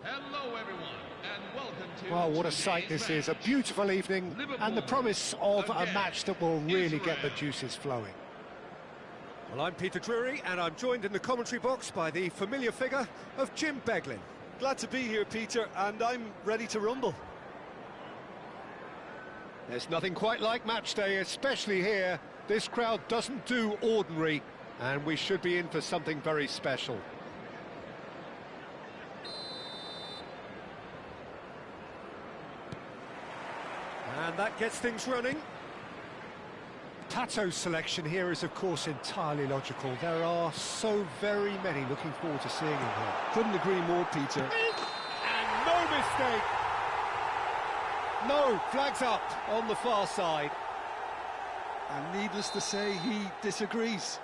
Hello everyone, and welcome to... Well, what a sight this is. A beautiful evening and the promise of a match that will really get the juices flowing. Well, I'm Peter Drury, and I'm joined in the commentary box by the familiar figure of Jim Beglin. Glad to be here, Peter, and I'm ready to rumble. There's nothing quite like match day, especially here. This crowd doesn't do ordinary, and we should be in for something very special. And that gets things running. Tato's selection here is, of course, entirely logical. There are so very many looking forward to seeing him here. Couldn't agree more, Peter. And no mistake! No, flags up on the far side. And needless to say, he disagrees.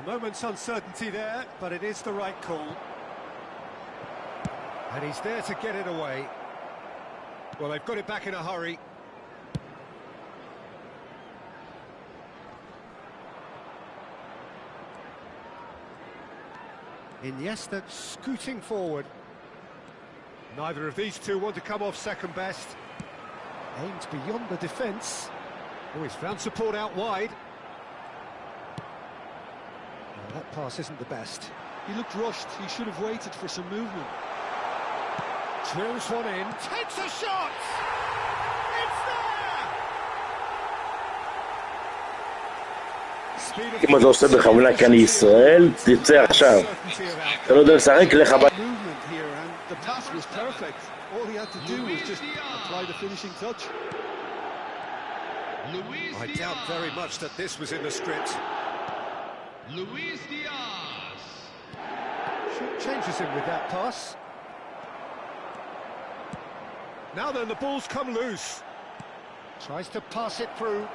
A moment's uncertainty there, but it is the right call. And he's there to get it away. Well, they've got it back in a hurry. Iniesta scooting forward. Neither of these two want to come off second best. Aimed beyond the defence. Oh, he's found support out wide. That pass isn't the best. He looked rushed. He should have waited for some movement. Drills one in, takes a shot! It's there! Speed of אם אתה עושה בחמלה כאן ישראל, תצא עכשיו. אתה לא יודע לשחק, לך הביתה. Movement here, and the pass was perfect. All he had to do was just apply the finishing touch. I doubt very much that this was in the script. Luis Diaz. Changes him with that pass. Now then, the ball's come loose. Tries to pass it through.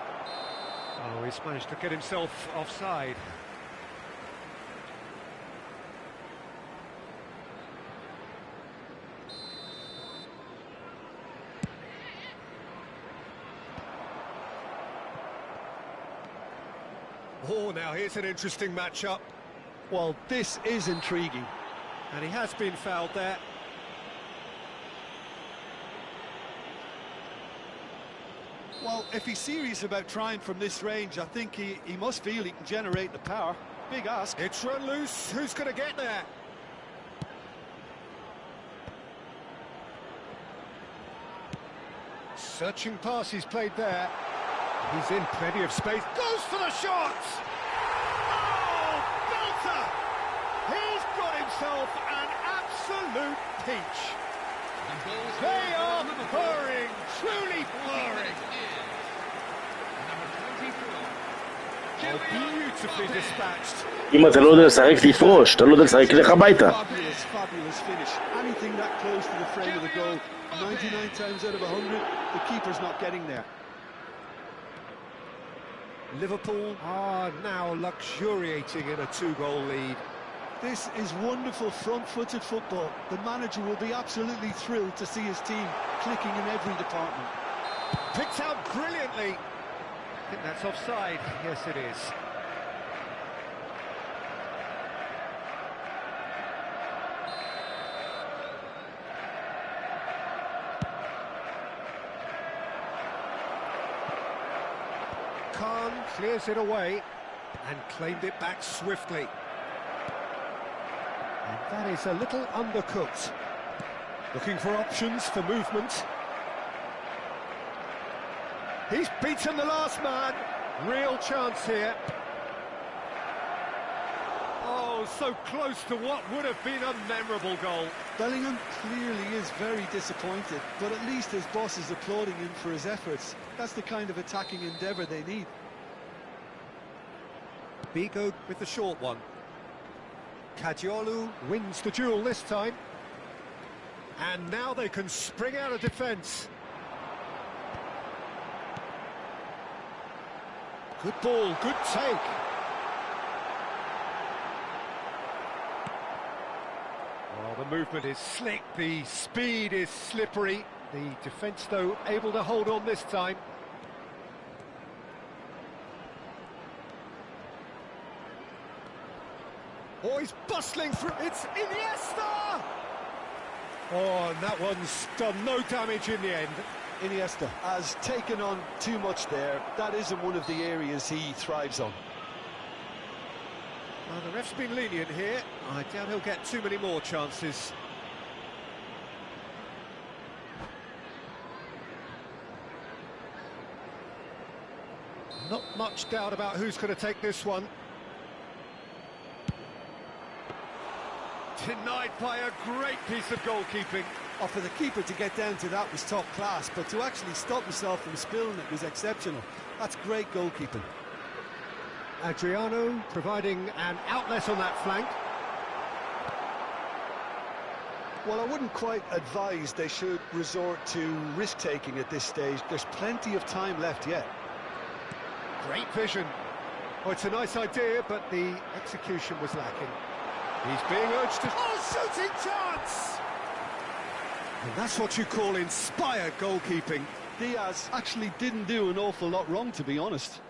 Oh, he's managed to get himself offside. Oh, now here's an interesting matchup. Well, this is intriguing. And he has been fouled there. Well, if he's serious about trying from this range, I think he must feel he can generate the power. Big ask. It's run loose. Who's going to get there? Searching pass he's played there. He's in plenty of space. Goes for the shot! Oh, belter! He's got himself an absolute peach. They are purring, truly purring. Oh, beautifully dispatched. אם אתה לא יודע לשחק, תפרוש. אתה לא יודע לשחק, לך הביתה. Fabulous, fabulous finish. Anything that close to the frame of the goal, 99 times out of 100, the keeper's not getting there. Liverpool are now luxuriating in a two-goal lead. This is wonderful front-footed football. The manager will be absolutely thrilled to see his team clicking in every department. Picked out brilliantly. I think that's offside. Yes, it is. Khan clears it away and claimed it back swiftly. And that is a little undercooked. Looking for options for movement. He's beaten the last man. Real chance here. Oh, so close to what would have been a memorable goal. Bellingham clearly is very disappointed, but at least his boss is applauding him for his efforts. That's the kind of attacking endeavour they need. Bigo with the short one. Kadiolu wins the duel this time. And now they can spring out of defence. Good ball, good take. Well, the movement is slick, the speed is slippery. The defence, though, able to hold on this time. Oh, he's bustling through. It's Iniesta! Oh, and that one's done no damage in the end. Iniesta has taken on too much there. That isn't one of the areas he thrives on. Well, the ref's been lenient here. I doubt he'll get too many more chances. Not much doubt about who's going to take this one. Denied by a great piece of goalkeeping. Oh, for the keeper to get down to that was top class, but to actually stop himself from spilling it was exceptional. That's great goalkeeping. Adriano providing an outlet on that flank. Well, I wouldn't quite advise they should resort to risk-taking at this stage. There's plenty of time left yet. Great vision. Oh, it's a nice idea, but the execution was lacking. He's being urged to... Oh, shooting chance! And that's what you call inspired goalkeeping. Diaz actually didn't do an awful lot wrong, to be honest.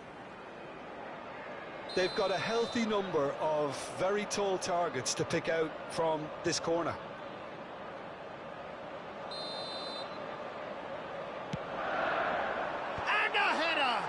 They've got a healthy number of very tall targets to pick out from this corner. And a header!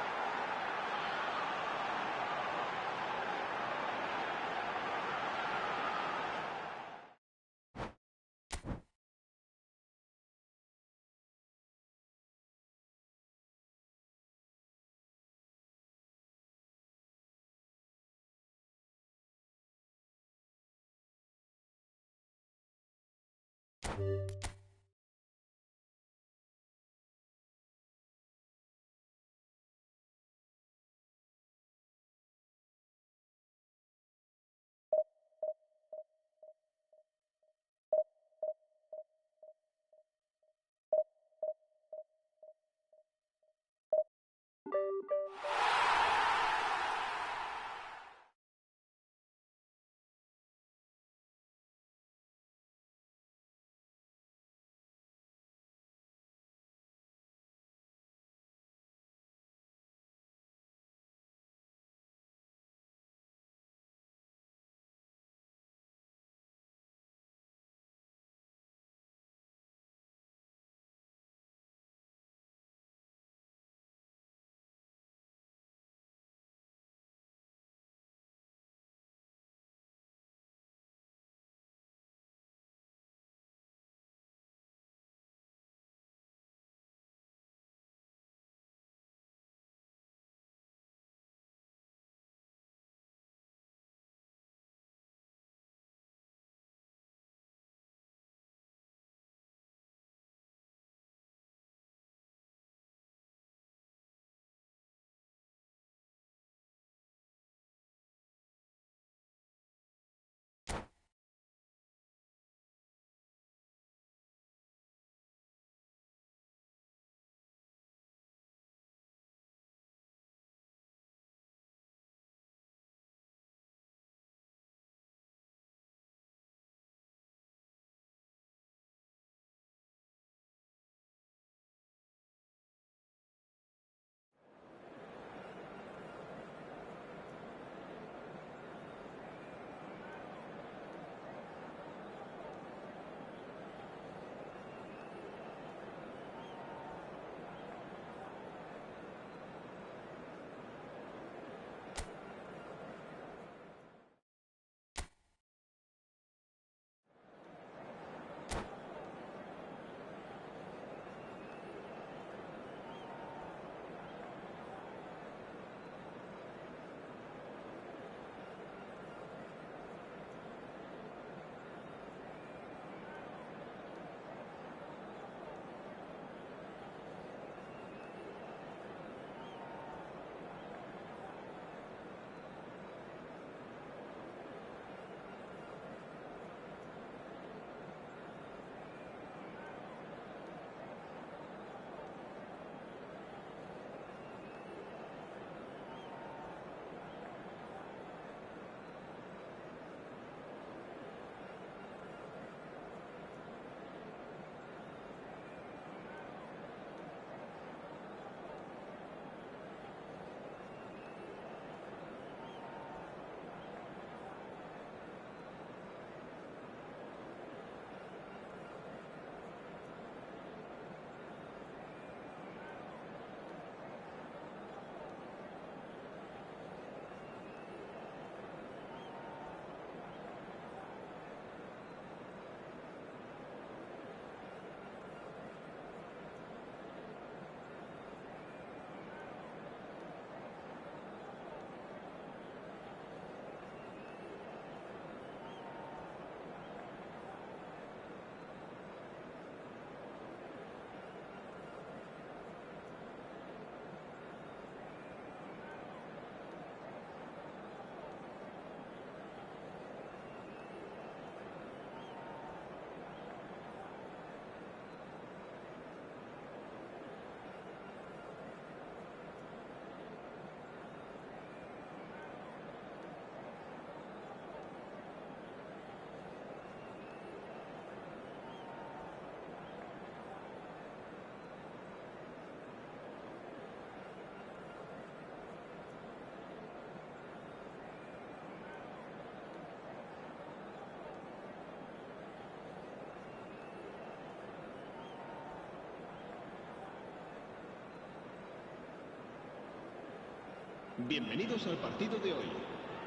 Bienvenidos al partido de hoy.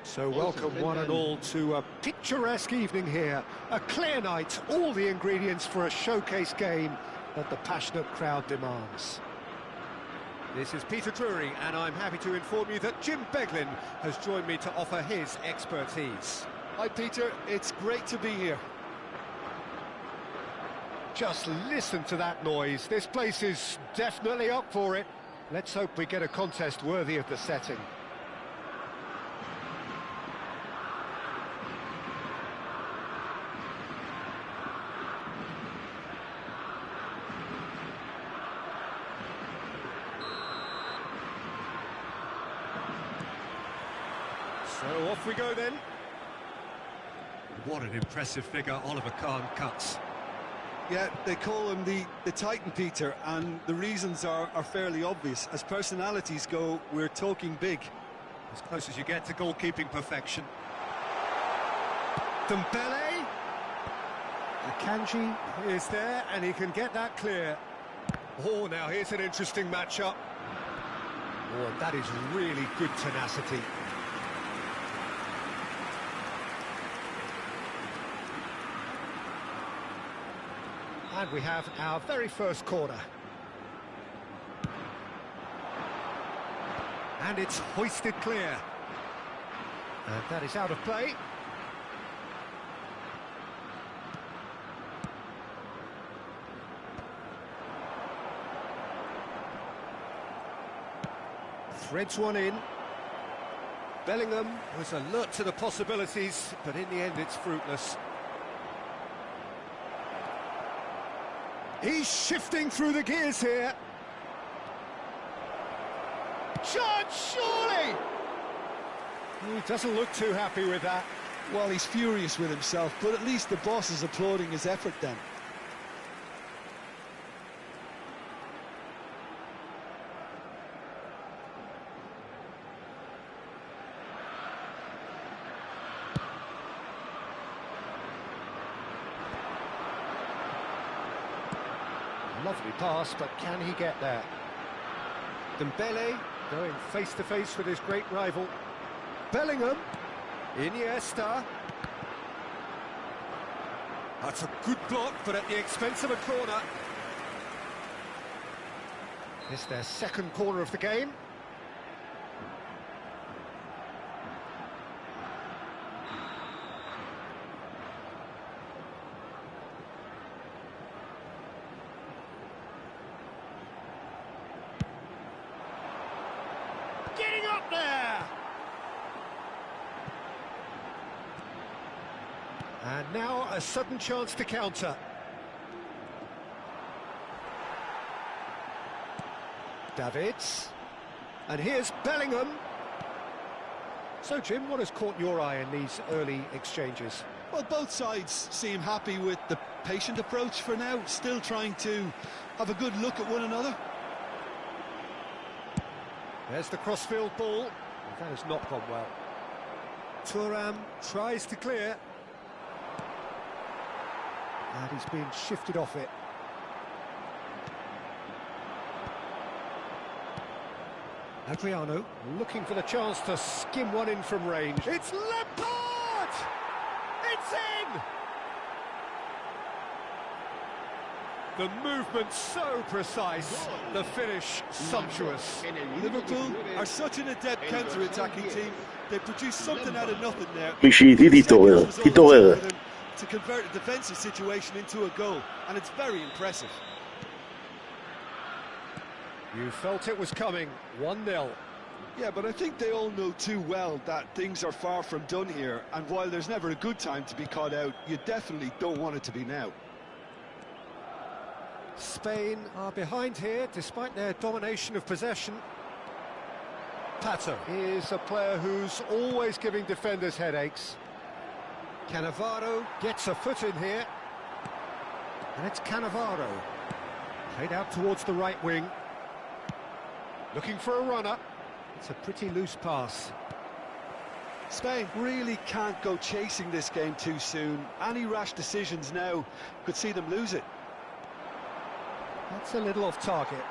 So welcome one and all to a picturesque evening here. A clear night, all the ingredients for a showcase game that the passionate crowd demands. This is Peter Drury, and I'm happy to inform you that Jim Beglin has joined me to offer his expertise. Hi Peter, it's great to be here. Just listen to that noise. This place is definitely up for it. Let's hope we get a contest worthy of the setting. So off we go then. What an impressive figure Oliver Kahn cuts. Yeah, they call him the Titan, Peter, and the reasons are fairly obvious. As personalities go, we're talking big. As close as you get to goalkeeping perfection. Dembele. Akanji is there, and he can get that clear. Oh, now here's an interesting matchup. Oh, that is really good tenacity. And we have our very first corner. And it's hoisted clear. And that is out of play. Threads one in. Bellingham was alert to the possibilities, but in the end it's fruitless. He's shifting through the gears here. Chance, surely! He doesn't look too happy with that. Well, he's furious with himself, but at least the boss is applauding his effort then. Lovely pass, but can he get there? Dembele going face-to-face with his great rival. Bellingham. Iniesta. That's a good block, but at the expense of a corner. It's their second corner of the game. Getting up there! And now a sudden chance to counter. Davids. And here's Bellingham. So, Jim, what has caught your eye in these early exchanges? Well, both sides seem happy with the patient approach for now, still trying to have a good look at one another. There's the crossfield ball. That has not gone well. Thuram tries to clear. And he's been shifted off it. Adriano looking for the chance to skim one in from range. It's Lampard! It's in! The movement so precise, the finish sumptuous. Liverpool are such an adept counter-attacking team. They produce something out of nothing there. Michiti, titolere. To convert a defensive situation into a goal, and it's very impressive. You felt it was coming, 1-0. Yeah, but I think they all know too well that things are far from done here, and while there's never a good time to be caught out, you definitely don't want it to be now. Spain are behind here, despite their domination of possession. Pato is a player who's always giving defenders headaches. Cannavaro gets a foot in here. And it's Cannavaro. Played out towards the right wing. Looking for a runner. It's a pretty loose pass. Spain really can't go chasing this game too soon. Any rash decisions now could see them lose it. That's a little off target.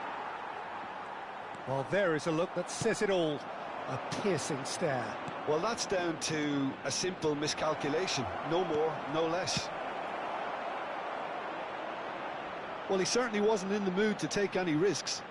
Well, there is a look that says it all. A piercing stare. Well, that's down to a simple miscalculation. No more, no less. Well, he certainly wasn't in the mood to take any risks.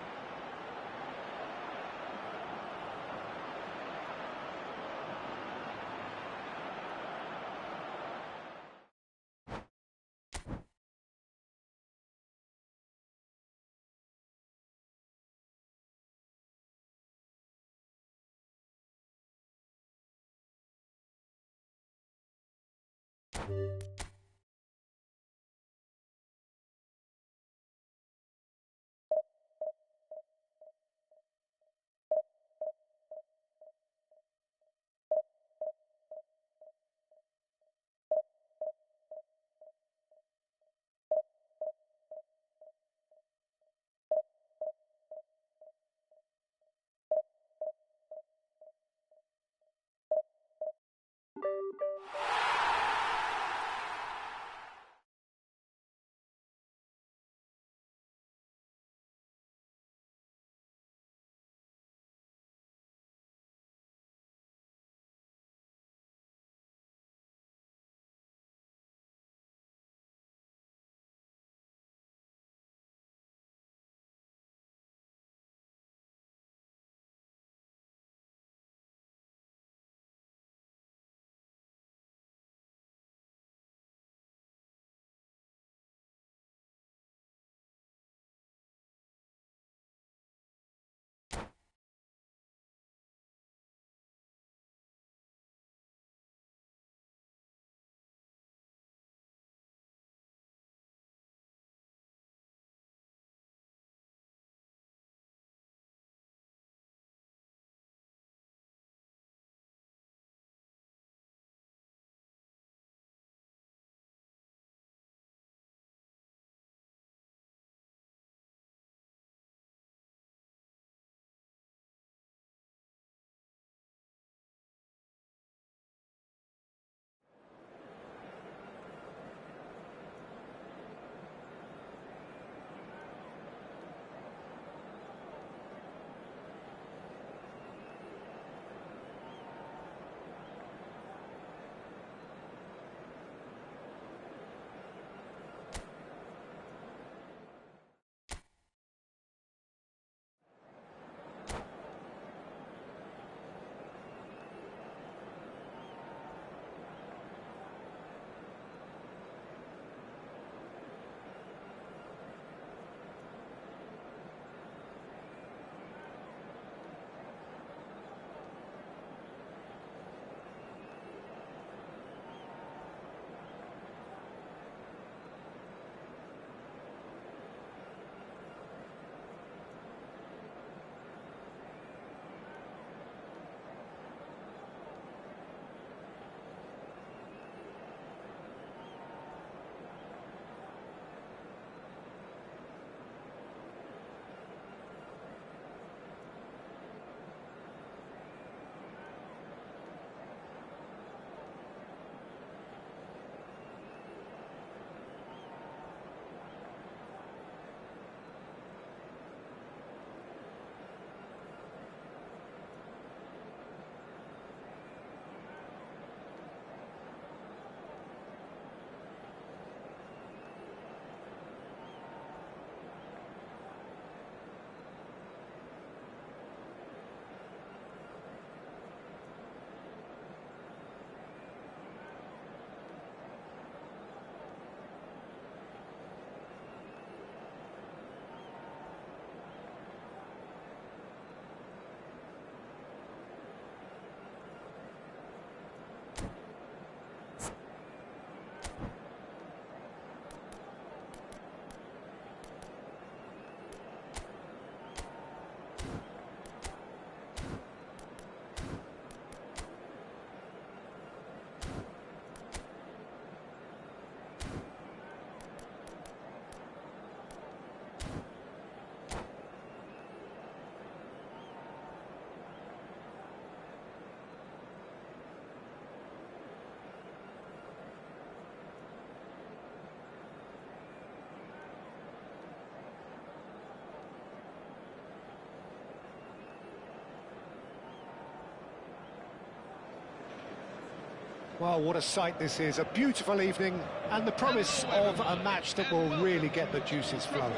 Well, what a sight this is. A beautiful evening and the promise of a match that will really get the juices flowing.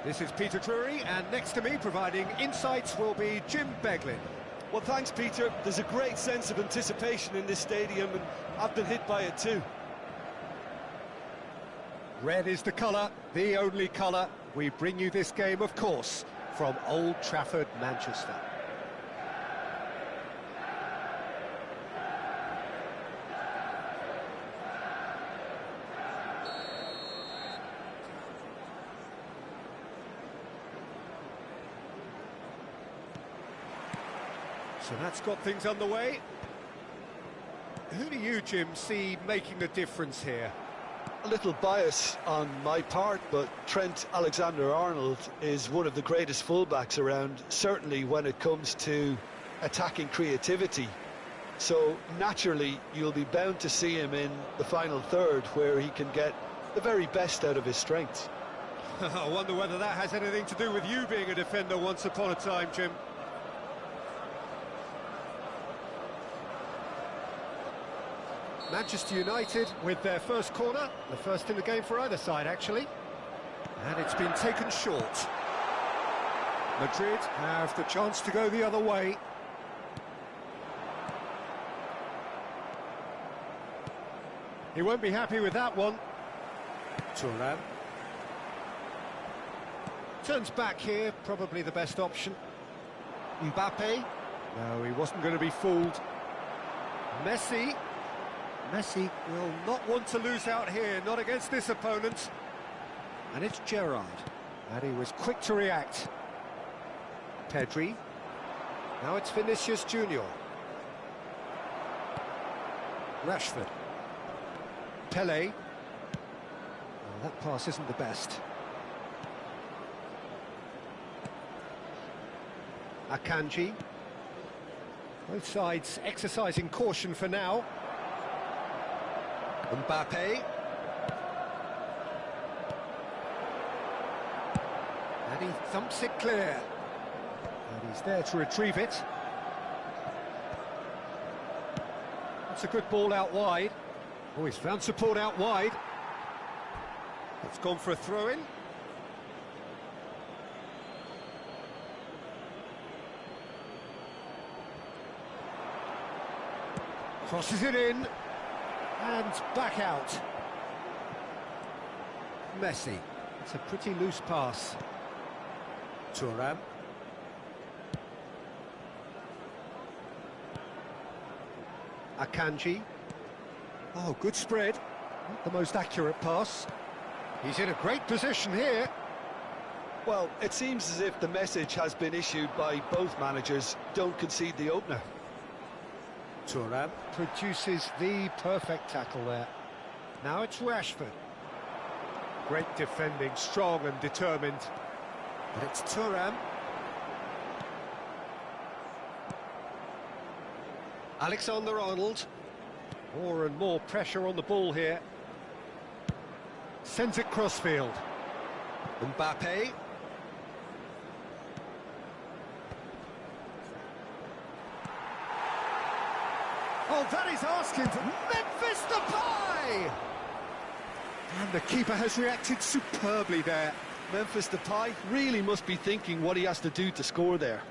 This is Peter Drury, and next to me providing insights will be Jim Beglin. Well, thanks, Peter. There's a great sense of anticipation in this stadium, and I've been hit by it too. Red is the colour, the only colour. We bring you this game, of course, from Old Trafford, Manchester. So that's got things underway. Who do you, Jim, see making the difference here? A little bias on my part, but Trent Alexander-Arnold is one of the greatest fullbacks around, certainly when it comes to attacking creativity. So naturally, you'll be bound to see him in the final third, where he can get the very best out of his strengths. I wonder whether that has anything to do with you being a defender once upon a time, Jim. Manchester United with their first corner, the first in the game for either side, actually. And it's been taken short. Madrid have the chance to go the other way. He won't be happy with that one. Thuram. Turns back here, probably the best option. Mbappe. No, he wasn't going to be fooled. Messi. Messi will not want to lose out here, not against this opponent. And it's Gerrard. And he was quick to react. Pedri. Now it's Vinicius Junior. Rashford. Pele. Well, that pass isn't the best. Akanji. Both sides exercising caution for now. Mbappe. And he thumps it clear. And he's there to retrieve it. It's a good ball out wide. Oh, he's found support out wide. It's gone for a throw-in. Crosses it in. And back out. Messi. It's a pretty loose pass. Thuram. Akanji. Oh, good spread. Not the most accurate pass. He's in a great position here. Well, it seems as if the message has been issued by both managers: don't concede the opener. Thuram produces the perfect tackle there. Now it's Rashford. Great defending, strong and determined. But it's Thuram. Alexander-Arnold. More and more pressure on the ball here. Sends it crossfield. Mbappe. Oh, that is asking for Memphis Depay! And the keeper has reacted superbly there. Memphis Depay really must be thinking what he has to do to score there.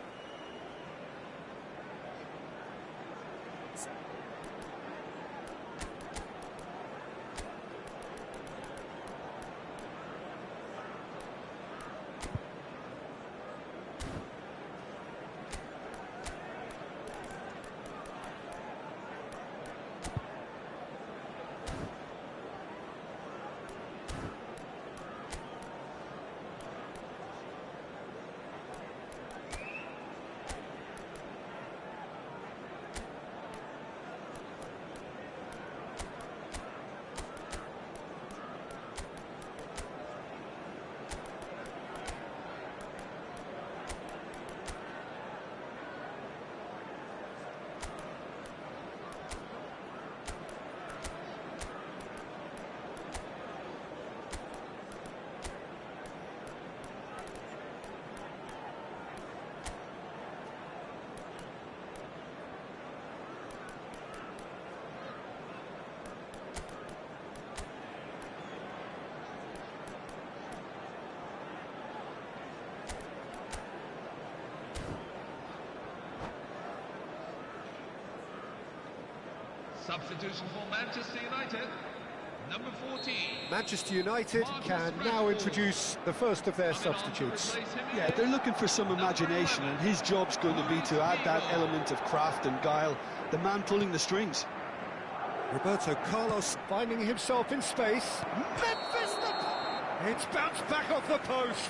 Substitution for Manchester United, number 14. Manchester United can now introduce the first of their substitutes. Yeah, they're looking for some imagination, and his job's going to be to add that element of craft and guile, the man pulling the strings. Roberto Carlos finding himself in space. Memphis Depay! It's bounced back off the post.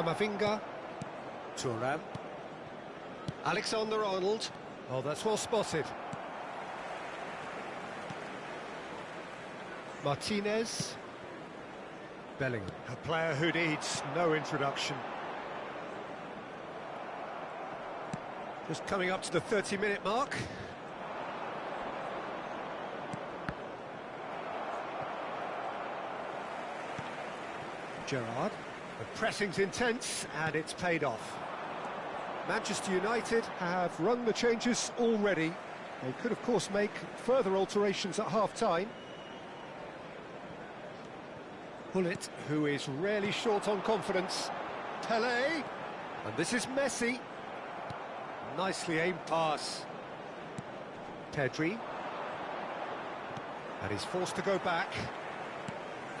Kamavinga. Thuram. Alexander-Arnold. Oh, that's well spotted. Martinez. Bellingham. A player who needs no introduction. Just coming up to the 30-minute mark. Gerrard. The pressing's intense and it's paid off. Manchester United have rung the changes already. They could, of course, make further alterations at half-time. Bullet, who is rarely short on confidence. Pelé. And this is Messi. Nicely aimed pass. Pedri. And he's forced to go back.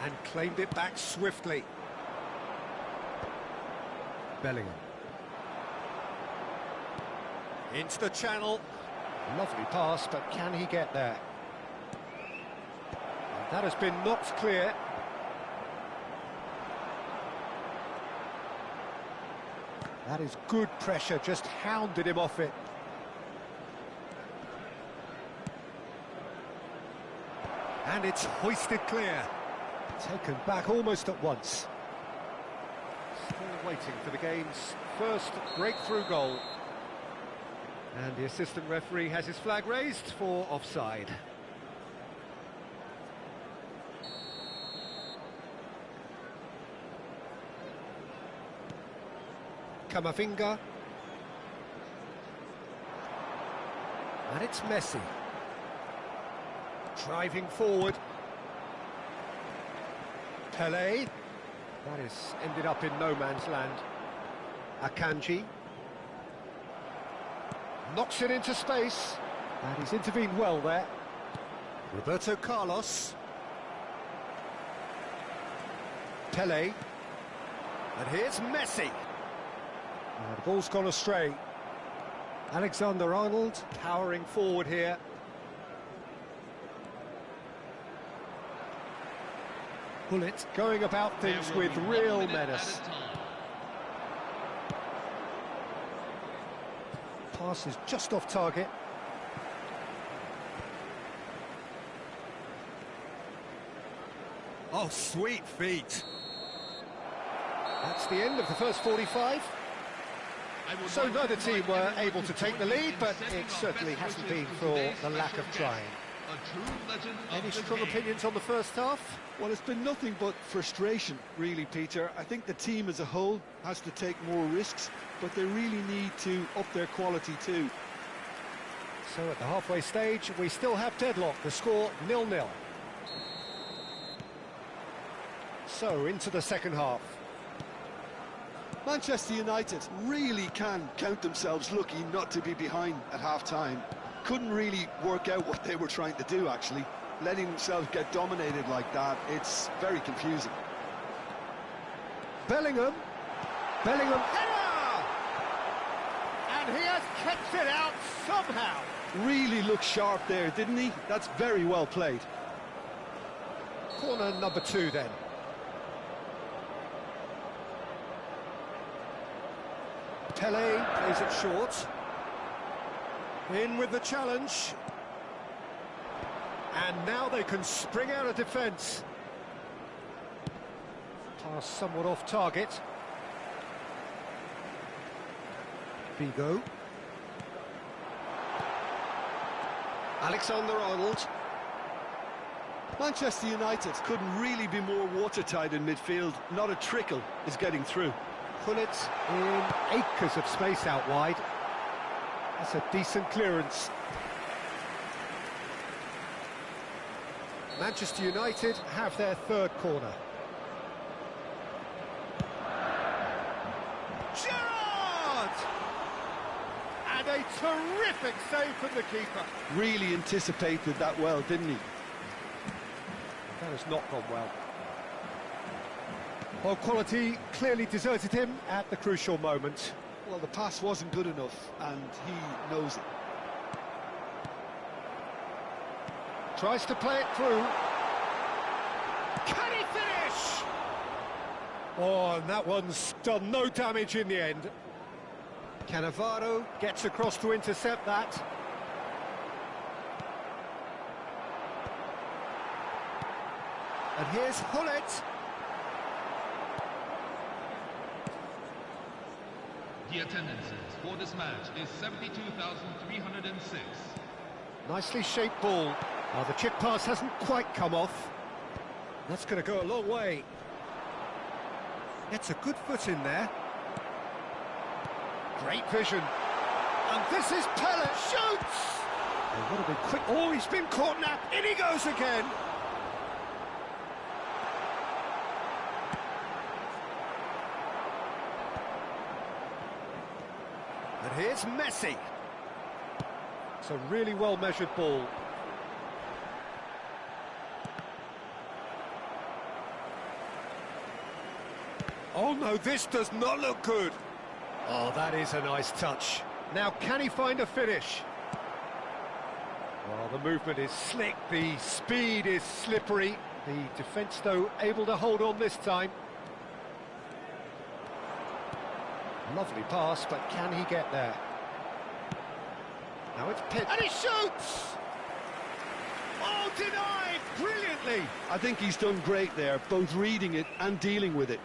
And claimed it back swiftly. Bellingham. Into the channel. Lovely pass, but can he get there? And that has been knocked clear. That is good pressure, just hounded him off it. And it's hoisted clear. Taken back almost at once. Still waiting for the game's first breakthrough goal. And the assistant referee has his flag raised for offside. Kamavinga. And it's Messi. Driving forward. Pelé. That has ended up in no man's land. Akanji. Knocks it into space. And he's intervened well there. Roberto Carlos. Pelé. And here's Messi. And the ball's gone astray. Alexander-Arnold powering forward here. Bullet going about things with real menace. Pass is just off target. Oh, sweet feet. That's the end of the first 45. So neither team were able to take the lead, but it certainly hasn't been for the lack of trying. Any strong opinions on the first half? Well, it's been nothing but frustration, really, Peter. I think the team as a whole has to take more risks, but they really need to up their quality too. So at the halfway stage, we still have deadlock, the score 0-0. So into the second half. Manchester United really can count themselves lucky not to be behind at half-time. Couldn't really work out what they were trying to do, actually. Letting themselves get dominated like that, it's very confusing. Bellingham. Bellingham. Header! And he has kept it out somehow. Really looked sharp there, didn't he? That's very well played. Corner number 2 then. Pelé plays it short. In with the challenge. And now they can spring out of defence. Pass somewhat off target. Vigo. Alexander-Arnold. Manchester United couldn't really be more watertight in midfield. Not a trickle is getting through. Pullet in acres of space out wide. That's a decent clearance. Manchester United have their third corner. Gerrard! And a terrific save from the keeper. Really anticipated that well, didn't he? That has not gone well. Well, quality clearly deserted him at the crucial moment. Well, the pass wasn't good enough, and he knows it. Tries to play it through. Can he finish? Oh, and that one's done no damage in the end. Cannavaro gets across to intercept that. And here's Hullet. The attendances for this match is 72,306. Nicely shaped ball. Oh, the chip pass hasn't quite come off. That's going to go a long way. Gets a good foot in there. Great vision. And this is Pellet. Shoots! Oh, what a big quick... Oh, he's been caught now. In he goes again. And here's Messi. It's a really well-measured ball. Oh no, this does not look good. Oh, that is a nice touch. Now, can he find a finish? Oh, the movement is slick, the speed is slippery. The defence, though, able to hold on this time. Lovely pass, but can he get there? Now it's Pitt, and he shoots! Oh, denied brilliantly! I think he's done great there, both reading it and dealing with it.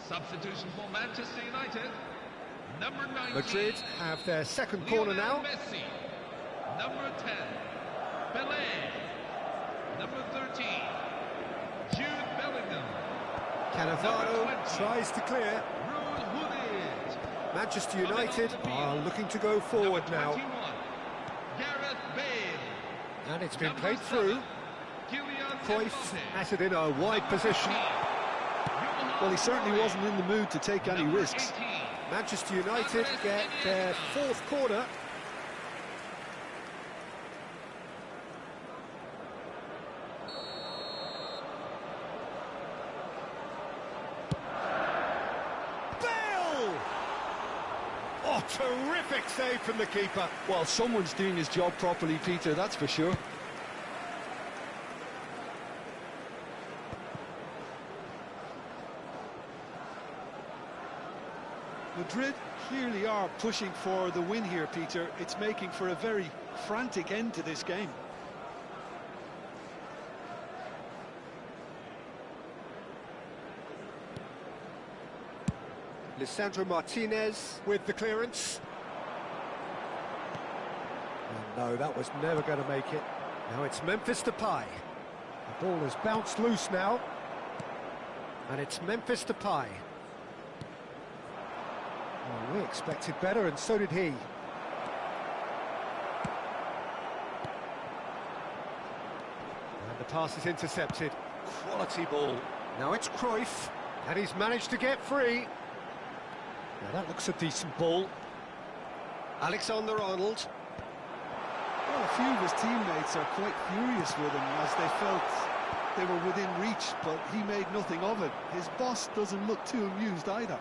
Substitution for Manchester United. Number 19. Madrid have their second corner now. Messi. Number 10. Pelé. Number 13. Jude Bellingham. Cannavaro tries to clear. Ruud Gullit. Manchester United are looking to go forward now. 21. Gareth Bale. And it's been Number played 7. through. Kylian Cruyff Mbappe. has it in a wide position. Well, he certainly wasn't in the mood to take any Number risks. 18. Manchester United get their fourth corner. Bale! Oh, terrific save from the keeper. Well, someone's doing his job properly, Peter, that's for sure. Madrid clearly are pushing for the win here, Peter. It's making for a very frantic end to this game. Lisandro Martinez with the clearance. Oh, no, that was never going to make it. Now it's Memphis Depay. The ball has bounced loose now. And it's Memphis Depay. Oh, we expected better, and so did he. And the pass is intercepted. Quality ball. Now it's Cruyff, and he's managed to get free. Now that looks a decent ball. Alexander-Arnold. Well, a few of his teammates are quite furious with him as they felt they were within reach, but he made nothing of it. His boss doesn't look too amused either.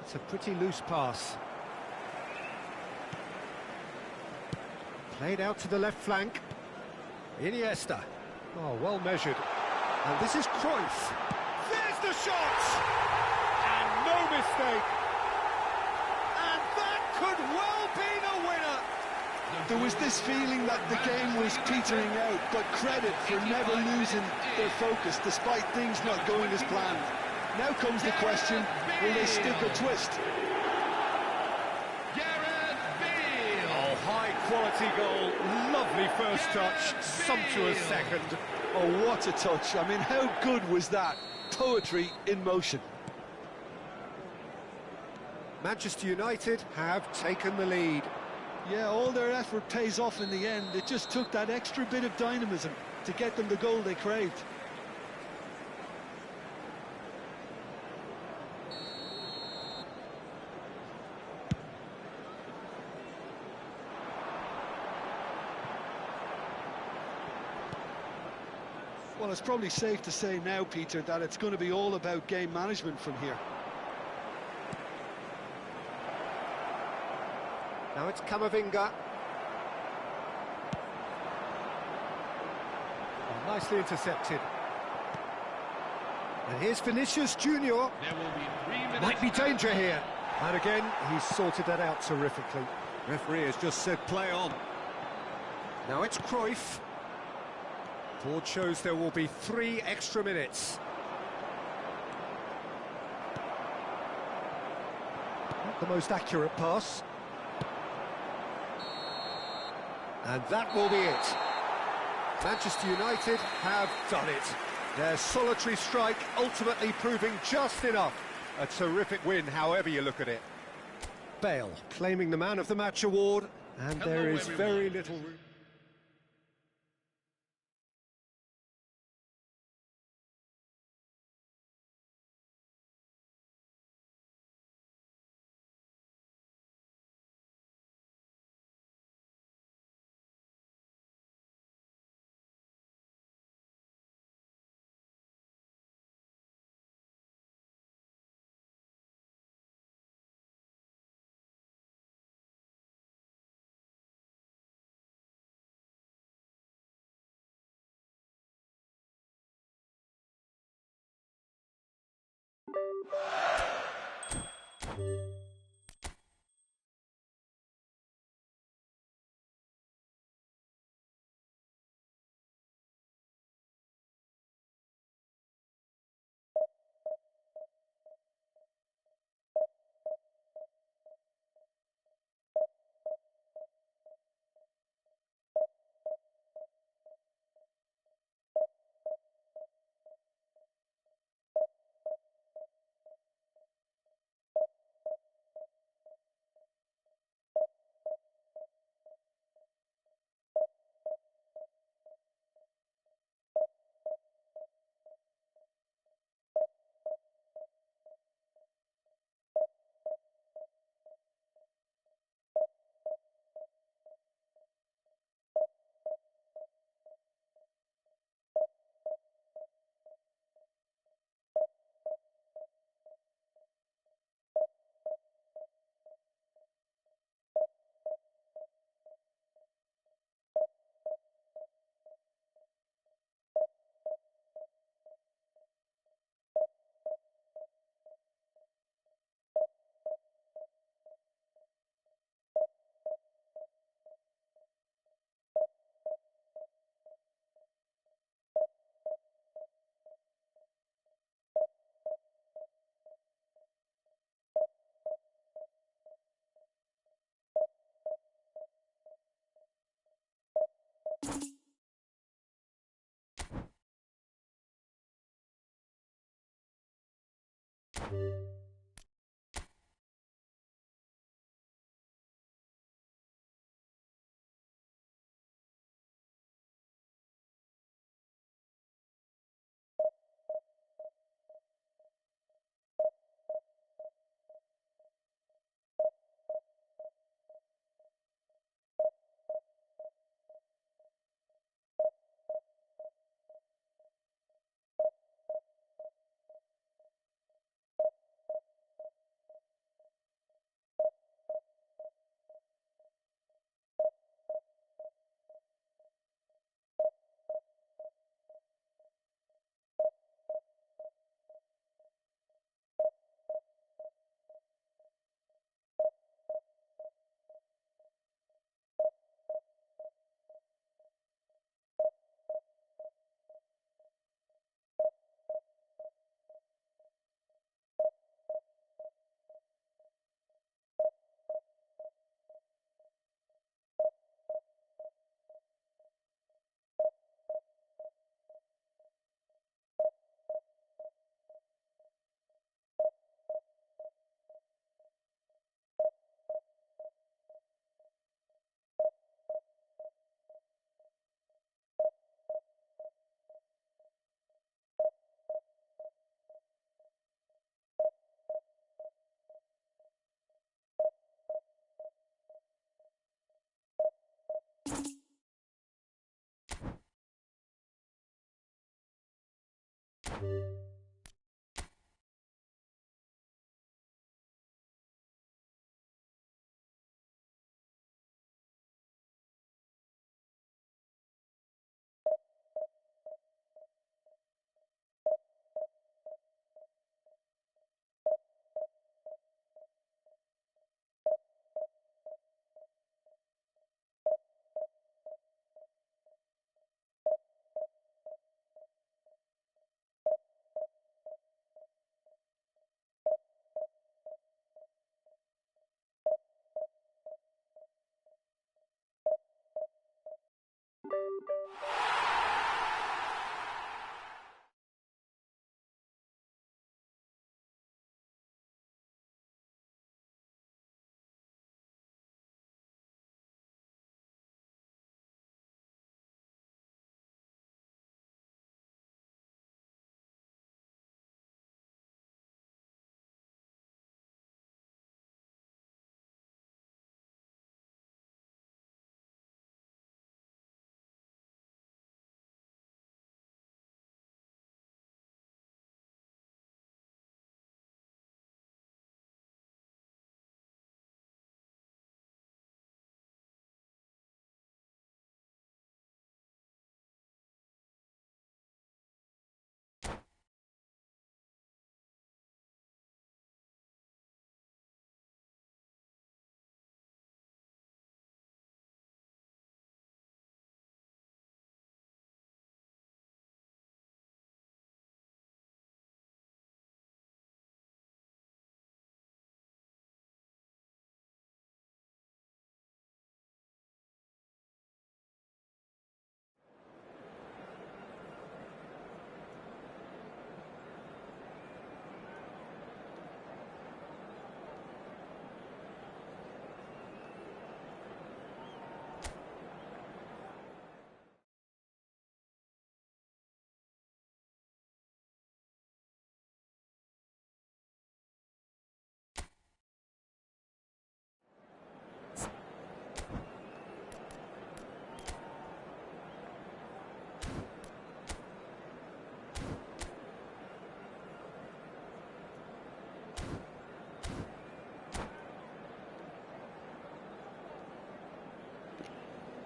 It's a pretty loose pass. Played out to the left flank. Iniesta. Oh, well measured. And this is Cruyff. There's the shot! And no mistake. And that could well be the winner. There was this feeling that the game was petering out, but credit for never losing their focus despite things not going as planned. Now comes the question, will they stick or twist? Gareth Bale. Oh, high-quality goal. Lovely first touch. Sumptuous second. Oh, what a touch. I mean, how good was that? Poetry in motion. Manchester United have taken the lead. Yeah, all their effort pays off in the end. It just took that extra bit of dynamism to get them the goal they craved. Well, it's probably safe to say now, Peter, that it's going to be all about game management from here. Now it's Camavinga. Oh, nicely intercepted. And here's Vinicius Junior. There will be 3 minutes. Might be danger here. And again, he's sorted that out terrifically. Referee has just said play on. Now it's Cruyff. Board shows there will be 3 extra minutes. Not the most accurate pass. And that will be it. Manchester United have done it. Their solitary strike ultimately proving just enough. A terrific win, however you look at it. Bale claiming the Man of the Match award, and there is very little room.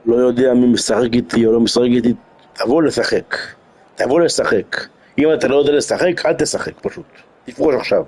לא יודע מי משחק איתי או לא משחק איתי, תבוא לשחק. תבוא לשחק. אם אתה לא יודע לשחק, אל תשחק פשוט. תפרוש עכשיו.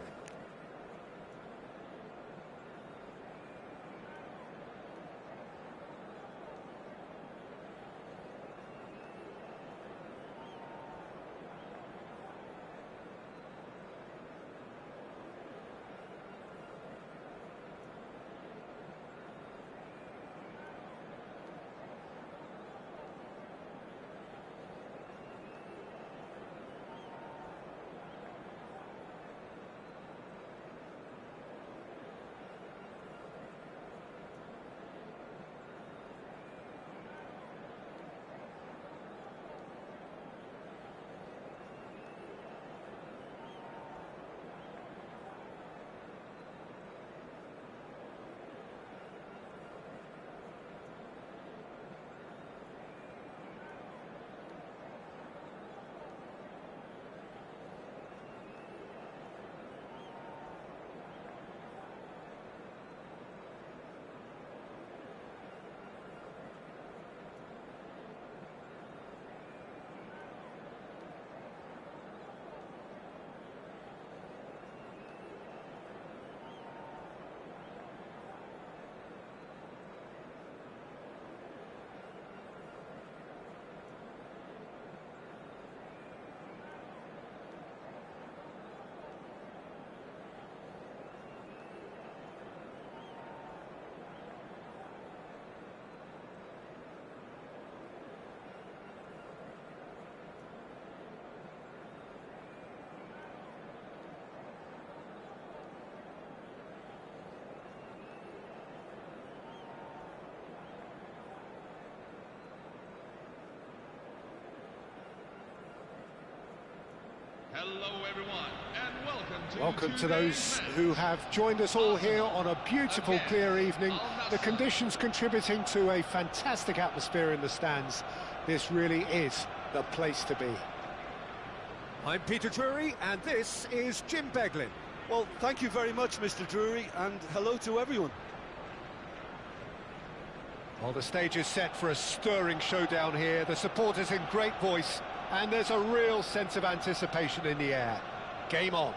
Hello everyone, and Welcome to those who have joined us all here on a beautiful, clear evening. The conditions contributing to a fantastic atmosphere in the stands. This really is the place to be. I'm Peter Drury, and this is Jim Beglin. Well, thank you very much, Mr. Drury, and hello to everyone. Well, the stage is set for a stirring showdown here. The supporters in great voice, and there's a real sense of anticipation in the air. Game on.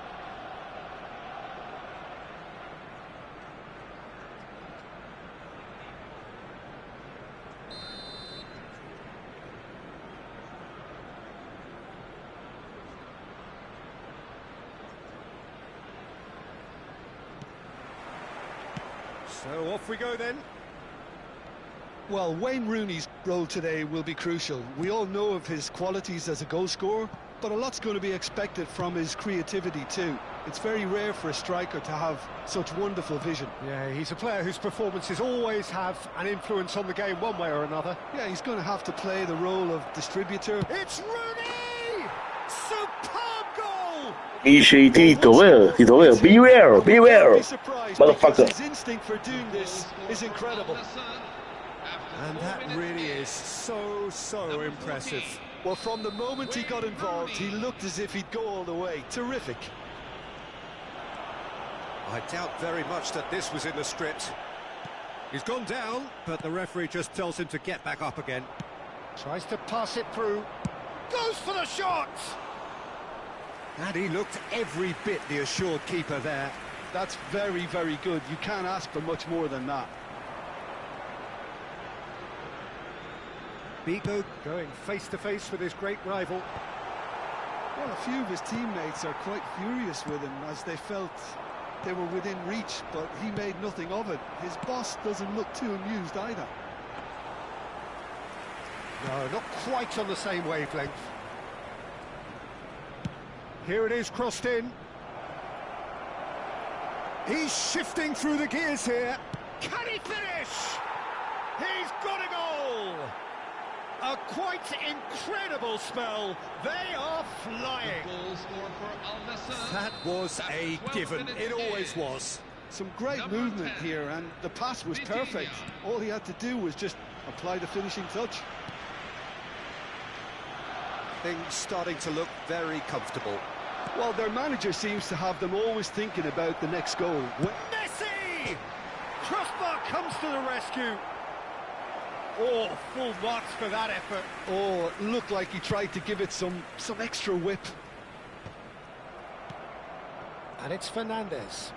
So off we go then. Well, Wayne Rooney's role today will be crucial. We all know of his qualities as a goal scorer, but a lot's going to be expected from his creativity too. It's very rare for a striker to have such wonderful vision. Yeah, he's a player whose performances always have an influence on the game one way or another. Yeah, he's going to have to play the role of distributor. It's Rooney! Superb goal! תתעורר, beware, motherfucker. His instinct for doing this is incredible. And that really is so impressive. Well, from the moment he got involved, he looked as if he'd go all the way. Terrific. I doubt very much that this was in the script. He's gone down, but the referee just tells him to get back up again. Tries to pass it through. Goes for the shot! And he looked every bit the assured keeper there. That's very, very good. You can't ask for much more than that. Bigo going face-to-face with his great rival. Well, a few of his teammates are quite furious with him as they felt they were within reach, but he made nothing of it. His boss doesn't look too amused either. No, not quite on the same wavelength. Here it is, crossed in. He's shifting through the gears here. Can he finish? He's got a goal! A quite incredible spell. They are flying. That was a given. It always was. Some great movement here, and the pass was perfect. All he had to do was just apply the finishing touch. Things starting to look very comfortable. Well, their manager seems to have them always thinking about the next goal. Messi! Crossbar comes to the rescue. Oh, full marks for that effort. Oh, it looked like he tried to give it some extra whip. And it's Fernandez.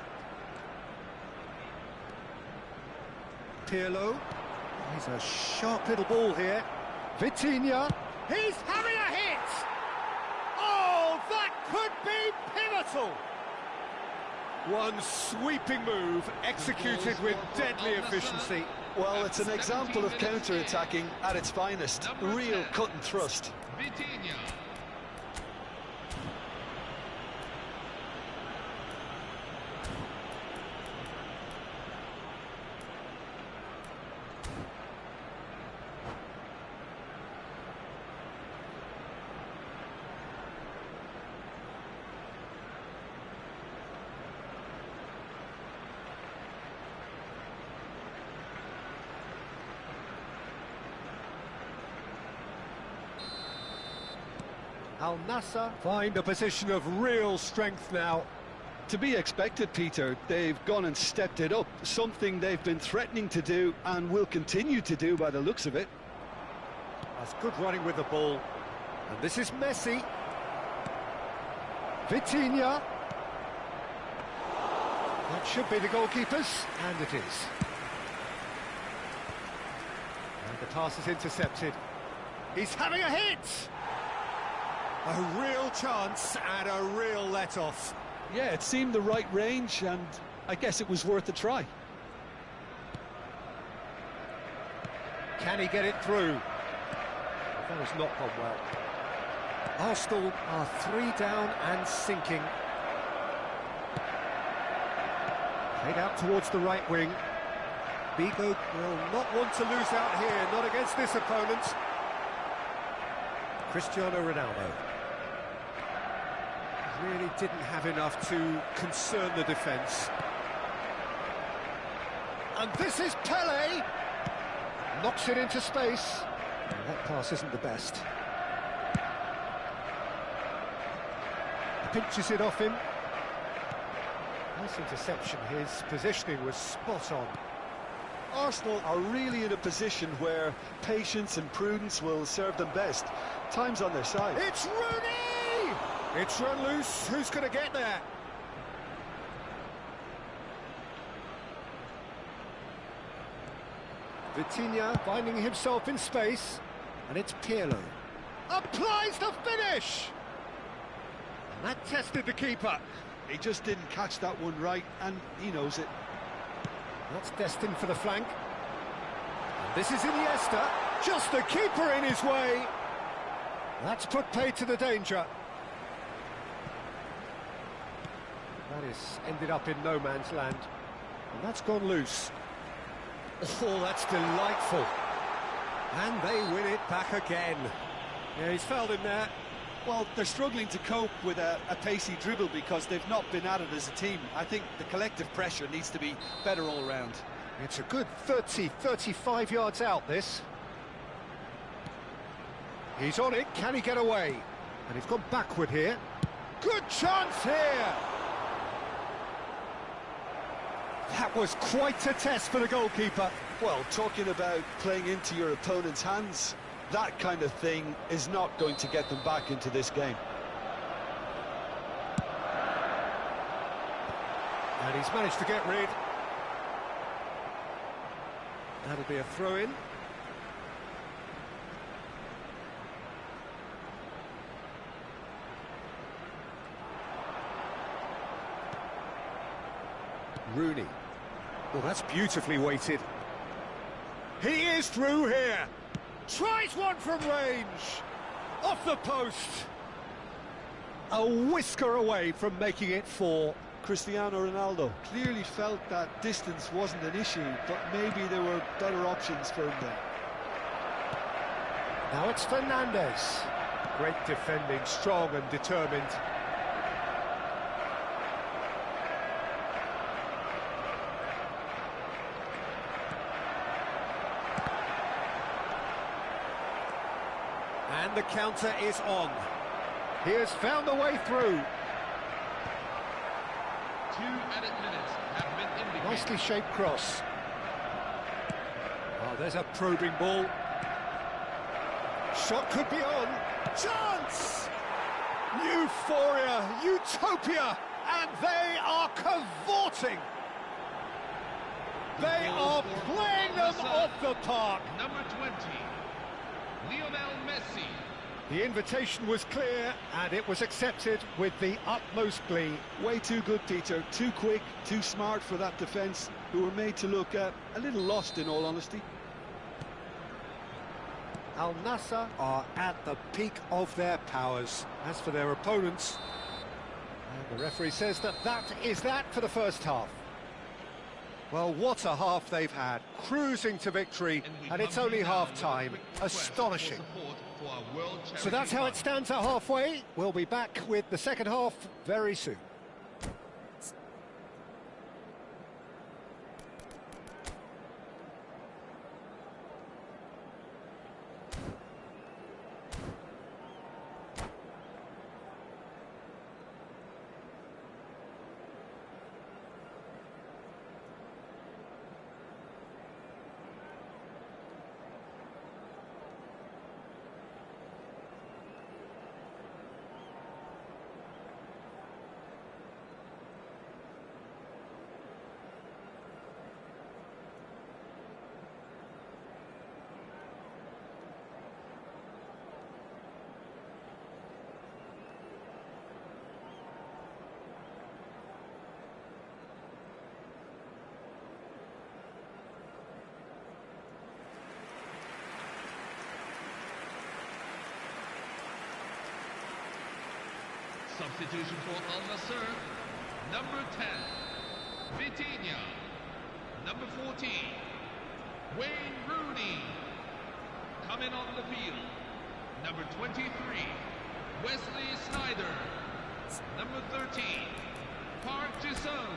Pirlo. He's a sharp little ball here. Vitinha. He's having a hit! Oh, that could be pivotal! One sweeping move, executed with deadly efficiency. Well, it's an example of counter-attacking at its finest. Real cut and thrust. Al Nassr find a position of real strength now. To be expected, Peter. They've gone and stepped it up, something they've been threatening to do and will continue to do by the looks of it. That's good running with the ball. And this is Messi. Vitinha. That should be the goalkeeper's, and it is. And the pass is intercepted. He's having a hit! A real chance and a real let-off. Yeah, it seemed the right range, and I guess it was worth a try. Can he get it through? That has not gone well. Arsenal are 3 down and sinking. Played out towards the right wing. Bigo will not want to lose out here, not against this opponent. Cristiano Ronaldo. Really didn't have enough to concern the defence. And this is Pele. Knocks it into space. And that pass isn't the best. pinches it off him. Nice interception, his positioning was spot on. Arsenal are really in a position where patience and prudence will serve them best. Time's on their side. It's Rooney! It's run loose, who's going to get there? Vitinha finding himself in space, and it's Pirlo. Applies the finish! And that tested the keeper. He just didn't catch that one right, and he knows it. That's destined for the flank. And this is Iniesta, just the keeper in his way. That's put paid to the danger. That is ended up in no man's land. And that's gone loose. Oh, that's delightful. And they win it back again. Yeah, he's fouled him there. Well, they're struggling to cope with a pacey dribble because they've not been at it as a team. I think the collective pressure needs to be better all round. It's a good 30, 35 yards out, this. He's on it, can he get away? And he's gone backward here. Good chance here! That was quite a test for the goalkeeper. Well, talking about playing into your opponent's hands, that kind of thing is not going to get them back into this game. And he's managed to get rid. That'll be a throw-in. Rooney. Well, that's beautifully weighted. He is through here. Tries one from range. Off the post. A whisker away from making it 4. Cristiano Ronaldo clearly felt that distance wasn't an issue, but maybe there were better options for him there. Now it's Fernandes. Great defending, strong and determined. And the counter is on. He has found a way through. 2 added minutes have been indicated. Nicely shaped cross. Oh, there's a probing ball. Shot could be on. Chance! Euphoria, utopia, and they are cavorting. They are playing them off the park. Number 20, Lionel Messi. The invitation was clear, and it was accepted with the utmost glee. Way too good, Peter. Too quick, too smart for that defence, who were made to look a little lost, in all honesty. Al Nassr are at the peak of their powers. As for their opponents, and the referee says that is that for the first half. Well, what a half they've had, cruising to victory, and it's only half-time. Astonishing. So that's how it stands at halfway. We'll be back with the second half very soon. Substitution for Al Nassr, number 10, Vitinha. Number 14, Wayne Rooney. Coming on the field, number 23, Wesley Sneijder. Number 13, Park Ji-sung.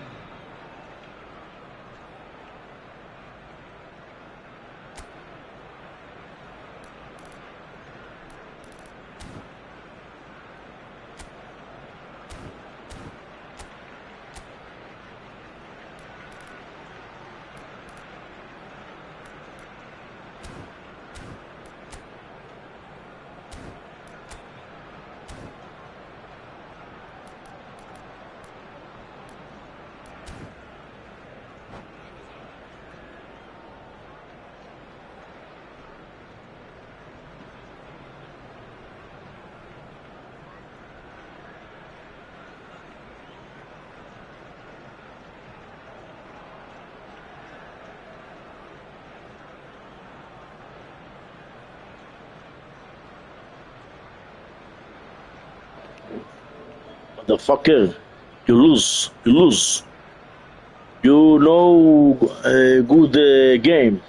motherfucker. You lose. You lose. You know good game.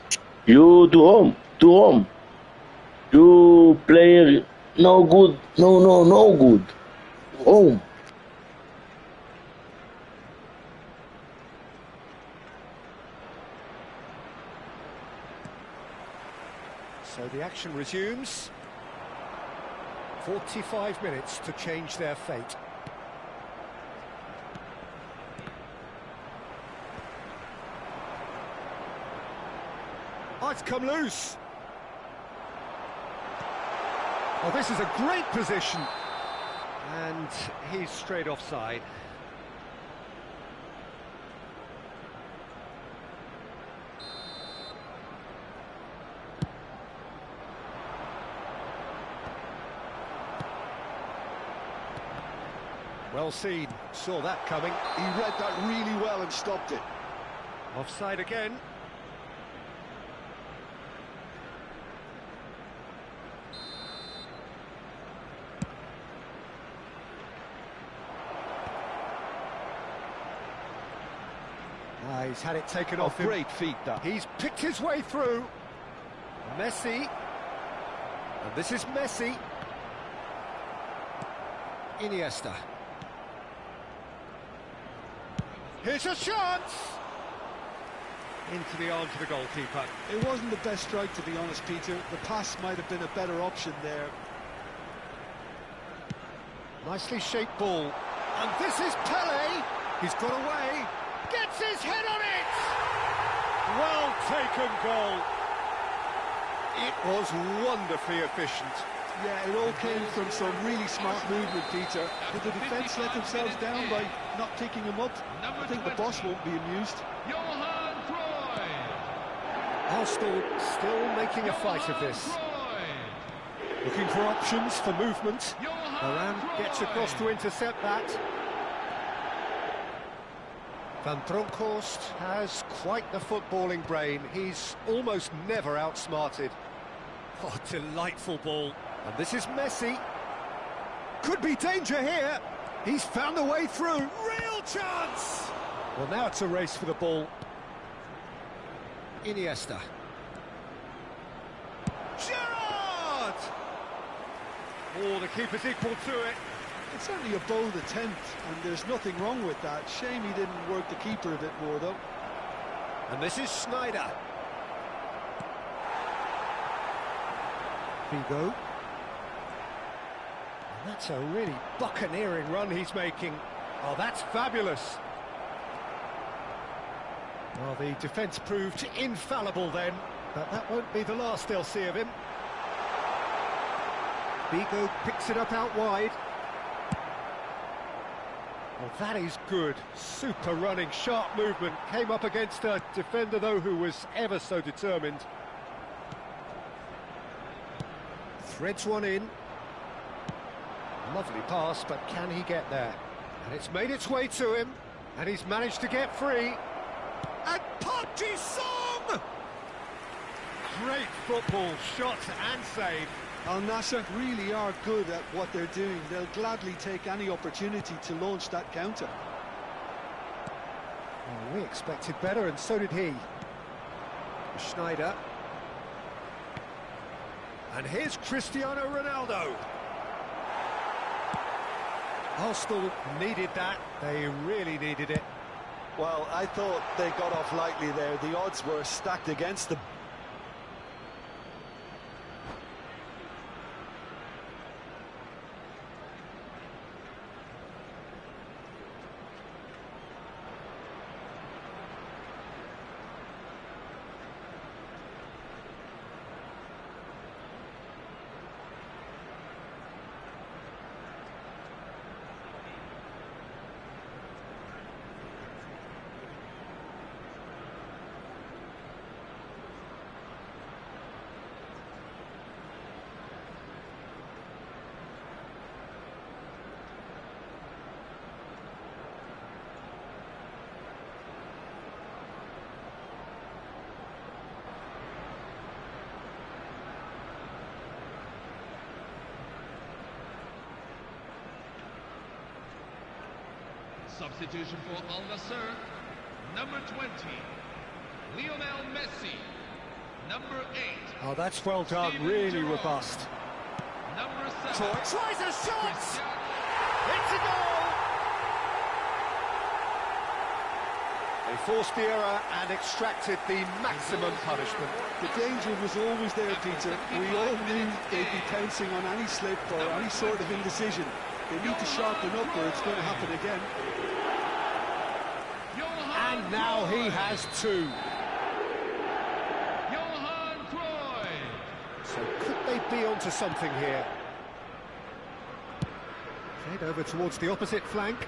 You do home. Do home. You player no good. No good. Home. So the action resumes. 45 minutes to change their fate. Oh, it's come loose. Oh, this is a great position. And he's straight offside. Well seen, saw that coming. He read that really well and stopped it. Offside again. He's had it taken off him. Great feat, that. He's picked his way through. Messi. And this is Messi. Iniesta. Here's a chance! Into the arms of the goalkeeper. It wasn't the best strike, to be honest, Peter. The pass might have been a better option there. Nicely shaped ball. And this is Pele. He's got away. Gets his head on it! Well taken goal. It was wonderfully efficient. Yeah, it all came from some really smart movement, Peter. Did the defence let themselves down by not picking him up? I think the boss won't be amused. Johan Cruyff. Arsenal still making a fight of this. Looking for options for movement. Varane gets across to intercept that. Van Bronckhorst has quite the footballing brain. He's almost never outsmarted. Oh, delightful ball. And this is Messi. Could be danger here. He's found a way through. Real chance! Well, now it's a race for the ball. Iniesta. Gerrard! Oh, the keeper's equal to it. It's only a bold attempt, and there's nothing wrong with that. Shame he didn't work the keeper a bit more, though. And this is Schneider. Figo. And that's a really buccaneering run he's making. Oh, that's fabulous. Well, the defence proved infallible then, but that won't be the last they'll see of him. Figo picks it up out wide. Well, that is good. Super running, sharp movement. Came up against a defender, though, who was ever so determined. Threads one in. Lovely pass, but can he get there? And it's made its way to him, and he's managed to get free. And Park Ji-sung! Great football, shot and save. Al Nassr really are good at what they're doing. They'll gladly take any opportunity to launch that counter. Well, we expected better, and so did he. Schneider. And here's Cristiano Ronaldo. Arsenal needed that. They really needed it. Well, I thought they got off lightly there. The odds were stacked against them. Substitution for Al Nassr, number 20, Lionel Messi. Number 8. Oh, that's well done, Steven really Gerrard. robust. Number 7. Tries a shot! Cristiano. It's a goal! They forced the error and extracted the maximum punishment. The danger was always there, Peter. We all knew they'd be pouncing on any slip or any sort of indecision. They need to sharpen up or it's going to happen again. And now he has two. Johan Cruyff. So could they be onto something here? Played over towards the opposite flank.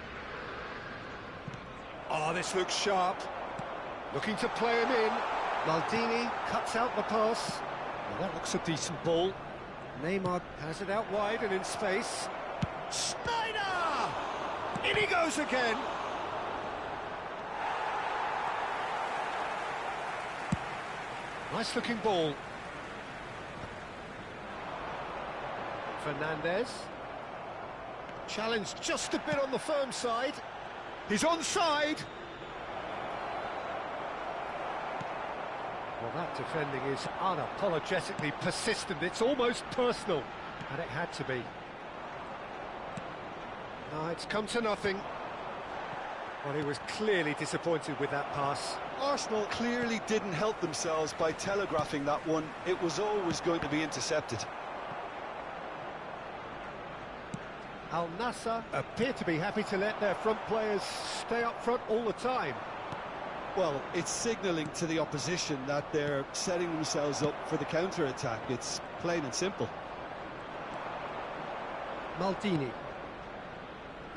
Oh, this looks sharp. Looking to play him in. Maldini cuts out the pass. Well, that looks a decent ball. Neymar has it out wide and in space. Schneider! In he goes again. Nice looking ball. Fernandez. Challenge just a bit on the firm side. He's onside. Well, that defending is unapologetically persistent. It's almost personal, and it had to be. No, it's come to nothing. Well, he was clearly disappointed with that pass. Arsenal clearly didn't help themselves by telegraphing that one. It was always going to be intercepted. Al Nassr appear to be happy to let their front players stay up front all the time. Well, it's signalling to the opposition that they're setting themselves up for the counter-attack. It's plain and simple. Maldini.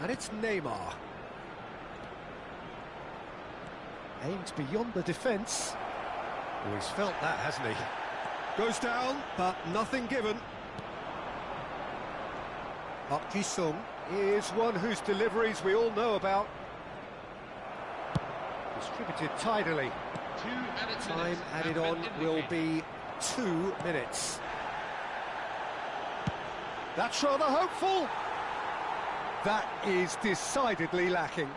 And it's Neymar. Aims beyond the defence. Oh, he's felt that, hasn't he? Goes down, but nothing given. Park Ji-sung is one whose deliveries we all know about. Distributed tidily. 2 added Time minutes added have on been will indicated. be 2 minutes. That's rather hopeful. That is decidedly lacking.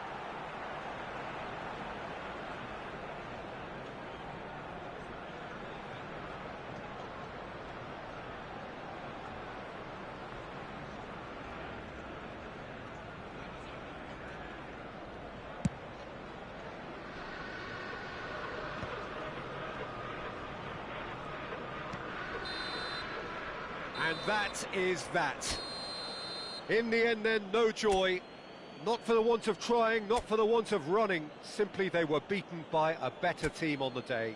And that is that. In the end then, no joy. Not for the want of trying, not for the want of running. Simply they were beaten by a better team on the day.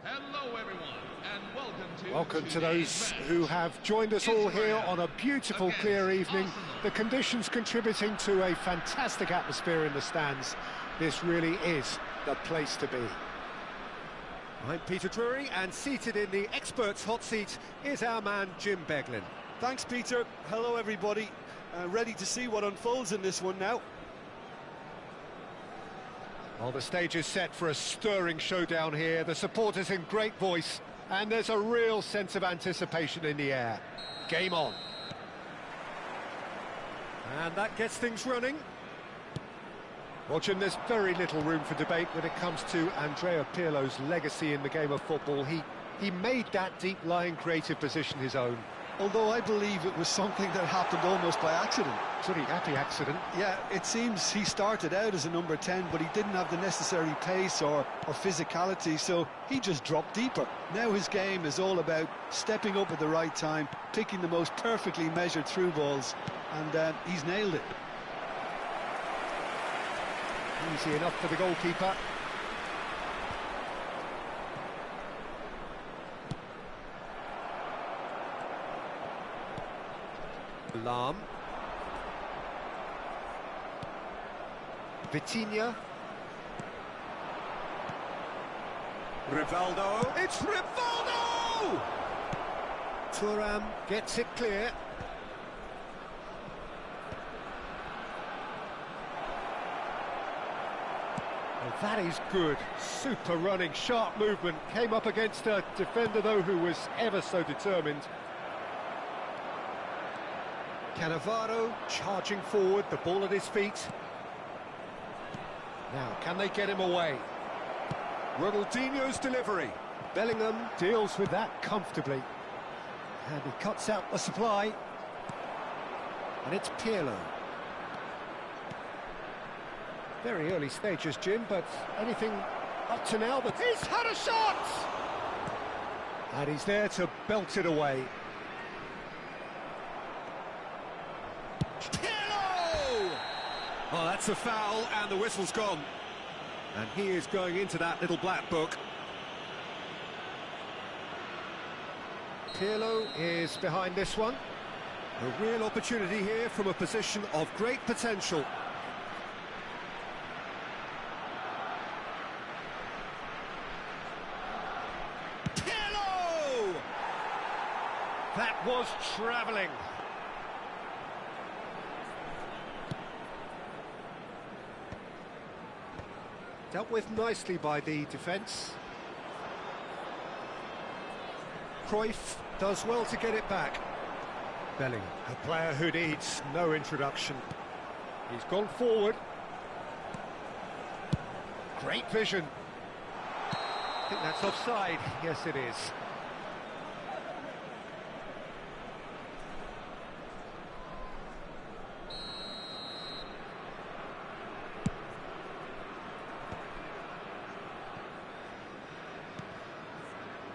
Hello everyone, and Welcome to those who have joined us all here on a beautiful, clear evening. The conditions contributing to a fantastic atmosphere in the stands. This really is the place to be. I'm Peter Drury, and seated in the experts' hot seat is our man Jim Beglin. Thanks, Peter. Hello, everybody. Ready to see what unfolds in this one now. Well, the stage is set for a stirring showdown here. The supporters in great voice, and there's a real sense of anticipation in the air. Game on. And that gets things running. Well, Jim, there's very little room for debate when it comes to Andrea Pirlo's legacy in the game of football. He made that deep-lying creative position his own. Although I believe it was something that happened almost by accident. Pretty happy accident. Yeah, it seems he started out as a number 10, but he didn't have the necessary pace or physicality, so he just dropped deeper. Now his game is all about stepping up at the right time, picking the most perfectly measured through balls, and he's nailed it. Easy enough for the goalkeeper. Lam. Vitinha. Rivaldo. It's Rivaldo! Thuram gets it clear. Oh, that is good. Super running, sharp movement. Came up against a defender, though, who was ever so determined. Cannavaro charging forward, the ball at his feet. Now, can they get him away? Ronaldinho's delivery. Bellingham deals with that comfortably. And he cuts out the supply. And it's Pirlo. Very early stages, Jim, but anything up to now that... He's had a shot! And he's there to belt it away. Pirlo! Oh, that's a foul, and the whistle's gone. And he is going into that little black book. Pirlo is behind this one. A real opportunity here from a position of great potential. Pirlo! That was travelling. Dealt with nicely by the defence. Cruyff does well to get it back. Bellingham, a player who needs no introduction. He's gone forward. Great vision. I think that's offside. Yes, it is.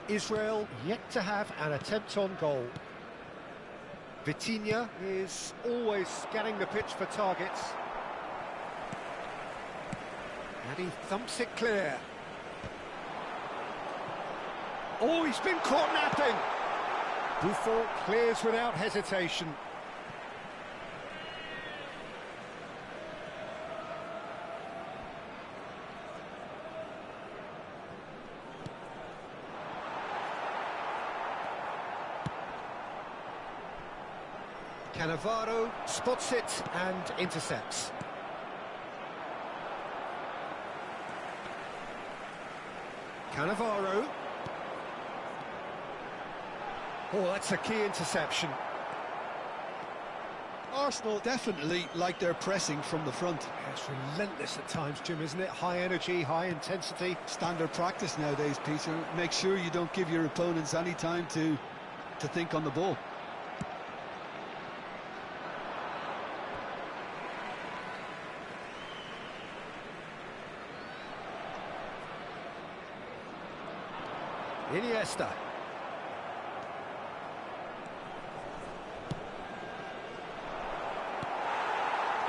Israel yet to have an attempt on goal. Vitinha is always scanning the pitch for targets. And he thumps it clear. Oh, he's been caught napping. Buffon clears without hesitation. Cannavaro spots it and intercepts. Cannavaro. Oh, that's a key interception. Arsenal definitely like their pressing from the front. It's relentless at times, Jim, isn't it? High energy, high intensity. Standard practice nowadays, Peter. Make sure you don't give your opponents any time to think on the ball. Iniesta.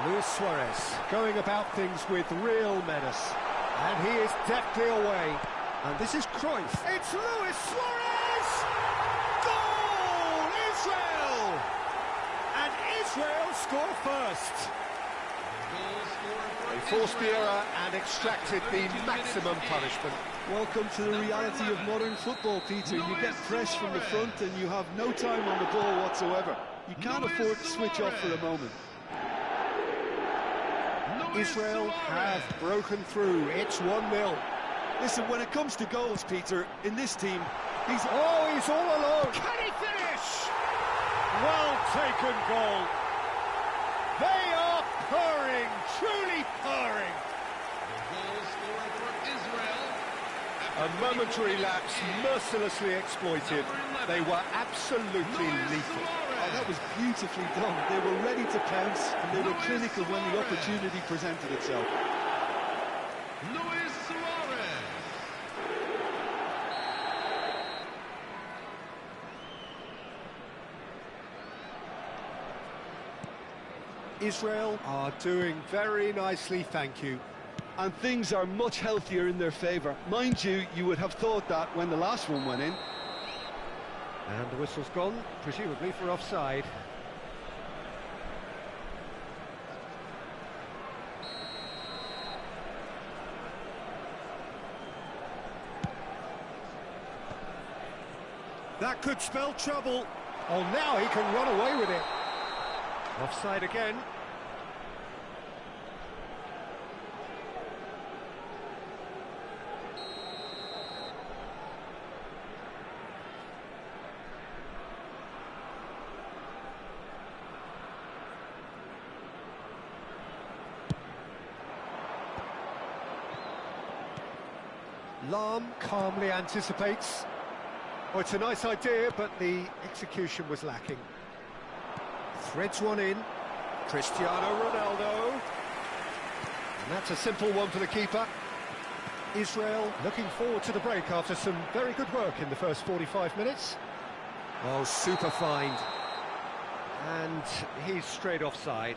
Luis Suarez going about things with real menace. And he is deftly away. And this is Cruyff. It's Luis Suarez! Goal! Israel! And Israel score first. They forced the error and extracted the maximum punishment. Welcome to the reality of modern football, Peter. You get pressed from the front and you have no time on the ball whatsoever. You can't afford to switch off for a moment. Israel have broken through. It's 1-0. Listen, when it comes to goals, Peter, in this team, he's all alone. Can he finish? Well taken goal. They are purring, truly purring. A momentary lapse, mercilessly exploited. They were absolutely lethal. Oh, that was beautifully done. They were ready to pounce, and they were clinical when the opportunity presented itself. Luis Suarez. Israel are doing very nicely, thank you. And things are much healthier in their favour. Mind you, you would have thought that when the last one went in. And the whistle's gone, presumably for offside. That could spell trouble. Oh, now he can run away with it. Offside again. Lahm calmly anticipates. Oh, it's a nice idea, but the execution was lacking. Threads one in. Cristiano Ronaldo. And that's a simple one for the keeper. Israel looking forward to the break after some very good work in the first 45 minutes. Oh, super find. And he's straight offside.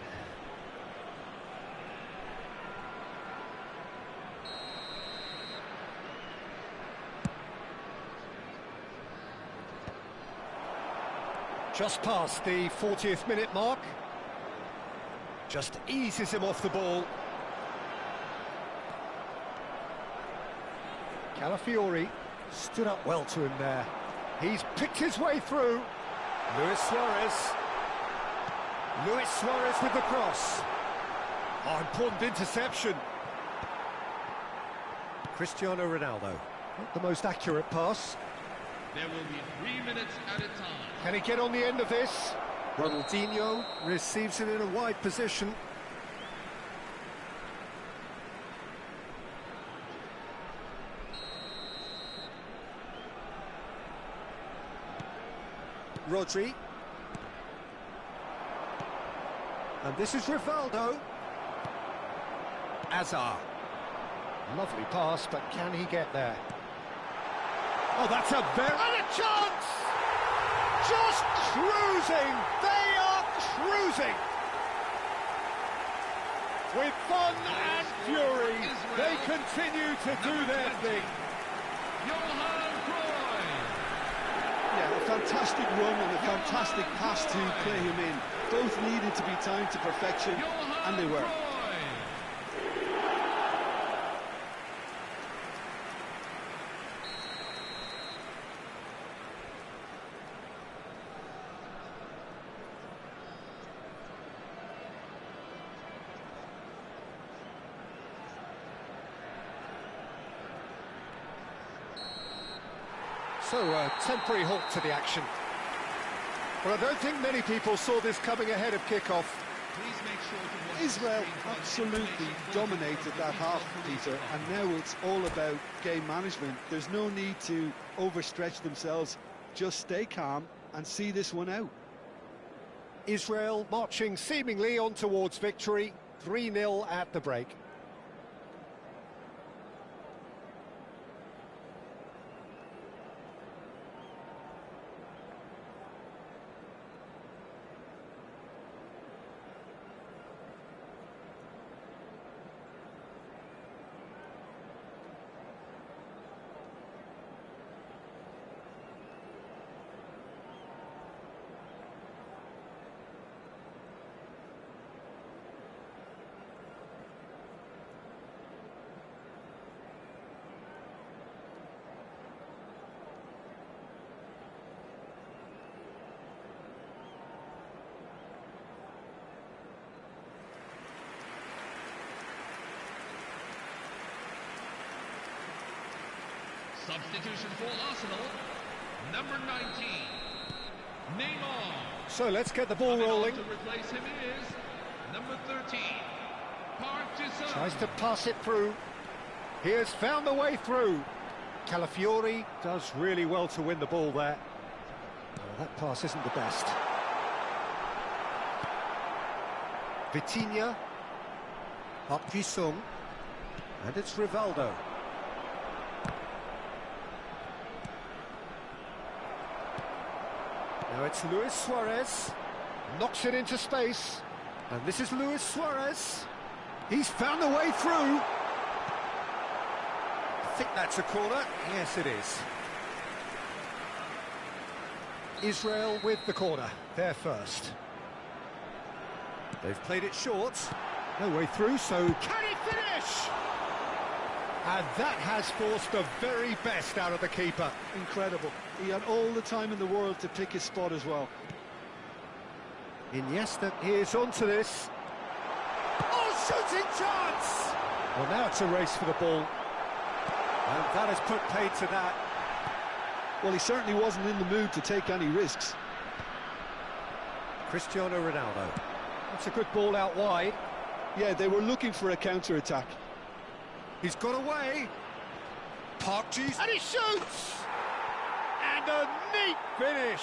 Just past the 40th minute mark. Just eases him off the ball. Calafiori stood up well to him there. He's picked his way through. Luis Suarez. Luis Suarez with the cross. Oh, important interception. Cristiano Ronaldo. Not the most accurate pass. There will be 3 minutes at a time. Can he get on the end of this? Ronaldinho receives it in a wide position. Rodri. And this is Rivaldo. Azar. Lovely pass, but can he get there? Oh, that's a very... And a chance! Just cruising! They are cruising! With fun and fury, they continue to do their thing. Johan Cruyff. Yeah, a fantastic run and a fantastic pass to play him in. Both needed to be timed to perfection, and they were. So, a temporary halt to the action. But I don't think many people saw this coming ahead of kickoff. Please make sure to watch Israel absolutely dominated that half, Peter, and now it's all about game management. There's no need to overstretch themselves. Just stay calm and see this one out. Israel marching seemingly on towards victory. 3-0 at the break. Substitution for Arsenal, number 19, Neymar. So let's get the ball Coming on rolling. to replace him is number 13, Park Ji-sung. Tries to pass it through. He has found the way through. Calafiori does really well to win the ball there. That pass isn't the best. Vitinha. Park Ji-sung. And it's Rivaldo. Now it's Luis Suarez. Knocks it into space. And this is Luis Suarez. He's found the way through. I think that's a corner. Yes, it is. Israel with the corner. They're first. They've played it short. No way through, so can he finish? And that has forced the very best out of the keeper. Incredible. He had all the time in the world to pick his spot as well. Iniesta is onto this. Oh, shooting chance! Well, now it's a race for the ball. And that has put paid to that. Well, he certainly wasn't in the mood to take any risks. Cristiano Ronaldo. That's a good ball out wide. Yeah, they were looking for a counter-attack. He's got away. Park Ji, and he shoots! And a neat finish.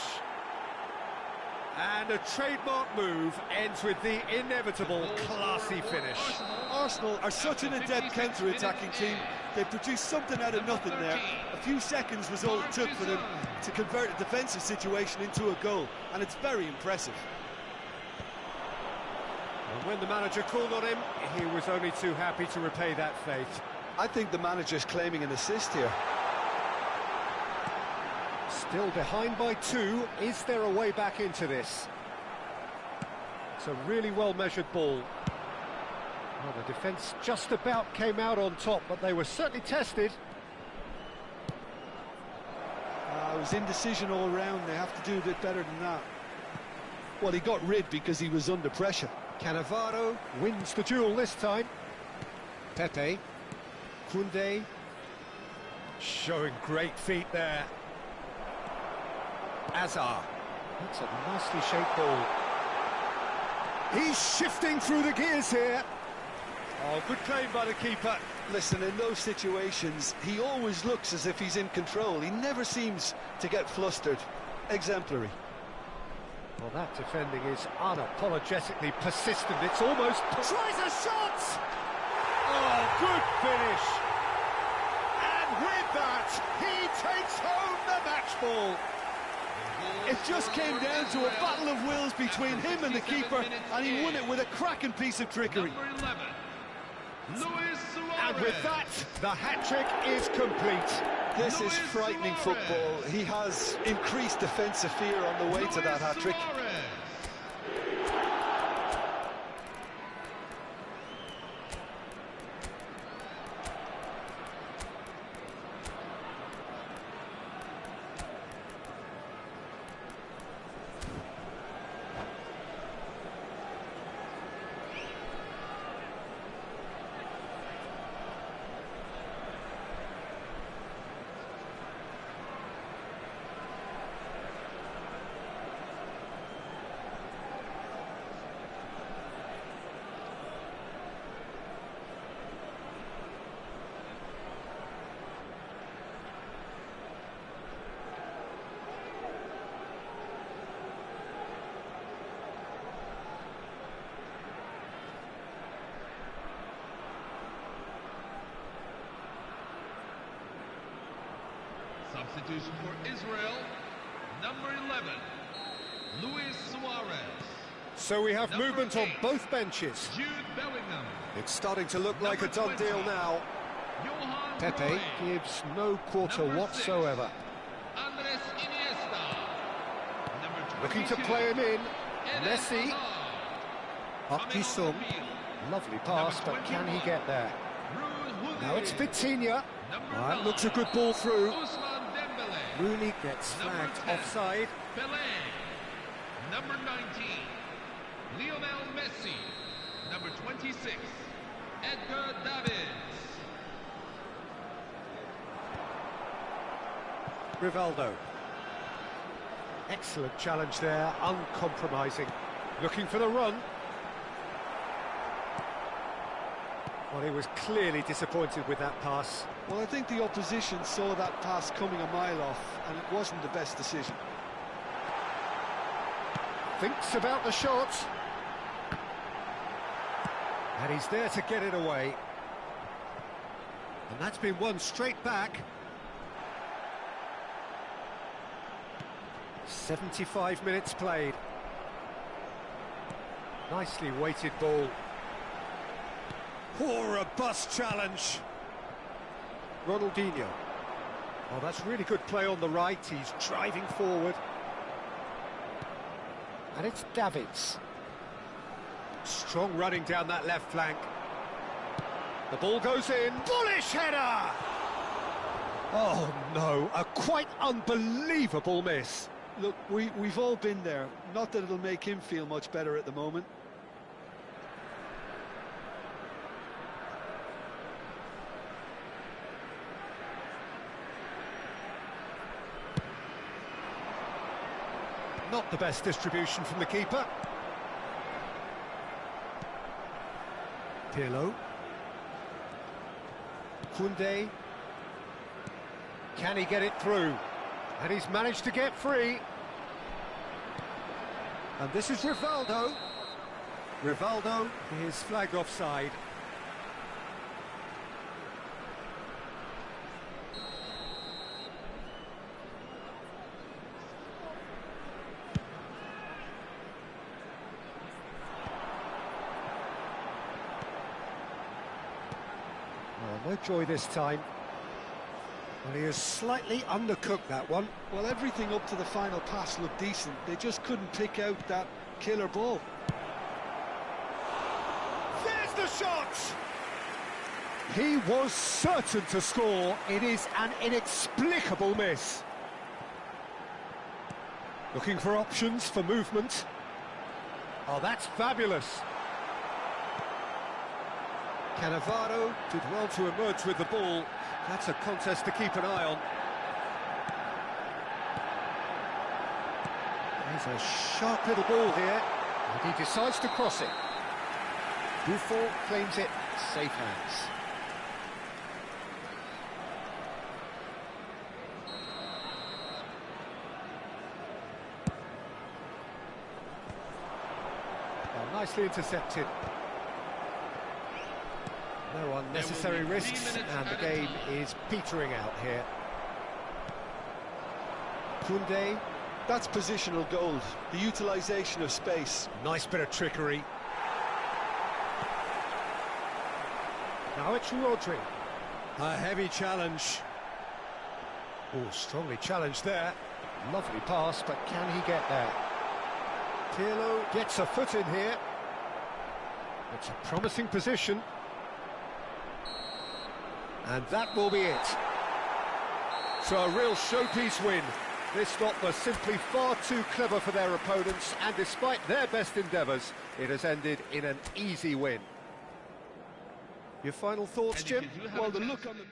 And a trademark move ends with the inevitable classy finish. Arsenal are such an adept counter-attacking team. They produced something out of nothing there. A few seconds was all it took for them to convert a defensive situation into a goal, and it's very impressive. And when the manager called on him, he was only too happy to repay that faith. I think the manager's claiming an assist here. Still behind by 2. Is there a way back into this? It's a really well-measured ball. Well, the defence just about came out on top, but they were certainly tested. It was indecision all round. They have to do a bit better than that. Well, he got rid because he was under pressure. Cannavaro wins the duel this time. Pepe. Koundé. Showing great feet there. Azar. That's a nicely shaped ball. He's shifting through the gears here. Oh, good claim by the keeper. Listen, in those situations, he always looks as if he's in control. He never seems to get flustered. Exemplary. Well, that defending is unapologetically persistent. It's almost... Tries a shot! Oh, good finish. And with that, he takes home the match ball. It just came down to a battle of wills between him and the keeper, and he won it with a cracking piece of trickery. Number 11, Luis Suarez. And with that, the hat-trick is complete. This is frightening football. He has increased defensive fear on the way to that hat-trick. Substitution for Israel, number 11, Luis Suarez. So we have Number movement on 8, both benches. Jude Bellingham. It's starting to look like a Number done 20, deal now. Johan Pepe Cruyff. gives no quarter Number 6, whatsoever. Andres Iniesta. Number 22, Looking to play him in. Eden Messi. Hazard. Park Coming Ji-sung. on the field, Lovely pass, Number but can he 21, get there? Ruud Now it's Gullit. Vitinha. Number That 9, looks a good ball through. Ousmane Dembele. Rooney gets Number flagged 10, offside. Pelé. Number 19, Lionel Messi. Number 26, Edgar Davids. Rivaldo. Excellent challenge there, uncompromising. Looking for the run. Well, he was clearly disappointed with that pass. Well, I think the opposition saw that pass coming a mile off, and it wasn't the best decision. Thinks about the shot. And he's there to get it away. And that's been won straight back. 75 minutes played. Nicely weighted ball. Oh, a bust challenge. Ronaldinho. Oh, that's really good play on the right. He's driving forward. And it's Davids. Strong running down that left flank. The ball goes in. Bullish header! Oh, no. A quite unbelievable miss. Look, we've all been there. Not that it'll make him feel much better at the moment. Not the best distribution from the keeper. Pirlo. Koundé. Can he get it through? And he's managed to get free. And this is Rivaldo. Rivaldo is flagged offside. Oh, no joy this time. Well, he has slightly undercooked that one. Well, everything up to the final pass looked decent. They just couldn't pick out that killer ball. There's the shot! He was certain to score. It is an inexplicable miss. Looking for options for movement. Oh, that's fabulous. Cannavaro did well to emerge with the ball. That's a contest to keep an eye on. There's a sharp little ball here, and he decides to cross it. Buffon claims it, safe hands. Well, nicely intercepted. No unnecessary risks, and the game is petering out here. Koundé. That's positional gold, the utilisation of space. Nice bit of trickery. Now it's Rodri. A heavy challenge. Oh, strongly challenged there. Lovely pass, but can he get there? Pirlo gets a foot in here. It's a promising position. And that will be it. So a real showpiece win. This lot was simply far too clever for their opponents, and despite their best endeavours, it has ended in an easy win. Your final thoughts, Jim? Well, the look on the...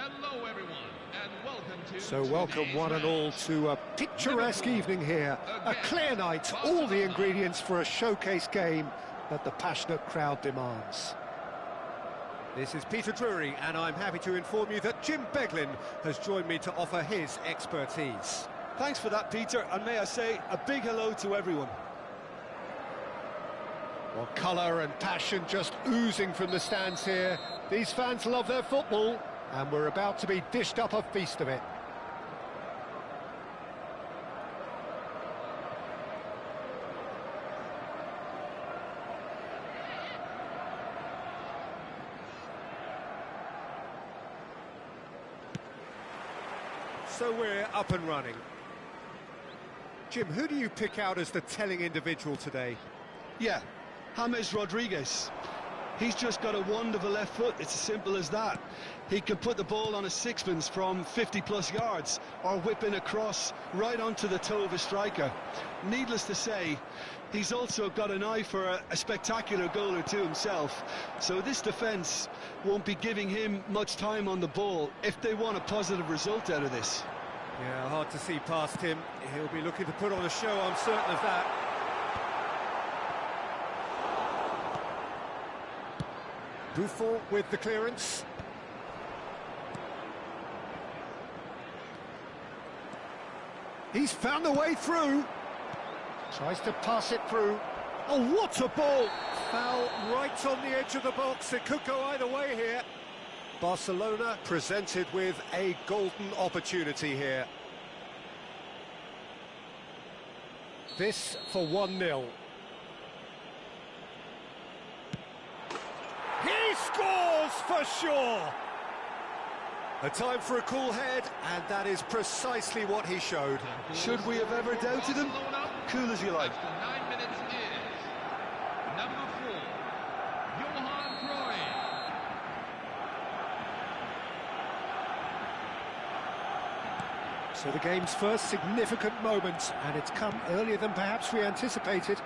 Hello, everyone, and welcome to... So welcome one and all to a picturesque evening here. A clear night, all the ingredients for a showcase game that the passionate crowd demands. This is Peter Drury, and I'm happy to inform you that Jim Beglin has joined me to offer his expertise. Thanks for that, Peter, and may I say a big hello to everyone. Well, colour and passion just oozing from the stands here. These fans love their football, and we're about to be dished up a feast of it. So we're up and running. Jim, who do you pick out as the telling individual today? Yeah, James Rodriguez. He's just got a wonderful left foot, it's as simple as that. He can put the ball on a sixpence from 50-plus yards, or whip in a cross right onto the toe of a striker. Needless to say, he's also got an eye for a spectacular goal or two himself, so this defence won't be giving him much time on the ball if they want a positive result out of this. Yeah, hard to see past him. He'll be looking to put on a show, I'm certain of that. Buffon with the clearance. He's found the way through. Tries to pass it through. Oh, what a ball! Foul right on the edge of the box. It could go either way here. Barcelona presented with a golden opportunity here. This for 1-0. He scores for sure! A time for a cool head, and that is precisely what he showed. Should we have ever doubted him? Cool as you like. After 9 minutes is number 4, Johan Cruyff. So the game's first significant moment, and it's come earlier than perhaps we anticipated.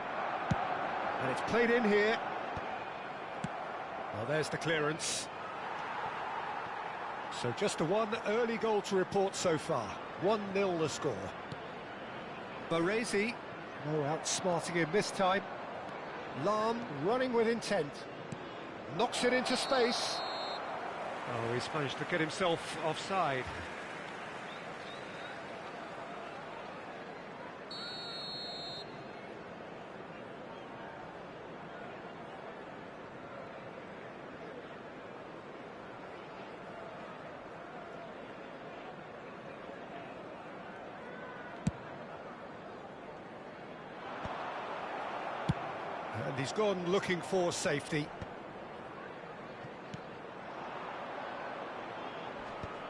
And it's played in here. Well, there's the clearance. So just the one early goal to report so far. 1-0 the score. Baresi, no outsmarting him this time. Lahm running with intent. Knocks it into space. Oh, he's managed to get himself offside. And he's gone looking for safety.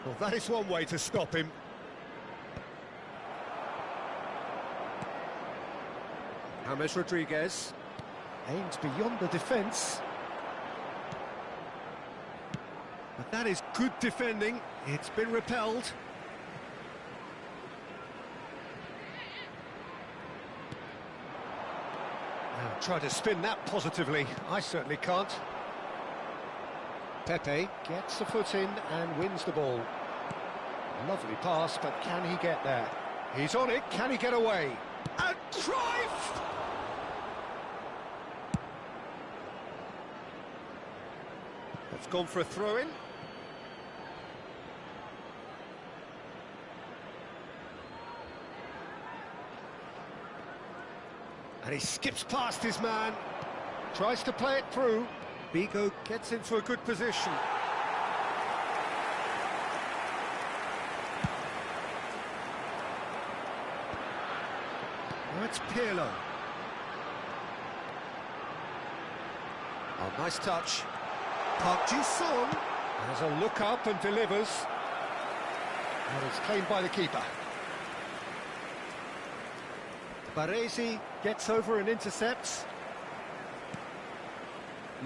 Well, that is one way to stop him. James Rodriguez aims beyond the defence. But that is good defending. It's been repelled. Try to spin that positively. I certainly can't. Pepe gets a foot in and wins the ball. Lovely pass, but can he get there? He's on it. Can he get away? And Cruyff! That's gone for a throw-in. And he skips past his man, tries to play it through. Bigo gets into a good position. Now it's Pirlo. Oh, nice touch. Park Ji-sung has a look up and delivers. And it's claimed by the keeper. Baresi gets over and intercepts.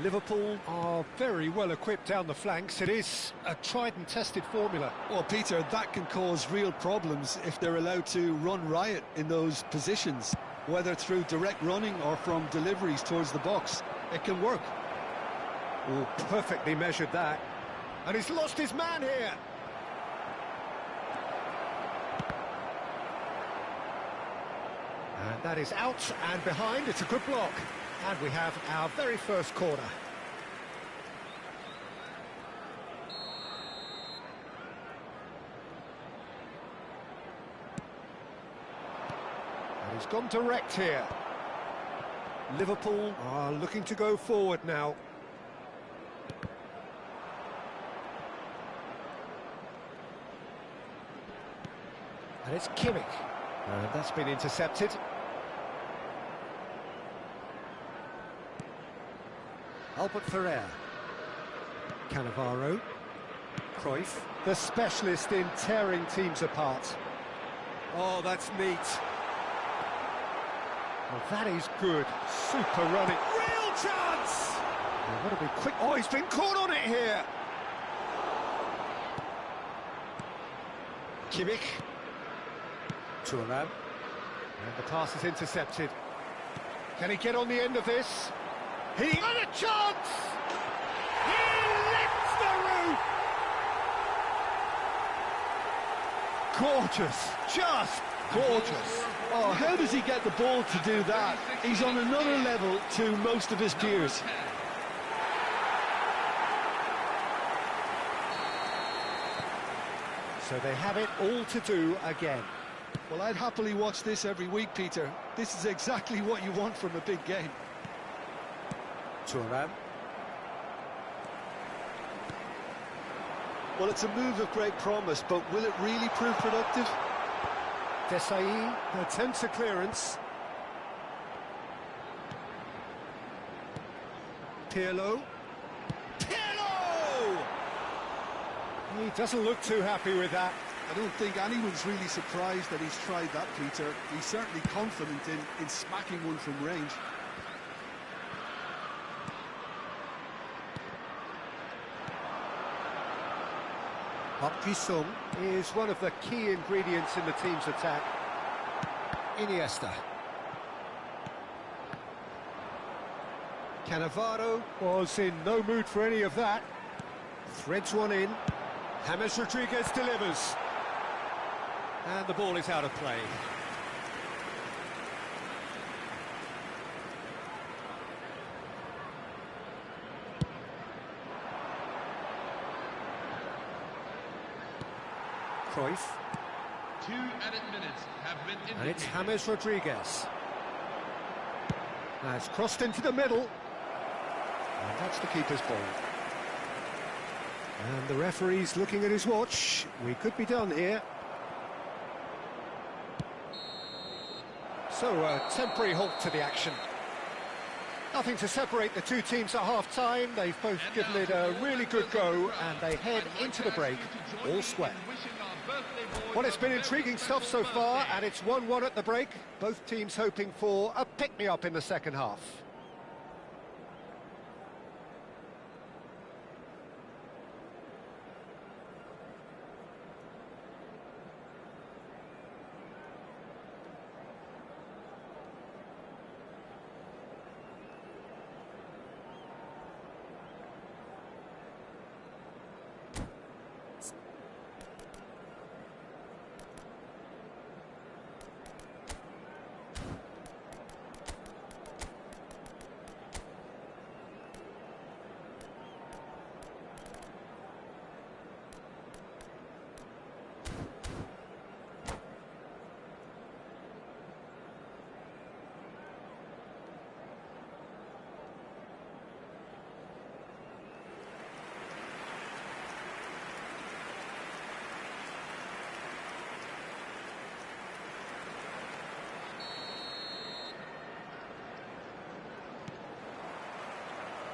Liverpool are very well equipped down the flanks. It is a tried and tested formula. Well, Peter, that can cause real problems if they're allowed to run riot in those positions, whether through direct running or from deliveries towards the box. It can work. Oh, perfectly measured that. And he's lost his man here. That is out and behind. It's a good block. And we have our very first corner. And he's gone direct here. Liverpool are looking to go forward now. And it's Kimmich. And that's been intercepted. Albert Ferrer. Cannavaro. Cruyff. The specialist in tearing teams apart. Oh, that's neat. Well, that is good. Super running. Real chance! Oh, what a big quick... Oh, he's been caught on it here! Kimmich. Thuram. And the pass is intercepted. Can he get on the end of this? He got a chance! He lifts the roof! Gorgeous, just gorgeous. Oh, how does he get the ball to do that? He's on another level to most of his peers. So they have it all to do again. Well, I'd happily watch this every week, Peter. This is exactly what you want from a big game. Thuram. Well, it's a move of great promise, but will it really prove productive? Desai attempts a clearance. Pirlo. Pirlo! He doesn't look too happy with that. I don't think anyone's really surprised that he's tried that, Peter. He's certainly confident in smacking one from range. Park Ji-sung is one of the key ingredients in the team's attack. Iniesta. Cannavaro was in no mood for any of that. Threads one in. James Rodriguez delivers. And the ball is out of play. Cruyff. 2 added minutes have been indicated. And it's James Rodriguez. Now it's crossed into the middle. And that's the keeper's ball. And the referee's looking at his watch. We could be done here. So a temporary halt to the action. Nothing to separate the two teams at half-time. They've both given it a really good go, and they head into the break all square. Well, it's been intriguing stuff so far, and it's 1-1 at the break. Both teams hoping for a pick-me-up in the second half.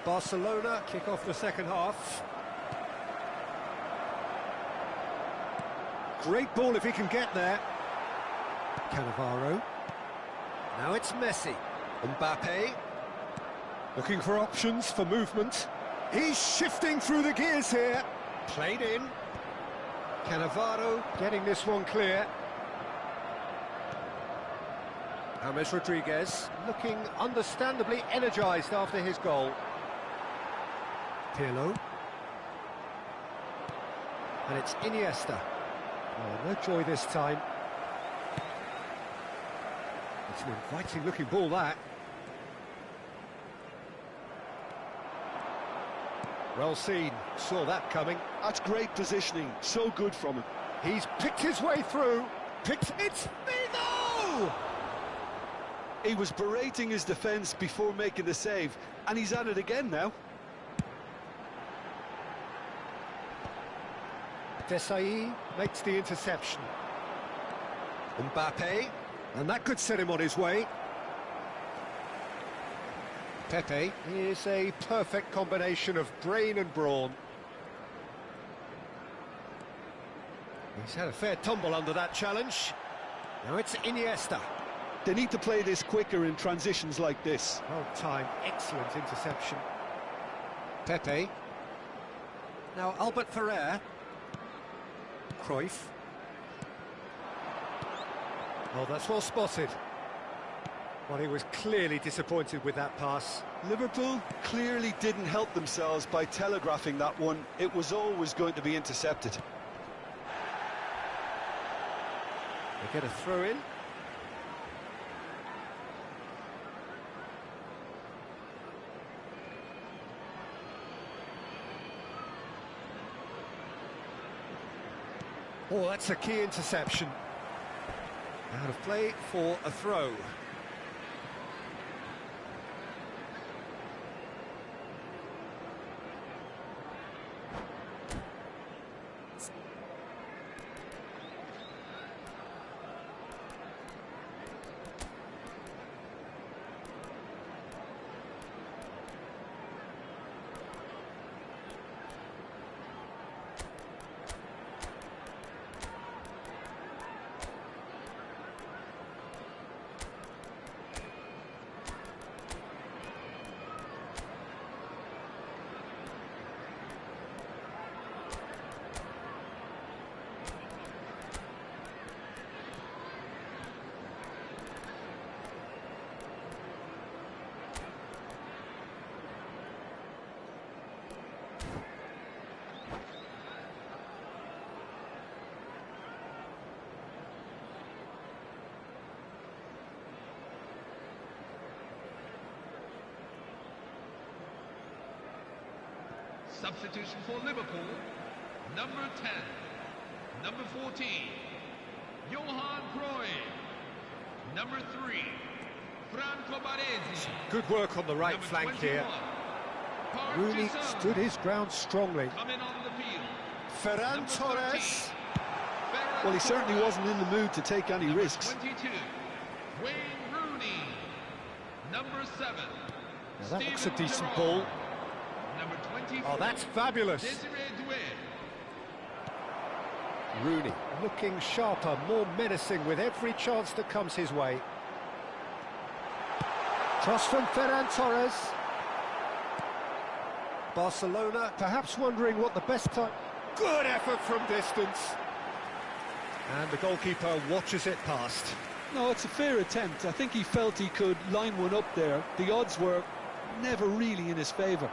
Barcelona kick off the second half. Great ball if he can get there. Cannavaro. Now it's Messi. Mbappe. Looking for options for movement. He's shifting through the gears here. Played in. Cannavaro getting this one clear. James Rodriguez looking understandably energised after his goal. Pirlo. And it's Iniesta. Oh, no joy this time. It's It's an inviting-looking ball, that. Well seen, saw that coming. That's great positioning, so good from him. He's picked his way through. It's Figo! He was berating his defence before making the save, and he's at it again now. Desai makes the interception. Mbappe, and that could set him on his way. Pepe is a perfect combination of brain and brawn. He's had a fair tumble under that challenge. Now it's Iniesta. They need to play this quicker in transitions like this. Well timed, excellent interception. Pepe. Now Albert Ferrer. Cruyff. Oh, that's well spotted. Well, he was clearly disappointed with that pass. Liverpool clearly didn't help themselves by telegraphing that one. It was always going to be intercepted. They get a throw in. Oh, that's a key interception. Out of play for a throw. Substitution for Liverpool, number 10, number 14, Johan Cruyff, number 3, Franco Baresi. Good work on the right number flank 21, here. Park Rooney Ji-sung. stood his ground strongly. Coming on the field, Ferran number Torres. 13, Ferran Well, he certainly Torres. wasn't in the mood to take any Number risks. 22, Wayne Rooney, number 7, Now that looks a Steven decent Gerrard. ball. Number 24, Oh, that's fabulous. Desiree Doué. Rooney looking sharper, more menacing with every chance that comes his way. Cross from Ferran Torres. Barcelona perhaps wondering what the best time... Good effort from distance. And the goalkeeper watches it past. No, it's a fair attempt. I think he felt he could line one up there. The odds were never really in his favour.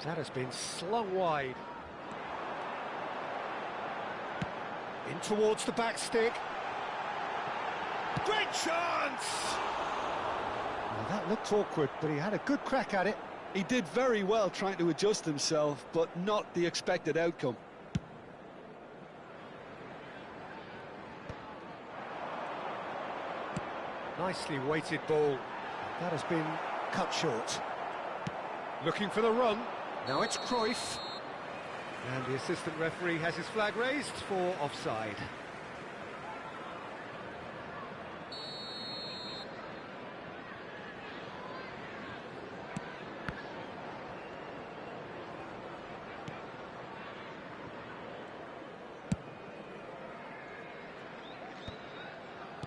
That has been slung wide. In towards the back stick. Great chance! Well, that looked awkward, but he had a good crack at it. He did very well trying to adjust himself, but not the expected outcome. Nicely weighted ball. That has been cut short. Looking for the run. Now it's Cruyff. And the assistant referee has his flag raised for offside.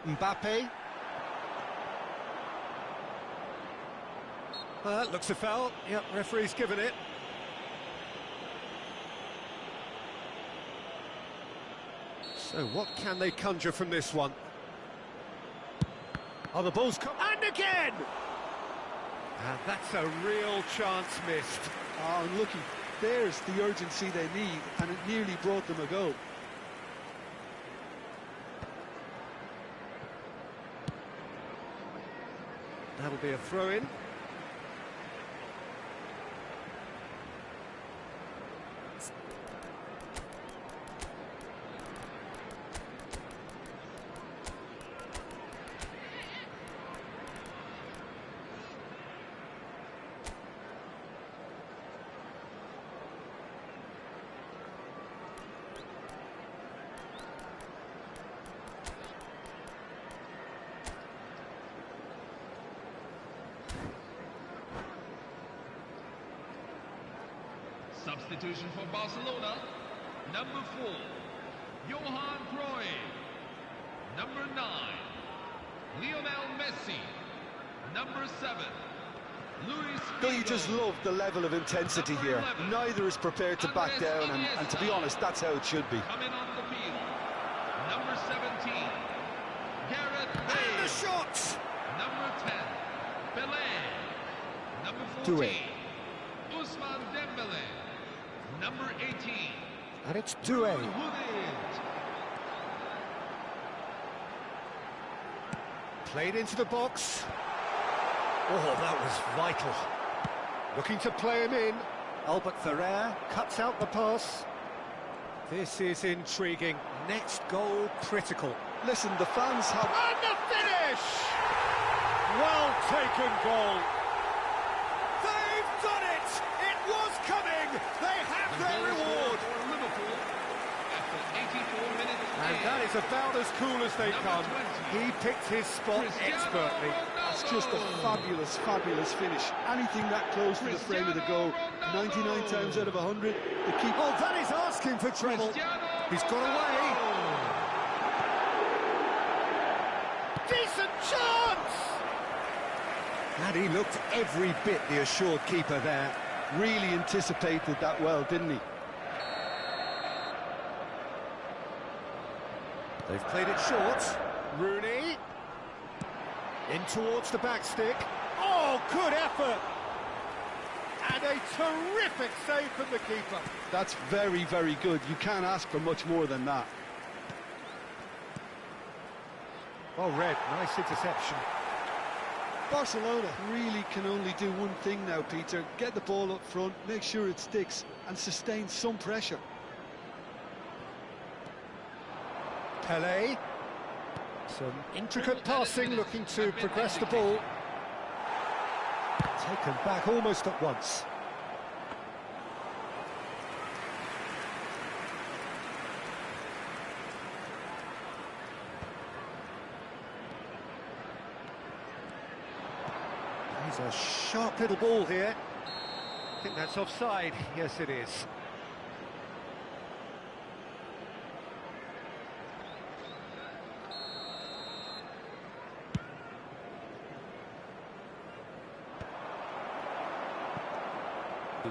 Mbappe. That looks a foul. Yep, referee's given it. So what can they conjure from this one? Oh, the ball's come... And again! And that's a real chance missed. Oh, and looking, there's the urgency they need, and it nearly brought them a goal. That'll be a throw-in. Substitution for Barcelona. Number 4, Johan Cruyff. Number 9, Lionel Messi. Number 7, Luis Don't you just love the level of intensity here? Neither is prepared to back down, and to be honest, that's how it should be. Coming on the field. Number 17, Gareth And Bale. the shot! Number 10, Pelé. Number Doué. 14, Ousmane Dembele. Number 18, And it's Doué. Gullit. Played into the box. Oh, that was vital. Looking to play him in. Albert Ferrer cuts out the pass. This is intriguing. Next goal critical. Listen, the fans have... And the finish! Well taken goal. They've done it! It was coming! They have their reward! For Liverpool after 84 minutes. And that is about as cool as they Number come. 20. He picked his spot expertly. It's just a fabulous, fabulous finish. Anything that close to the frame of the goal, 99 times out of 100, the keeper... Oh, that is asking for trouble. He's got away. Decent chance! And he looked every bit the assured keeper there. Really anticipated that well, didn't he? They've played it short. Rooney. In towards the back stick. Oh, good effort! And a terrific save from the keeper. That's very, very good. You can't ask for much more than that. Oh, Red, nice interception. Barcelona really can only do one thing now, Peter. Get the ball up front, make sure it sticks, and sustain some pressure. Pelé. Some intricate passing, looking to progress the ball. Taken back almost at once. He's a sharp little ball here. I think that's offside. Yes, it is.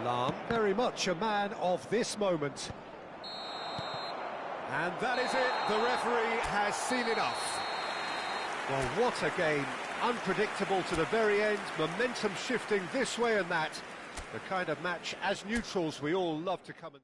Lahm, very much a man of this moment. And that is it, the referee has seen enough. Well, what a game, unpredictable to the very end, momentum shifting this way and that. The kind of match, as neutrals, we all love to come and...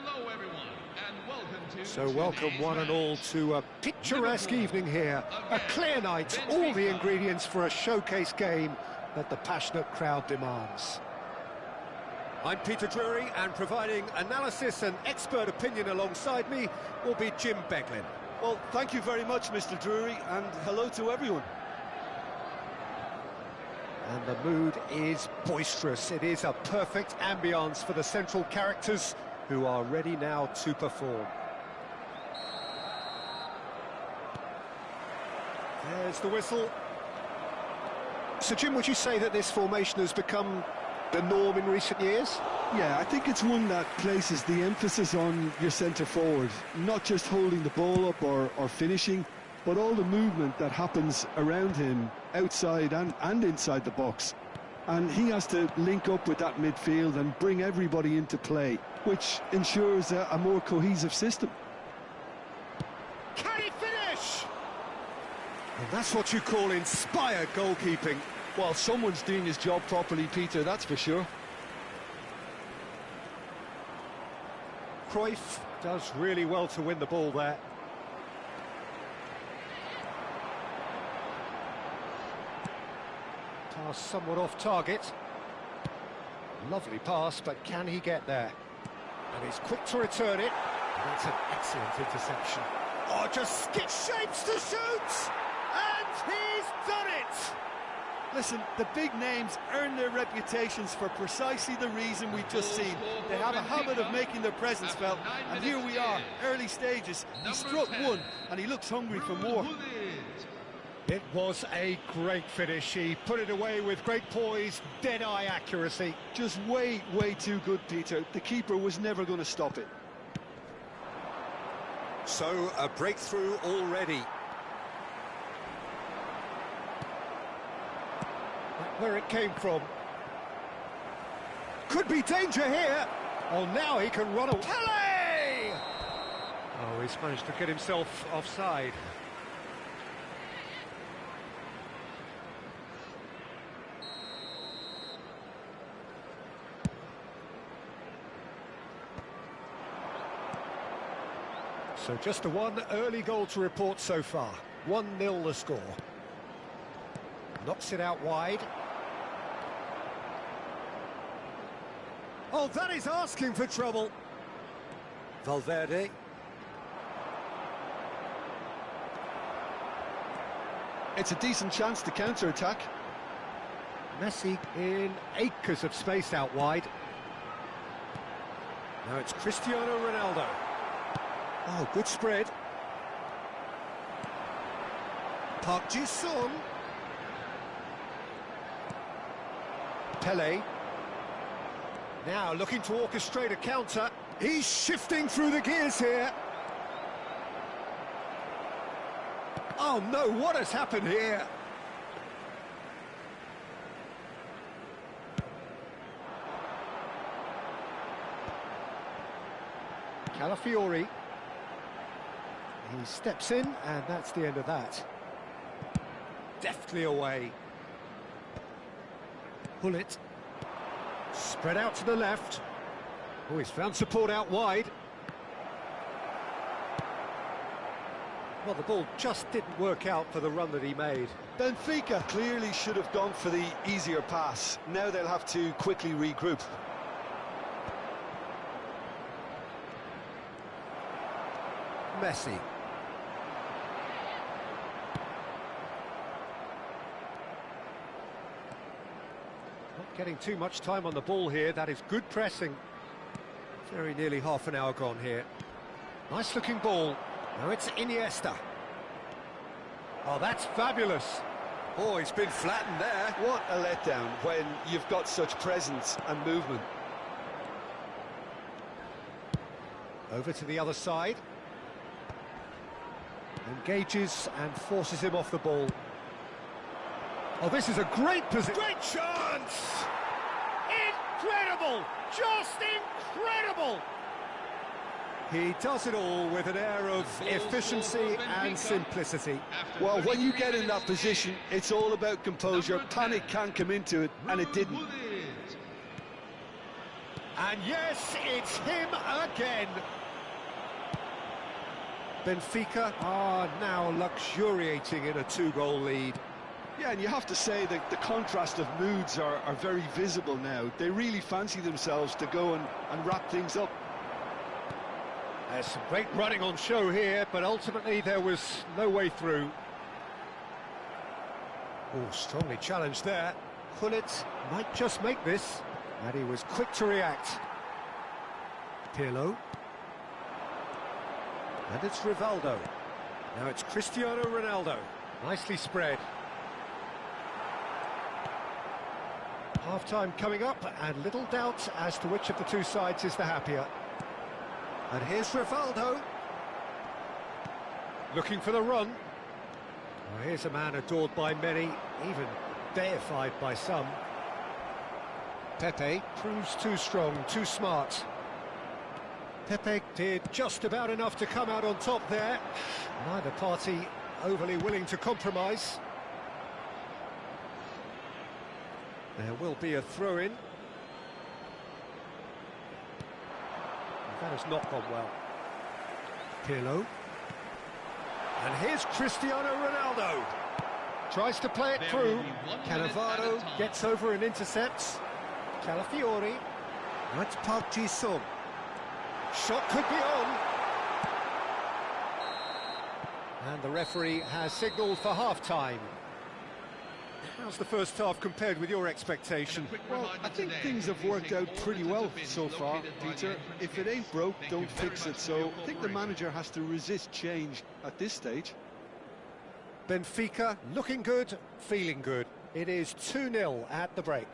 Hello, everyone, and welcome to So welcome one and all to a picturesque evening here. A clear night, all the ingredients for a showcase game that the passionate crowd demands. I'm Peter Drury, and providing analysis and expert opinion alongside me will be Jim Beglin. Well, thank you very much, Mr. Drury, and hello to everyone. And the mood is boisterous. It is a perfect ambience for the central characters who are ready now to perform. There's the whistle. So, Jim, would you say that this formation has become the norm in recent years? Yeah, I think it's one that places the emphasis on your centre forward, not just holding the ball up or finishing, but all the movement that happens around him, outside and inside the box. And he has to link up with that midfield and bring everybody into play, which ensures a more cohesive system. Can he finish? And that's what you call inspired goalkeeping. Well, someone's doing his job properly, Peter, that's for sure. Cruyff does really well to win the ball there. Pass somewhat off target. Lovely pass, but can he get there? And he's quick to return it. That's an excellent interception. Oh, just skip shapes to shoot! And he's done it! Listen, the big names earn their reputations for precisely the reason we've just seen. They have a habit of making their presence felt, and here we are, early stages. He struck one, and he looks hungry for more. It was a great finish. He put it away with great poise, dead-eye accuracy. Just way too good, Peter. The keeper was never going to stop it. So, a breakthrough already. Where it came from. Could be danger here. Oh, now he can run away. Pele! Oh, he's managed to get himself offside. So just the one early goal to report so far. 1-0 the score. Knocks it out wide. Oh, that is asking for trouble. Valverde. It's a decent chance to counter-attack. Messi in acres of space out wide. Now it's Cristiano Ronaldo. Oh, good spread. Park Ji-sung. Pele. Now looking to orchestrate a counter. He's shifting through the gears here. Oh no, what has happened here? Calafiori. He steps in, and that's the end of that. Deftly away. Pull it. Spread out to the left. Oh, he's found support out wide. Well, the ball just didn't work out for the run that he made. Benfica clearly should have gone for the easier pass. Now they'll have to quickly regroup. Messi. Not getting too much time on the ball here. That is good pressing. Very nearly half an hour gone here. Nice looking ball. Now it's Iniesta. Oh, that's fabulous. Oh, he's been flattened there. What a letdown when you've got such presence and movement. Over to the other side. Engages and forces him off the ball. Oh, this is a great position. Great chance! Incredible! Just incredible! He does it all with an air of efficiency and simplicity. Well, when you get in that position, it's all about composure. Panic can come into it, and it didn't. And yes, it's him again. Benfica are now luxuriating in a 2-goal lead. Yeah, and you have to say that the contrast of moods are very visible now. They really fancy themselves to go and wrap things up. There's some great running on show here, but ultimately there was no way through. Oh, strongly challenged there. Gullit might just make this, and he was quick to react. Pirlo. And it's Rivaldo. Now it's Cristiano Ronaldo. Nicely spread. Half-time coming up, and little doubt as to which of the two sides is the happier. And here's Rivaldo. Looking for the run. Well, here's a man adored by many, even deified by some. Pepe proves too strong, too smart. Pepe did just about enough to come out on top there. Neither party overly willing to compromise. There will be a throw-in. That has not gone well. Pirlo. And here's Cristiano Ronaldo. Tries to play it through. Cannavaro gets over and intercepts. Calafiori. Now it's Park Ji-sung. Shot could be on. And the referee has signalled for half-time. How's the first half compared with your expectation? Well, I think things have worked out pretty well so far, Peter. If it ain't broke, don't fix it. So I think the manager has to resist change at this stage. Benfica looking good, feeling good. It is 2-0 at the break.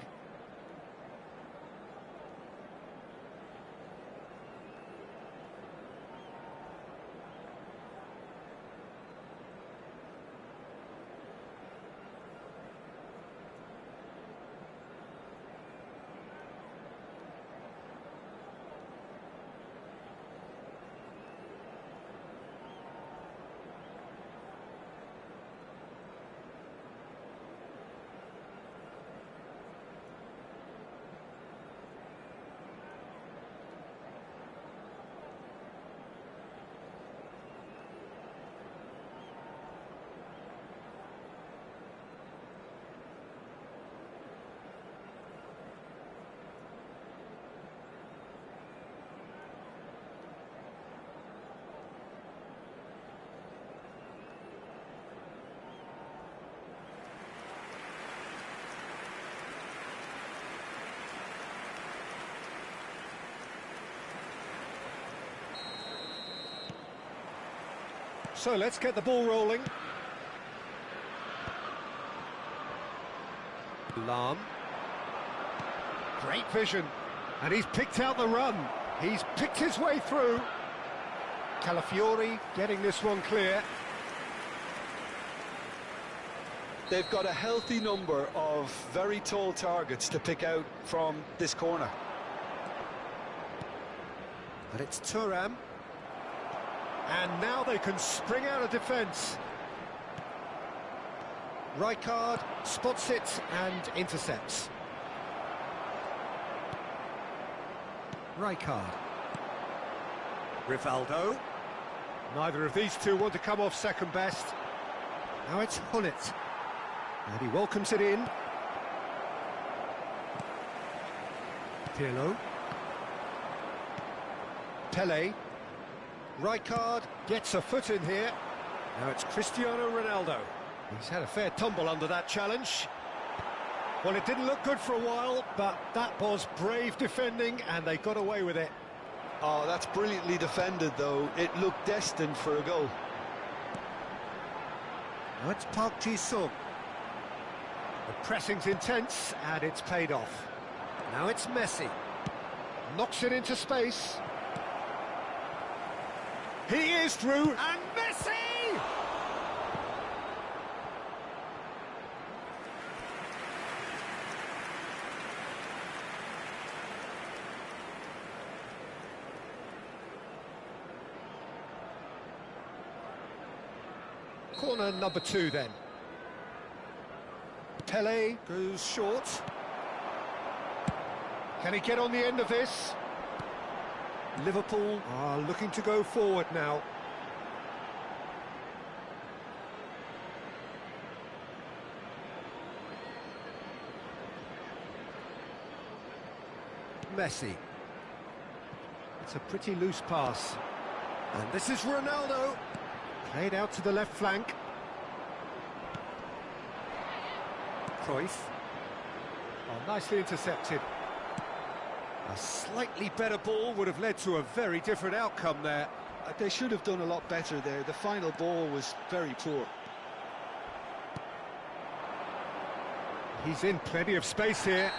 So let's get the ball rolling. Lahm. Great vision. And he's picked out the run. He's picked his way through. Calafiori getting this one clear. They've got a healthy number of very tall targets to pick out from this corner. And it's Thuram. And now they can spring out of defence. Rijkaard spots it and intercepts. Rijkaard. Rivaldo. Neither of these two want to come off second best. Now it's Gullit. And he welcomes it in. Pirlo. Pele. Rijkaard gets a foot in here. Now it's Cristiano Ronaldo. He's had a fair tumble under that challenge. Well, it didn't look good for a while, but that was brave defending, and they got away with it. Oh, that's brilliantly defended, though. It looked destined for a goal. Now it's Park Ji-sung. The pressing's intense, and it's paid off. Now it's Messi. Knocks it into space. He is through, and Messi! Corner number 2 then. Pele goes short. Can he get on the end of this? Liverpool are looking to go forward now. Messi. It's a pretty loose pass. And this is Ronaldo. Played out to the left flank. Cruyff. Oh, nicely intercepted. A slightly better ball would have led to a very different outcome there. They should have done a lot better there. The final ball was very poor. He's in plenty of space here.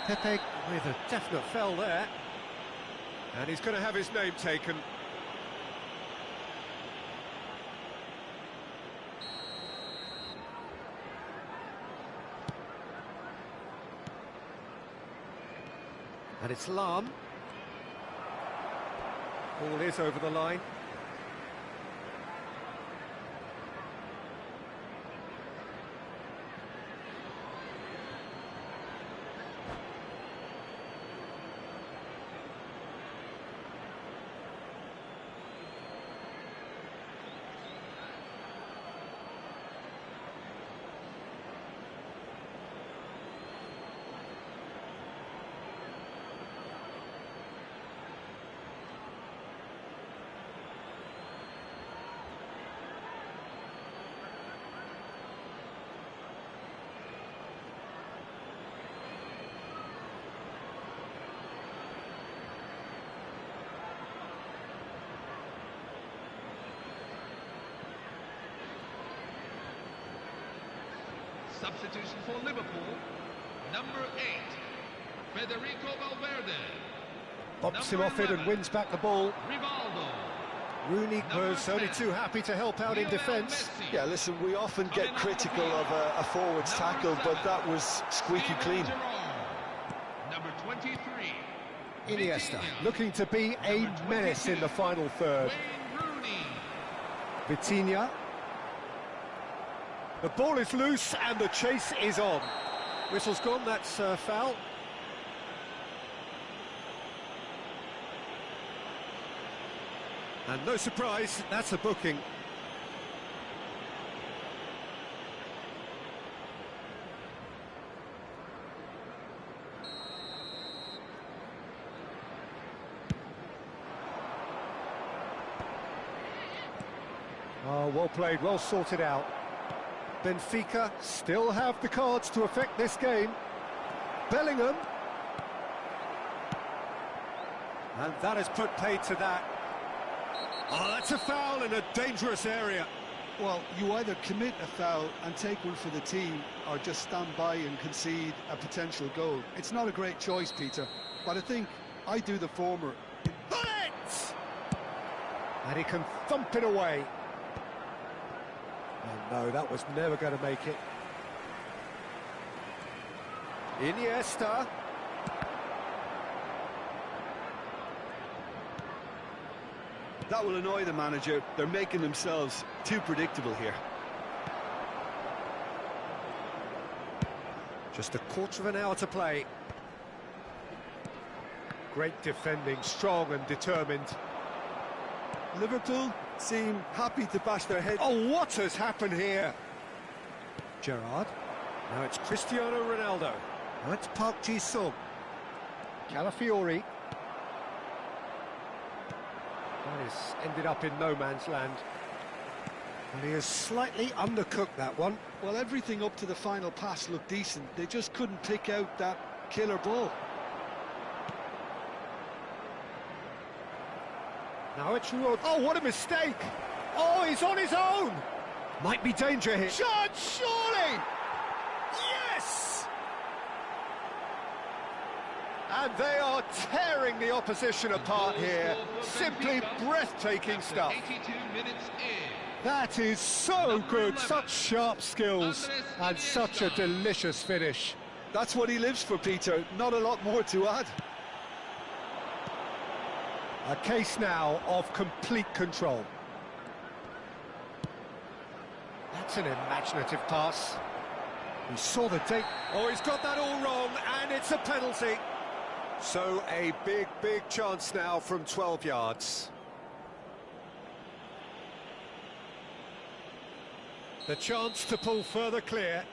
Pepe with a definite foul there. And he's going to have his name taken. And it's Lam. Ball is over the line. Substitution for Liverpool, number 8, Federico Valverde. Bops him off it and wins back the ball. Rivaldo. Rooney was only too happy to help out in defence. Yeah, listen, we often get critical of a forward's tackle, but that was squeaky clean. Number 23. Iniesta looking to be a menace in the final third. Vitinha. The ball is loose and the chase is on. Whistle's gone, that's foul. And no surprise, that's a booking. Oh, well played, well sorted out. Benfica still have the cards to affect this game. Bellingham. And that has put paid to that. Oh, that's a foul in a dangerous area. Well, you either commit a foul and take one for the team, or just stand by and concede a potential goal. It's not a great choice, Peter, but I think I do the former. Bullet! And he can thump it away. Oh no, that was never going to make it. Iniesta. That will annoy the manager. They're making themselves too predictable here. Just a quarter of an hour to play. Great defending, strong and determined. Liverpool seem happy to bash their head. Oh, what has happened here? Gerrard. Now it's Cristiano Ronaldo. Now it's Park Ji-sung. Calafiori. That has ended up in no man's land. And he has slightly undercooked that one. Well, everything up to the final pass looked decent. They just couldn't pick out that killer ball. Now it's Rod. Oh, what a mistake! Oh, he's on his own! Might be danger here. Shot, surely! Yes! And they are tearing the opposition apart here. Simply breathtaking stuff. 82 minutes in. That is so good. Such sharp skills and such a delicious finish. That's what he lives for, Peter. Not a lot more to add. A case now of complete control. That's an imaginative pass. He saw the date. Oh, he's got that all wrong, and it's a penalty. So a big chance now from 12 yards. The chance to pull further clear.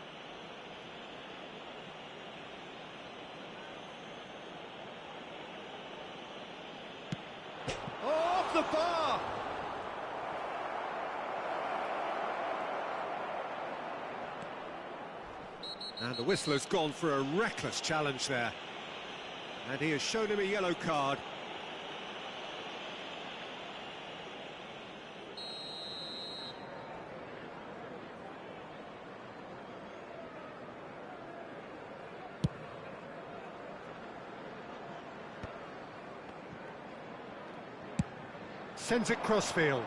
Off the bar! And the whistler's gone for a reckless challenge there. And he has shown him a yellow card. Sends it crossfield.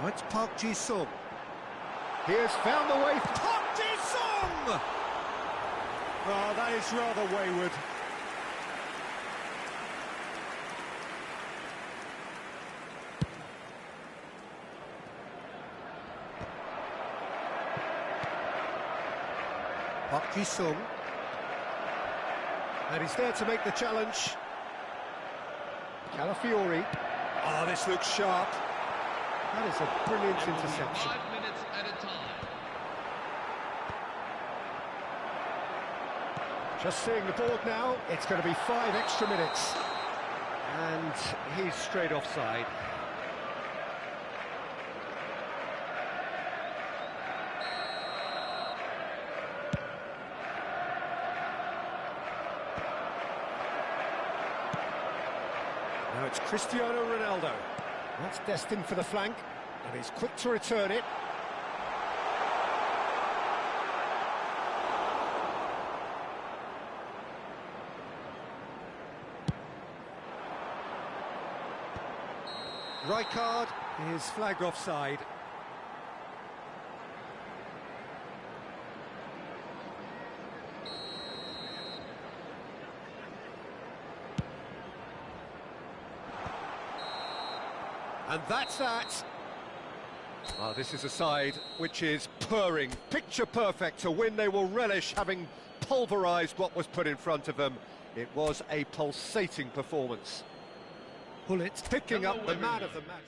Oh, it's Park Ji-sung. He has found the way. Park Ji-sung! Oh, that is rather wayward. Park Ji-sung. And he's there to make the challenge. Calafiori. Oh, this looks sharp. That is a brilliant interception. 5 minutes at a time. Just seeing the board now, it's going to be 5 extra minutes. And he's straight offside. Now it's Cristiano Ronaldo. That's destined for the flank, and he's quick to return it. Rijkaard is flagged offside. And that's that. Oh, this is a side which is purring, picture perfect to win. They will relish having pulverised what was put in front of them. It was a pulsating performance. Bullets picking up the man of the match.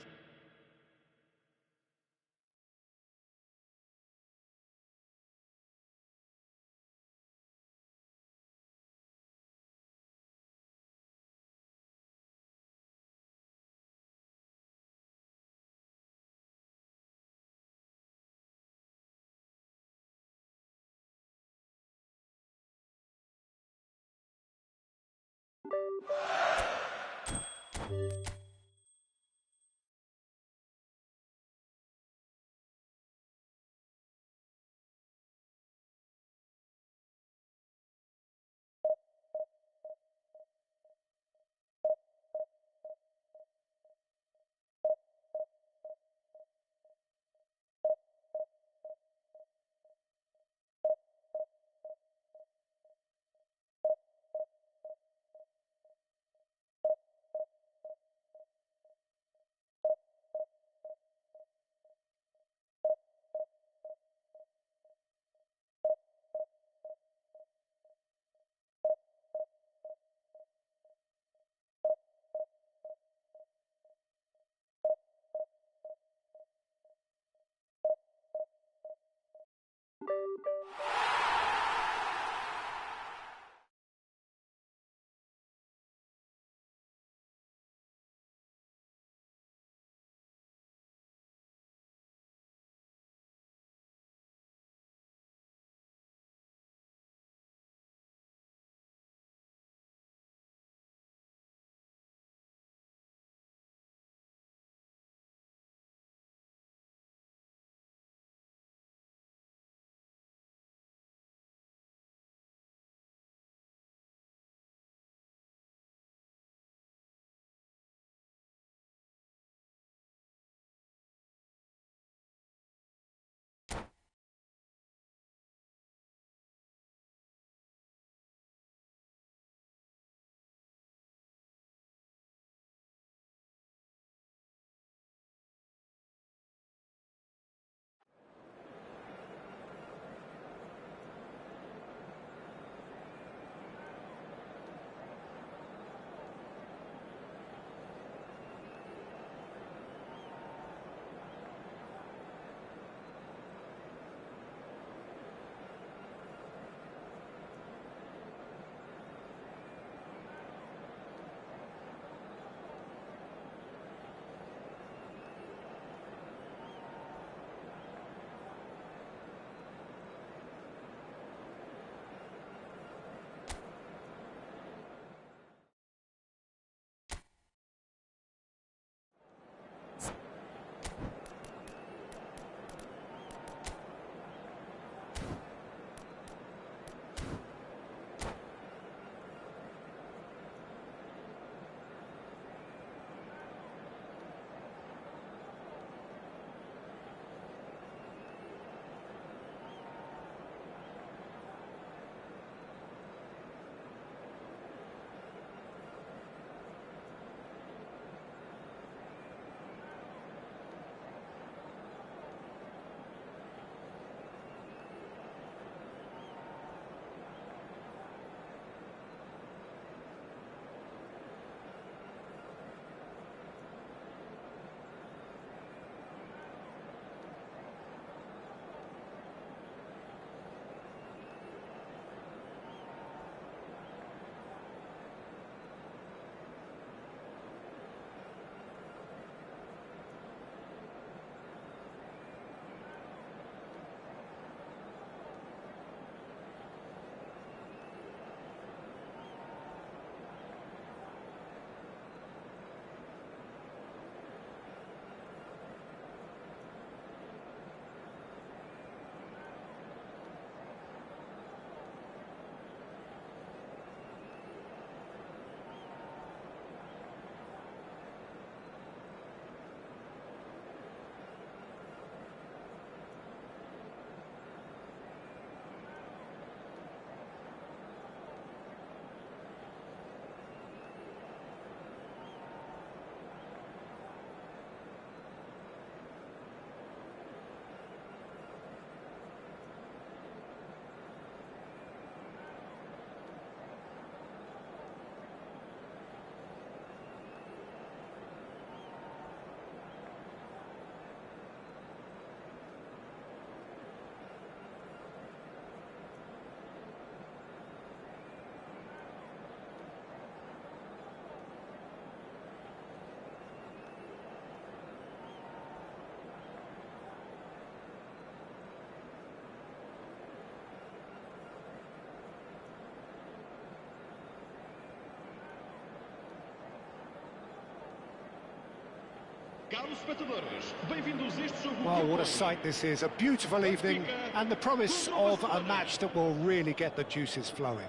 Caros espectadores, bem-vindos a este jogo. Well, what a sight this is. A beautiful evening and the promise of a match that will really get the juices flowing.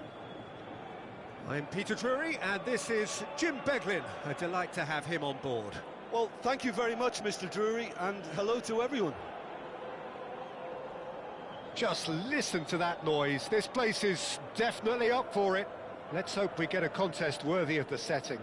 I'm Peter Drury, and this is Jim Beglin. A delight to have him on board. Well, thank you very much, Mr. Drury, and hello to everyone. Just listen to that noise. This place is definitely up for it. Let's hope we get a contest worthy of the setting.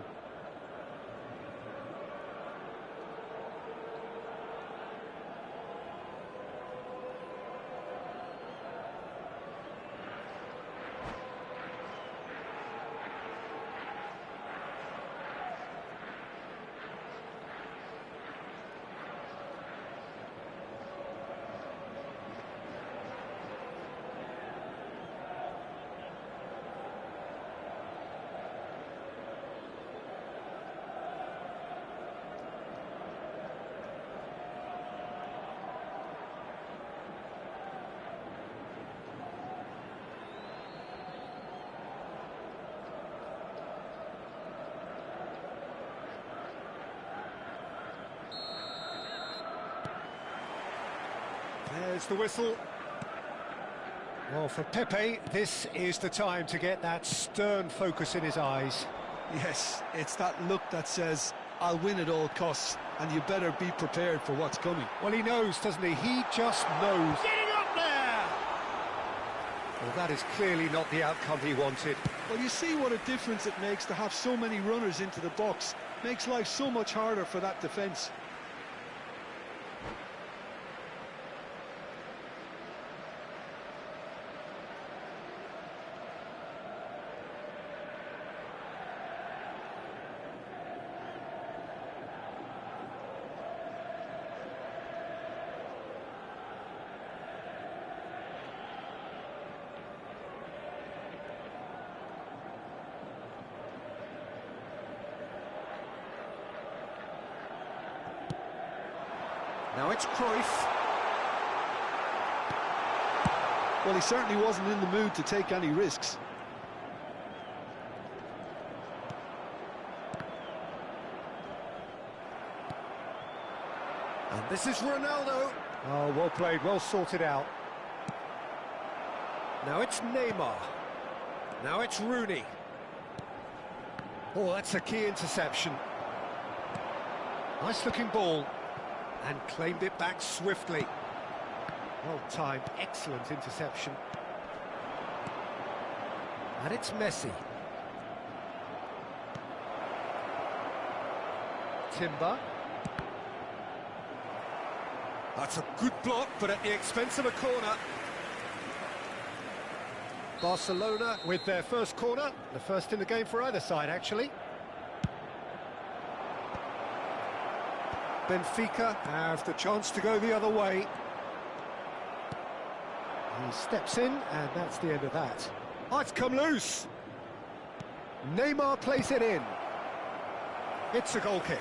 There's the whistle. Well, for Pepe, this is the time to get that stern focus in his eyes. Yes, it's that look that says, I'll win at all costs, and you better be prepared for what's coming. Well, he knows, doesn't he? He just knows. Getting up there! Well, that is clearly not the outcome he wanted. Well, you see what a difference it makes to have so many runners into the box. Makes life so much harder for that defence. Now it's Cruyff. Well, he certainly wasn't in the mood to take any risks. And this is Ronaldo. Oh, well played, well sorted out. Now it's Neymar. Now it's Rooney. Oh, that's a key interception. Nice looking ball. And claimed it back swiftly. Well timed, excellent interception. And it's Messi. Timber. That's a good block, but at the expense of a corner. Barcelona with their first corner. The first in the game for either side, actually. Benfica have the chance to go the other way. He steps in, and that's the end of that. Oh, it's come loose. Neymar plays it in. It's a goal kick.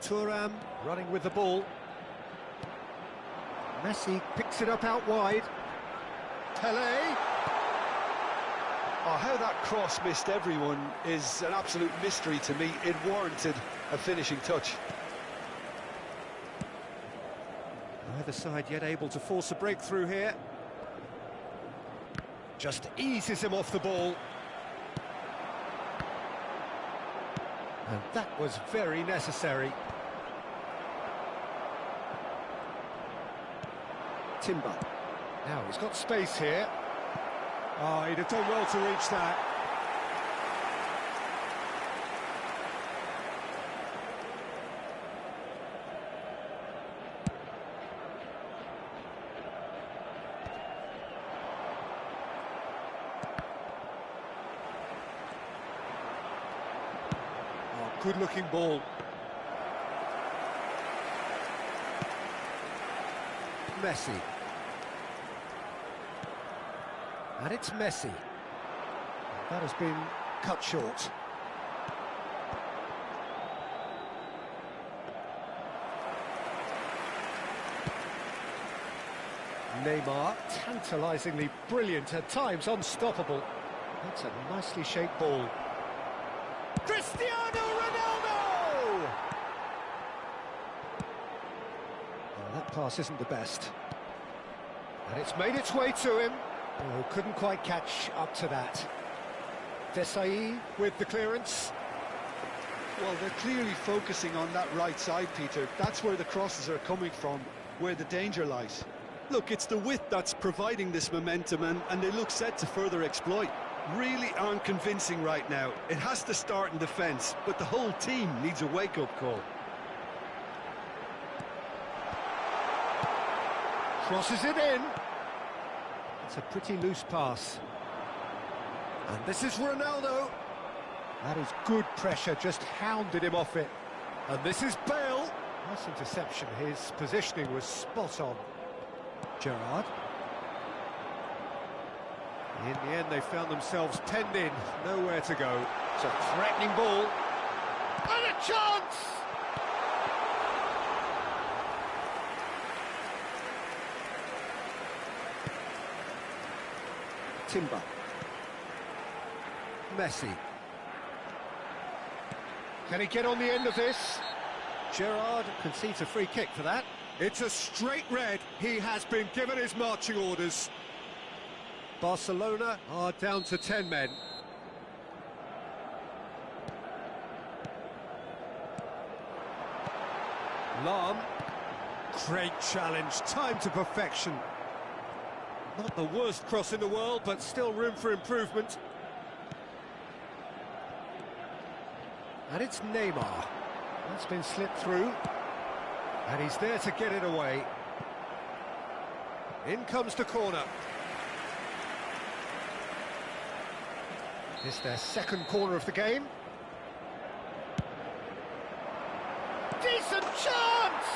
Thuram running with the ball. Messi picks it up out wide. Pele. Oh, how that cross missed everyone is an absolute mystery to me. It warranted a finishing touch. Neither side yet able to force a breakthrough here. Just eases him off the ball. And that was very necessary. Timber. Now he's got space here. Oh, he'd have done well to reach that. Oh, good-looking ball. Messi. And it's Messi. That has been cut short. Neymar, tantalisingly brilliant, at times unstoppable. That's a nicely shaped ball. Cristiano Ronaldo! Oh, that pass isn't the best. And it's made its way to him. Oh, couldn't quite catch up to that. Desai with the clearance. Well, they're clearly focusing on that right side, Peter. That's where the crosses are coming from, where the danger lies. Look, it's the width that's providing this momentum, and they look set to further exploit. Really aren't convincing right now. It has to start in defence, but the whole team needs a wake-up call. Crosses it in. It's a pretty loose pass. And this is Ronaldo. That is good pressure, just hounded him off it. And this is Bale. Nice interception, his positioning was spot on. Gerrard. In the end, they found themselves penned in, nowhere to go. It's a threatening ball. And a chance! Timber. Messi. Can he get on the end of this? Gerrard concedes a free kick for that. It's a straight red. He has been given his marching orders. Barcelona are down to 10 men. Lahm. Great challenge, time to perfection. Not the worst cross in the world, but still room for improvement. And it's Neymar. That's been slipped through. And he's there to get it away. In comes the corner. It's their second corner of the game. Decent chance!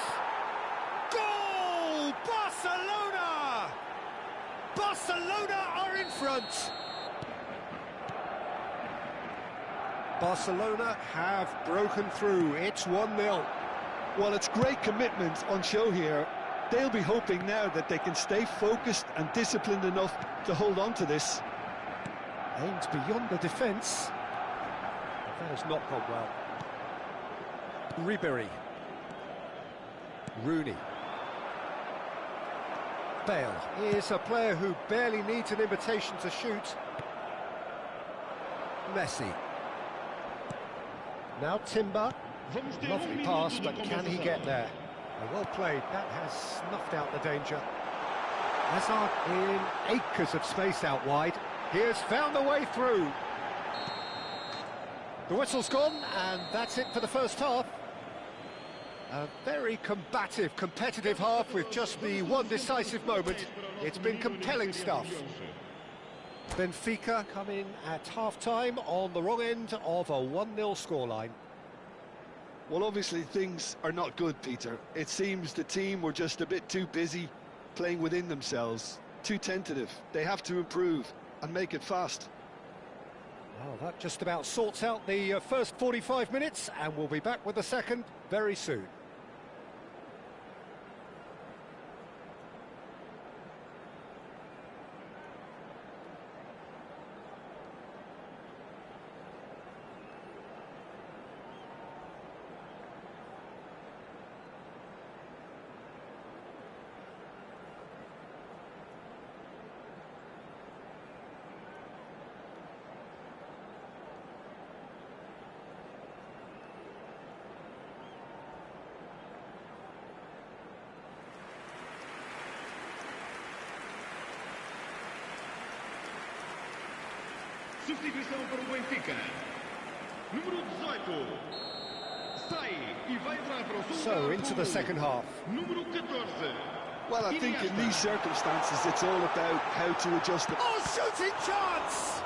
Goal! Barcelona! Barcelona are in front. Barcelona have broken through. It's 1-0. Well, it's great commitment on show here. They'll be hoping now that they can stay focused and disciplined enough to hold on to this. Aims beyond the defence. That has not gone well. Ribéry. Rooney. Bale is a player who barely needs an invitation to shoot. Messi. Now Timber. Lovely pass, but can he get there? Well played. That has snuffed out the danger. Hazard in acres of space out wide. He has found the way through. The whistle's gone, and that's it for the first half. A very combative, competitive half with just the one decisive moment. It's been compelling stuff. Benfica come in at half-time on the wrong end of a 1-0 scoreline. Well, obviously things are not good, Peter. It seems the team were just a bit too busy playing within themselves, too tentative. They have to improve and make it fast. Well, that just about sorts out the first 45 minutes, and we'll be back with the second very soon. Substituição para o Benfica. Número 18. Sai e vai entrar para o segundo. So, into the second half. Número 14. Well, I think in these circumstances it's all about how to adjust it. Oh, shooting chance!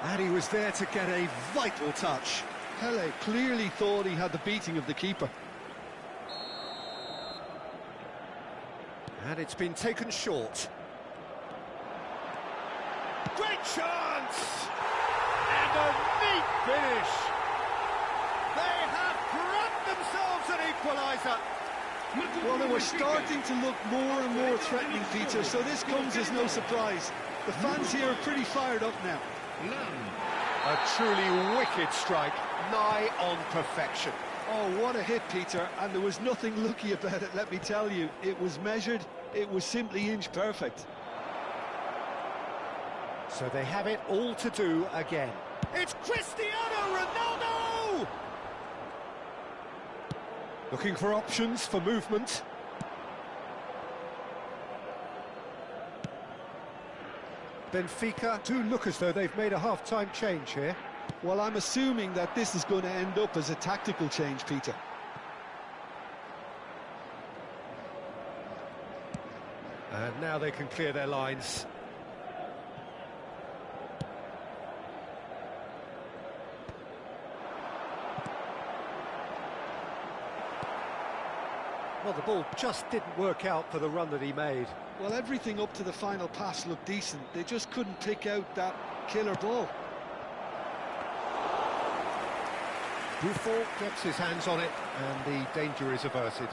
And he was there to get a vital touch. Pele clearly thought he had the beating of the keeper. And it's been taken short. Great chance! And a neat finish! They have grabbed themselves an equaliser. Well, they were starting to look more and more threatening, Peter, so this comes as no surprise. The fans here are pretty fired up now. A truly wicked strike, nigh on perfection. Oh, what a hit, Peter, and there was nothing lucky about it, let me tell you. It was measured, it was simply inch perfect. So they have it all to do again. It's Cristiano Ronaldo! Looking for options for movement. Benfica do look as though they've made a half-time change here. Well, I'm assuming that this is going to end up as a tactical change, Peter. And now they can clear their lines. Well, the ball just didn't work out for the run that he made. Well, everything up to the final pass looked decent. They just couldn't pick out that killer ball. Buffon gets his hands on it, and the danger is averted.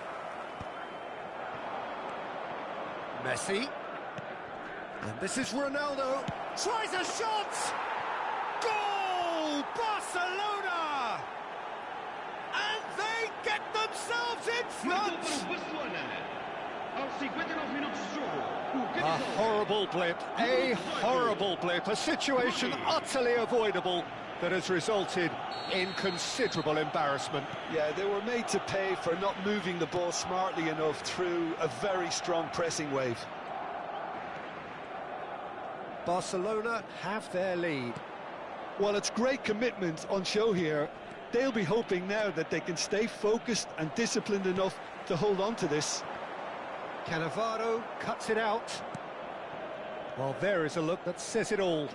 Messi. And this is Ronaldo. Tries a shot! Goal! Barcelona! And they get themselves in front! A horrible blip, a situation utterly avoidable that has resulted in considerable embarrassment. Yeah, they were made to pay for not moving the ball smartly enough through a very strong pressing wave. Barcelona have their lead. Well, it's great commitment on show here. They'll be hoping now that they can stay focused and disciplined enough to hold on to this. Cannavaro cuts it out. Well, there is a look that says it all.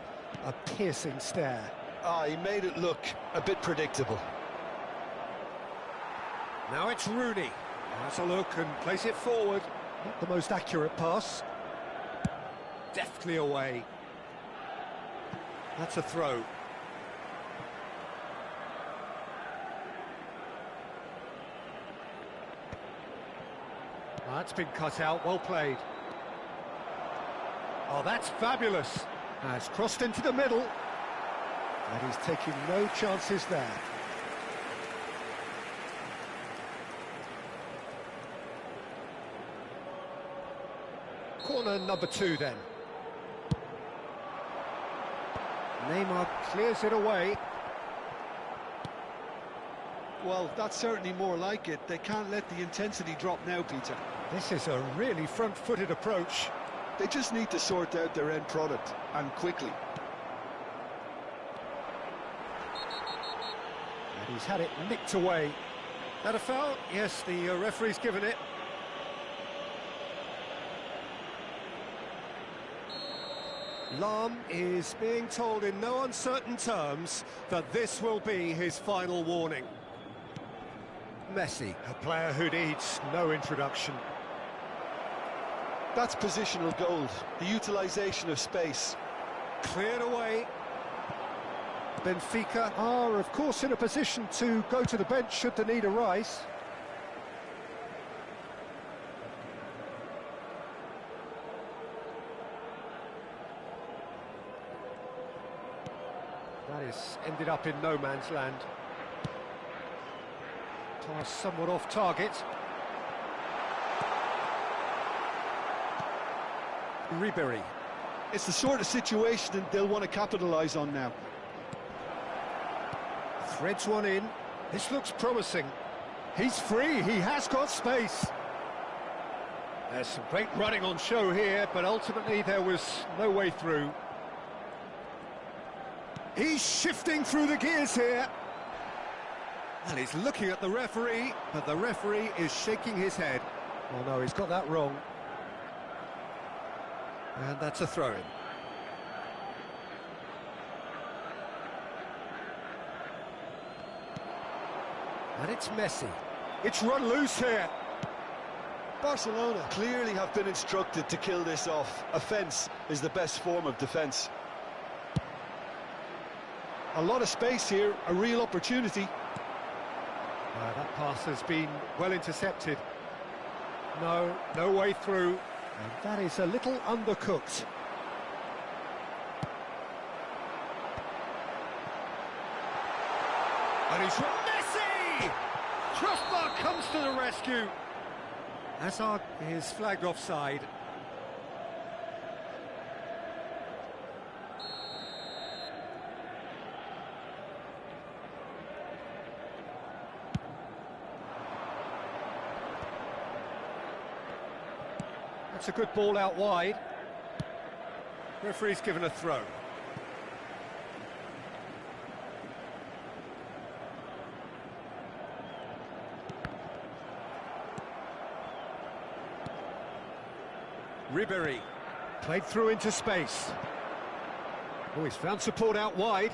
A piercing stare. Ah, he made it look a bit predictable. Now it's Rooney. Has a look and plays it forward. Not the most accurate pass. Deftly away. That's a throw. That's been cut out, well played. Oh, that's fabulous. Has crossed into the middle. And he's taking no chances there. Corner number 2 then. Neymar clears it away. Well, that's certainly more like it. They can't let the intensity drop now, Peter. This is a really front-footed approach. They just need to sort out their end product, and quickly. And he's had it nicked away. That a foul? Yes, the referee's given it. Lahm is being told in no uncertain terms that this will be his final warning. Messi, a player who needs no introduction. That's positional gold, the utilisation of space. Cleared away. Benfica are, of course, in a position to go to the bench should the need arise. That is ended up in no man's land. Pass somewhat off target. Ribery. It's the sort of situation that they'll want to capitalise on now. Threads one in. This looks promising. He's free, he has got space. There's some great running on show here, but ultimately there was no way through. He's shifting through the gears here. And he's looking at the referee, but the referee is shaking his head. Oh no, he's got that wrong. And that's a throw-in. And it's Messi. It's run loose here. Barcelona clearly have been instructed to kill this off. Offence is the best form of defence. A lot of space here, a real opportunity. That pass has been well intercepted. No, no way through. And that is a little undercooked. And he's Messi! Crossbar comes to the rescue. Hazard is flagged offside. That's a good ball out wide. Referee's given a throw. Ribéry played through into space. Oh, he's found support out wide.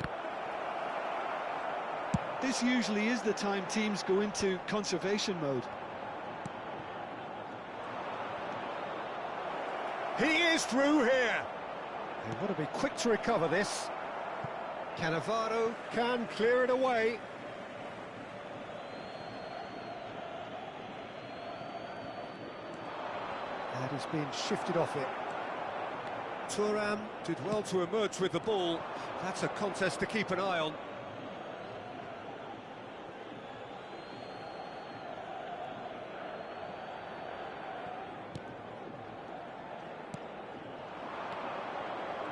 This usually is the time teams go into conservation mode. He is through here. They've got to be quick to recover this. Cannavaro can clear it away. That has been shifted off it. Thuram did well to emerge with the ball. That's a contest to keep an eye on.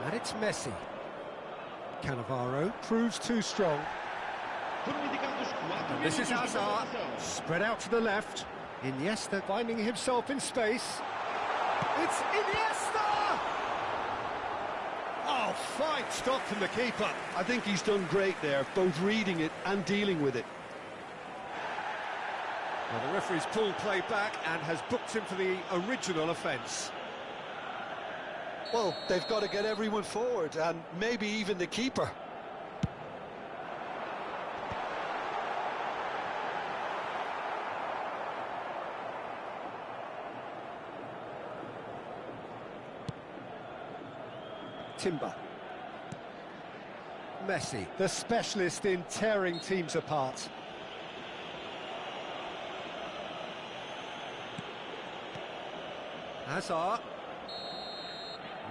And it's Messi. Cannavaro proves too strong. And this is Hazard, spread out to the left. Iniesta finding himself in space. It's Iniesta! Oh, fine stop from the keeper. I think he's done great there, both reading it and dealing with it. Well, the referee's pulled play back and has booked him for the original offence. Well, they've got to get everyone forward, and maybe even the keeper. Timber. Messi, the specialist in tearing teams apart. Hazard.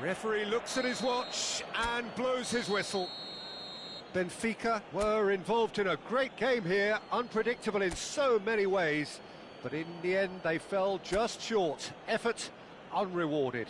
Referee looks at his watch and blows his whistle. Benfica were involved in a great game here, unpredictable in so many ways, but in the end they fell just short. Effort unrewarded.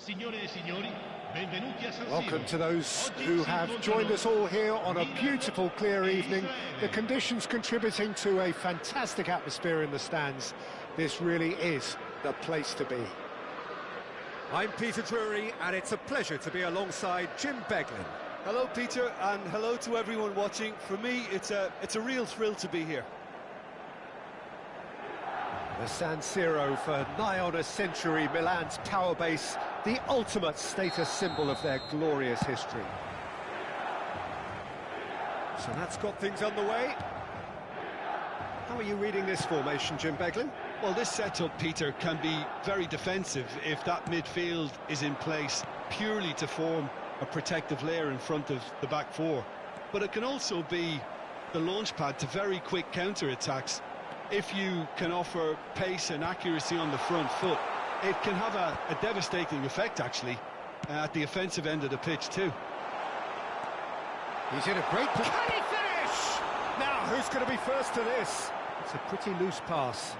Signore e signori, benvenuti a San Siro. Welcome to those who have joined us all here on a beautiful, clear evening. The conditions contributing to a fantastic atmosphere in the stands. This really is the place to be. I'm Peter Drury, and it's a pleasure to be alongside Jim Beglin. Hello, Peter, and hello to everyone watching. For me, it's a real thrill to be here. The San Siro, for nigh on a century, Milan's power base, the ultimate status symbol of their glorious history. So that's got things underway. How are you reading this formation, Jim Beglin? Well, this setup, Peter, can be very defensive if that midfield is in place purely to form a protective layer in front of the back four. But it can also be the launch pad to very quick counter-attacks. If you can offer pace and accuracy on the front foot, it can have a devastating effect, actually, at the offensive end of the pitch, too. He's in a great position. Can he finish? Now, who's going to be first to this? It's a pretty loose pass.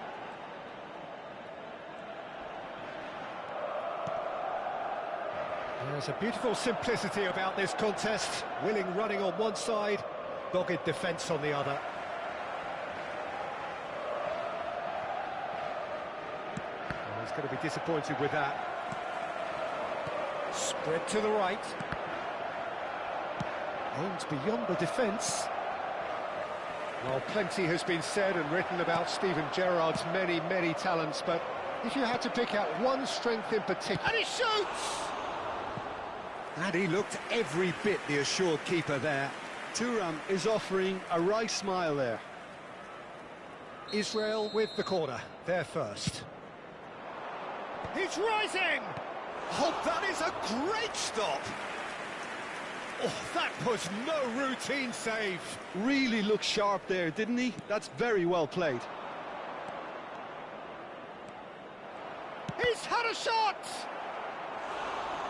There's a beautiful simplicity about this contest. Willing running on one side, dogged defence on the other. Oh, he's going to be disappointed with that. Spread to the right. Aims beyond the defence. Well, plenty has been said and written about Steven Gerrard's many, many talents, but if you had to pick out one strength in particular... And he shoots! And he looked every bit the assured keeper there. Thuram is offering a wry smile there. Israel with the corner, they're first. He's rising! Oh, that is a great stop! Oh, that was no routine save. Really looked sharp there, didn't he? That's very well played. He's had a shot!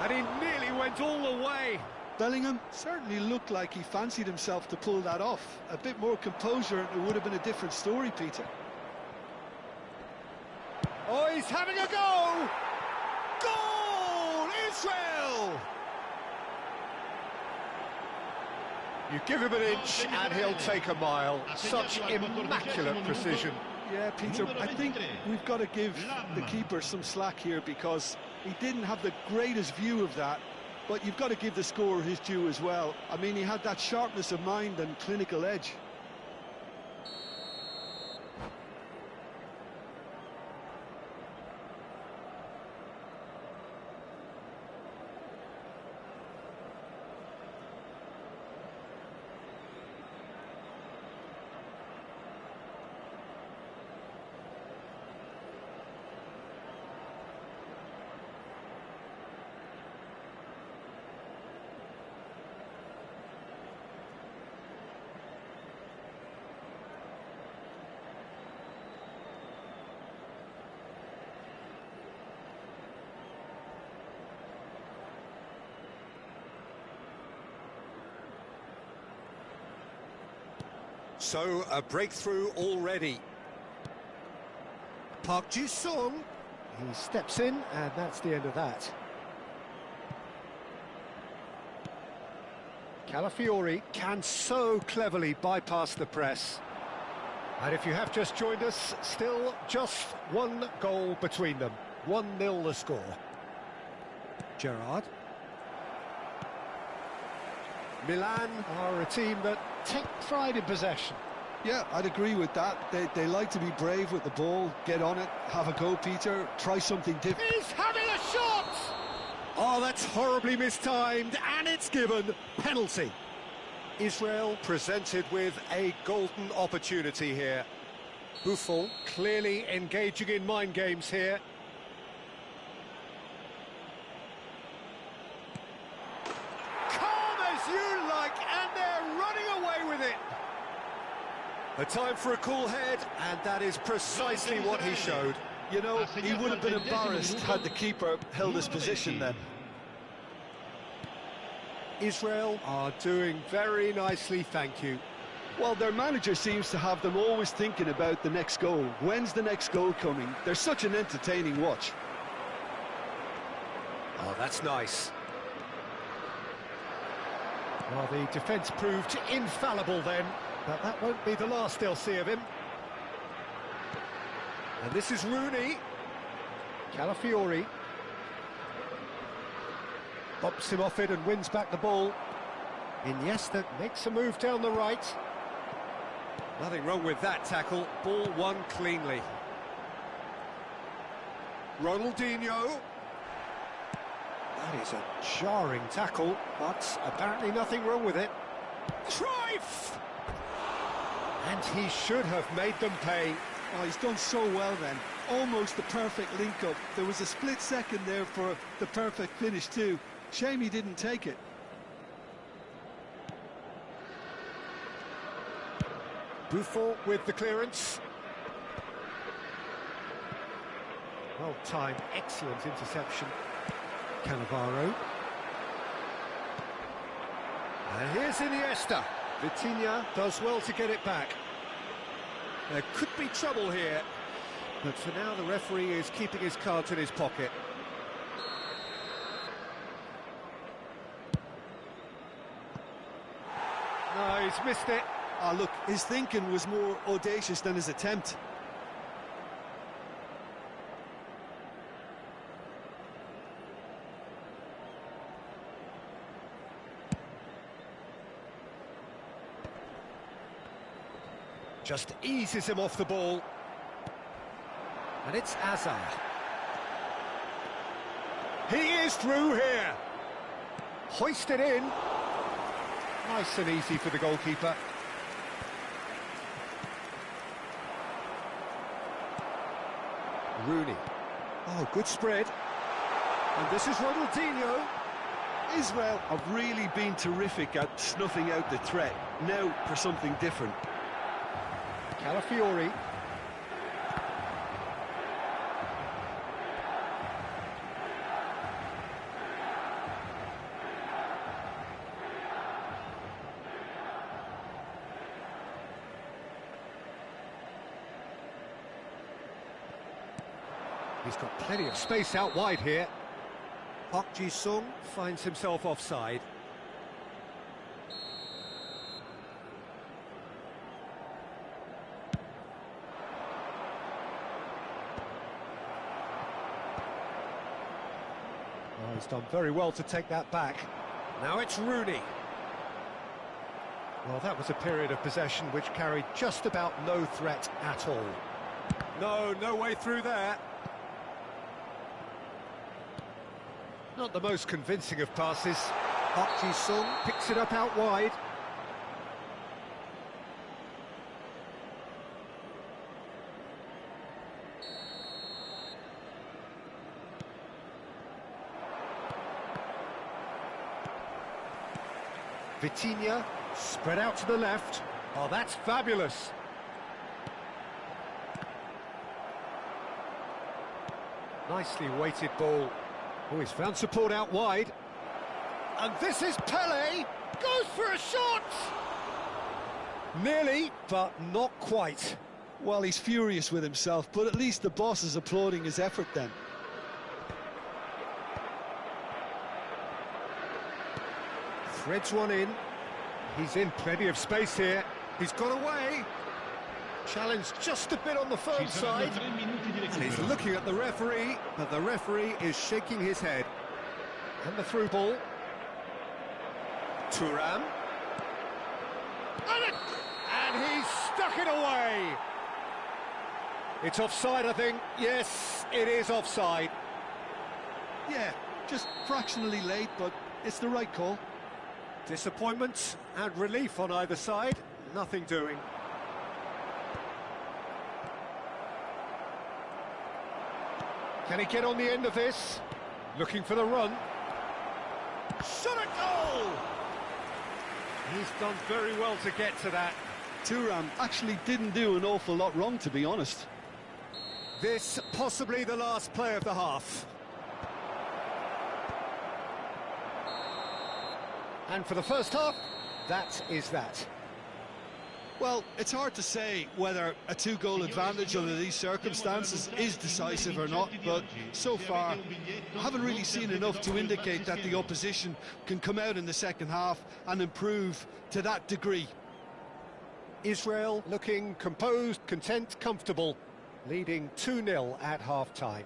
And he nearly went all the way. Bellingham certainly looked like he fancied himself to pull that off. A bit more composure, and it would have been a different story, Peter. Oh, he's having a go! Goal! Israel! You give him an inch and he'll take a mile. Such immaculate precision. Yeah, Peter, I think we've got to give the keeper some slack here because he didn't have the greatest view of that, but you've got to give the scorer his due as well. I mean, he had that sharpness of mind and clinical edge. So, a breakthrough already. Park Ji-sung. He steps in, and that's the end of that. Calafiori can so cleverly bypass the press. And if you have just joined us, still just one goal between them. 1-0 the score. Gerrard. Milan are a team that take pride in possession. Yeah, I'd agree with that. They like to be brave with the ball, get on it, have a go, Peter, try something different. He's having a shot! Oh, that's horribly mistimed, and it's given. Penalty. Israel presented with a golden opportunity here. Buffon clearly engaging in mind games here. Calm as you like, and they're running away with it. A time for a cool head, and that is precisely what he showed. You know, he would have been embarrassed had the keeper held his position then. Israel are doing very nicely, thank you. Well, their manager seems to have them always thinking about the next goal. When's the next goal coming? They're such an entertaining watch. Oh, that's nice. Well, the defence proved infallible then, but that won't be the last they'll see of him. And this is Rooney. Calafiori. Bops him off it and wins back the ball. Iniesta makes a move down the right. Nothing wrong with that tackle. Ball won cleanly. Ronaldinho. That is a jarring tackle, but apparently nothing wrong with it. Cruyff! And he should have made them pay. Oh, he's done so well then. Almost the perfect link-up. There was a split second there for the perfect finish too. Shame he didn't take it. Buffon with the clearance. Well timed, excellent interception. Cannavaro. And here's Iniesta. Vitinha does well to get it back. There could be trouble here, but for now the referee is keeping his cards in his pocket. No, he's missed it. Oh, look, his thinking was more audacious than his attempt. Just eases him off the ball. And it's Azar. He is through here. Hoisted in. Nice and easy for the goalkeeper. Rooney. Oh, good spread. And this is Ronaldinho. Israel have really been terrific at snuffing out the threat. Now for something different. Calafiori. He's got plenty of space out wide here. Park Ji-sung finds himself offside. Oh, he's done very well to take that back. Now it's Rooney. Well, that was a period of possession which carried just about no threat at all. No way through there. Not the most convincing of passes. Park Ji-sung picks it up out wide. Vitinha, spread out to the left. Oh, that's fabulous. Nicely weighted ball. Oh, he's found support out wide. And this is Pele. Goes for a shot! Nearly, but not quite. Well, he's furious with himself, but at least the boss is applauding his effort then. Threads one in. He's in plenty of space here. He's got away. Challenged just a bit on the firm side. And he's looking at the referee, but the referee is shaking his head. And the through ball. Thuram. And he's stuck it away. It's offside, I think. Yes, it is offside. Yeah, just fractionally late, but it's the right call. Disappointment and relief on either side. Nothing doing. Can he get on the end of this? Looking for the run. Shot a goal! He's done very well to get to that. Thuram actually didn't do an awful lot wrong, to be honest. This possibly the last play of the half. And for the first half, that is that. Well, it's hard to say whether a two-goal advantage under these circumstances is decisive or not, but so far I haven't really seen enough to indicate that the opposition can come out in the second half and improve to that degree. Israel looking composed, content, comfortable, leading 2-0 at half-time.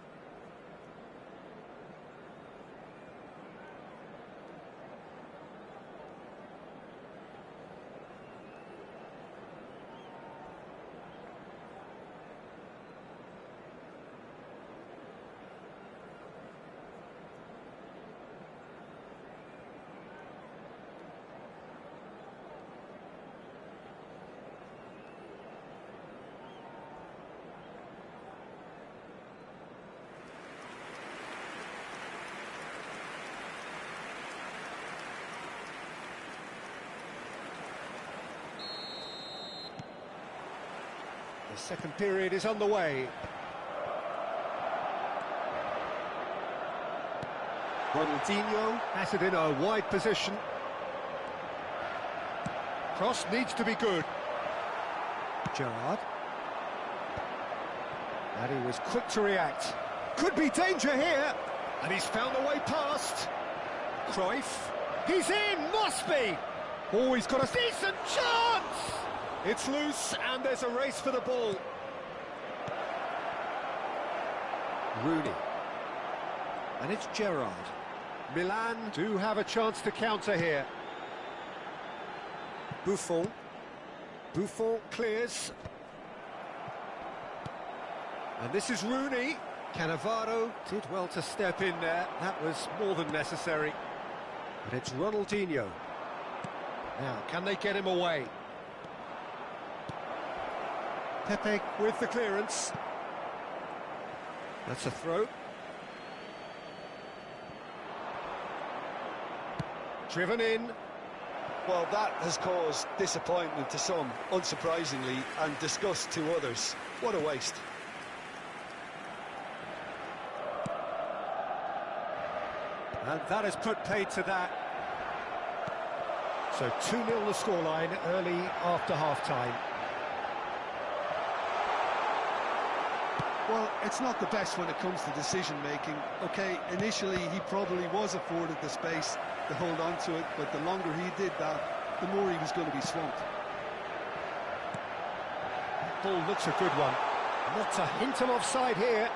The second period is underway. Ronaldinho has it in a wide position. Cross needs to be good. Gerrard. And he was quick to react. Could be danger here. And he's found a way past. Cruyff. He's in, must be. Oh, he's got a decent chance. It's loose, and there's a race for the ball. Rooney. And it's Gerrard. Milan do have a chance to counter here. Buffon. Buffon clears. And this is Rooney. Cannavaro did well to step in there. That was more than necessary. But it's Ronaldinho. Now, can they get him away? Pepe with the clearance. That's a throw. Driven in. Well, that has caused disappointment to some, unsurprisingly, and disgust to others. What a waste. And that has put paid to that. So 2-0 the scoreline early after half-time. Well, it's not the best when it comes to decision-making. OK, initially he probably was afforded the space to hold on to it, but the longer he did that, the more he was going to be swamped. Ball looks a good one. Not a hint of offside here.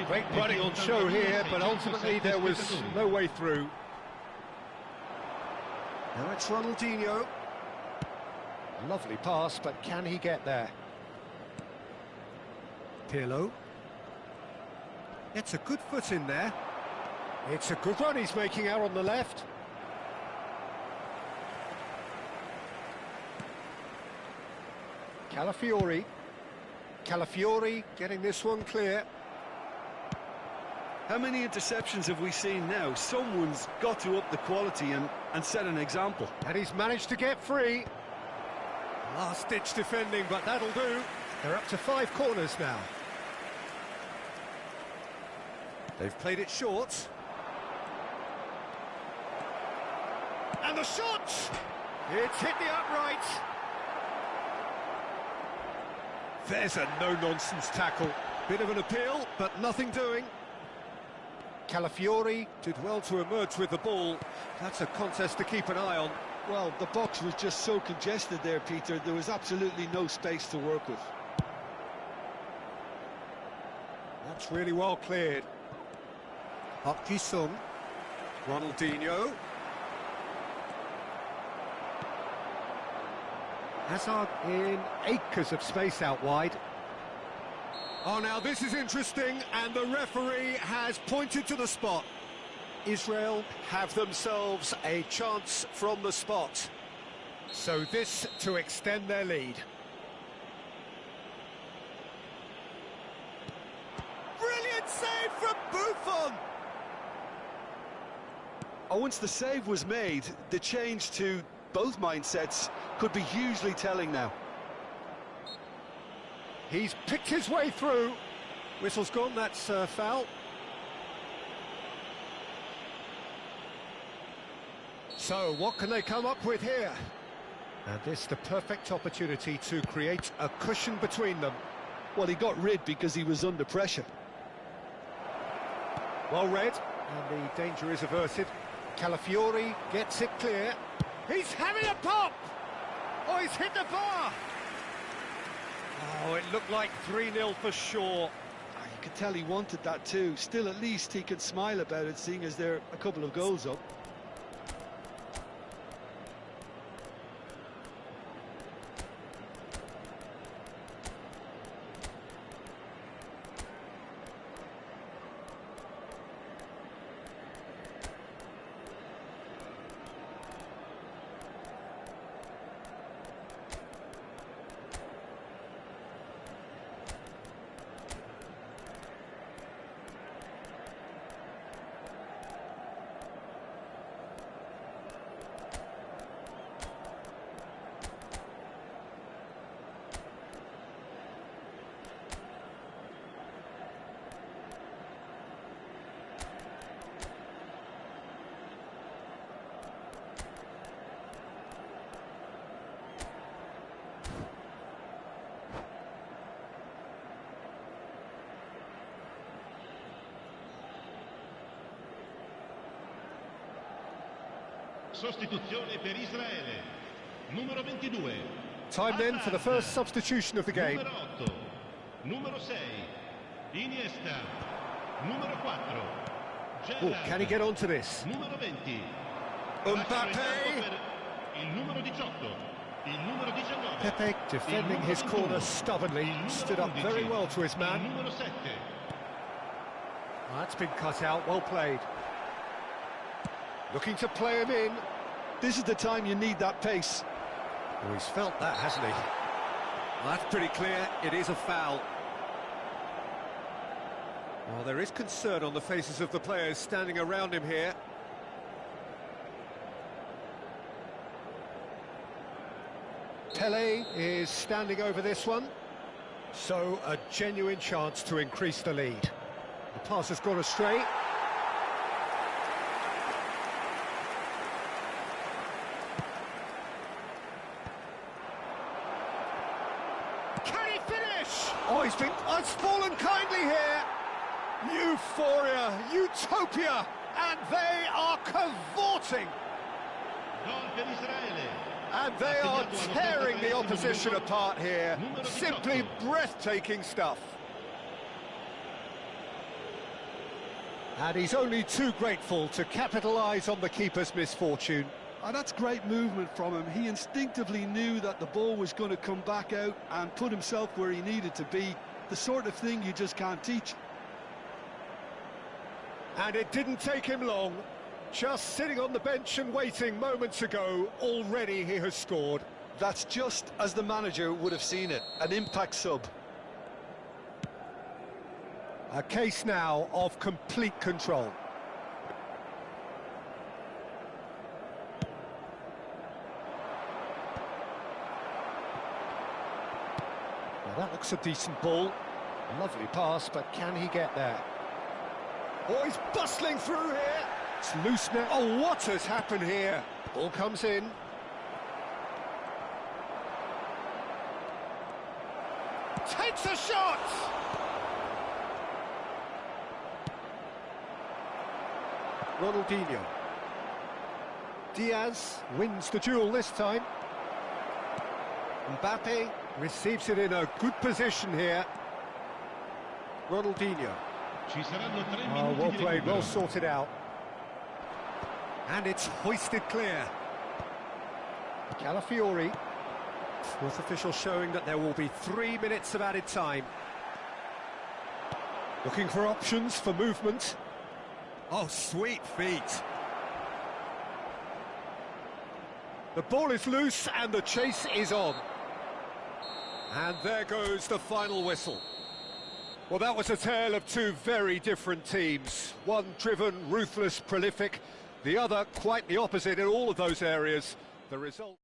Great running on show here, but ultimately there was no way through. Now it's Ronaldinho. Lovely pass, but can he get there? Pirlo. It's a good foot in there. It's a good run he's making out on the left. Calafiori. Calafiori getting this one clear. How many interceptions have we seen now? Someone's got to up the quality and set an example. And he's managed to get free. Last-ditch defending, but that'll do. They're up to 5 corners now. They've played it short. And the shot! It's hit the upright. There's a no-nonsense tackle. Bit of an appeal, but nothing doing. Calafiori did well to emerge with the ball. That's a contest to keep an eye on. Well, the box was just so congested there, Peter. There was absolutely no space to work with. That's really well cleared. Park Ji-sung. Ronaldinho. Hazard in acres of space out wide. Oh, now this is interesting, and the referee has pointed to the spot. Israel have themselves a chance from the spot. So this to extend their lead. Brilliant save from Buffon! Once the save was made, the change to both mindsets could be hugely telling now. He's picked his way through. Whistle's gone, that's foul. So, what can they come up with here? And this the perfect opportunity to create a cushion between them. Well, he got rid because he was under pressure. Well read, and the danger is averted. Calafiori gets it clear. He's having a pop! Oh, he's hit the bar! Oh, it looked like 3-0 for sure. You could tell he wanted that too. Still, at least he could smile about it, seeing as they're a couple of goals up. Sostituzione per Israele. Numero 22. Time then for the first substitution of the game. Numero 8. Numero 6. Iniesta. Numero 4. Oh, can he get onto this? Numero 20. Mbappe! Il numero 18. Il numero 19. Pepe defending his corner stubbornly, stood up very well to his man. Numero 7. That's been cut out, well played. Looking to play him in. This is the time you need that pace. Oh, he's felt that, hasn't he? Well, that's pretty clear, it is a foul. Well, there is concern on the faces of the players standing around him here. Pele is standing over this one. So, a genuine chance to increase the lead. The pass has gone astray. Can he finish? Oh, he's fallen kindly here. Euphoria, utopia, and they are cavorting. Gol per Israele. And they are tearing the opposition apart here. Simply breathtaking stuff. And he's only too grateful to capitalise on the keeper's misfortune. And that's great movement from him. He instinctively knew that the ball was going to come back out and put himself where he needed to be. The sort of thing you just can't teach. And it didn't take him long. Just sitting on the bench and waiting moments ago, already he has scored. That's just as the manager would have seen it. An impact sub. A case now of complete control. Well, that looks a decent ball. Lovely pass, but can he get there? Oh, he's bustling through here. It's loose now. Oh, what has happened here? Ball comes in. Takes a shot! Ronaldinho. Diaz wins the duel this time. Mbappe receives it in a good position here. Ronaldinho. Ci saranno 3 Oh, minuti well di played, well recupero. sorted out. And it's hoisted clear. Calafiori. Fourth official showing that there will be 3 minutes of added time. Looking for options for movement. Oh, sweet feet. The ball is loose and the chase is on. And there goes the final whistle. Well, that was a tale of two very different teams. One driven, ruthless, prolific. The other quite the opposite in all of those areas. The result...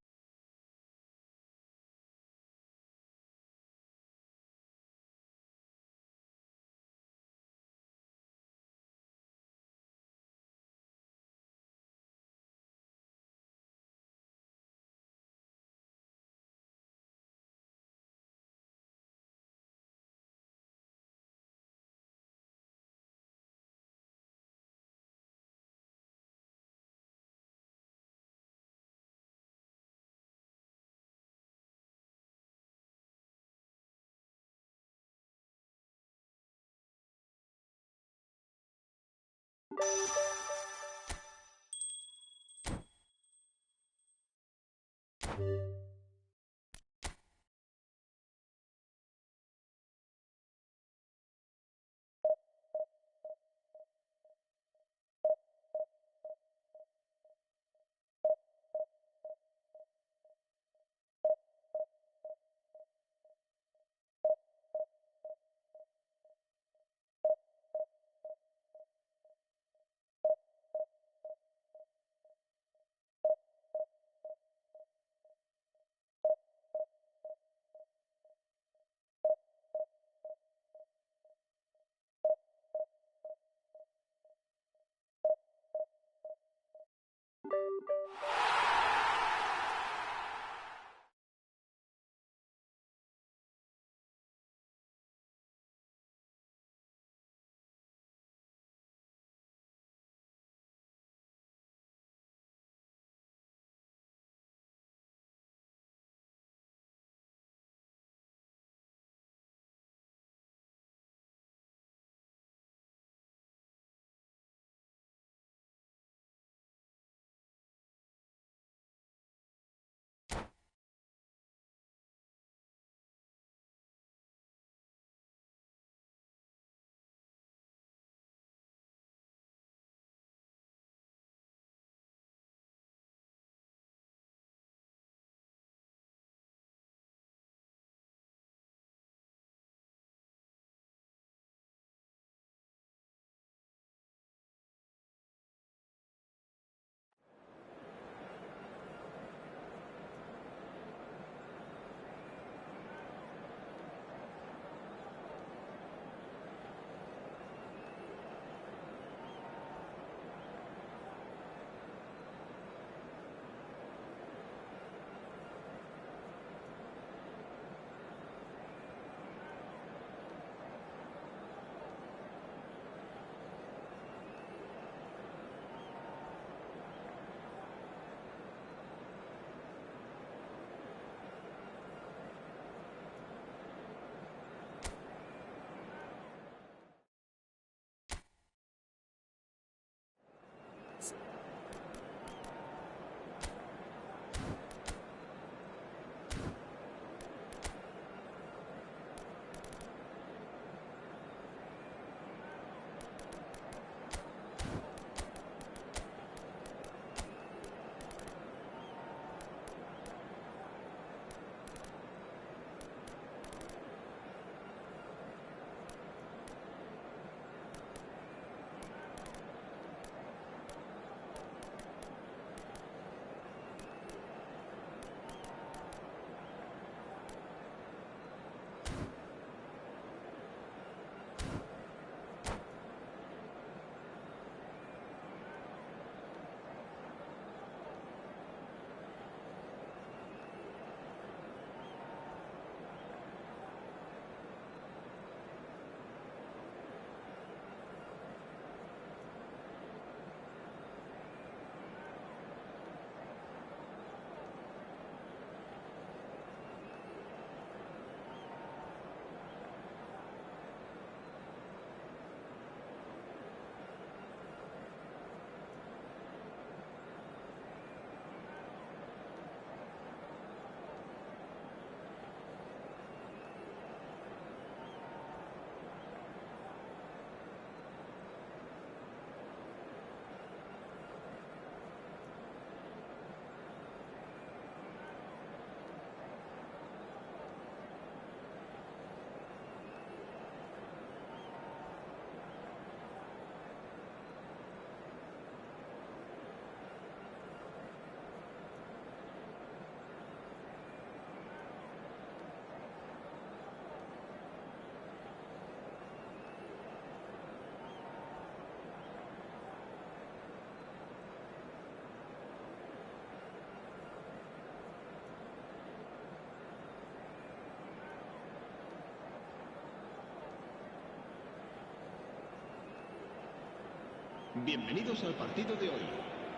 Bienvenidos al partido de hoy.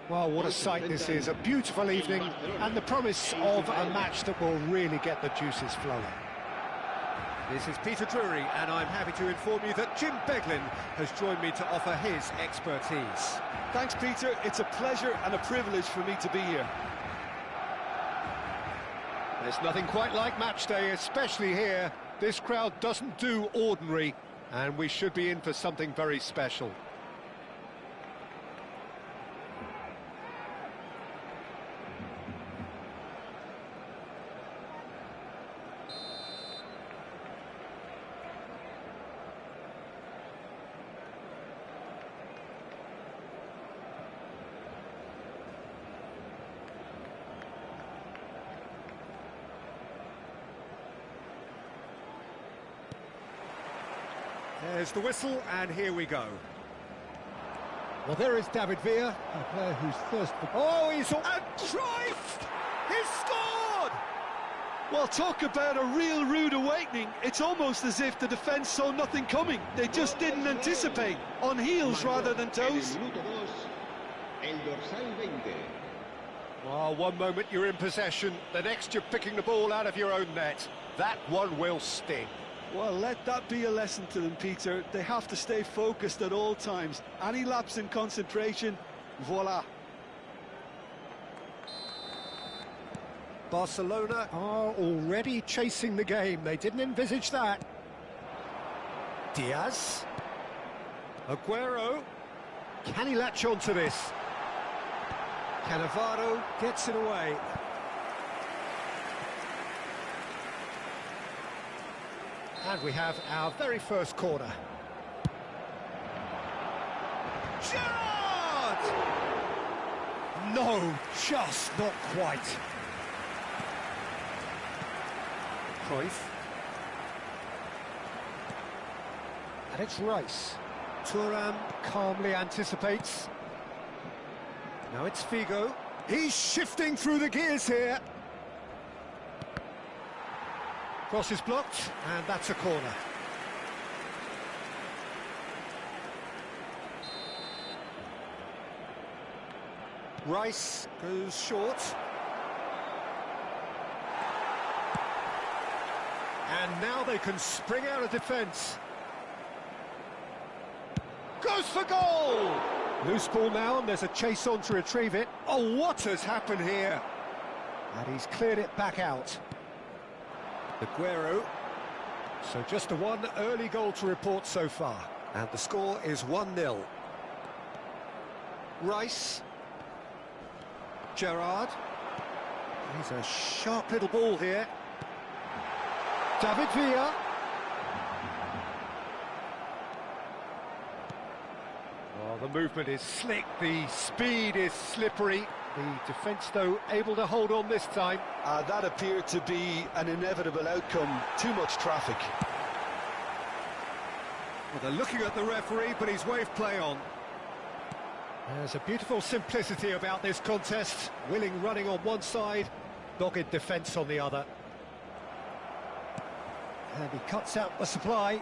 Well, what a sight this is. A beautiful evening and the promise of a match that will really get the juices flowing. This is Peter Drury, and I'm happy to inform you that Jim Beglin has joined me to offer his expertise. Thanks, Peter. It's a pleasure and a privilege for me to be here. There's nothing quite like match day, especially here. This crowd doesn't do ordinary, and we should be in for something very special. There's the whistle, and here we go. Well, there is David Villa, a player who's thirst for... Oh, he's... And Cruyff! He's scored! Well, talk about a real rude awakening. It's almost as if the defence saw nothing coming. They just didn't anticipate, on heels rather than toes. Well, one moment you're in possession, the next you're picking the ball out of your own net. That one will sting. Well, let that be a lesson to them, Peter. They have to stay focused at all times. Any lapse in concentration, voila. Barcelona are already chasing the game. They didn't envisage that. Diaz. Aguero. Can he latch on to this? Cannavaro gets it away. And we have our very first corner. Gerrard! No, just not quite. Cruyff. And it's Rice. Thuram calmly anticipates. Now it's Figo. He's shifting through the gears here. Cross is blocked, and that's a corner. Rice goes short. And now they can spring out of defence. Goes for goal! Loose ball now, and there's a chase on to retrieve it. Oh, what has happened here? And he's cleared it back out. Aguero. So just the one early goal to report so far. And the score is 1-0. Rice. Gerrard. He's a sharp little ball here. David Villa. Oh, the movement is slick, the speed is slippery. The defence, though, able to hold on this time. That appeared to be an inevitable outcome. Too much traffic. Well, they're looking at the referee, but he's waved play on. There's a beautiful simplicity about this contest. Willing running on one side, dogged defence on the other. And he cuts out the supply.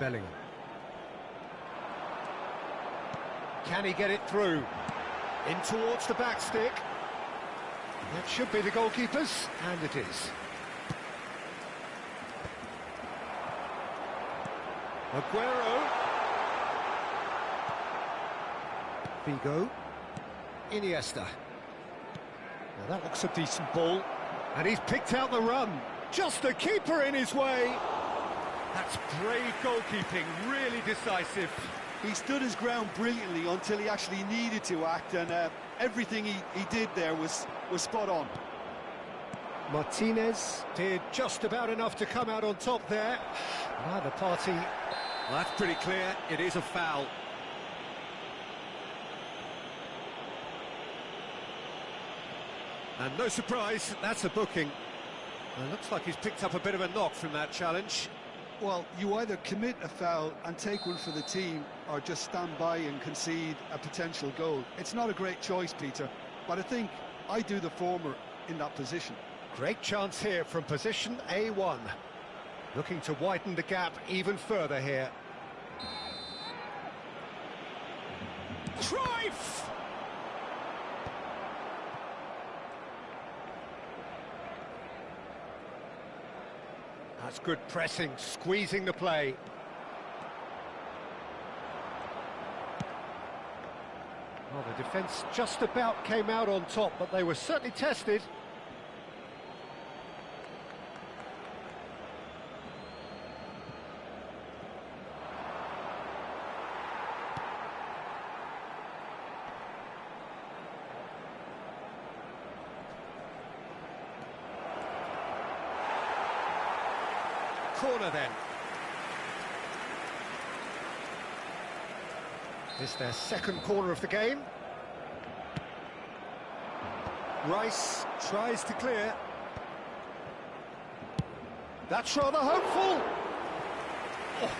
Bellingham. Can he get it through? In towards the back stick. That should be the goalkeeper's, and it is. Aguero. Figo. Iniesta. Now that looks a decent ball. And he's picked out the run. Just the keeper in his way. That's brave goalkeeping, really decisive. He stood his ground brilliantly until he actually needed to act, and everything he did there was spot on. Martinez did just about enough to come out on top there. Now the party... Well, that's pretty clear, it is a foul. And no surprise, that's a booking. It looks like he's picked up a bit of a knock from that challenge. Well, you either commit a foul and take one for the team, or just stand by and concede a potential goal. It's not a great choice, Peter, but I think I do the former in that position. Great chance here from position A1. Looking to widen the gap even further here. Cruyff! That's good pressing, squeezing the play. Well, the defence just about came out on top, but they were certainly tested. Corner then. This their second corner of the game. Rice tries to clear. That's rather hopeful. Oh,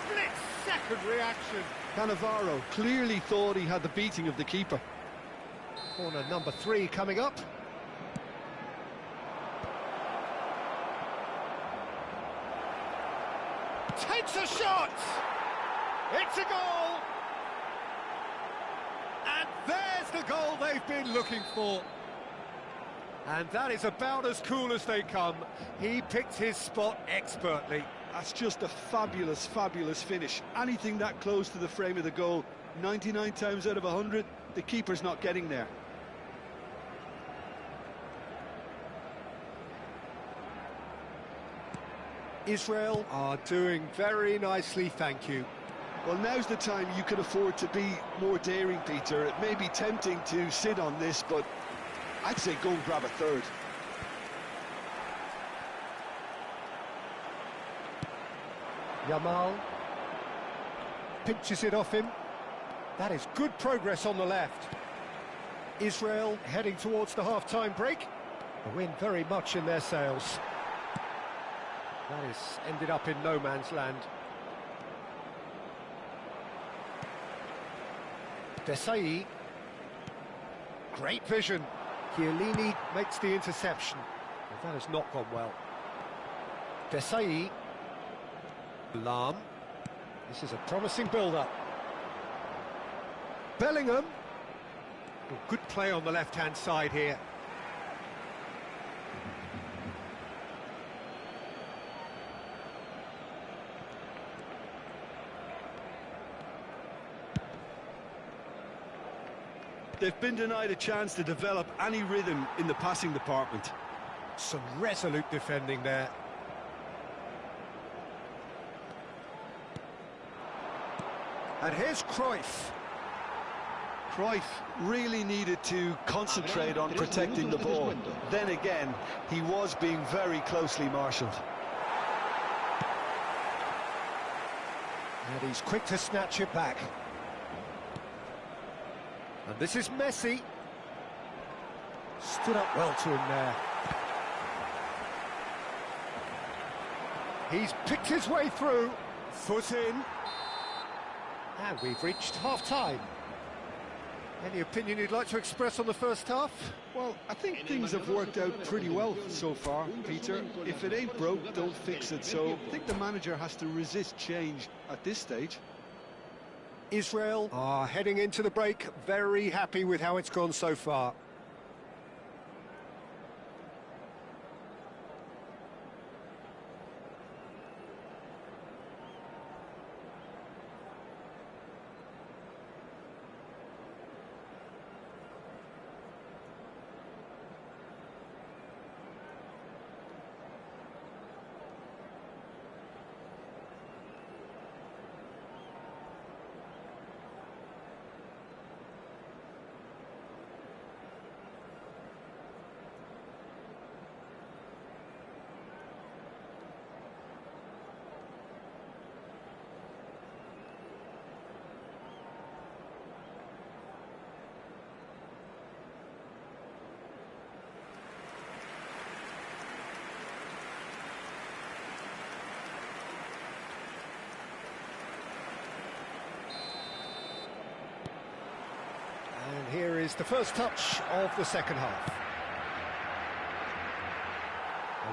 split-second reaction. Cannavaro clearly thought he had the beating of the keeper. Corner number 3 coming up. Takes a shot! It's a goal! And there's the goal they've been looking for. And that is about as cool as they come. He picked his spot expertly. That's just a fabulous, fabulous finish. Anything that close to the frame of the goal, 99 times out of 100, the keeper's not getting there. Israel are doing very nicely, thank you. Well, now's the time you can afford to be more daring, Peter. It may be tempting to sit on this, but I'd say go and grab a third. Yamal pinches it off him. That is good progress on the left. Israel heading towards the half-time break. The wind very much in their sails. That is ended up in no man's land. Desai. Great vision. Chiellini makes the interception. Well, that has not gone well. Desai. Lam. This is a promising build-up. Bellingham. Oh, good play on the left-hand side here. They've been denied a chance to develop any rhythm in the passing department. Some resolute defending there. And here's Cruyff. Cruyff really needed to concentrate on protecting the ball. Then again, he was being very closely marshalled. And he's quick to snatch it back. And this is Messi. Stood up well to him there. He's picked his way through. Foot in. And we've reached half-time. Any opinion you'd like to express on the first half? Well, I think things have worked out pretty well so far, Peter. If it ain't broke, don't fix it. So I think the manager has to resist change at this stage. Israel are heading into the break, very happy with how it's gone so far. And here is the first touch of the second half.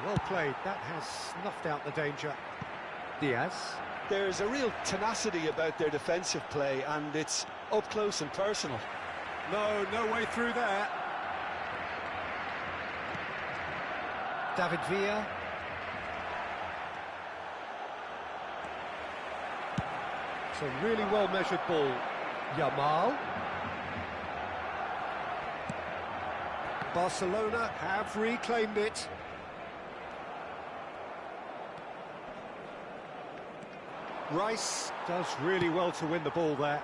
Well played, that has snuffed out the danger. Diaz. There's a real tenacity about their defensive play, and it's up close and personal. No way through there. David Villa. It's a really well-measured ball. Yamal. Barcelona have reclaimed it. Rice does really well to win the ball there.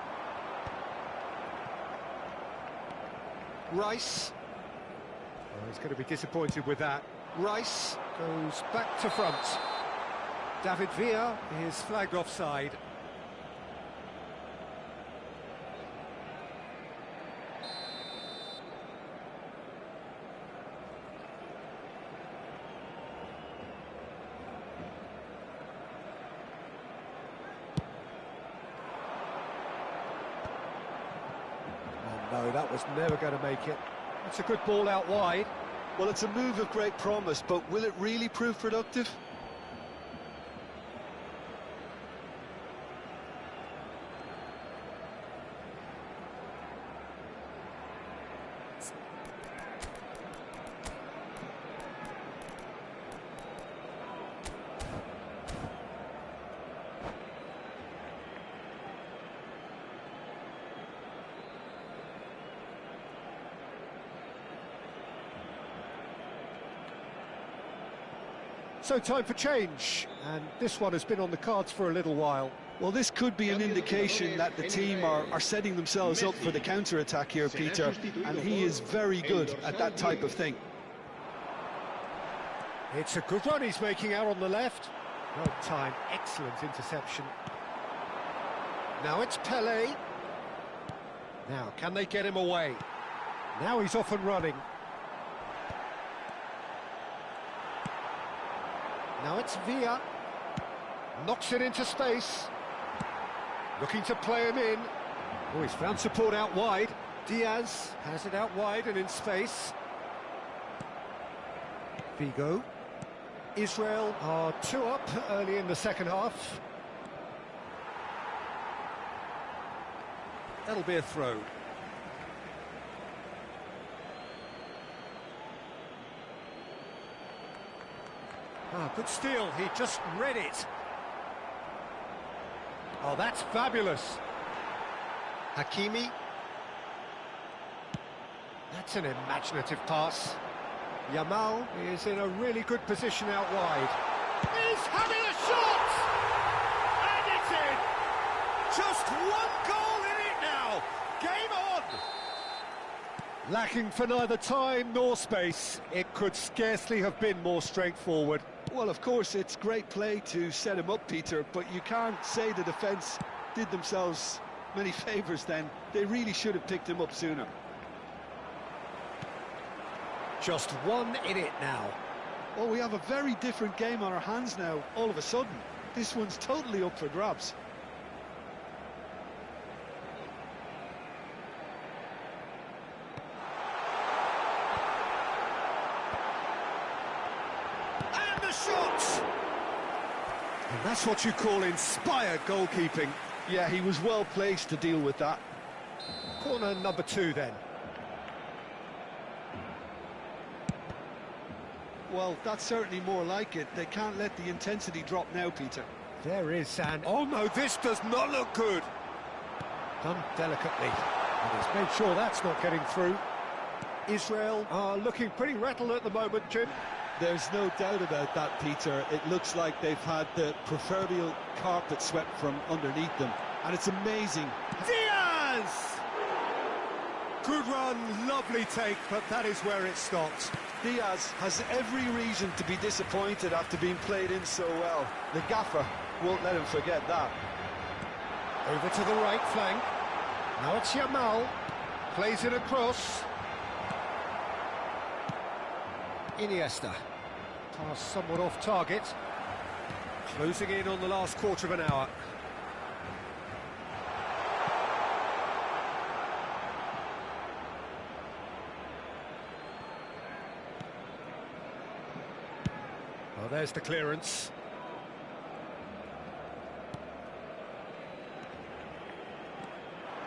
Rice. Oh, he's going to be disappointed with that. Rice goes back to front. David Villa is flagged offside. No, that was never going to make it. That's a good ball out wide. Well, it's a move of great promise, but will it really prove productive? So time for change, and this one has been on the cards for a little while. Well, this could be an indication that the team are setting themselves up for the counter-attack here, Peter, and he is very good at that type of thing. It's a good run he's making out on the left. Well timed, excellent interception. Now it's Pelé. Now, can they get him away? Now he's off and running. Now it's Villa. Knocks it into space. Looking to play him in. Oh, he's found support out wide. Diaz has it out wide and in space. Vigo. Israel are 2 up early in the second half. That'll be a throw. Ah, good steal, he just read it. Oh, that's fabulous. Hakimi. That's an imaginative pass. Yamal is in a really good position out wide. He's having a shot! And it's in! Just one goal in it now! Game on! Lacking for neither time nor space, it could scarcely have been more straightforward. Well, of course, it's great play to set him up, Peter, but you can't say the defence did themselves many favours then. They really should have picked him up sooner. Just one in it now. Well, we have a very different game on our hands now, all of a sudden. This one's totally up for grabs. And the shot! And that's what you call inspired goalkeeping. Yeah, he was well placed to deal with that. Corner number 2 then. Well, that's certainly more like it. They can't let the intensity drop now, Peter. There is an... Oh no, this does not look good. Done delicately. And he's made sure that's not getting through. Israel are looking pretty rattled at the moment, Jim. There's no doubt about that, Peter. It looks like they've had the proverbial carpet swept from underneath them. And it's amazing. Diaz! Good run, lovely take, but that is where it stopped. Diaz has every reason to be disappointed after being played in so well. The gaffer won't let him forget that. Over to the right flank. Now it's Yamal. Plays it across. Iniesta. Pass somewhat off target. Closing in on the last quarter of an hour. Well, there's the clearance.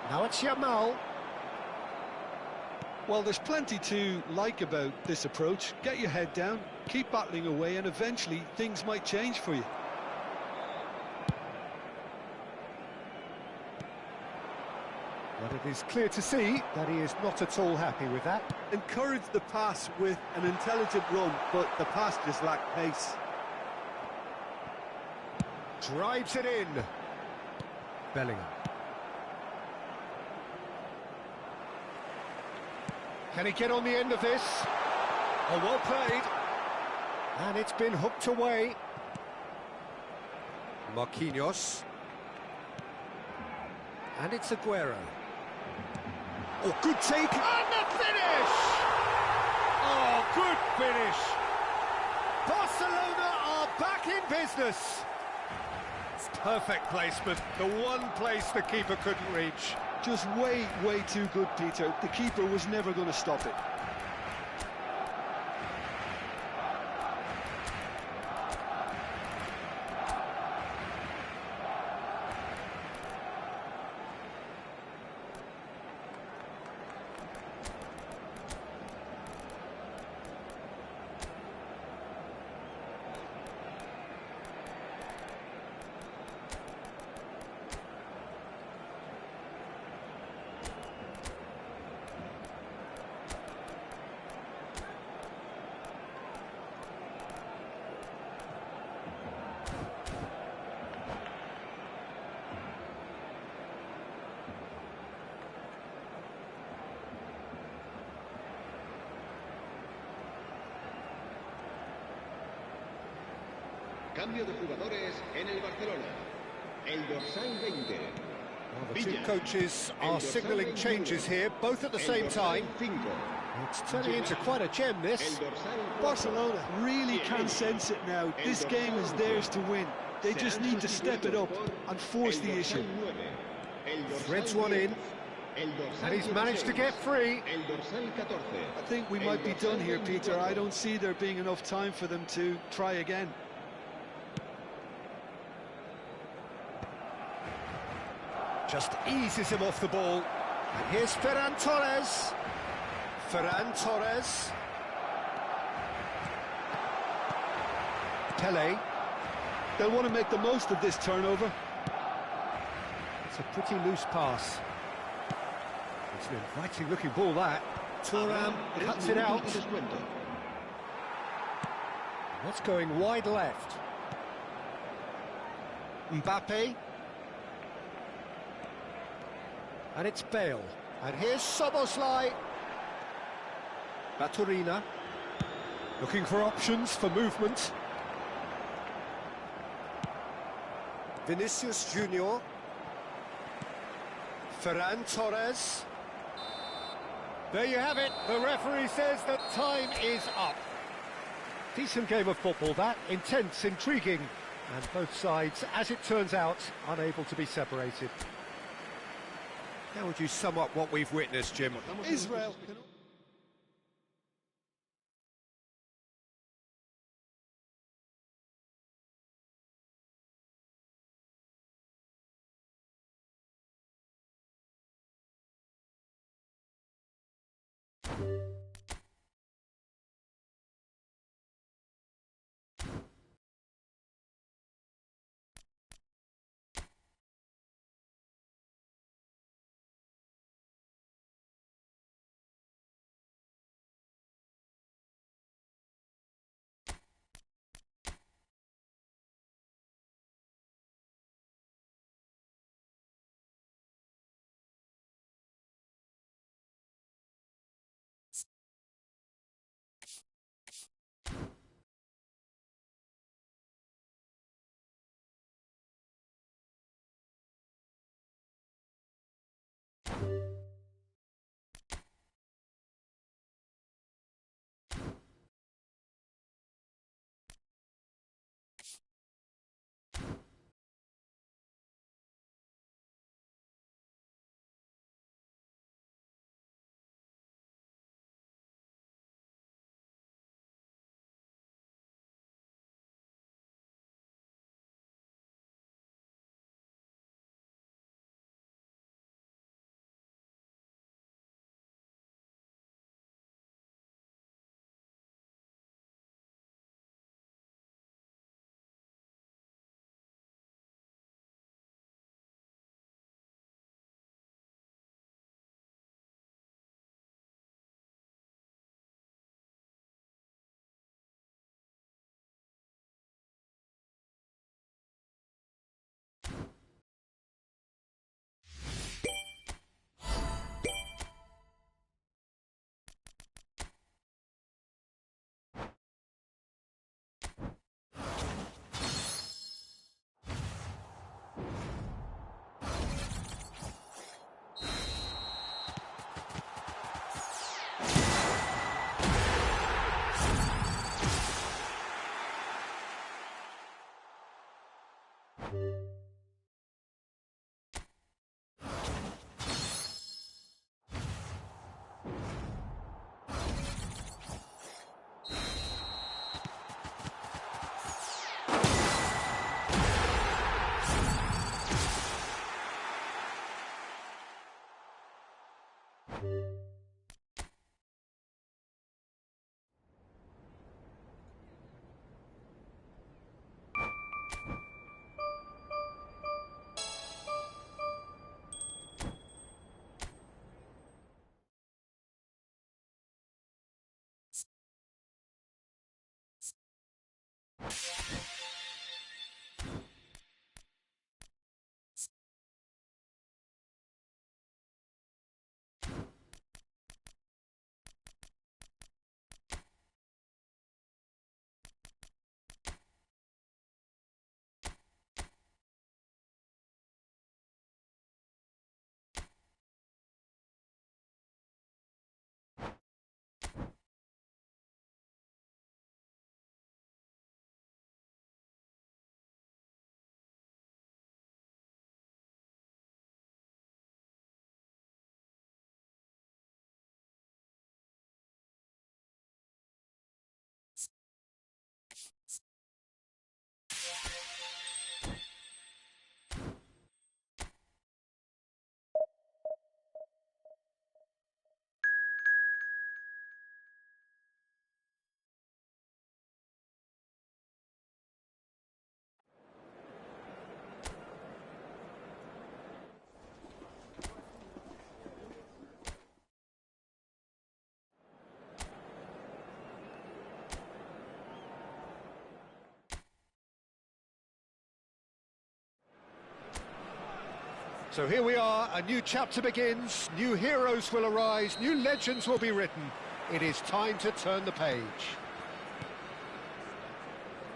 Now it's Yamal. Well, there's plenty to like about this approach. Get your head down, keep battling away, and eventually things might change for you. But it is clear to see that he is not at all happy with that. Encourage the pass with an intelligent run, but the pass just lacked pace. Drives it in. Bellingham. Can he get on the end of this? Oh, well played. And it's been hooked away. Marquinhos. And it's Aguero. Oh, good take. And the finish! Oh, good finish. Barcelona are back in business. It's perfect placement. The one place the keeper couldn't reach. Just way too good, Peter. The keeper was never going to stop it. Cambio de jugadores en el Barcelona. El dorsal 20. Well, the two coaches are signalling changes here, both at the same time. It's turning into quite a gem, this. Barcelona really can sense it now. This game is theirs to win. They just need to step it up and force the issue. Threads one in, and he's managed to get free. I think we might be done here, Peter. I don't see there being enough time for them to try again. Just eases him off the ball. And here's Ferran Torres. Ferran Torres. Pele. They'll want to make the most of this turnover. It's a pretty loose pass. It's an inviting looking ball, that. Thuram cuts it out. That's going wide left. Mbappe. And it's Bale. And here's Soboslai. Baturina. Looking for options for movement. Vinicius Junior. Ferran Torres. There you have it. The referee says that time is up. Decent game of football, that. Intense, intriguing. And both sides, as it turns out, unable to be separated. How would you sum up what we've witnessed, Jim? Israel. So here we are, a new chapter begins, new heroes will arise, new legends will be written. It is time to turn the page.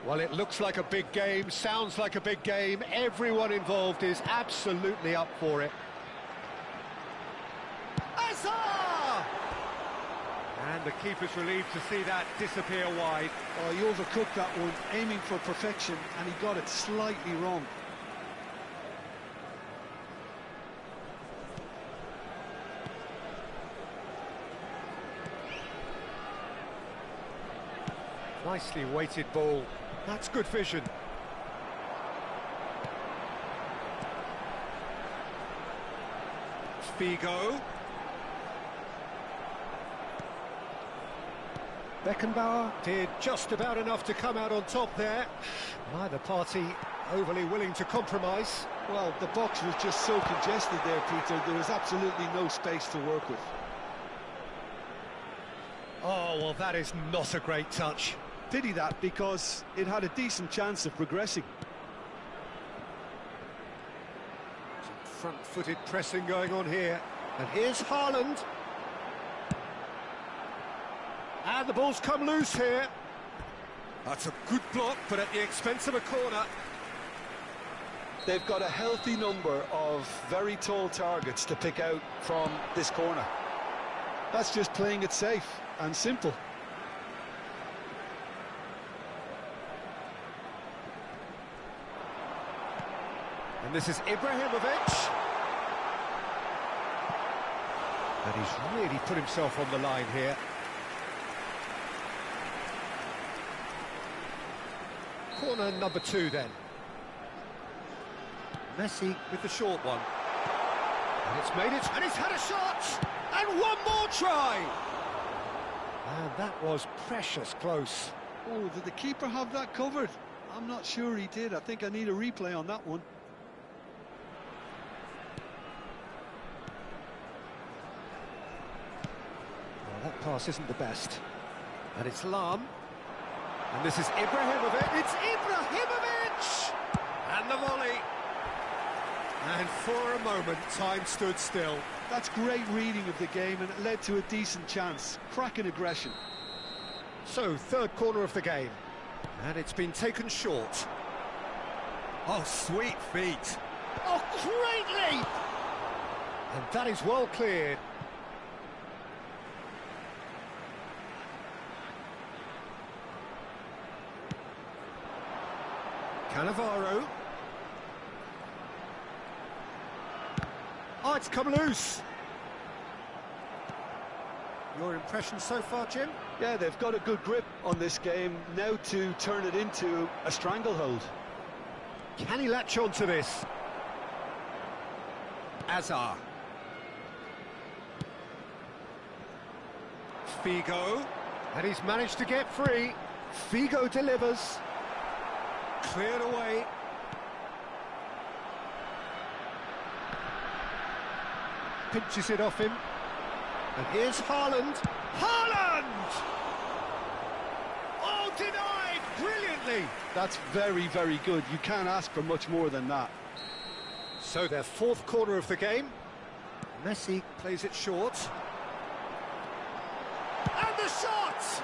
Well, it looks like a big game, sounds like a big game, everyone involved is absolutely up for it. Azar! And the keeper's relieved to see that disappear wide. Oh, he overcooked that one, aiming for perfection, and he got it slightly wrong. Nicely weighted ball. That's good vision. Figo. Beckenbauer did just about enough to come out on top there. Neither party overly willing to compromise. Well, the box was just so congested there, Peter. There was absolutely no space to work with. Oh, well, that is not a great touch. Pity that, because it had a decent chance of progressing. Some front-footed pressing going on here. And here's Haaland. And the ball's come loose here. That's a good block, but at the expense of a corner. They've got a healthy number of very tall targets to pick out from this corner. That's just playing it safe and simple. And this is Ibrahimovic. And he's really put himself on the line here. Corner number 2 then. Messi with the short one. And it's made it, and he's had a shot! And one more try! And that was precious close. Oh, did the keeper have that covered? I'm not sure he did. I think I need a replay on that one. Well, that pass isn't the best. And it's Lam. And this is Ibrahimovic. It's Ibrahimovic! And the volley. And for a moment, time stood still. That's great reading of the game, and it led to a decent chance. Cracking aggression. So, third corner of the game. And it's been taken short. Oh, sweet feet. Oh, great leap! And that is well cleared. Cannavaro. Oh, it's come loose. Your impression so far, Jim? Yeah, they've got a good grip on this game, now to turn it into a stranglehold. Can he latch on to this? Azar. Figo. And he's managed to get free. Figo delivers. Cleared away. Pinches it off him. And here's Haaland. Haaland! Oh, denied brilliantly. volley. That's very, very good. You can't ask for much more than that. So their fourth corner of the game. Messi plays it short. And the shot!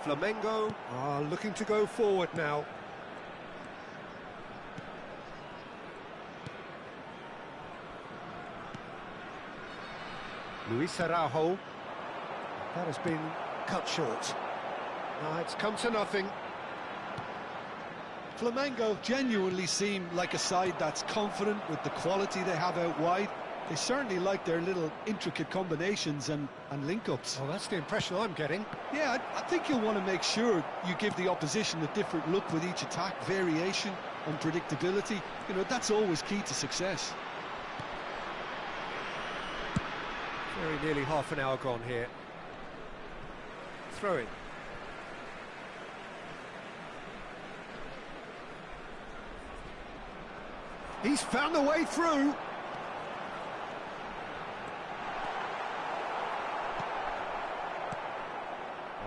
Flamengo are looking to go forward now. Luis Araujo. That has been cut short. It's come to nothing. Flamengo genuinely seem like a side that's confident with the quality they have out wide. They certainly like their little intricate combinations and link-ups. Well, that's the impression I'm getting. Yeah, I think you'll want to make sure you give the opposition a different look with each attack, variation, unpredictability. You know, that's always key to success. Very nearly half an hour gone here. Throw it. He's found the way through.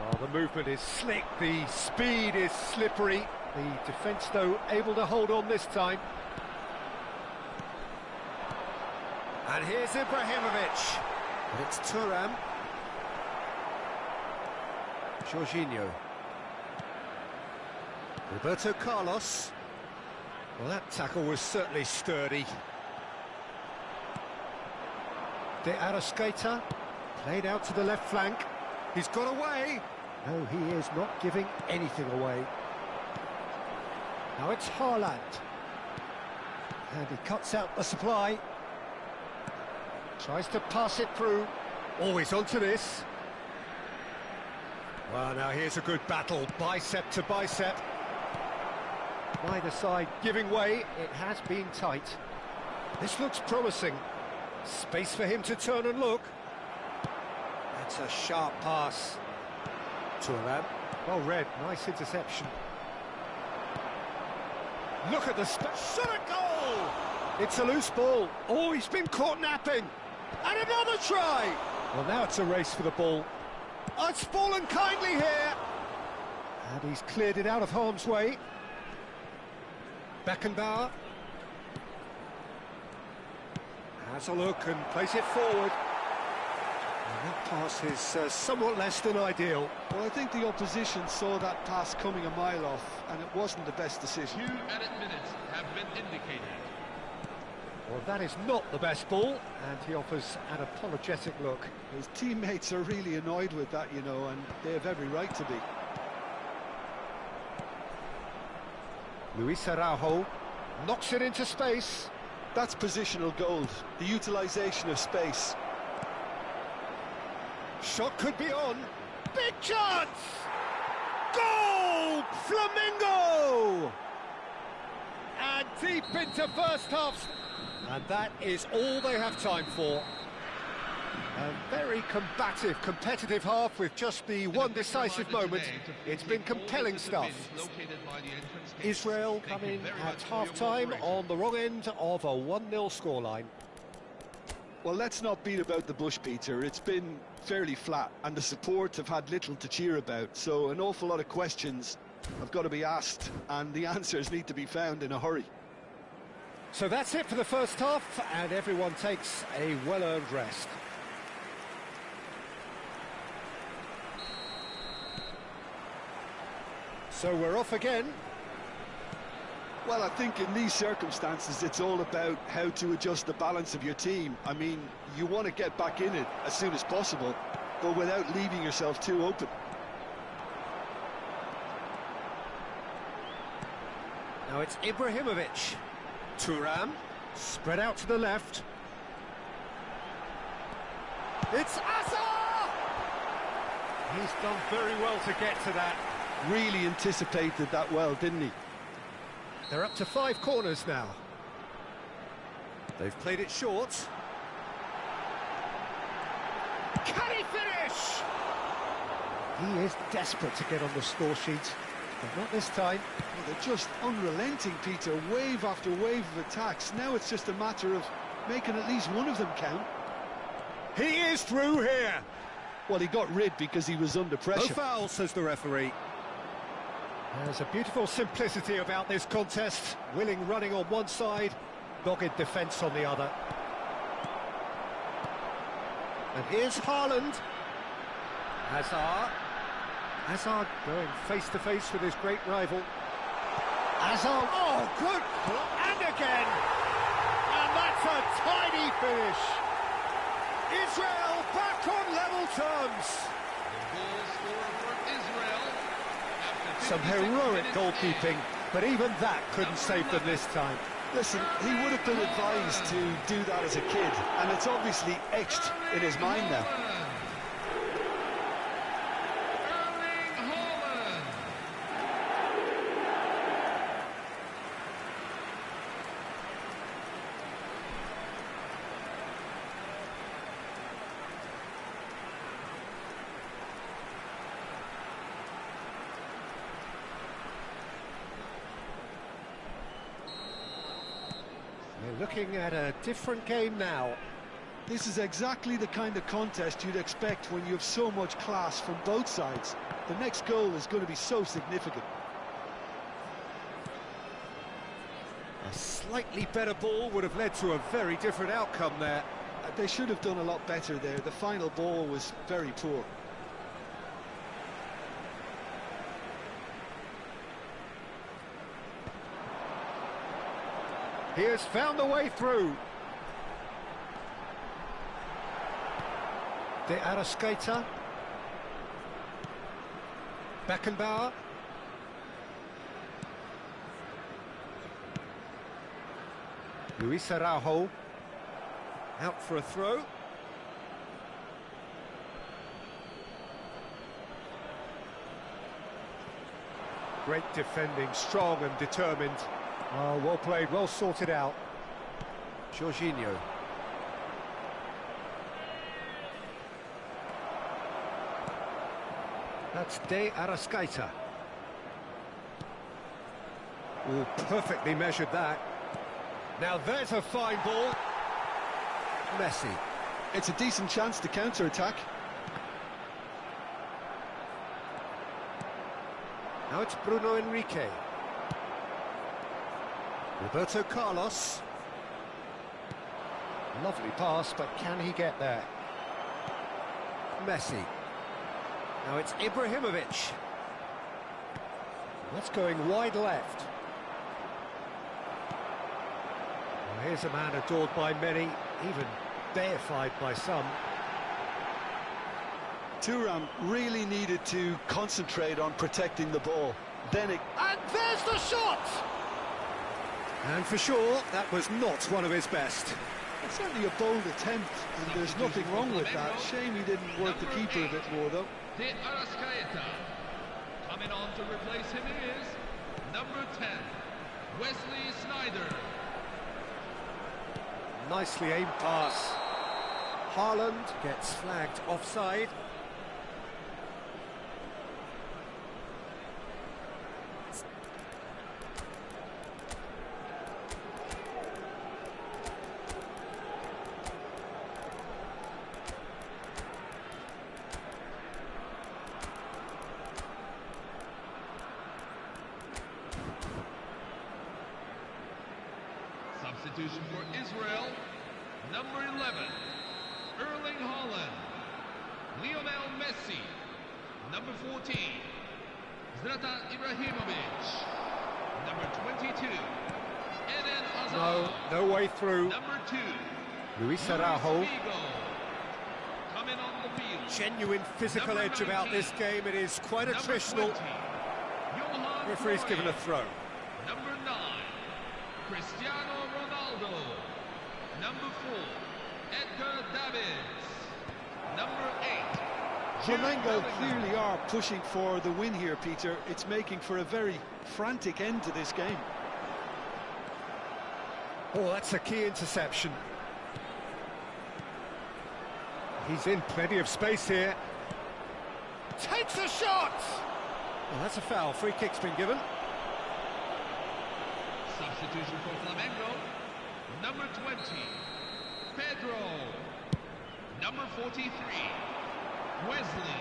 Oh, the movement is slick, the speed is slippery. The defence, though, able to hold on this time. And here's Ibrahimovic. But it's Thuram. Jorginho. Roberto Carlos. Well, that tackle was certainly sturdy. De Arrascaeta played out to the left flank. He's got away. No, he is not giving anything away. Now it's Haaland. And he cuts out the supply. Tries to pass it through. Always onto this. Well, now here's a good battle, bicep to bicep. Neither side giving way, it has been tight. This looks promising. Space for him to turn and look. That's a sharp pass. Thuram, well read, nice interception. Look at the space, shot a goal! It's a loose ball. Oh, he's been caught napping. And another try! Well, now it's a race for the ball. Oh, it's fallen kindly here. And he's cleared it out of harm's way. Beckenbauer has a look and plays it forward. And that pass is somewhat less than ideal. Well, I think the opposition saw that pass coming a mile off, and it wasn't the best decision. 2 added minutes have been indicated. Well, that is not the best ball, and he offers an apologetic look. His teammates are really annoyed with that, you know, and they have every right to be. Luis Araujo knocks it into space. That's positional gold, the utilisation of space. Shot could be on. Big chance! Goal! Flamengo! And deep into first half. And that is all they have time for. A very combative, competitive half with just the one decisive moment. It's been compelling stuff. Israel come in at half-time on the wrong end of a 1-0 scoreline. Well, let's not beat about the bush, Peter. It's been fairly flat, and the support have had little to cheer about. So an awful lot of questions have got to be asked, and the answers need to be found in a hurry. So that's it for the first half, and everyone takes a well-earned rest. So we're off again. Well, I think in these circumstances, it's all about how to adjust the balance of your team. I mean, you want to get back in it as soon as possible, but without leaving yourself too open. Now it's Ibrahimovic. Thuram, spread out to the left. It's Asa! He's done very well to get to that. Really anticipated that well, didn't he? They're up to 5 corners now. They've played it short. Can he finish? He is desperate to get on the score sheet, but not this time. Well, they're just unrelenting, Peter. Wave after wave of attacks. Now it's just a matter of making at least one of them count. He is through here. Well, he got rid because he was under pressure. No foul, says the referee. There's a beautiful simplicity about this contest. Willing running on one side, dogged defence on the other. And here's Haaland. Hazard going face-to-face with his great rival. Hazard, oh, good, and again! And that's a tidy finish! Israel back on level terms! The goal scorer for Israel. Some heroic goalkeeping, but even that couldn't save them this time. Listen, he would have been advised to do that as a kid, and it's obviously etched in his mind now. We're looking at a different game now. This is exactly the kind of contest you'd expect when you have so much class from both sides. The next goal is going to be so significant. A slightly better ball would have led to a very different outcome there. They should have done a lot better there. The final ball was very poor. He has found a way through. De Arrascaeta. Beckenbauer. Luis Araujo. Out for a throw. Great defending, strong and determined. Oh, well played, well sorted out. Jorginho. That's De Arrascaeta. Oh, perfectly measured that. Now there's a fine ball. Messi. It's a decent chance to counter-attack. Now it's Bruno Enrique. Roberto Carlos. Lovely pass, but can he get there? Messi. Now it's Ibrahimovic. That's going wide left. Well, here's a man adored by many, even deified by some. Thuram really needed to concentrate on protecting the ball. Then it... And there's the shot! And for sure, that was not one of his best. It's certainly a bold attempt, and there's nothing wrong with that. Shame he didn't work the keeper a bit more, though. De Arrascaeta. Coming on to replace him is number 10, Wesley Sneijder. Nicely aimed pass. Haaland gets flagged offside. Substitution for Israel, number 11, Erling Haaland. Lionel Messi, number 14, Zlatan Ibrahimovic, number 22, Eden Hazard. No way through. Number 2, Luis Araujo. coming on the field. Genuine physical Number edge about 19, this game. It is quite number attritional. 20, Johan Referee's given a Cruyff. throw. Number 9, Cristiano Ronaldo. Number 4, Edgar Davids. Number 8, Jude Flamengo Bellingham. clearly are pushing for the win here, Peter. It's making for a very frantic end to this game. Oh, that's a key interception. He's in plenty of space here. Takes a shot! Well, that's a foul. Free kick's been given. Substitution for Flamengo. Number 20, Pedro. Number 43, Wesley.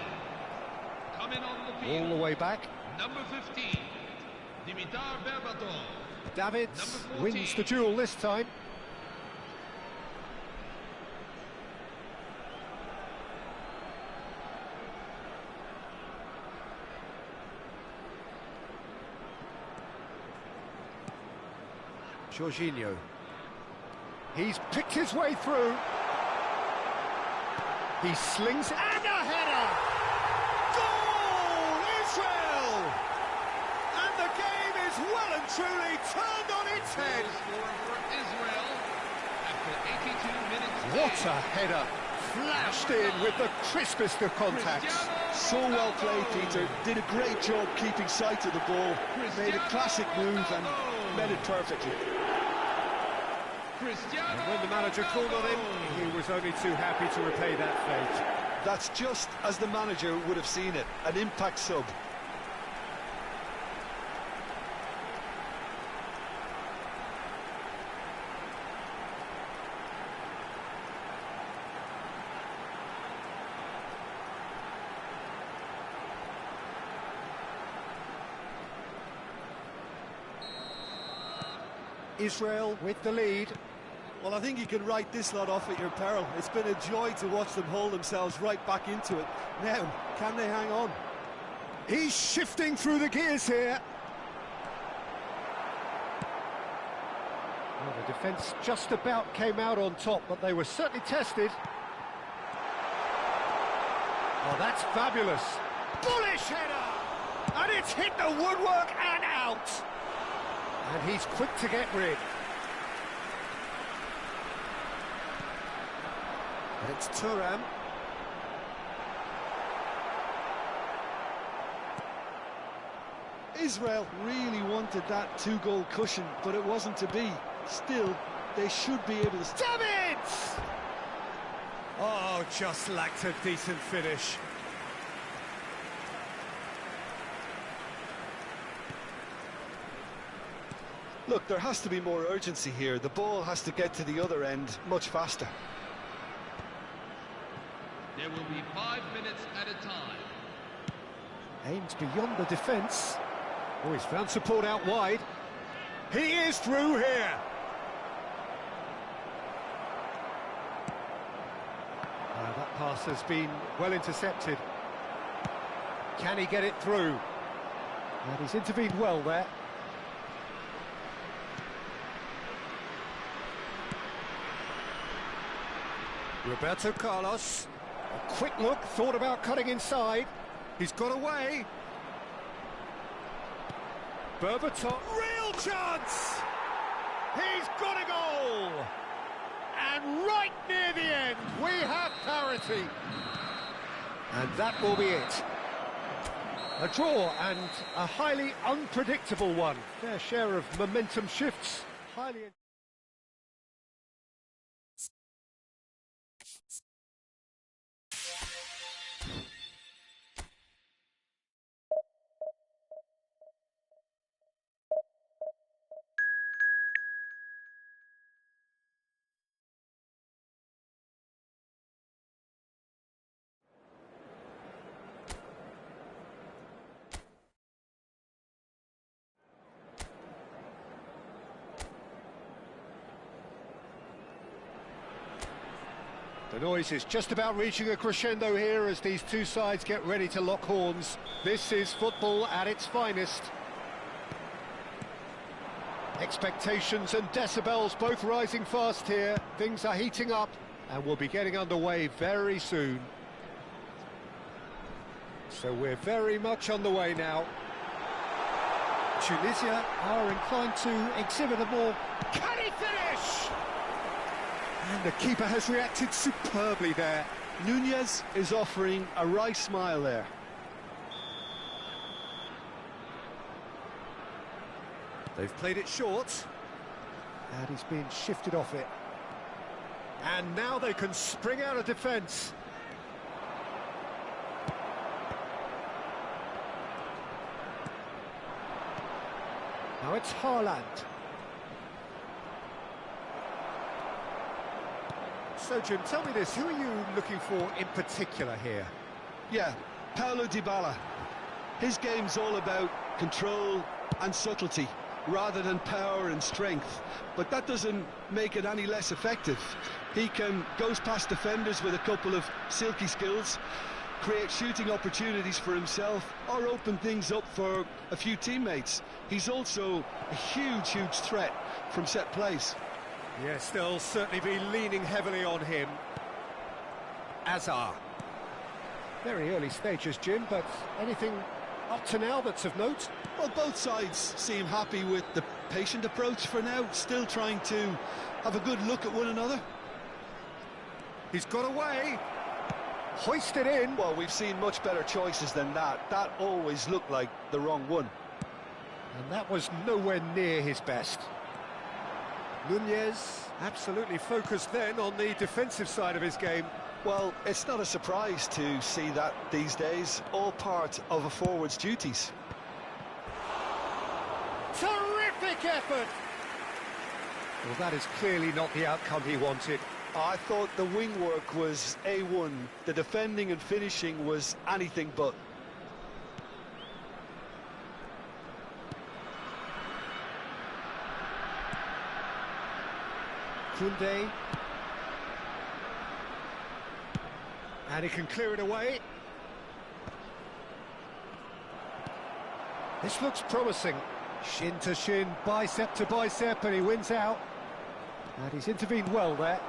Coming on the field. All the way back. Number 15, Davids wins the duel this time. Jorginho. He's picked his way through. He slings and a header! Goal! Israel! And the game is well and truly turned on its head. What a header! Flashed in with the crispest of contacts. So well played, Peter. Did a great job keeping sight of the ball. Made a classic move and met it perfectly. And when the manager called on him, he was only too happy to repay that fate. That's just as the manager would have seen it, an impact sub. Israel with the lead. Well, I think you can write this lot off at your peril. It's been a joy to watch them hold themselves right back into it. Now, can they hang on? He's shifting through the gears here. Well, the defence just about came out on top, but they were certainly tested. Oh, that's fabulous. Bullish header! And it's hit the woodwork and out. And he's quick to get rid. And it's Thuram. Israel really wanted that two-goal cushion, but it wasn't to be. Still, they should be able to... Davids! Oh, just lacked a decent finish. Look, there has to be more urgency here. The ball has to get to the other end much faster. There will be 5 minutes at a time. Aims beyond the defence. Oh, he's found support out wide. He is through here. That pass has been well intercepted. Can he get it through? And he's intervened well there. Roberto Carlos. A quick look, thought about cutting inside. He's got away. Berbatov, real chance! He's got a goal! And right near the end, we have parity. And that will be it. A draw and a highly unpredictable one. Fair share of momentum shifts. Highly... The noise is just about reaching a crescendo here as these two sides get ready to lock horns. This is football at its finest. Expectations and decibels both rising fast here. Things are heating up and we'll be getting underway very soon. So we're very much on the way now. Tunisia are inclined to exhibit a more... Can he finish? And the keeper has reacted superbly there. Nunez is offering a wry smile there. They've played it short. And he's been shifted off it. And now they can spring out of defence. Now it's Haaland. So, Jim, tell me this, who are you looking for in particular here? Yeah, Paulo Dybala. His game's all about control, and subtlety rather than power and strength, but that doesn't make it any less effective. He goes past defenders with a couple of silky skills, create shooting opportunities for himself, or open things up for a few teammates. He's also a huge threat from set plays. Yes, they'll certainly be leaning heavily on him. Azar. Very early stages, Jim, but anything up to now that's of note? Well, both sides seem happy with the patient approach for now, still trying to have a good look at one another. He's got away. Hoisted in. Well, we've seen much better choices than that. That always looked like the wrong one. And that was nowhere near his best. Nunez absolutely focused then on the defensive side of his game. Well, it's not a surprise to see that these days, all part of a forward's duties. Terrific effort! Well, that is clearly not the outcome he wanted. I thought the wing work was A1. The defending and finishing was anything but. Koundé. And he can clear it away. This looks promising. Shin to shin, bicep to bicep, and he wins out. And he's intervened well there.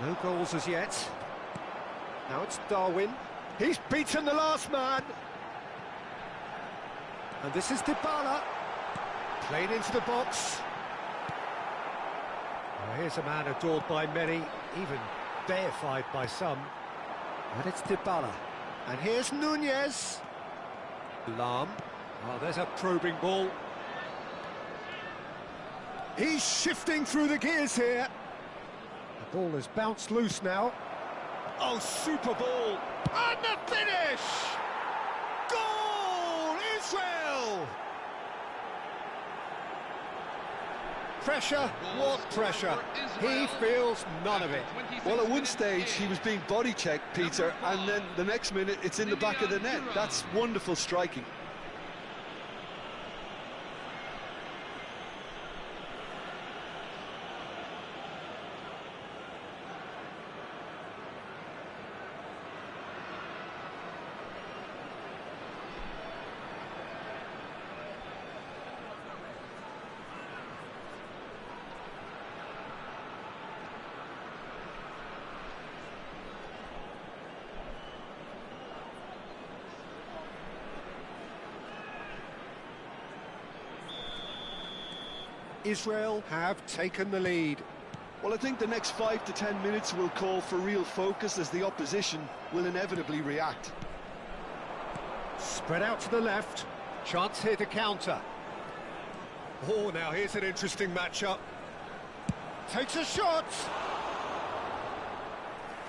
No goals as yet. Now it's Darwin. He's beaten the last man. And this is Dybala. Played into the box. Well, here's a man adored by many, even deified by some. And it's Dybala. And here's Nunez. Lam. Oh, there's a probing ball. He's shifting through the gears here. The ball has bounced loose now. Oh, super ball. And the finish! Goal! Israel! Pressure, what pressure? He feels none of it. Well, at one stage he was being body checked, Peter, and then the next minute it's in the back of the net. That's wonderful striking. Israel have taken the lead. Well, I think the next 5 to 10 minutes will call for real focus as the opposition will inevitably react. Spread out to the left. Chance here to counter. Oh, now here's an interesting matchup. Takes a shot.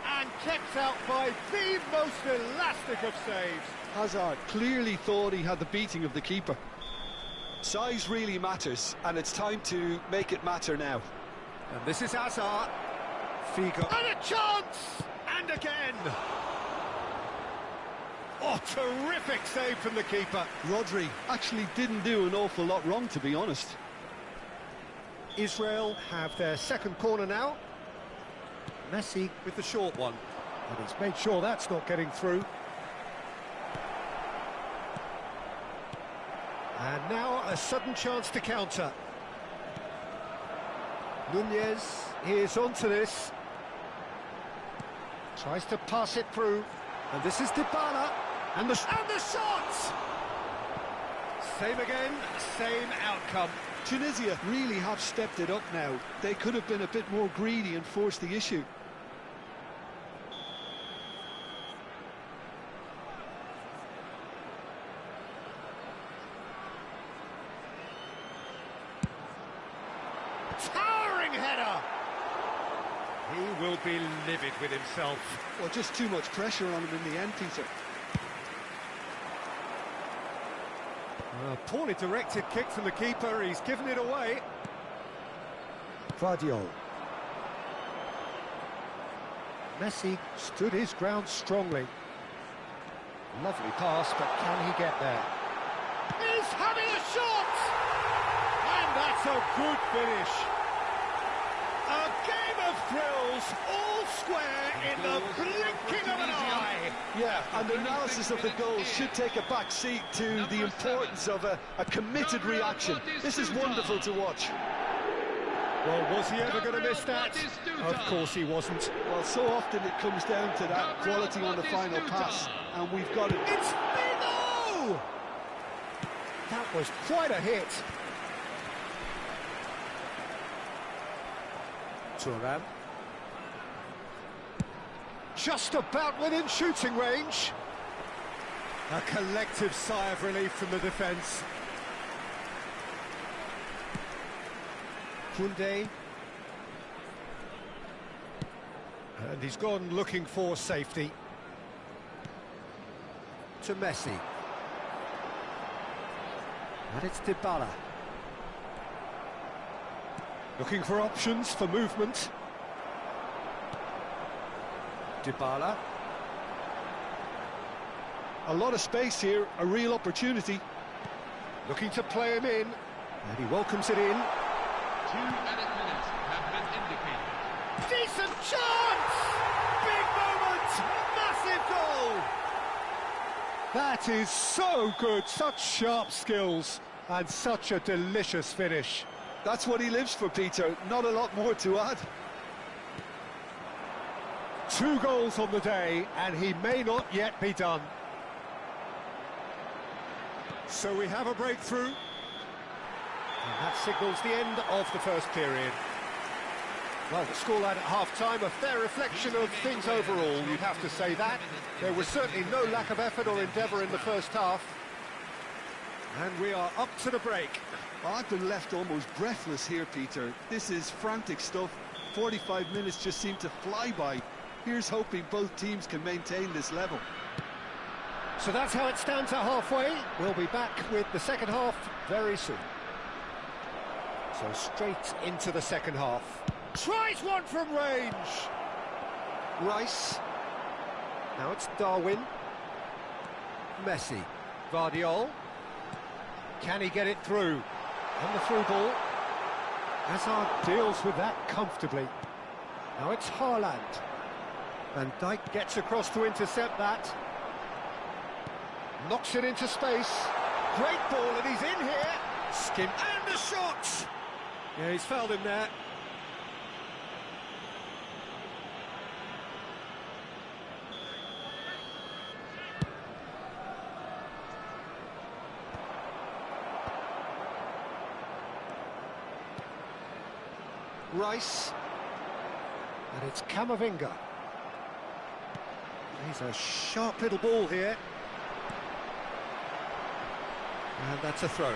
And kept out by the most elastic of saves. Hazard clearly thought he had the beating of the keeper. Size really matters, and it's time to make it matter now. And this is Hazard. Figo. And a chance! And again! Oh, terrific save from the keeper. Rodri actually didn't do an awful lot wrong, to be honest. Israel have their second corner now. Messi with the short one. And he's made sure that's not getting through. And now a sudden chance to counter. Nunez is onto this. Tries to pass it through. And this is Dybala. And the shot! Same again, same outcome. Tunisia really have stepped it up now. They could have been a bit more greedy and forced the issue. Towering header! He will be livid with himself. Well, just too much pressure on him in the end, Peter. A poorly directed kick from the keeper, he's given it away. Vardiol. Messi stood his ground strongly. Lovely pass, but can he get there? He's having a shot! And that's a good finish. A game of thrills, all square in the blinking of an eye. Yeah, and the analysis of the goal should take a back seat to the importance of a committed reaction. This is wonderful to watch. Well, was he ever going to miss that? Of course he wasn't. Well, so often it comes down to that quality on the final pass, and we've got it. It's Mino! That was quite a hit. Turan. Just about within shooting range. A collective sigh of relief from the defence. Koundé. And he's gone looking for safety. To Messi. And it's Dybala. Looking for options for movement. Dybala. A lot of space here, a real opportunity. Looking to play him in. And he welcomes it in. 2 added minutes have been indicated. Decent chance! Big moment! Massive goal! That is so good, such sharp skills, and such a delicious finish. That's what he lives for, Peter. Not a lot more to add. 2 goals on the day, and he may not yet be done. So we have a breakthrough. And that signals the end of the first period. Well, the scoreline at half-time, a fair reflection of things overall, you'd have to say that. There was certainly no lack of effort or endeavour in the first half. And we are up to the break. Well, I've been left almost breathless here, Peter. This is frantic stuff. 45 minutes just seem to fly by. Here's hoping both teams can maintain this level. So that's how it stands at halfway. We'll be back with the second half very soon. So straight into the second half. Tries one from range. Rice. Now it's Darwin. Messi. Vardiol. Can he get it through? And the through ball. Hazard deals with that comfortably. Now it's Haaland. Van Dijk gets across to intercept that. Knocks it into space. Great ball, and he's in here. Skim and a shot. Yeah, he's fouled him there. Rice. And it's Camavinga. He's a sharp little ball here. And that's a throw.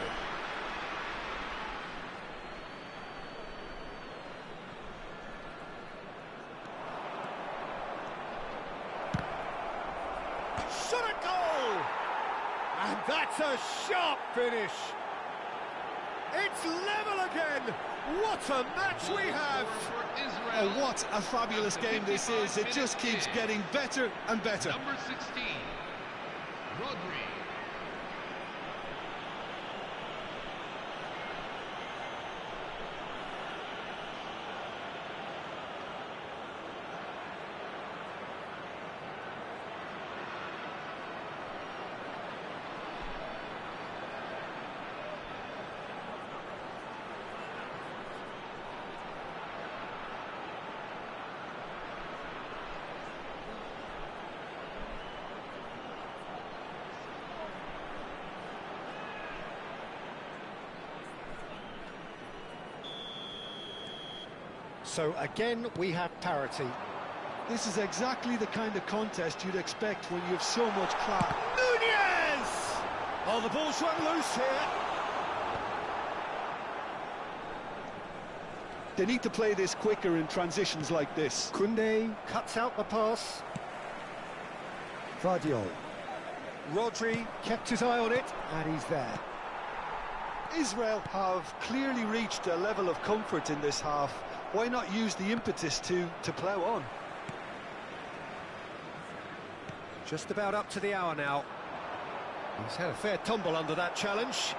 Shot a goal! And that's a sharp finish. It's level again. What a match we have! Oh, what a fabulous game this is. It just keeps getting better and better. Number 16, Rodri. So again, we have parity. This is exactly the kind of contest you'd expect when you have so much class. Nunez! Oh, the ball's run loose here. They need to play this quicker in transitions like this. Koundé cuts out the pass. Vardiol. Rodri kept his eye on it, and he's there. Israel have clearly reached a level of comfort in this half. Why not use the impetus to plough on? Just about up to the hour now. He's had a fair tumble under that challenge.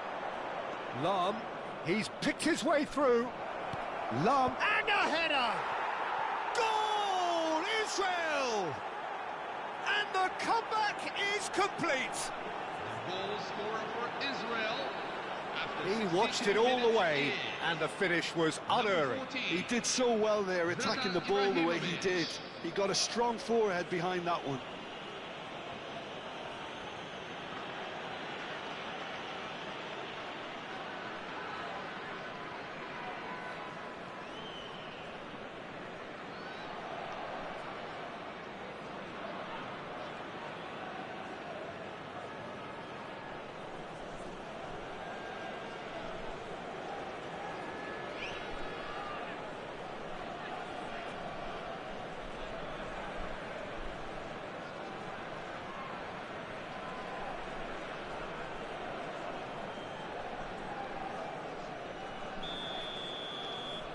Lam, he's picked his way through. Lam, and a header! Goal, Israel! And the comeback is complete. The goal scorer for Israel. He watched it all the way, and the finish was unerring. He did so well there, attacking the ball the way he did. He got a strong forehead behind that one.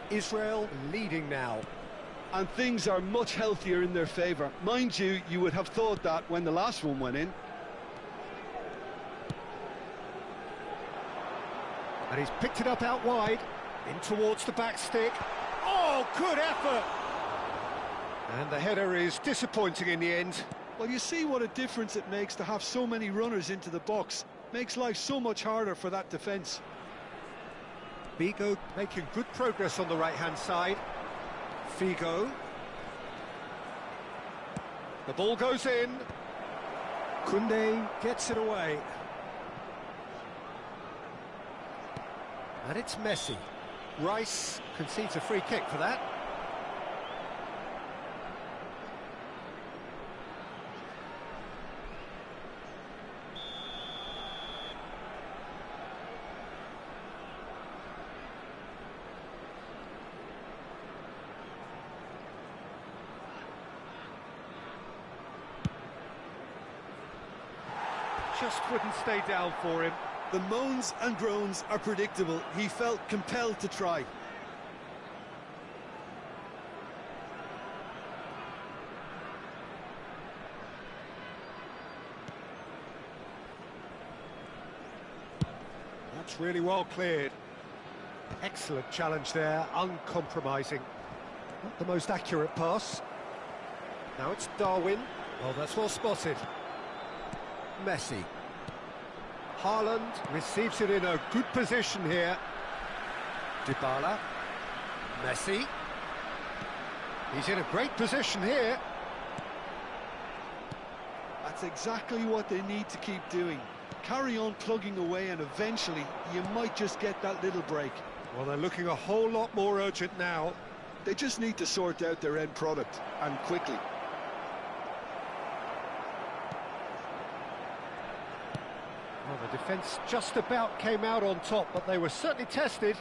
Israel leading now. And things are much healthier in their favour. Mind you, you would have thought that when the last one went in. And he's picked it up out wide, in towards the back stick. Oh, good effort! And the header is disappointing in the end. Well, you see what a difference it makes to have so many runners into the box. Makes life so much harder for that defence. Figo making good progress on the right-hand side. Figo. The ball goes in. Koundé gets it away. And it's Messi. Rice concedes a free kick for that. Just wouldn't stay down for him. The moans and groans are predictable. He felt compelled to try. That's really well cleared. Excellent challenge there, uncompromising. Not the most accurate pass. Now it's Darwin. Oh, that's well spotted. Messi. Haaland receives it in a good position here. Dybala. Messi. He's in a great position here. That's exactly what they need to keep doing. Carry on plugging away and eventually you might just get that little break. Well, they're looking a whole lot more urgent now. They just need to sort out their end product, and quickly. Well, the defence just about came out on top, but they were certainly tested.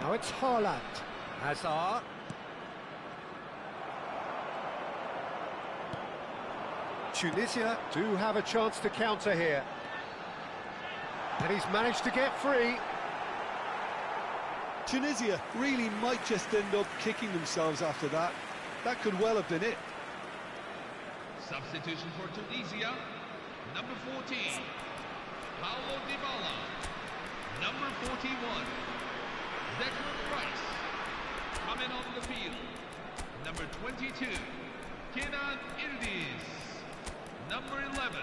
Now it's Haaland. Hazard. Tunisia do have a chance to counter here. And he's managed to get free. Tunisia really might just end up kicking themselves after that. That could well have been it. Substitution for Tunisia. Number 14, Paulo Dybala. Number 41, Declan Rice. Coming on the field. Number 22, Kenan Yildiz. Number 11,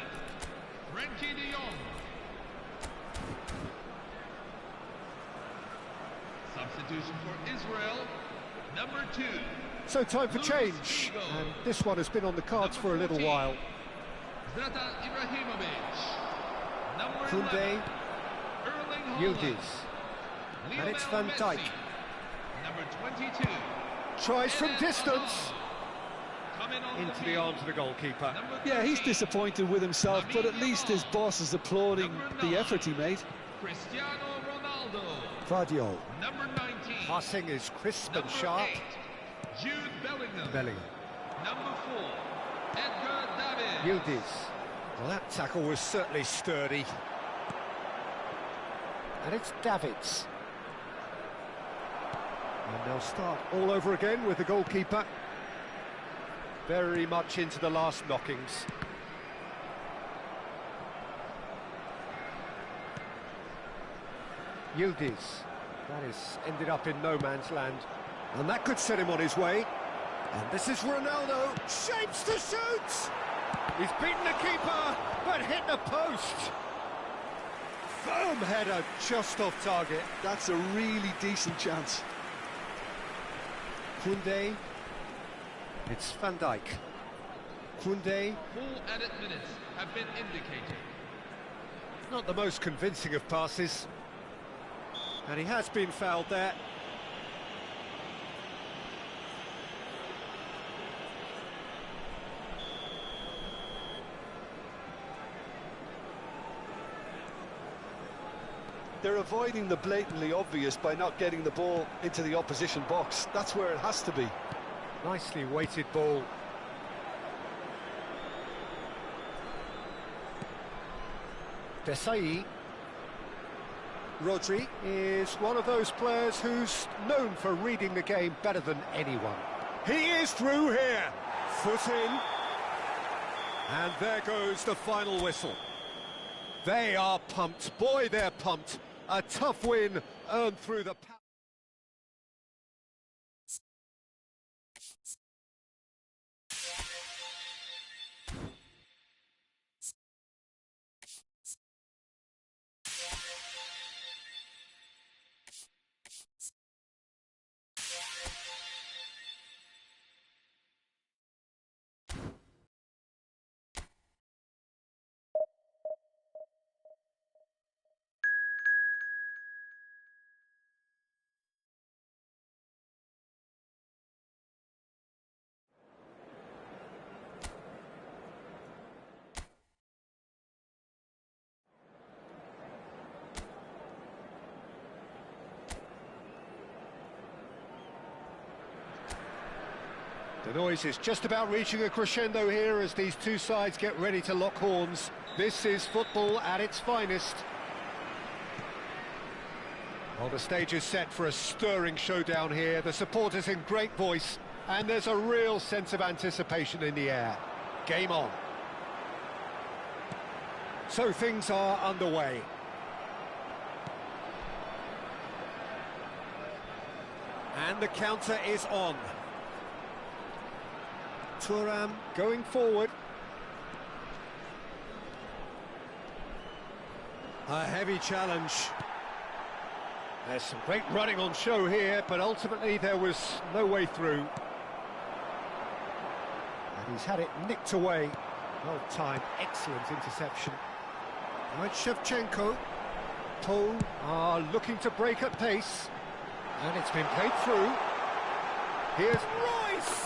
Frankie de Jong. Substitution for Israel. Number 2. So time for change. And this one has been on the cards for a little while. Zlatan Ibrahimovic. Number Koundé. 11, Erling Yildiz. Haaland. And it's Lionel Van Dijk. Messi. Number 22. Tries from Eden distance. Hazard. Coming on Into the field. arms of the goalkeeper. Number Yeah, he's 13, disappointed with himself, but at least his boss is applauding Number the 9, effort he made. Cristiano Ronaldo. Vardiol. Number 19. Passing is crisp Number and sharp. 8, Jude Bellingham. Bellingham. Number 4, Edgar Davids. Yildiz. Well, that tackle was certainly sturdy. And it's Davids. And they'll start all over again with the goalkeeper. Very much into the last knockings. Yildiz. That has ended up in no man's land. And that could set him on his way. And this is Ronaldo. Shapes to shoot! He's beaten the keeper, but hit the post. Firm header, just off target. That's a really decent chance. Koundé. It's Van Dijk. Koundé. Full edit minutes have been indicated. Not the most convincing of passes. And he has been fouled there. They're avoiding the blatantly obvious by not getting the ball into the opposition box. That's where it has to be. Nicely weighted ball. Desai. Rodri is one of those players who's known for reading the game better than anyone. He is through here. Foot in. And there goes the final whistle. They are pumped. Boy, they're pumped. A tough win earned through the... The noise is just about reaching a crescendo here as these two sides get ready to lock horns. This is football at its finest. Well, the stage is set for a stirring showdown here. The supporters in great voice, and there's a real sense of anticipation in the air. Game on. So things are underway. And the counter is on. Thuram going forward. A heavy challenge. There's some great running on show here, but ultimately there was no way through. And he's had it nicked away. Well timed, excellent interception. Right, Shevchenko. Po are looking to break at pace. And it's been played through. Here's Royce!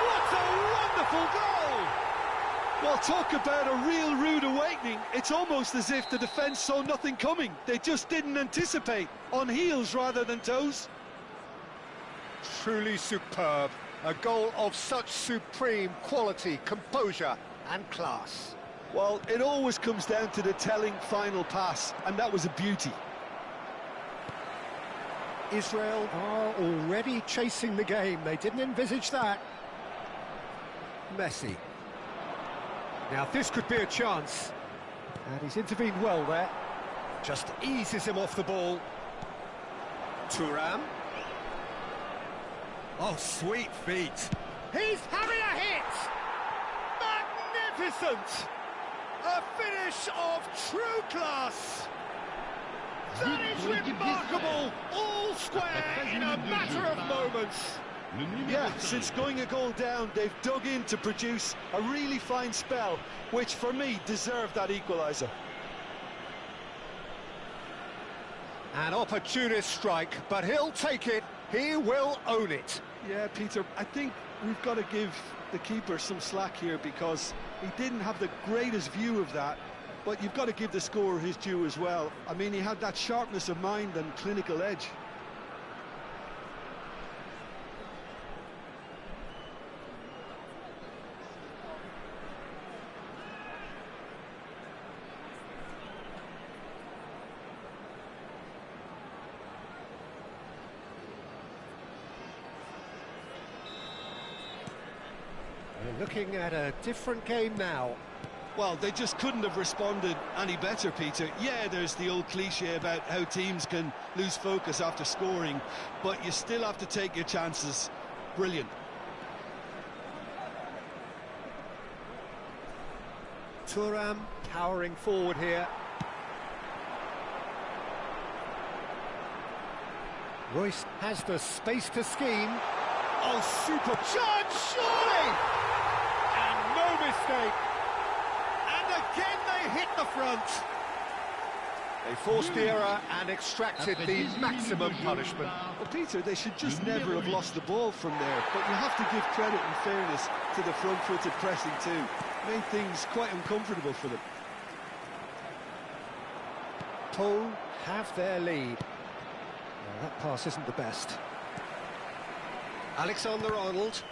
What a wonderful goal! Well, talk about a real rude awakening. It's almost as if the defence saw nothing coming. They just didn't anticipate. On heels rather than toes. Truly superb. A goal of such supreme quality, composure and class. Well, it always comes down to the telling final pass, and that was a beauty. Israel are already chasing the game. They didn't envisage that. Messi. Now this could be a chance. And he's intervened well there. Just eases him off the ball. Thuram. Oh, sweet feet. He's having a hit! Magnificent! A finish of true class! That is remarkable! All square in a matter of moments! Yeah, since going a goal down, they've dug in to produce a really fine spell, which for me deserved that equaliser. An opportunist strike, but he'll take it. He will own it. Yeah, Peter, I think we've got to give the keeper some slack here because he didn't have the greatest view of that, but you've got to give the scorer his due as well. I mean, he had that sharpness of mind and clinical edge. We're looking at a different game now. Well, they just couldn't have responded any better, Peter. Yeah, there's the old cliche about how teams can lose focus after scoring, but you still have to take your chances. Brilliant. Thuram powering forward here. Royce has the space to scheme. Oh, super chance, surely! And no mistake. And again they hit the front. They forced the error and extracted the maximum punishment. Well, Peter, they should just never have lost the ball from there, but you have to give credit and fairness to the front-footed pressing too. Made things quite uncomfortable for them. Pau have their lead. Well, that pass isn't the best. Alexander-Arnold.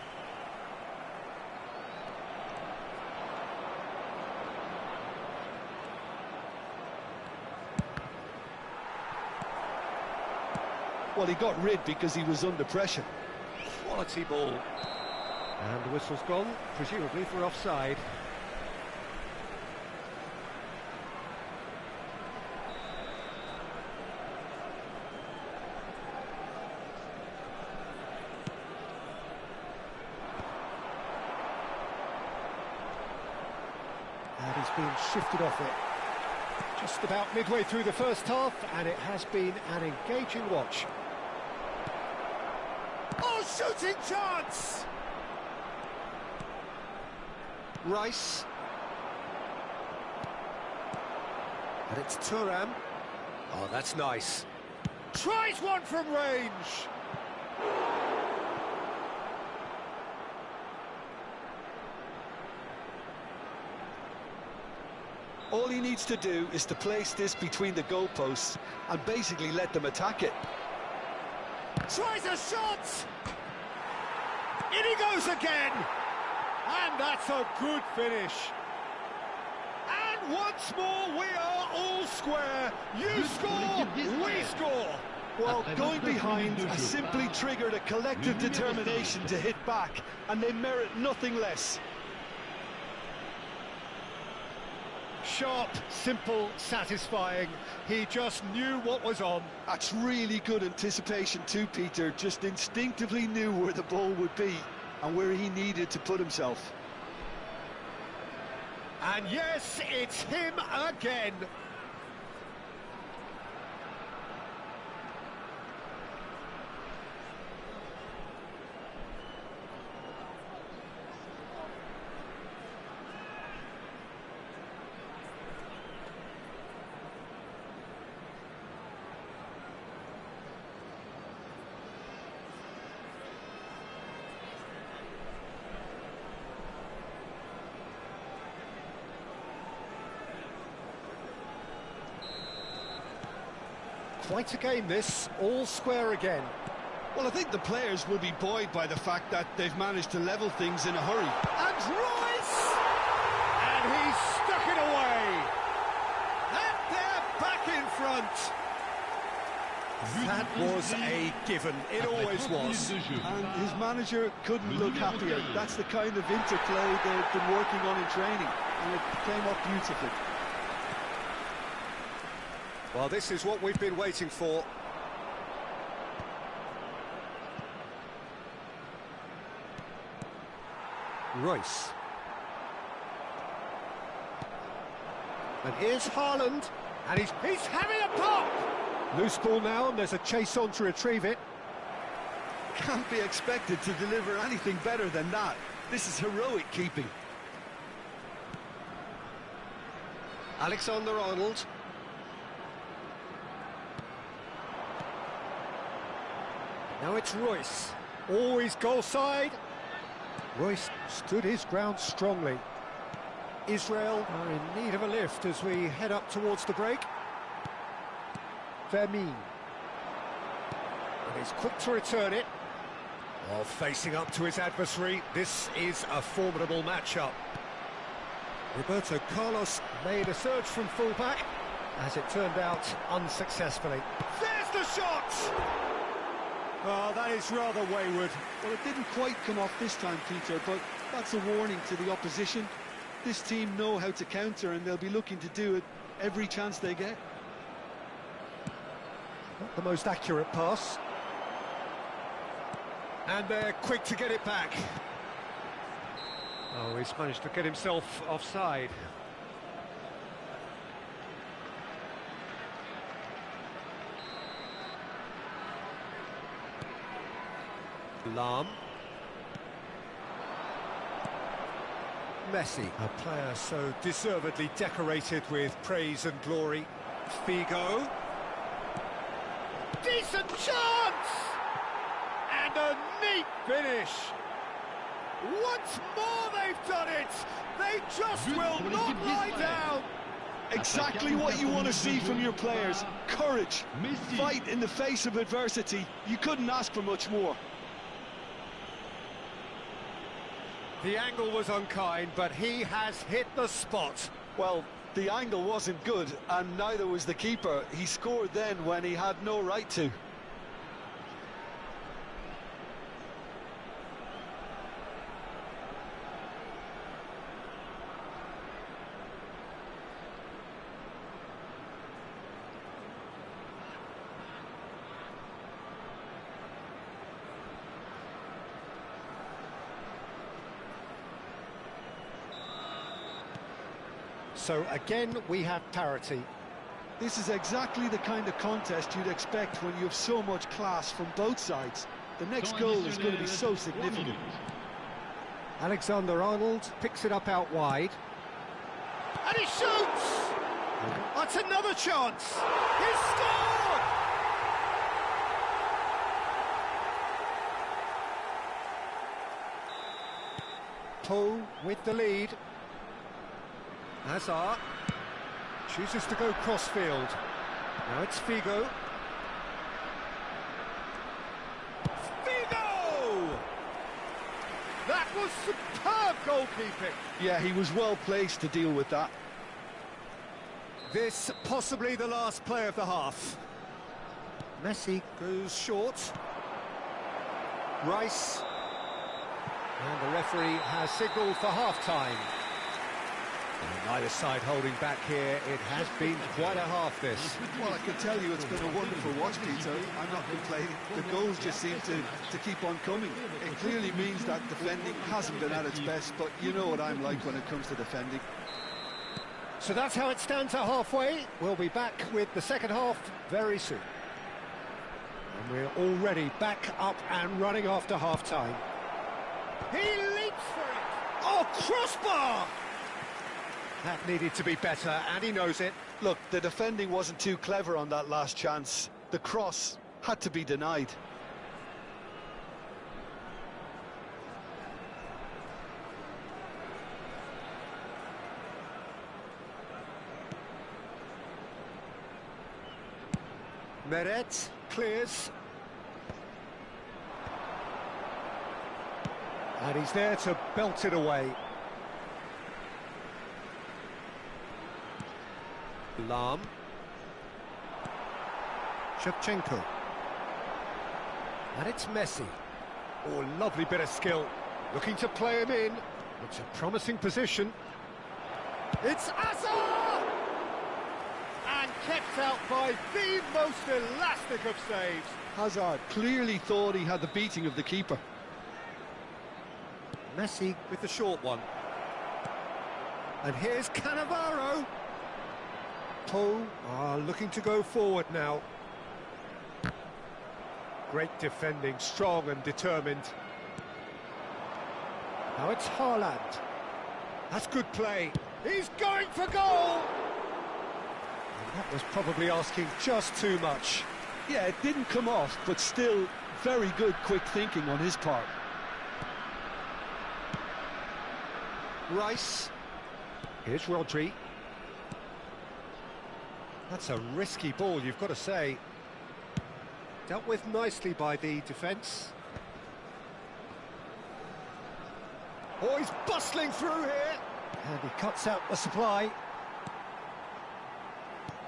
Well, he got rid because he was under pressure. Quality ball. And the whistle's gone, presumably for offside. And he's been shifted off it. Just about midway through the first half, and it has been an engaging watch. Oh, shooting chance! Rice. And it's Thuram. Oh, that's nice. Tries one from range. All he needs to do is to place this between the goalposts and basically let them attack it. Tries a shot! In he goes again! And that's a good finish. And once more we are all square. You score, we score. Well, going behind has simply triggered a collective determination to hit back, and they merit nothing less. Sharp, simple, satisfying. He just knew what was on. That's really good anticipation too, Peter. Just instinctively knew where the ball would be and where he needed to put himself. And yes, it's him again. Quite a game this, all square again. Well, I think the players will be buoyed by the fact that they've managed to level things in a hurry. And Royce! And he's stuck it away! And they're back in front! That was a given, it always was. And his manager couldn't look happier. That's the kind of interplay they've been working on in training, and it came off beautifully. Well, this is what we've been waiting for. Royce. And here's Haaland. And he's having a pop! Loose ball now, and there's a chase on to retrieve it. Can't be expected to deliver anything better than that. This is heroic keeping. Alexander-Arnold. Now it's Royce. Always goal side. Royce stood his ground strongly. Israel are in need of a lift as we head up towards the break. Vermin. And he's quick to return it. While facing up to his adversary, this is a formidable matchup. Roberto Carlos made a surge from fullback, as it turned out unsuccessfully. There's the shot! Oh, that is rather wayward. Well, it didn't quite come off this time, Peter, but that's a warning to the opposition. This team know how to counter, and they'll be looking to do it every chance they get. Not the most accurate pass. And they're quick to get it back. Oh, he's managed to get himself offside. Lam. Messi, a player so deservedly decorated with praise and glory. Figo. Decent chance! And a neat finish. Once more they've done it! They just will not lie down! Exactly what you want to see from your players. Courage, fight in the face of adversity. You couldn't ask for much more. The angle was unkind, but he has hit the spot. Well, the angle wasn't good, and neither was the keeper. He scored then when he had no right to. So again, we have parity. This is exactly the kind of contest you'd expect when you have so much class from both sides. The next goal is going to be so significant. Alexander-Arnold picks it up out wide. And he shoots! That's another chance! He scored! Poe with the lead. Hazard chooses to go crossfield. Now it's Figo. Figo! That was superb goalkeeping. Yeah, he was well placed to deal with that. This possibly the last play of the half. Messi goes short. Rice. And the referee has signalled for half-time. Neither side holding back here. It has been quite a half, this. Well, I can tell you it's been a wonderful watch, Peter. I'm not complaining. The goals just seem to keep on coming. It clearly means that defending hasn't been at its best, but you know what I'm like when it comes to defending. So that's how it stands at halfway. We'll be back with the second half very soon. And we're already back up and running after half-time. He leaps for it! Oh, crossbar! That needed to be better, and he knows it. Look, the defending wasn't too clever on that last chance. The cross had to be denied. Meret clears. And he's there to belt it away. Lam. Shevchenko. And it's Messi. Oh, lovely bit of skill. Looking to play him in. It's a promising position. It's Hazard! And kept out by the most elastic of saves. Hazard clearly thought he had the beating of the keeper. Messi with the short one. And here's Cannavaro. Poe are looking to go forward now. Great defending, strong and determined. Now it's Haaland. That's good play. He's going for goal! And that was probably asking just too much. Yeah, it didn't come off, but still very good quick thinking on his part. Rice. Here's Rodri. That's a risky ball, you've got to say. Dealt with nicely by the defence. Oh, he's bustling through here. And he cuts out the supply.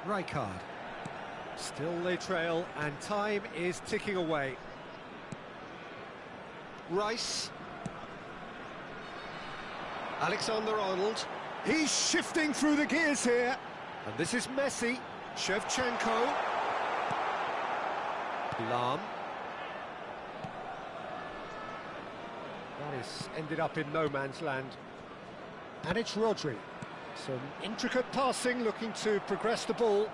Rijkaard. Still they trail, and time is ticking away. Rice. Alexander-Arnold. He's shifting through the gears here. And this is Messi. Shevchenko. Lahm. That is ended up in no man's land. And it's Rodri. Some intricate passing, looking to progress the ball.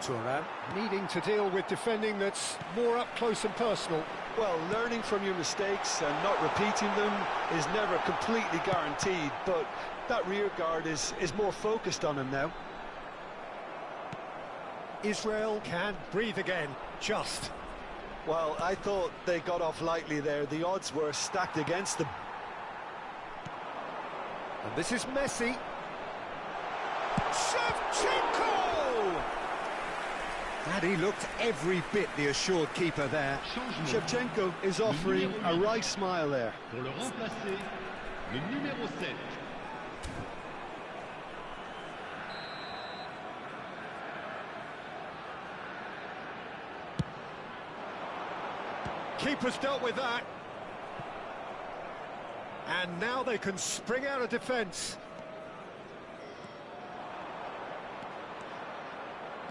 Thuram needing to deal with defending that's more up close and personal. Well, learning from your mistakes and not repeating them is never completely guaranteed, but that rear guard is more focused on him now. Israel can breathe again, just. Well, I thought they got off lightly there. The odds were stacked against them. And this is Messi. Shevchenko! And he looked every bit the assured keeper there. Shevchenko is offering a right smile there. Pour le remplacer, le numéro 7. Keeper's dealt with that. And now they can spring out of defence.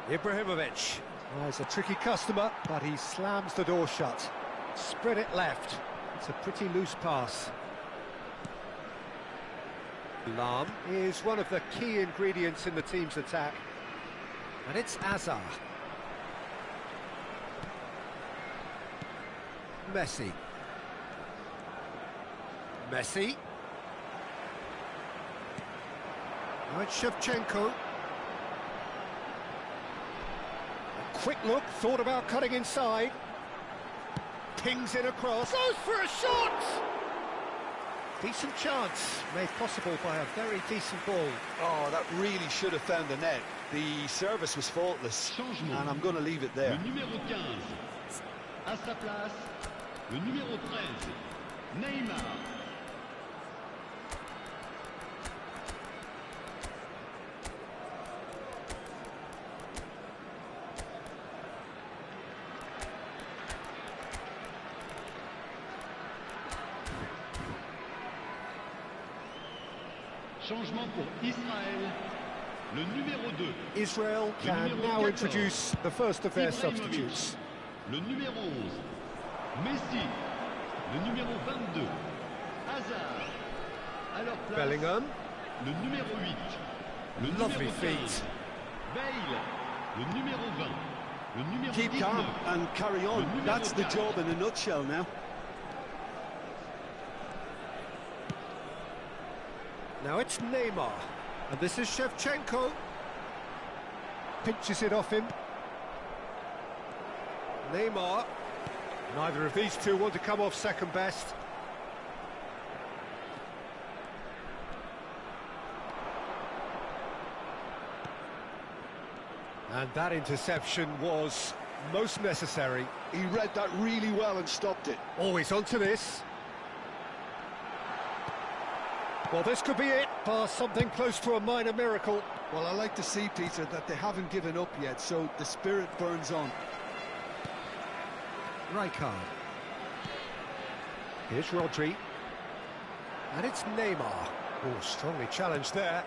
Ibrahimovic. Oh, he's a tricky customer, but he slams the door shut. Spread it left. It's a pretty loose pass. Lahm is one of the key ingredients in the team's attack. And it's Azar. Messi. Messi. Now it's Shevchenko. A quick look, thought about cutting inside. Pings it across. Goes for a shot! Decent chance, made possible by a very decent ball. Oh, that really should have found the net. The service was faultless, and I'm going to leave it there. Le numéro 15. À sa place, le numéro 13. Neymar. Changement pour Israël, le numéro 2. Israel can now introduce the first of their substitutes. Le numéro 11. Messi. Le numéro 22. Hazard. À leur place, Bellingham. le numéro 8. Le Lovely numéro 15. feet. Bale. Le numéro 20. Le numéro Keep 19. calm and carry on. Le numéro That's the 4. job in a nutshell now. Now it's Neymar. And this is Shevchenko. Pinches it off him. Neymar. Neither of these two want to come off second best. And that interception was most necessary. He read that really well and stopped it. Always onto this. Well, this could be it, bar something close to a minor miracle. Well, I like to see, Peter, that they haven't given up yet, so the spirit burns on. Rijkaard. Here's Rodri. And it's Neymar. Oh, strongly challenged there.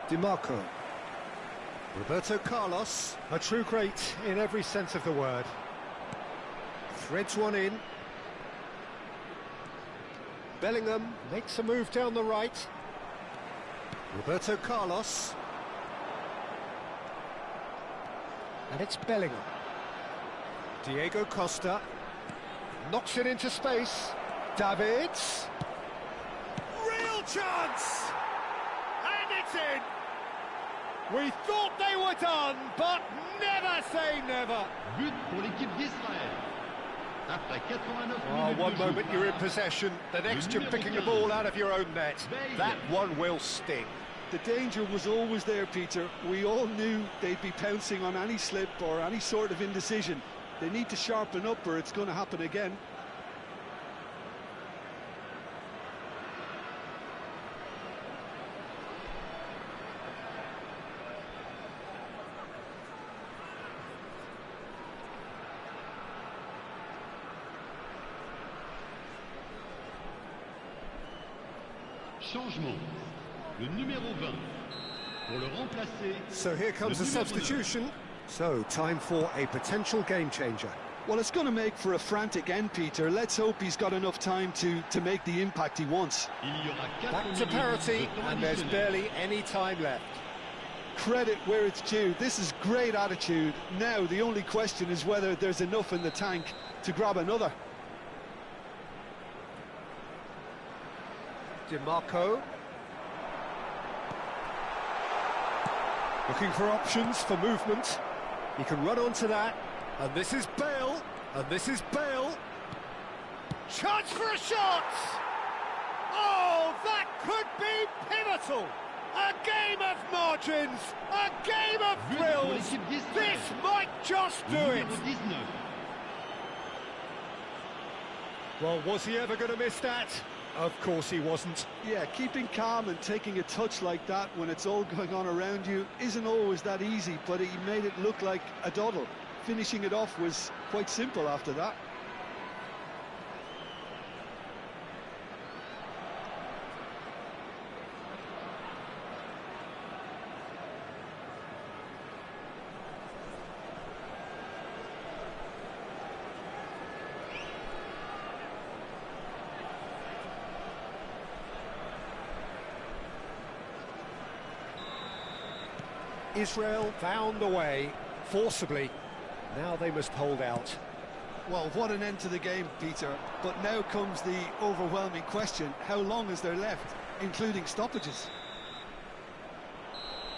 DiMarco. Roberto Carlos, a true great in every sense of the word. Threads one in. Bellingham makes a move down the right. Roberto Carlos. And it's Bellingham. Diego Costa. Knocks it into space. Davids. Real chance! And it's in! We thought they were done, but never say never. But pour l'équipe d'Israël. Après 89 Oh, minutes one de jeu. moment you're in possession, the next you're picking the ball out of your own net. That one will sting. The danger was always there, Peter. We all knew they'd be pouncing on any slip or any sort of indecision. They need to sharpen up or it's going to happen again. Changement. le numéro 20. Pour le remplacer, So here comes le a numéro 9. substitution. So, time for a potential game changer. Well, it's going to make for a frantic end, Peter. Let's hope he's got enough time to make the impact he wants. Il y aura 4 Back to minutes parity, de temps and there's additionnel. barely any time left. Credit where it's due. This is great attitude. Now, the only question is whether there's enough in the tank to grab another. DiMarco. Looking for options for movement. He can run onto that. And this is Bale. And this is Bale. Chance for a shot! Oh, that could be pivotal! A game of margins! A game of But pour thrills! l'équipe d'Israël. This might just do Le it! numéro 19. Well, was he ever going to miss that? Of course he wasn't. Yeah, keeping calm and taking a touch like that when it's all going on around you isn't always that easy, but he made it look like a doddle. Finishing it off was quite simple after that. Israel found a way, forcibly. Now they must hold out. Well, what an end to the game, Peter. But now comes the overwhelming question: how long is there left, including stoppages?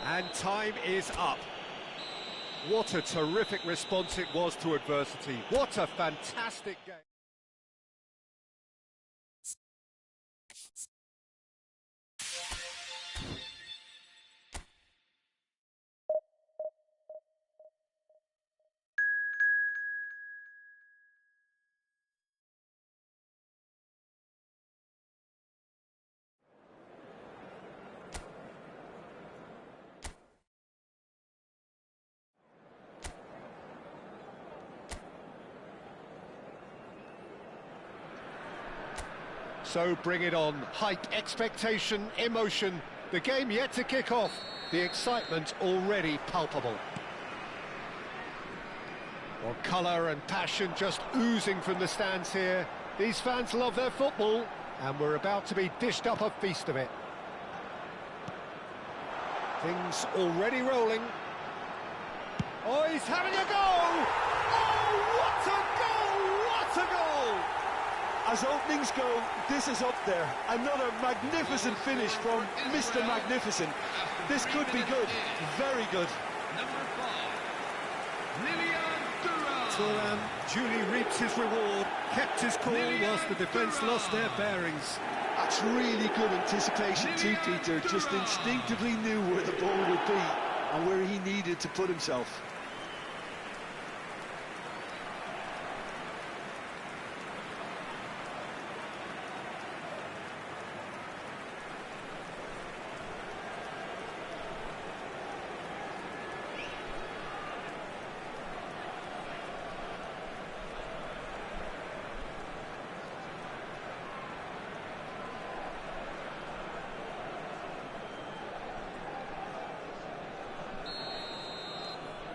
And time is up. What a terrific response it was to adversity. What a fantastic game. So bring it on. Hype, expectation, emotion. The game yet to kick off. The excitement already palpable. Well, colour and passion just oozing from the stands here. These fans love their football, and we're about to be dished up a feast of it. Things already rolling. Oh, he's having a go! Oh, what a goal! What a goal! As openings go, this is up there. Another magnificent finish from Mr. Magnificent. This could be good, very good. Number 5. Lilian Thuram. Thuram duly reaps his reward, kept his cool whilst the defence lost their bearings. That's really good anticipation too, Peter. Just instinctively knew where the ball would be and where he needed to put himself.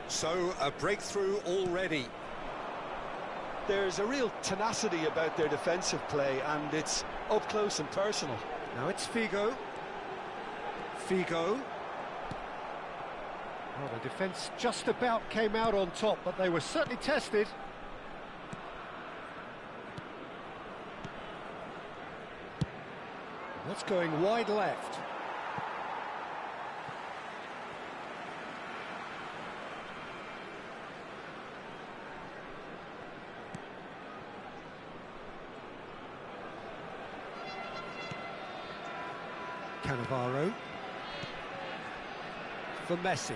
So, a breakthrough already. There's a real tenacity about their defensive play, and it's up close and personal. Now it's Figo. Figo. Well, the defence just about came out on top, but they were certainly tested. That's going wide left. Cannavaro for Messi.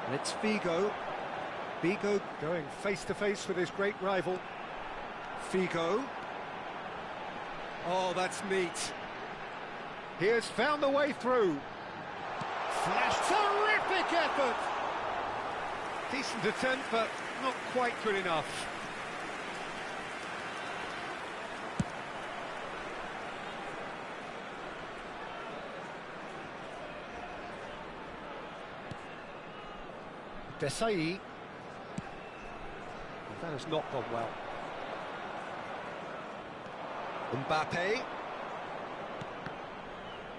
And it's Figo. Figo going face to face with his great rival. Figo. Oh, that's neat. He has found the way through. Flash, terrific effort. Decent attempt, but not quite good enough. Desai. That has not gone well. Mbappe.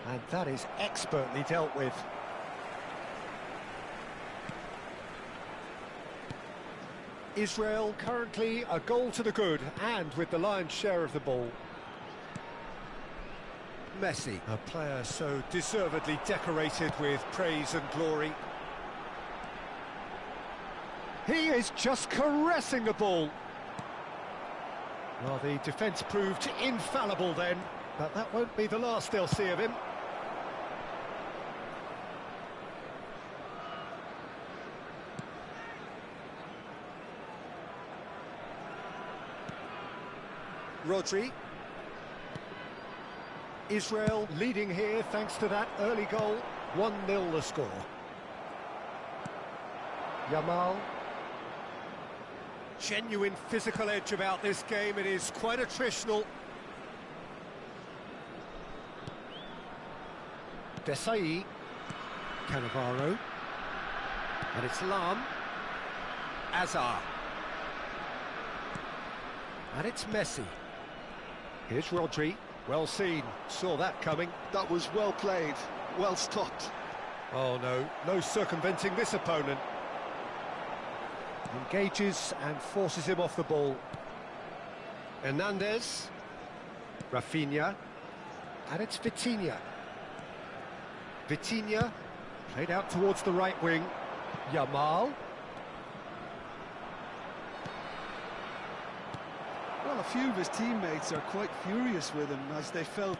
And that is expertly dealt with. Israel currently a goal to the good and with the lion's share of the ball. Messi, a player so deservedly decorated with praise and glory. He is just caressing the ball. Well, the defence proved infallible then, but that won't be the last they'll see of him. Rodri. Israel leading here thanks to that early goal. 1-0 the score. Yamal. Genuine physical edge about this game. It is quite attritional. Desai. Cannavaro. And it's Lam. Azar. And it's Messi. Here's Rodri. Well seen. Saw that coming. That was well played, well stopped. Oh no, no circumventing this opponent. Engages and forces him off the ball. Hernandez. Rafinha. And it's Vitinha. Vitinha. Played out towards the right wing. Yamal. Well, a few of his teammates are quite furious with him as they felt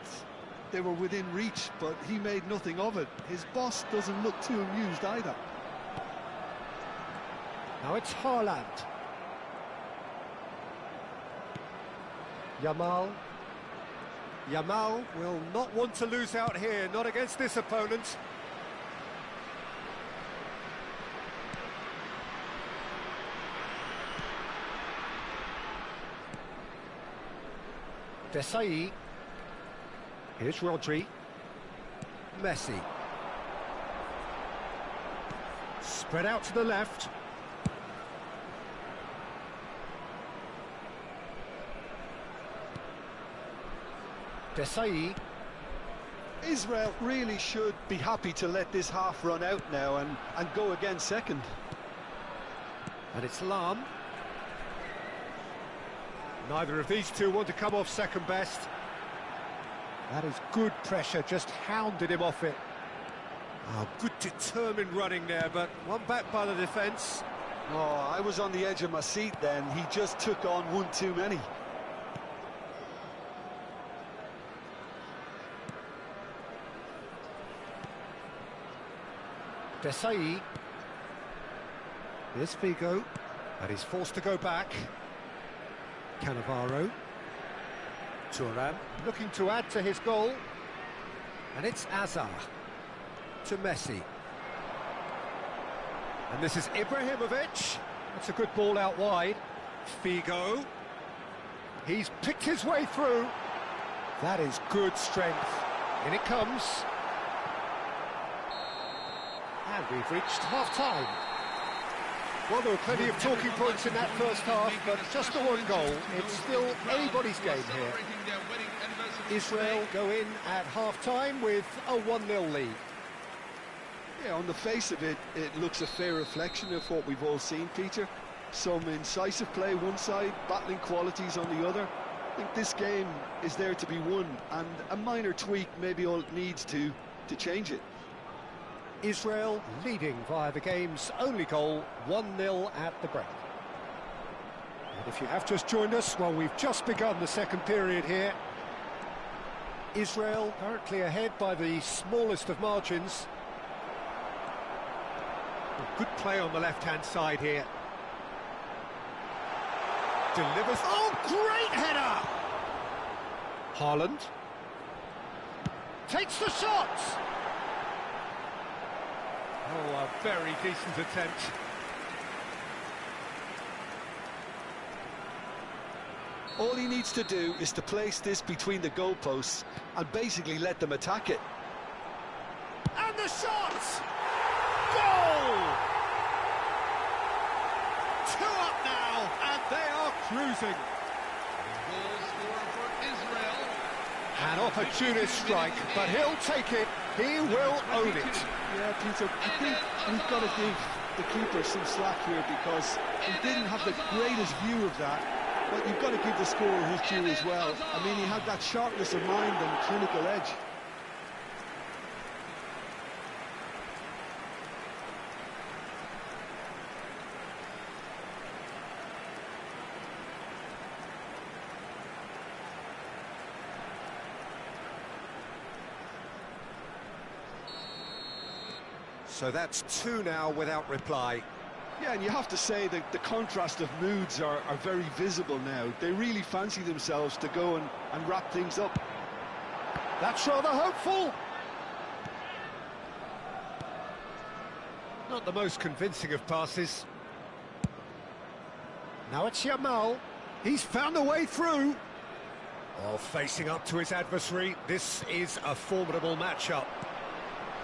they were within reach, but he made nothing of it. His boss doesn't look too amused either. Now it's Haaland. Yamal. Yamal will not want to lose out here, not against this opponent. Desai. Here's Rodri. Messi. Spread out to the left. Desai. Israel really should be happy to let this half run out now and go again second. And it's Lam. Neither of these two want to come off second best. That is good pressure, just hounded him off it. Oh, good determined running there, but one back by the defence. Oh, I was on the edge of my seat then. He just took on one too many. Desai. Here's Figo. And he's forced to go back. Cannavaro. Thuram looking to add to his goal. And it's Azar to Messi. And this is Ibrahimovic. That's a good ball out wide. Figo. He's picked his way through. That is good strength. In it comes. And we've reached half-time. Well, there were plenty of talking points in that first half, but just the one goal. It's still anybody's game here. Israel go in at half-time with a 1-0 lead. Yeah, on the face of it, it looks a fair reflection of what we've all seen, Peter. Some incisive play one side, battling qualities on the other. I think this game is there to be won, and a minor tweak maybe all it needs to change it. Israel leading via the game's only goal, 1-0 at the break. And if you have just joined us, well, we've just begun the second period here. Israel currently ahead by the smallest of margins. Good play on the left-hand side here. Delivers. Oh, great header! Haaland. Takes the shot! Oh, a very decent attempt. All he needs to do is to place this between the goalposts and basically let them attack it. And the shot! Goal! Two up now, and they are cruising. Goal scorer for Israel. An opportunist strike, but he'll take it. He will own it. Yeah, Peter, I think we've got to give the keeper some slack here because he didn't have the greatest view of that. But you've got to give the scorer his due as well. I mean, he had that sharpness of mind and clinical edge. So that's two now without reply. Yeah, and you have to say that the contrast of moods are very visible now. They really fancy themselves to go and wrap things up. That's rather hopeful. Not the most convincing of passes. Now it's Yamal. He's found a way through. Oh, facing up to his adversary. This is a formidable matchup.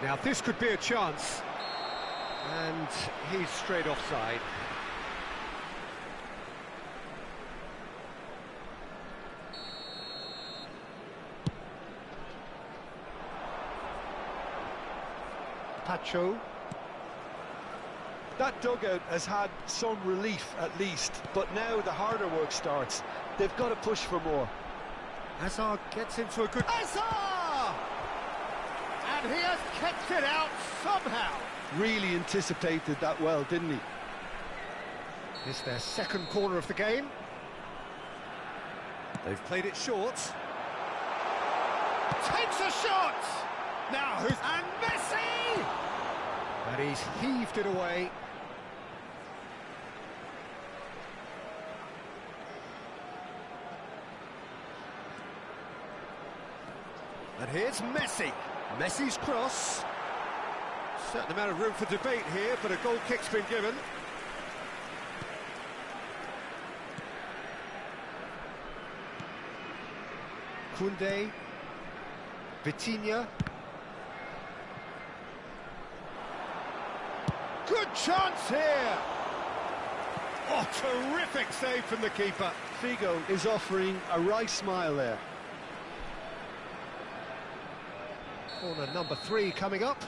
Now this could be a chance. And he's straight offside. Pacho. That dugout has had some relief at least, but now the harder work starts. They've got to push for more. Hazard gets into a good... Hazard! And he has kept it out somehow. Really anticipated that well, didn't he? It's their second corner of the game. They've played it short. Takes a shot! Now who's... And Messi! But he's heaved it away. And here's Messi. Messi's cross. Certain amount of room for debate here, but a goal kick's been given. Koundé. Vitinha. Good chance here! Oh, terrific save from the keeper. Figo is offering a right smile there. Corner number 3 coming up.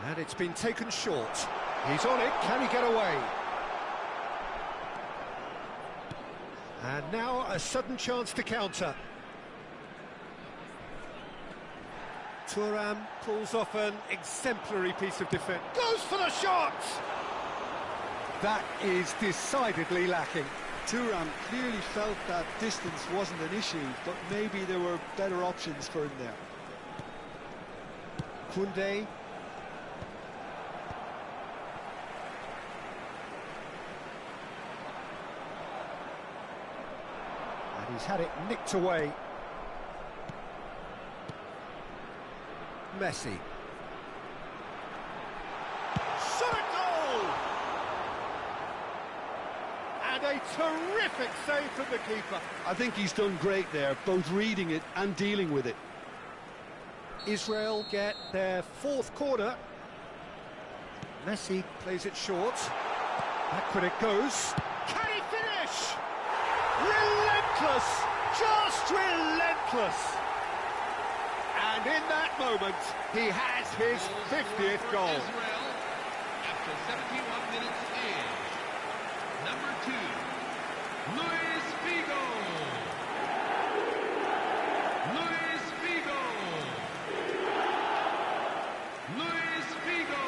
And it's been taken short. He's on it, can he get away? And now a sudden chance to counter. Thuram pulls off an exemplary piece of defence. Goes for the shot! That is decidedly lacking. Thuram clearly felt that distance wasn't an issue, but maybe there were better options for him there. Koundé. And he's had it nicked away. Messi. Shot a goal! And a terrific save from the keeper. I think he's done great there, both reading it and dealing with it. Israel get their 4th corner. Messi Plays it short. backward it goes. Can he finish? Relentless! Just relentless! And in that moment, he has his 50th goal. Israel, after 71 minutes is number 2, Luis Figo. Luis Figo. Luis Figo.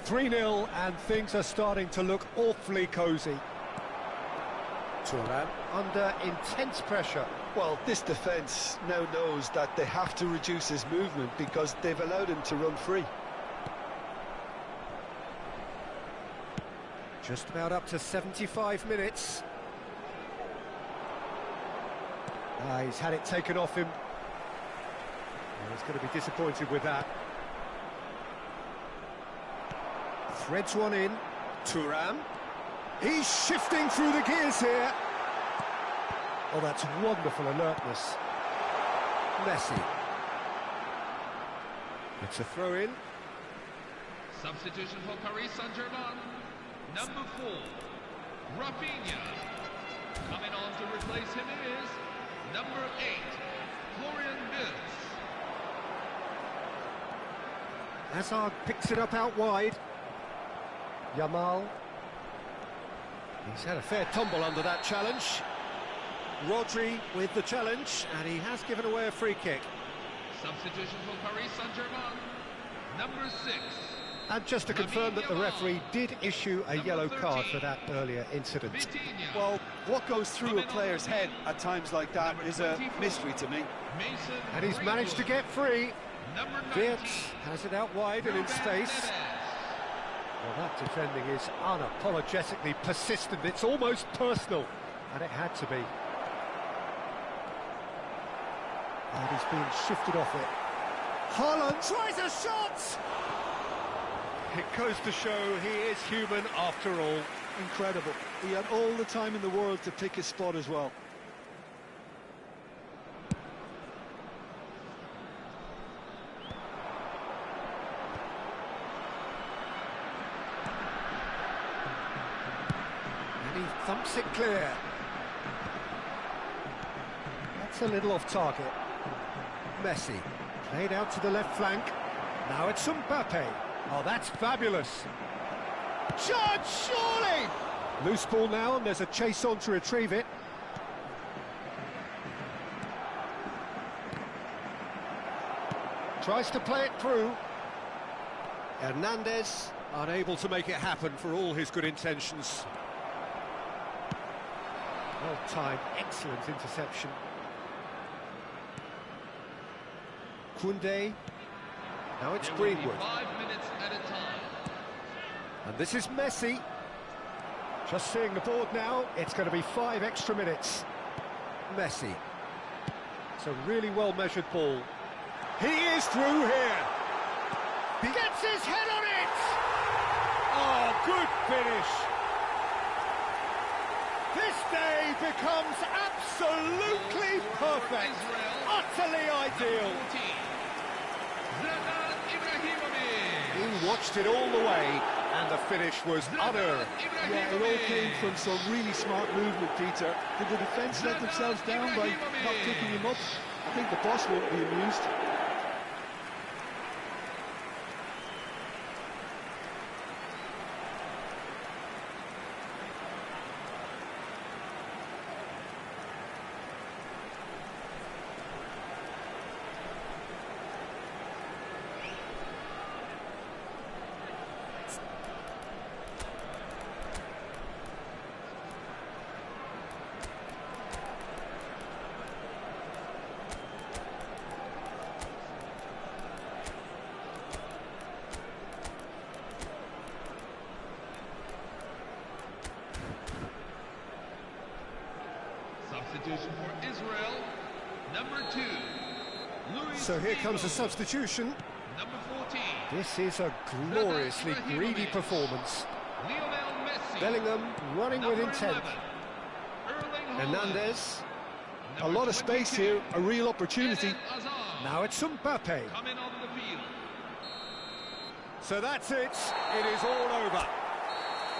Three-0, and things are starting to look awfully cosy. Thuram. Under intense pressure. Well, this defence now knows that they have to reduce his movement because they've allowed him to run free. Just about up to 75 minutes. He's had it taken off him. Well, he's going to be disappointed with that. Threads one in. Thuram. He's shifting through the gears here. Oh, that's wonderful alertness. Messi. It's a throw-in. Substitution for Paris Saint-Germain. Number 4, Rafinha. Coming on to replace him is number 8, Florian Wirtz. Hazard picks it up out wide. Yamal. He's had a fair tumble under that challenge. Rodri with the challenge, and he has given away a free kick. Substitution for Paris Saint-Germain, number 6. And just to confirm that the referee did issue a yellow card for that earlier incident. Well, what goes through a player's head at times like that is a mystery to me. And he's managed to get free. Wirtz has it out wide and in space. Well, that defending is unapologetically persistent. It's almost personal, and it had to be. And he's being shifted off it. Haaland tries a shot! It goes to show he is human after all. Incredible. He had all the time in the world to pick his spot as well. And he thumps it clear. That's a little off target. Messi, played out to the left flank. Now it's Mbappe. Oh, that's fabulous. Judge, surely! Loose ball now, and there's a chase on to retrieve it. Tries to play it through. Hernandez, unable to make it happen for all his good intentions. Well-timed, excellent interception. Koundé. Now it's Greenwood. 5 minutes at a time. And this is Messi. Just seeing the board now, it's going to be 5 extra minutes. Messi. It's a really well-measured ball. He is through here. He gets his head on it! Oh, good finish. This day becomes absolutely perfect. Utterly ideal. He watched it all the way, and the finish was unearned. Yeah, it all came from some really smart movement, Peter. Did the defence let themselves down by not picking him up? I think the boss won't be amused. Substitution for Israel, number 2. So here comes a substitution. Number 14. This is a gloriously greedy performance. Lionel Messi. Bellingham running with Number intent. 11, Erling Hernandez. A lot of space here, a real opportunity. Now it's Mbappe. Coming on the field. So that's it. It is all over.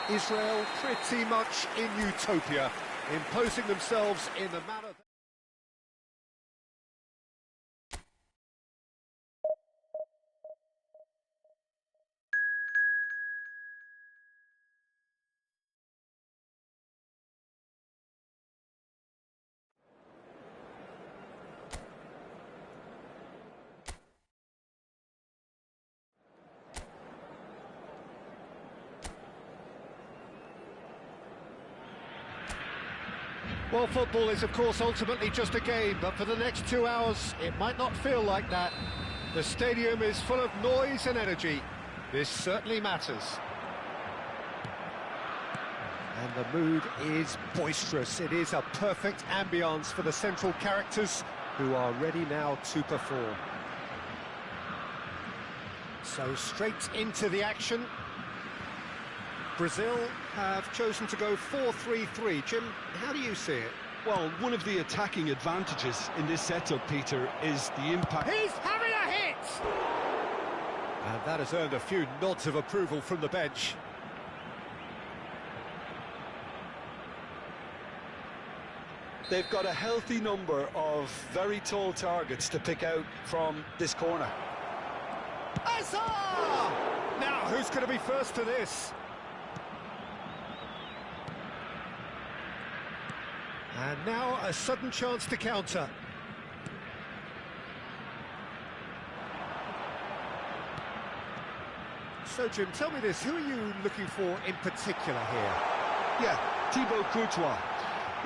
Israel pretty much in utopia, imposing themselves in the manner... Well, football is, of course, ultimately just a game, but for the next 2 hours, it might not feel like that. The stadium is full of noise and energy. This certainly matters. And the mood is boisterous. It is a perfect ambience for the central characters who are ready now to perform. So straight into the action. Brazil have chosen to go 4-3-3. Jim, how do you see it? Well, one of the attacking advantages in this setup, Peter, is the impact. He's having a hit! And that has earned a few nods of approval from the bench. They've got a healthy number of very tall targets to pick out from this corner. Azar! Now, who's going to be first to this? And now a sudden chance to counter. So, Jim, tell me this, who are you looking for in particular here? Yeah, Thibaut Courtois.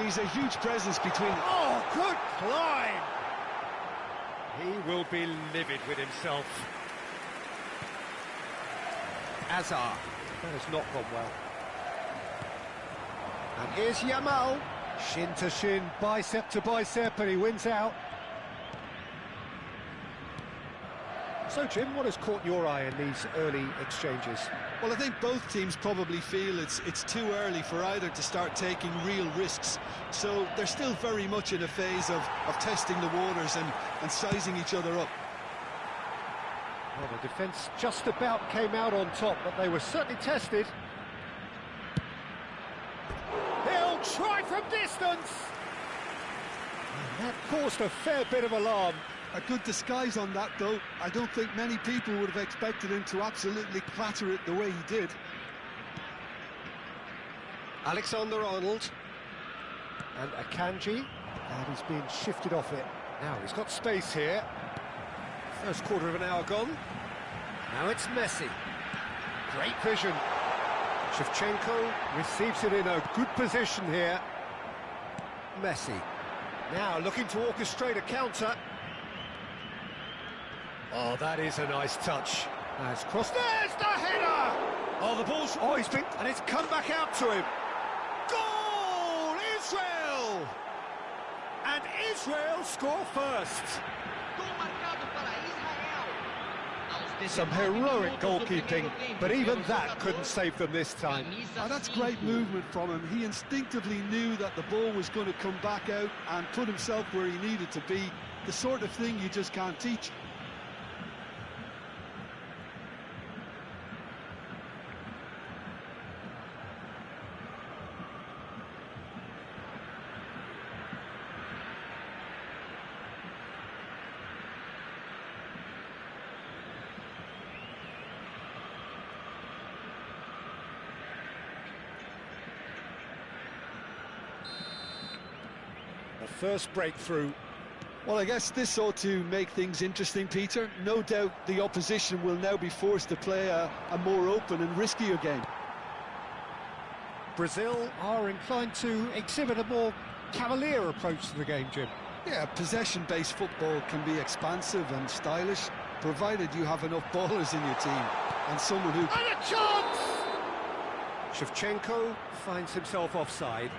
He's a huge presence between... Oh, good climb! He will be livid with himself. Azar. That has not gone well. And here's Yamal. Shin to shin, bicep to bicep, and he wins out. So, Jim, what has caught your eye in these early exchanges? Well, I think both teams probably feel it's too early for either to start taking real risks. So they're still very much in a phase of testing the waters and sizing each other up. Well, the defence just about came out on top, but they were certainly tested. He'll try from distance! And that caused a fair bit of alarm. A good disguise on that, though. I don't think many people would have expected him to absolutely clatter it the way he did. Alexander-Arnold. And Akanji. And he's being shifted off it. Now he's got space here. First quarter of an hour gone. Now it's Messi. Great vision. Shevchenko receives it in a good position here. Messi. Now looking to orchestrate a counter. Oh, that is a nice touch. That's crossed. There's the header! Oh, the ball's... Oh, he's been... And it's come back out to him. Goal! Israel! And Israel score first. Some heroic goalkeeping, but even that couldn't save them this time. Oh, that's great movement from him. He instinctively knew that the ball was going to come back out and put himself where he needed to be. The sort of thing you just can't teach. The first breakthrough. Well, I guess this ought to make things interesting, Peter. No doubt the opposition will now be forced to play a more open and riskier game. Brazil are inclined to exhibit a more cavalier approach to the game, Jim. Yeah, possession-based football can be expansive and stylish, provided you have enough ballers in your team and someone who... And a chance! Shevchenko finds himself offside.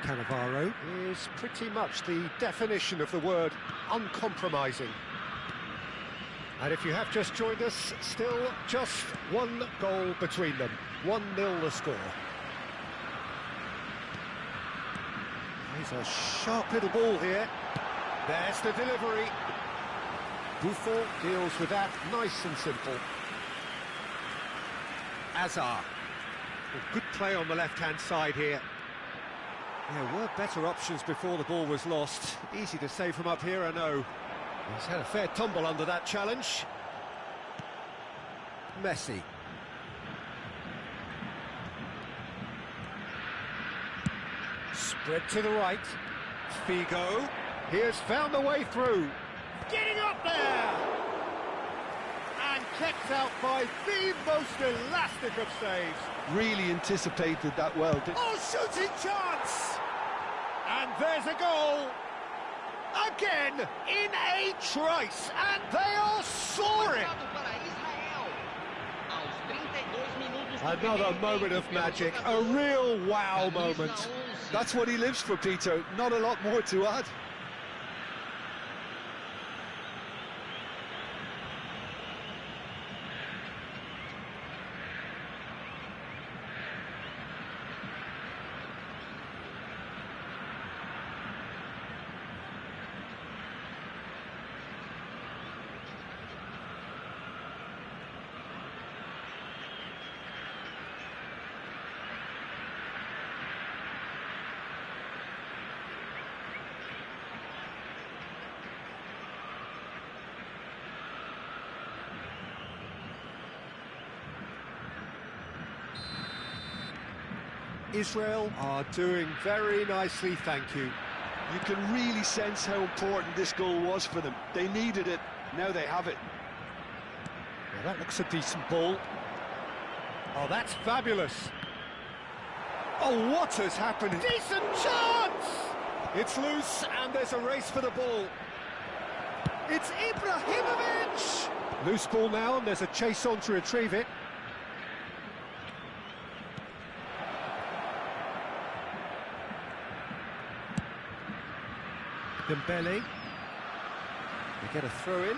Cannavaro is pretty much the definition of the word uncompromising. And if you have just joined us, still just one goal between them. 1-0 the score. He's a sharp little ball here. There's the delivery. Buffon deals with that nice and simple. Azar. A good play on the left-hand side here. There were better options before the ball was lost. Easy to say from up here, I know. He's had a fair tumble under that challenge. Messi. Spread to the right. Figo. He has found a way through. Getting up there! And kept out by the most elastic of saves. Really anticipated that well. Oh, shooting chance! And there's a goal! Again, in a trice, and they are soaring! Another moment of magic, a real wow moment. That's what he lives for, Peter. Not a lot more to add. Israel are doing very nicely, thank you. You can really sense how important this goal was for them. They needed it, now they have it. Well, that looks a decent ball. Oh, that's fabulous. Oh, what has happened? Decent chance! It's loose, and there's a race for the ball. It's Ibrahimovic! Loose ball now, and there's a chase on to retrieve it. Dembele. They get a throw in.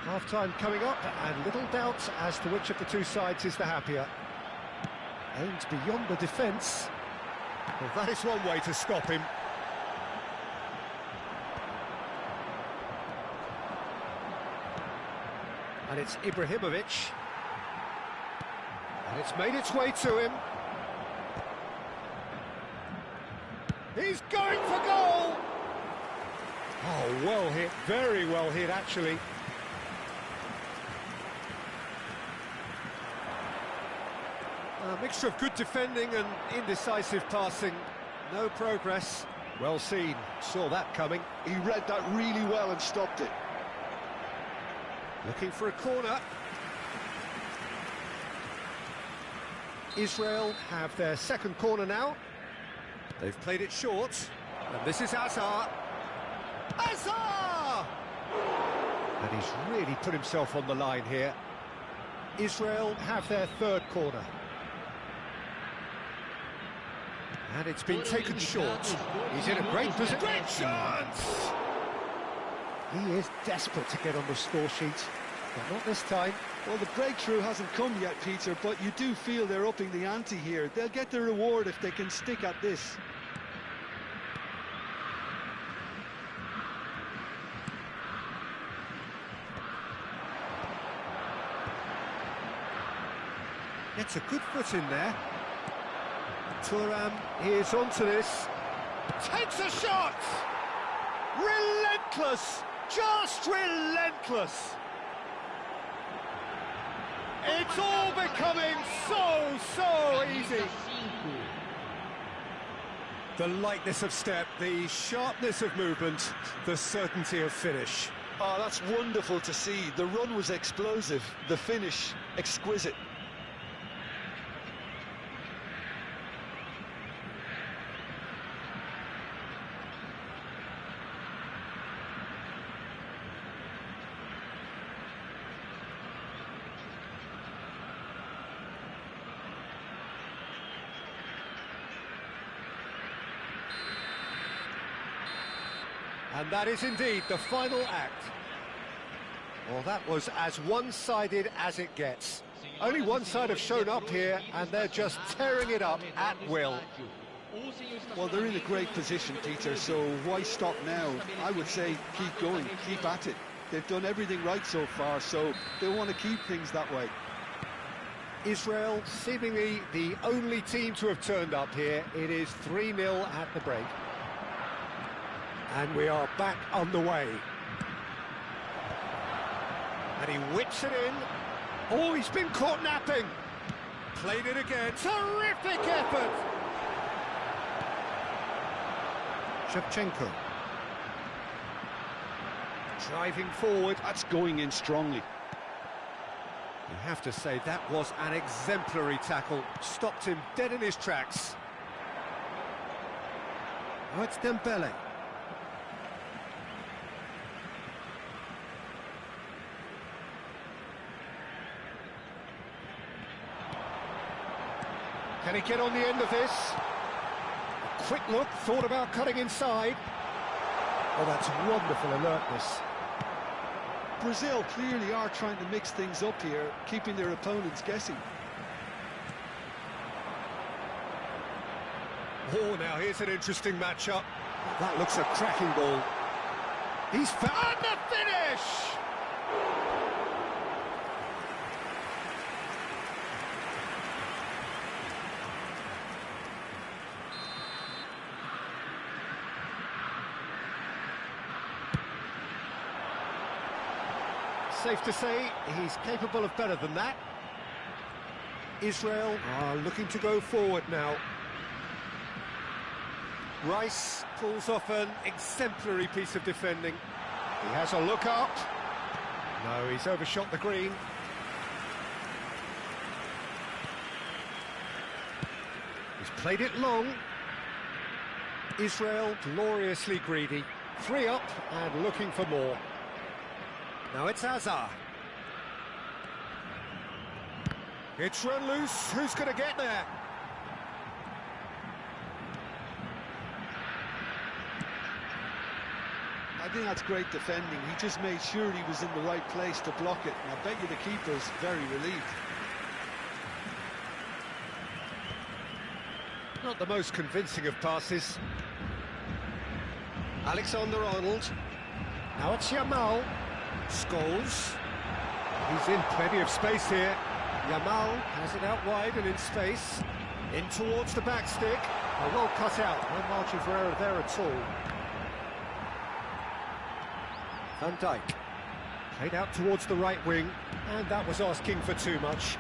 Half-time coming up, and little doubt as to which of the two sides is the happier. Aimed beyond the defence. Well, that is one way to stop him. And it's Ibrahimovic. And it's made its way to him. He's going for goal! Oh, well hit, very well hit, actually. A mixture of good defending and indecisive passing. No progress. Well seen, saw that coming. He read that really well and stopped it. Looking for a corner. Israel have their second corner now. They've played it short, and this is Azar. Azar! And he's really put himself on the line here. Israel have their third corner. And it's been taken short. He's in a great position. Great chance! He is desperate to get on the score sheet, but not this time. Well, the breakthrough hasn't come yet, Peter, but you do feel they're upping the ante here. They'll get the reward if they can stick at this. Gets a good foot in there. Thuram is onto this. Takes a shot! Relentless! Just relentless! It's all becoming so easy. The lightness of step, the sharpness of movement, the certainty of finish. Oh, that's wonderful to see. The run was explosive, the finish exquisite. And that is indeed the final act. Well, that was as one-sided as it gets. Only one side have shown up here, and they're just tearing it up at will. Well, they're in a great position, Peter, so why stop now? I would say keep going, keep at it. They've done everything right so far, so they want to keep things that way. Israel, seemingly the only team to have turned up here. It is 3-0 at the break. And we are back on the way. And he whips it in. Oh, he's been caught napping. Played it again. Terrific effort. Shevchenko. Driving forward. That's going in strongly. You have to say that was an exemplary tackle. Stopped him dead in his tracks. Oh, it's Dembele. Can he get on the end of this? A quick look, thought about cutting inside. Oh, that's wonderful alertness. Brazil clearly are trying to mix things up here, keeping their opponents guessing. Oh, now here's an interesting matchup. That looks a cracking ball. He's found the finish! Safe to say, he's capable of better than that. Israel are looking to go forward now. Rice pulls off an exemplary piece of defending. He has a look up. No, he's overshot the green. He's played it long. Israel gloriously greedy. 3 up and looking for more. Now it's Hazard. It's run loose. Who's going to get there? I think that's great defending. He just made sure he was in the right place to block it. And I bet you the keeper's very relieved. Not the most convincing of passes. Alexander-Arnold. Now it's Yamal. Scholes. He's in plenty of space here. Yamal has it out wide and in space. In towards the back stick. Oh, well cut out. No margin for error there at all. Van Dijk. Played out towards the right wing. And that was asking for too much.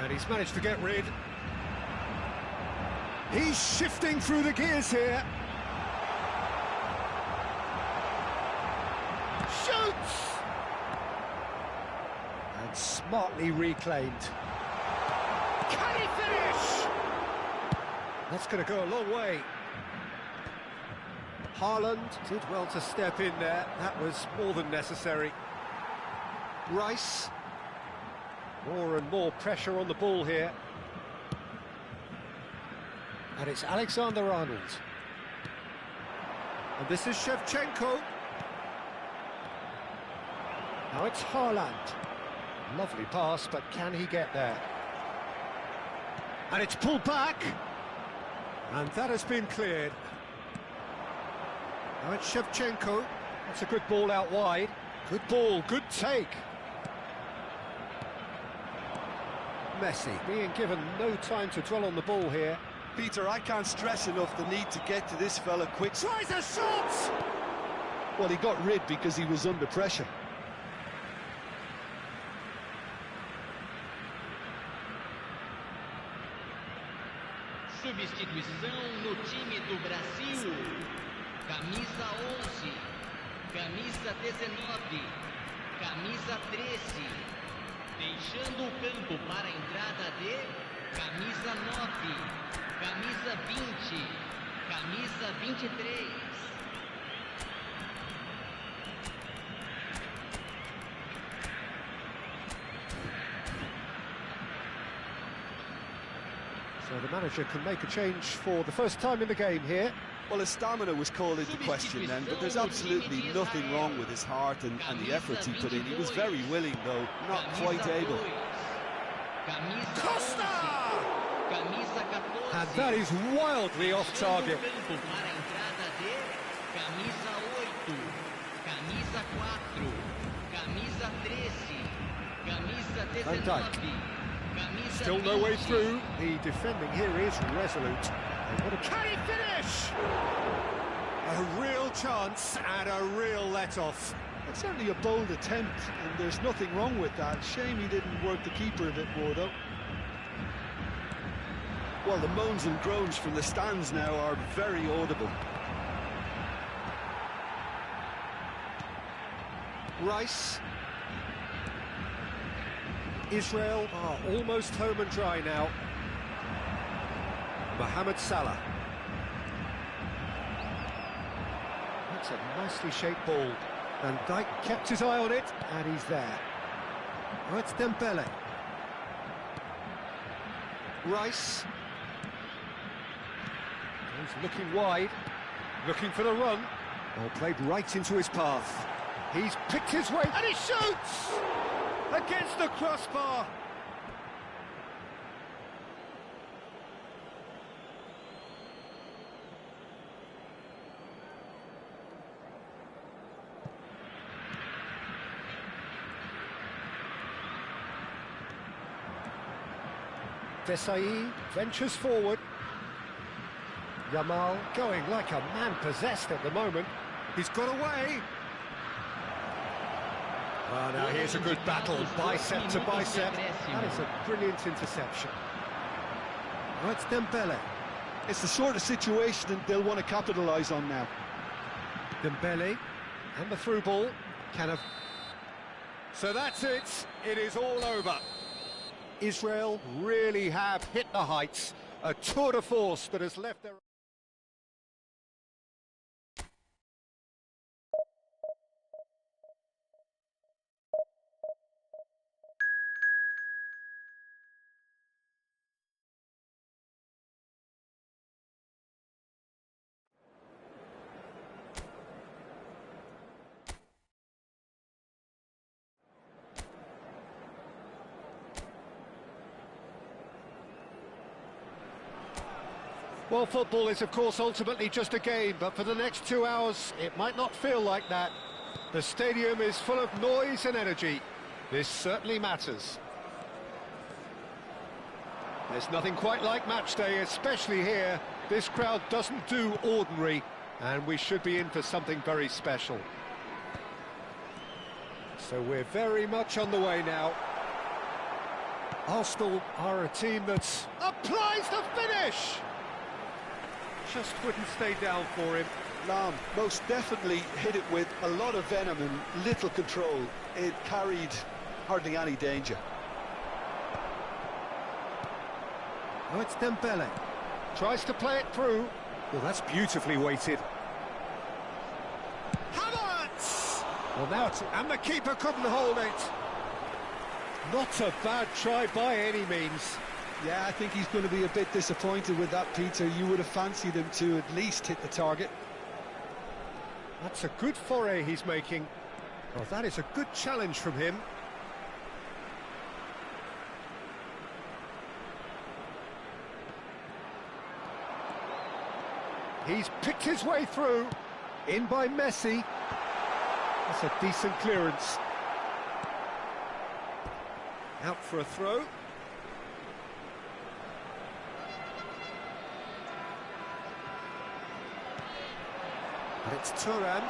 And he's managed to get rid. He's shifting through the gears here. Shoots! And smartly reclaimed. Can he finish? That's going to go a long way. Haaland did well to step in there. That was more than necessary. Rice. More and more pressure on the ball here. And it's Alexander-Arnold. And this is Shevchenko. Now it's Haaland. Lovely pass, but can he get there? And it's pulled back. And that has been cleared. Now it's Shevchenko. That's a good ball out wide. Good ball, good take. Messi being given no time to dwell on the ball here. Peter, I can't stress enough the need to get to this fella quick. Tries a shot! Well, he got rid because he was under pressure. Substituição no time do Brasil. Camisa 11, camisa 19, camisa 13. Deixando o campo para a entrada de camisa 9, camisa 20, camisa 23. So the manager can make a change for the first time in the game here. Well, his stamina was called into question then, but there's absolutely nothing wrong with his heart and the efforts he put in. He was very willing, though, not quite able. Costa! And that is wildly off target. Van Dijk. Still no way through. The defending here is resolute. And what a can he finish? A real chance and a real let-off. It's certainly a bold attempt, and there's nothing wrong with that. Shame he didn't work the keeper a bit more, though. Well, the moans and groans from the stands now are very audible. Rice. Israel are almost home and dry now. Mohamed Salah. That's a nicely shaped ball. Van Dijk kept his eye on it, and he's there. Oh, it's Dembele. Rice. He's looking wide, looking for the run. Ball played right into his path. He's picked his way, and he shoots! Against the crossbar. Desai ventures forward. Yamal going like a man possessed at the moment. He's got away. Well, now here's a good battle, bicep to bicep. That is a brilliant interception. Now it's Dembele. It's the sort of situation that they'll want to capitalise on now. Dembele and the through ball. So that's it. It is all over. Israel really have hit the heights. A tour de force that has left their... Well, football is, of course, ultimately just a game, but for the next 2 hours, it might not feel like that. The stadium is full of noise and energy. This certainly matters. There's nothing quite like match day, especially here. This crowd doesn't do ordinary, and we should be in for something very special. So we're very much on the way now. Arsenal are a team that applies the finish! Just wouldn't stay down for him. Lam most definitely hit it with a lot of venom and little control. It carried hardly any danger. Now it's Dembele. Tries to play it through. Well, that's beautifully weighted. Havertz! Well, now it's... And the keeper couldn't hold it. Not a bad try by any means. Yeah, I think he's going to be a bit disappointed with that, Peter. You would have fancied him to at least hit the target. That's a good foray he's making. Well, that is a good challenge from him. He's picked his way through. In by Messi. That's a decent clearance. Out for a throw. And it's Thuram.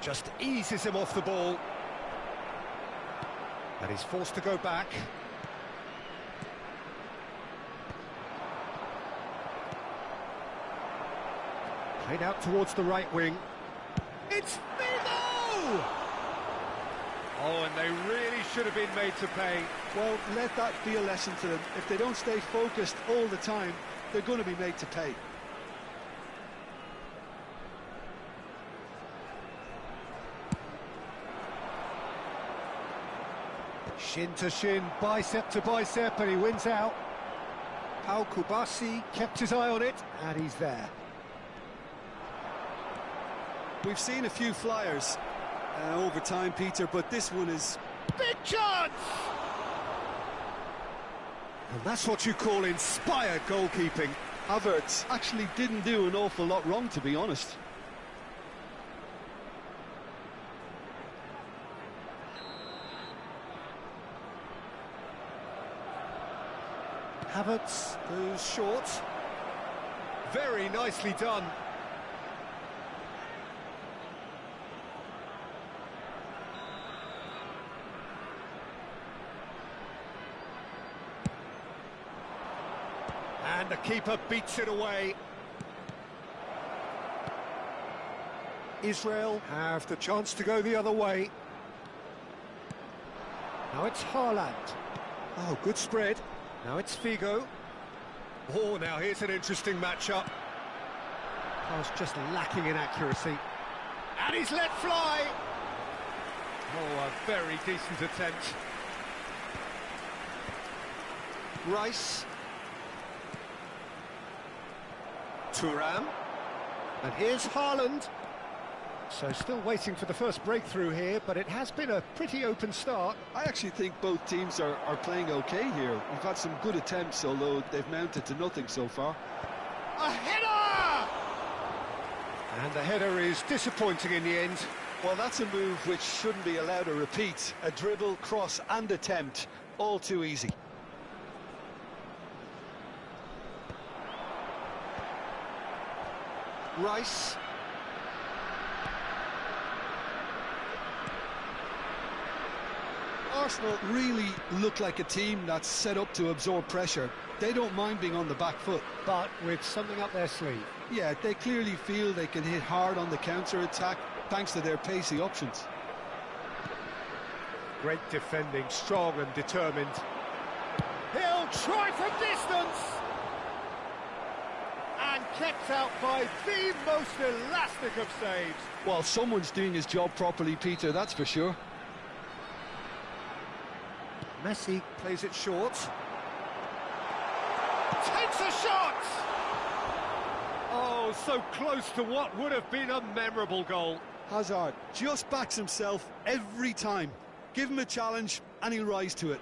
Just eases him off the ball. And he's forced to go back. Played out towards the right wing. It's Figo! Oh, and they really should have been made to pay. Well, let that be a lesson to them. If they don't stay focused all the time, they're going to be made to pay. Shin to shin, bicep to bicep, and he wins out. Pau Kubasi kept his eye on it, and he's there. We've seen a few flyers over time, Peter, but this one is... Big chance! And that's what you call inspired goalkeeping. Havertz actually didn't do an awful lot wrong, to be honest. Havertz goes short. Very nicely done. And the keeper beats it away. Israel have the chance to go the other way. Now it's Haaland. Oh, good spread. Now it's Figo. Oh, now here's an interesting matchup. Pass just lacking in accuracy. And he's let fly. Oh, a very decent attempt. Rice. Thuram. And here's Haaland. So still waiting for the first breakthrough here, but it has been a pretty open start. I actually think both teams are playing okay here. We've had some good attempts, although they've mounted to nothing so far. A header! And the header is disappointing in the end. Well, that's a move which shouldn't be allowed to repeat. A dribble, cross and attempt, all too easy. Rice. Arsenal really look like a team that's set up to absorb pressure. They don't mind being on the back foot. But with something up their sleeve. Yeah, they clearly feel they can hit hard on the counter-attack thanks to their pacey options. Great defending, strong and determined. He'll try from distance! And kept out by the most elastic of saves. Well, someone's doing his job properly, Peter, that's for sure. Messi plays it short. Takes a shot! Oh, so close to what would have been a memorable goal. Hazard just backs himself every time. Give him a challenge and he'll rise to it.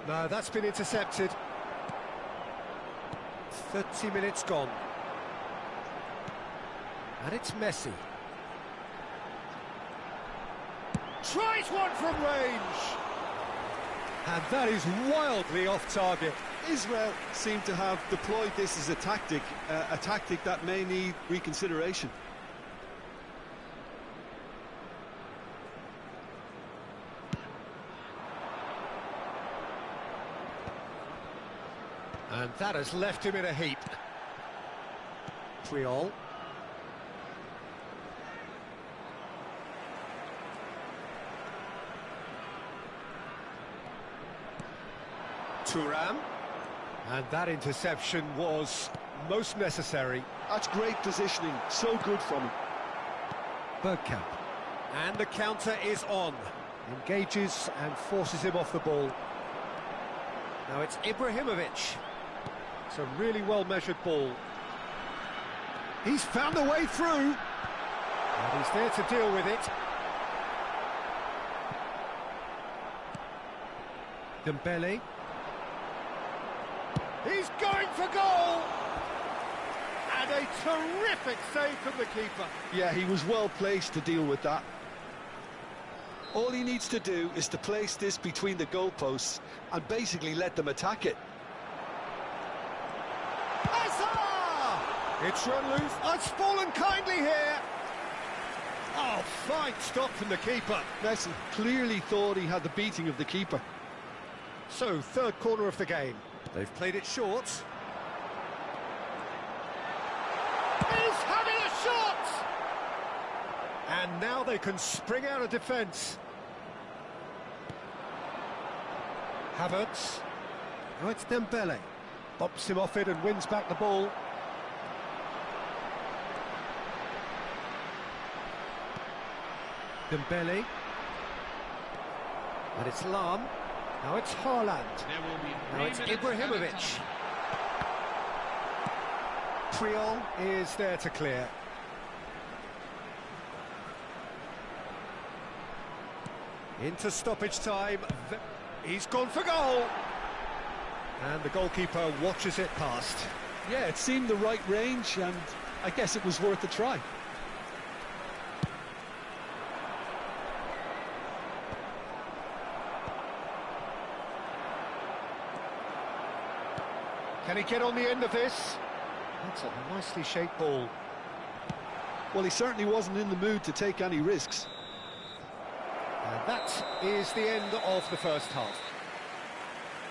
No, that's been intercepted. 30 minutes gone. And it's Messi. Tries one from range! And that is wildly off target. Israel seem to have deployed this as a tactic that may need reconsideration. And that has left him in a heap. Priol. Thuram. And that interception was most necessary. That's great positioning, so good from him. Bergkamp. And the counter is on. Engages and forces him off the ball. Now it's Ibrahimovic. It's a really well-measured ball. He's found a way through. And he's there to deal with it. Dembele. He's going for goal! And a terrific save from the keeper. Yeah, he was well placed to deal with that. All he needs to do is to place this between the goalposts and basically let them attack it. It's run loose. It's fallen kindly here. Oh, fine stop from the keeper. Messi clearly thought he had the beating of the keeper. So, third corner of the game. They've played it short. He's having a shot! And now they can spring out of defence. Havertz. Oh, it's Dembele. Bops him off it and wins back the ball. Dembele. And it's Lahm. Now it's Haaland. Now it's Ibrahimovic. Priol is there to clear. Into stoppage time. He's gone for goal. And the goalkeeper watches it past. Yeah, it seemed the right range, and I guess it was worth a try. Can he get on the end of this? That's a nicely shaped ball. Well, he certainly wasn't in the mood to take any risks. And that is the end of the first half.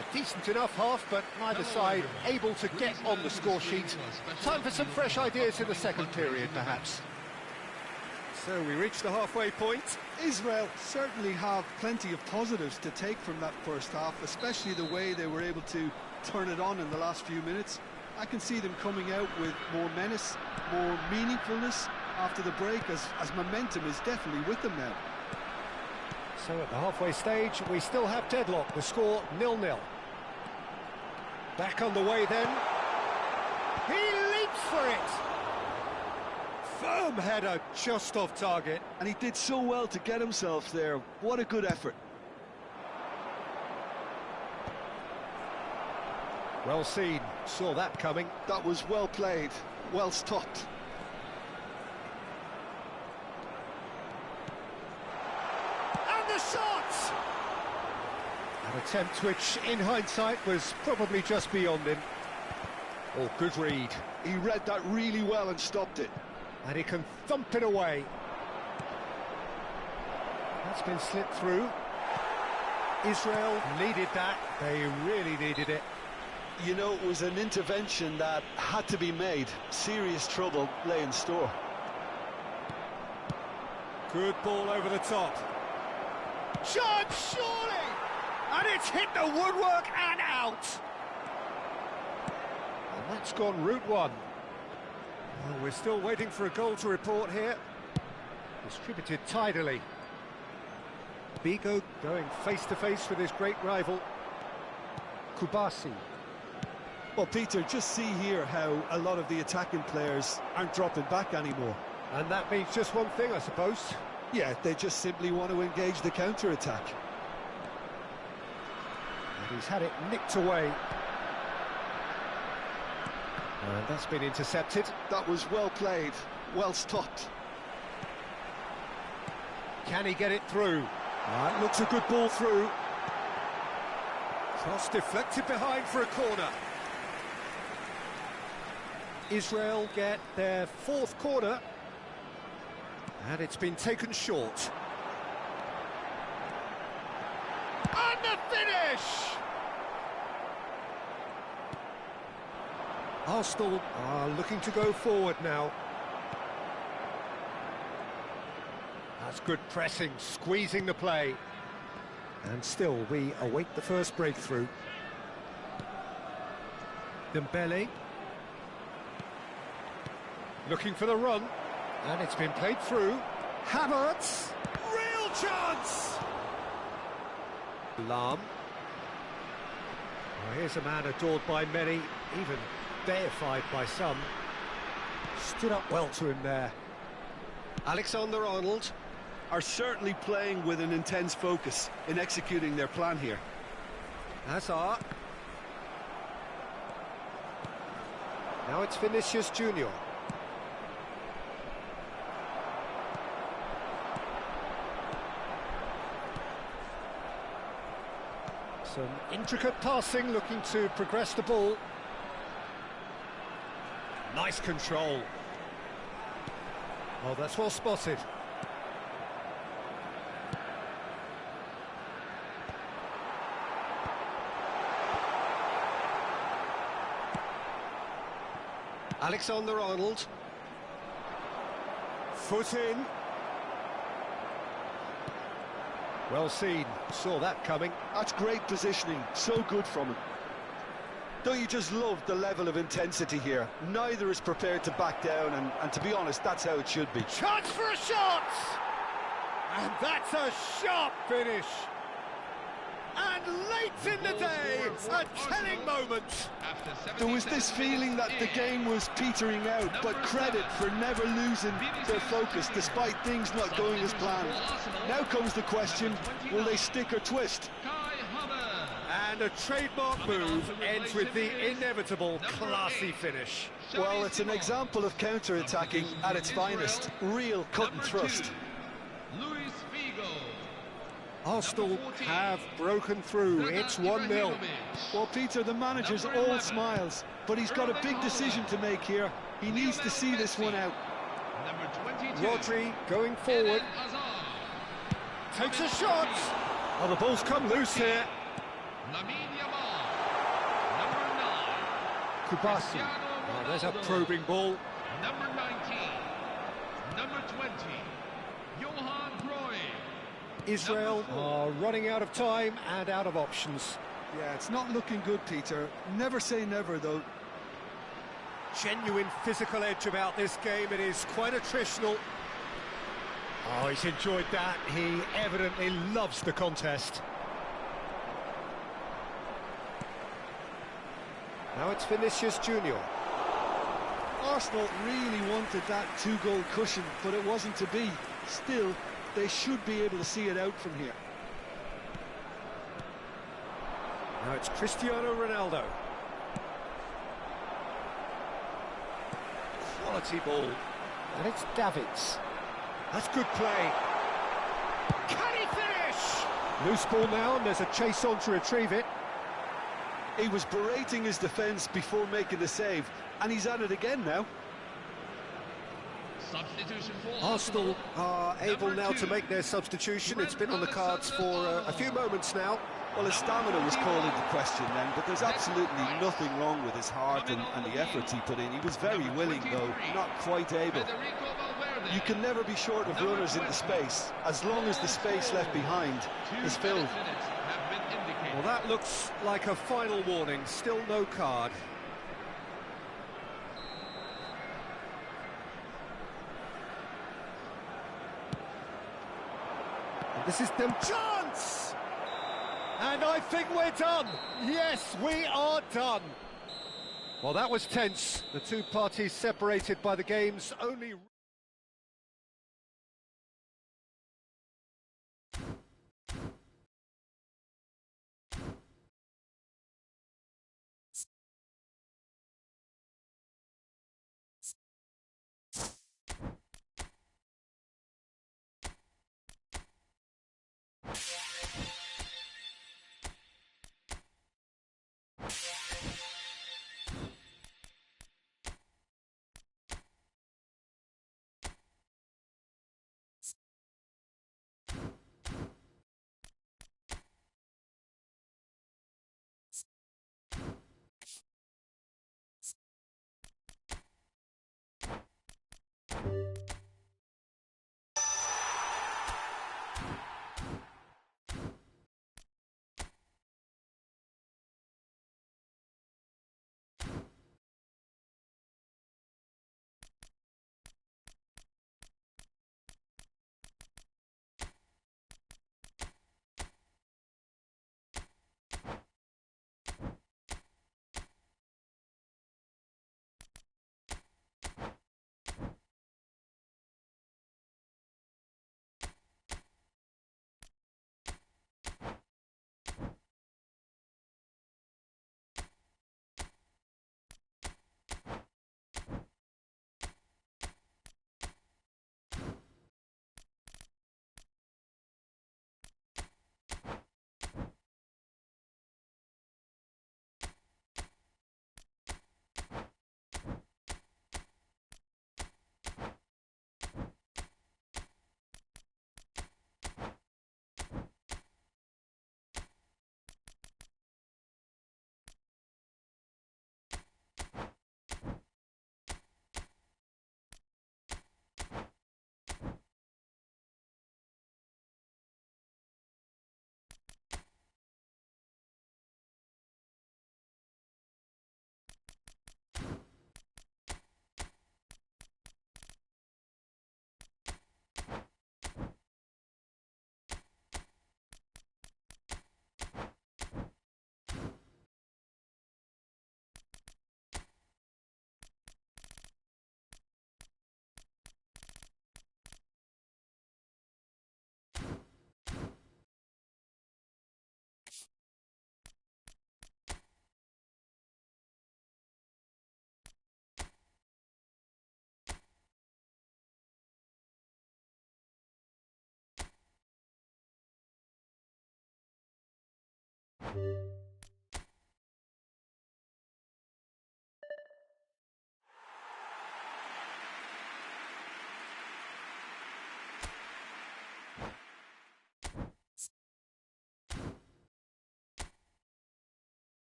A decent enough half, but neither side able to get on the score sheet. Time for some fresh ideas in the second period, perhaps. So we reach the halfway point. Israel certainly have plenty of positives to take from that first half, especially the way they were able to turn it on in the last few minutes. I can see them coming out with more menace, more meaningfulness after the break, as momentum is definitely with them now. So at the halfway stage, we still have deadlock. The score 0-0. Back on the way then. He leaps for it. Firm header, just off target. And he did so well to get himself there. What a good effort. Well seen, saw that coming. That was well played, well stopped. And the shot! An attempt which, in hindsight, was probably just beyond him. Oh, good read. He read that really well and stopped it. And he can thump it away. That's been slipped through. Israel needed that. They really needed it. You know, it was an intervention that had to be made. Serious trouble lay in store. Good ball over the top. Shot, surely! And it's hit the woodwork and out! And that's gone route one. Well, we're still waiting for a goal to report here. Distributed tidily. Bigo going face-to-face with his great rival, Kubasi. Well, Peter, just see here how a lot of the attacking players aren't dropping back anymore. And that means just one thing, I suppose. Yeah, they just simply want to engage the counter-attack. And he's had it nicked away. And that's been intercepted. That was well played, well stopped. Can he get it through? That looks a good ball through. Cross deflected behind for a corner. Israel get their fourth corner. And it's been taken short. And the finish! Arsenal are looking to go forward now. That's good pressing, squeezing the play. And still, we await the first breakthrough. Dembele. Looking for the run. And it's been played through. Havertz. Real chance! Lahm. Well, here's a man adored by many, even deified by some. Stood up well to him there. Alexander-Arnold are certainly playing with an intense focus in executing their plan here. Hazard. Now it's Vinicius Junior. Some intricate passing, looking to progress the ball. Nice control. Oh, that's well spotted. Alexander-Arnold. Foot in. Well seen, saw that coming. That's great positioning, so good from him. Don't you just love the level of intensity here? Neither is prepared to back down, and to be honest, that's how it should be. Chance for a shot! And that's a sharp finish. And late in the day, a telling moment. There was this feeling that the game was petering out, but credit for never losing their focus despite things not going as planned. Now comes the question, will they stick or twist? And a trademark move ends with the inevitable classy finish. Well, it's an example of counter-attacking at its finest. Real cut and thrust. Arsenal have broken through. It's 1-0. Well, Peter, the manager's all smiles, but he's got a big decision to make here. He needs to see this one out. Rodri going forward. Takes a shot. Oh, the ball's come loose here. Kubasi. Oh, there's a probing ball. Number 19, number 20, Johan Cruyff. Israel are running out of time and out of options. Yeah, it's not looking good, Peter. Never say never, though. Genuine physical edge about this game. It is quite attritional. Oh, he's enjoyed that. He evidently loves the contest. Now it's Vinicius Junior. Arsenal really wanted that two-goal cushion, but it wasn't to be. Still, they should be able to see it out from here. Now it's Cristiano Ronaldo. Quality ball. And it's Davids. That's good play. Can he finish? Loose ball now, and there's a chase on to retrieve it. He was berating his defence before making the save, and he's at it again now. Substitution for Arsenal are able now to make their substitution. It's been on the cards for a few moments now. Well, his stamina was called into question then, but there's absolutely nothing wrong with his heart and the efforts he put in. He was very willing, though, not quite able. You can never be short of runners in the space, as long as the space left behind is filled. Well, that looks like a final warning. Still no card. And this is them chance! And I think we're done. Yes, we are done. Well, that was tense. The two parties separated by the game's only...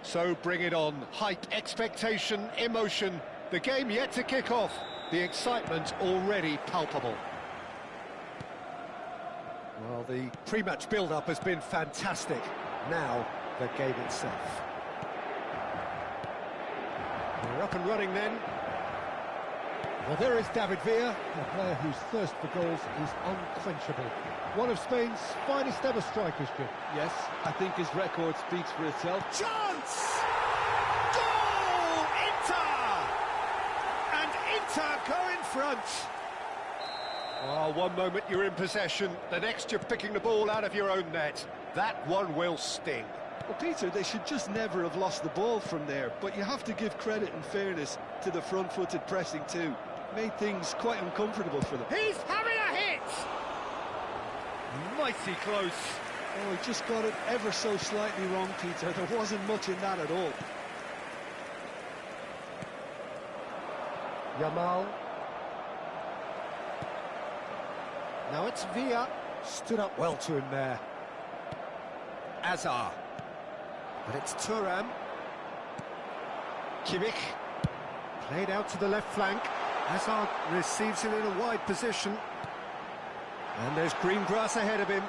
So bring it on. Hype, expectation, emotion. The game yet to kick off. The excitement already palpable. Well, the pre-match build-up has been fantastic. Now, the game itself. We're up and running then. Well, there is David Villa, a player whose thirst for goals is unquenchable. One of Spain's finest ever strikers, Jim. Yes, I think his record speaks for itself. Chance! Goal! Inter! And Inter go in front. Oh, one moment you're in possession, the next you're picking the ball out of your own net. That one will sting. Well, Peter, they should just never have lost the ball from there, but you have to give credit and fairness to the front-footed pressing too. Made things quite uncomfortable for them. He's having a hit! Mighty close. Oh, he just got it ever so slightly wrong, Peter. There wasn't much in that at all. Yamal. Now it's Villa. Stood up well to him there. Azar. But it's Thuram. Kimmich. Played out to the left flank. Hazard receives it in a wide position. And there's green grass ahead of him.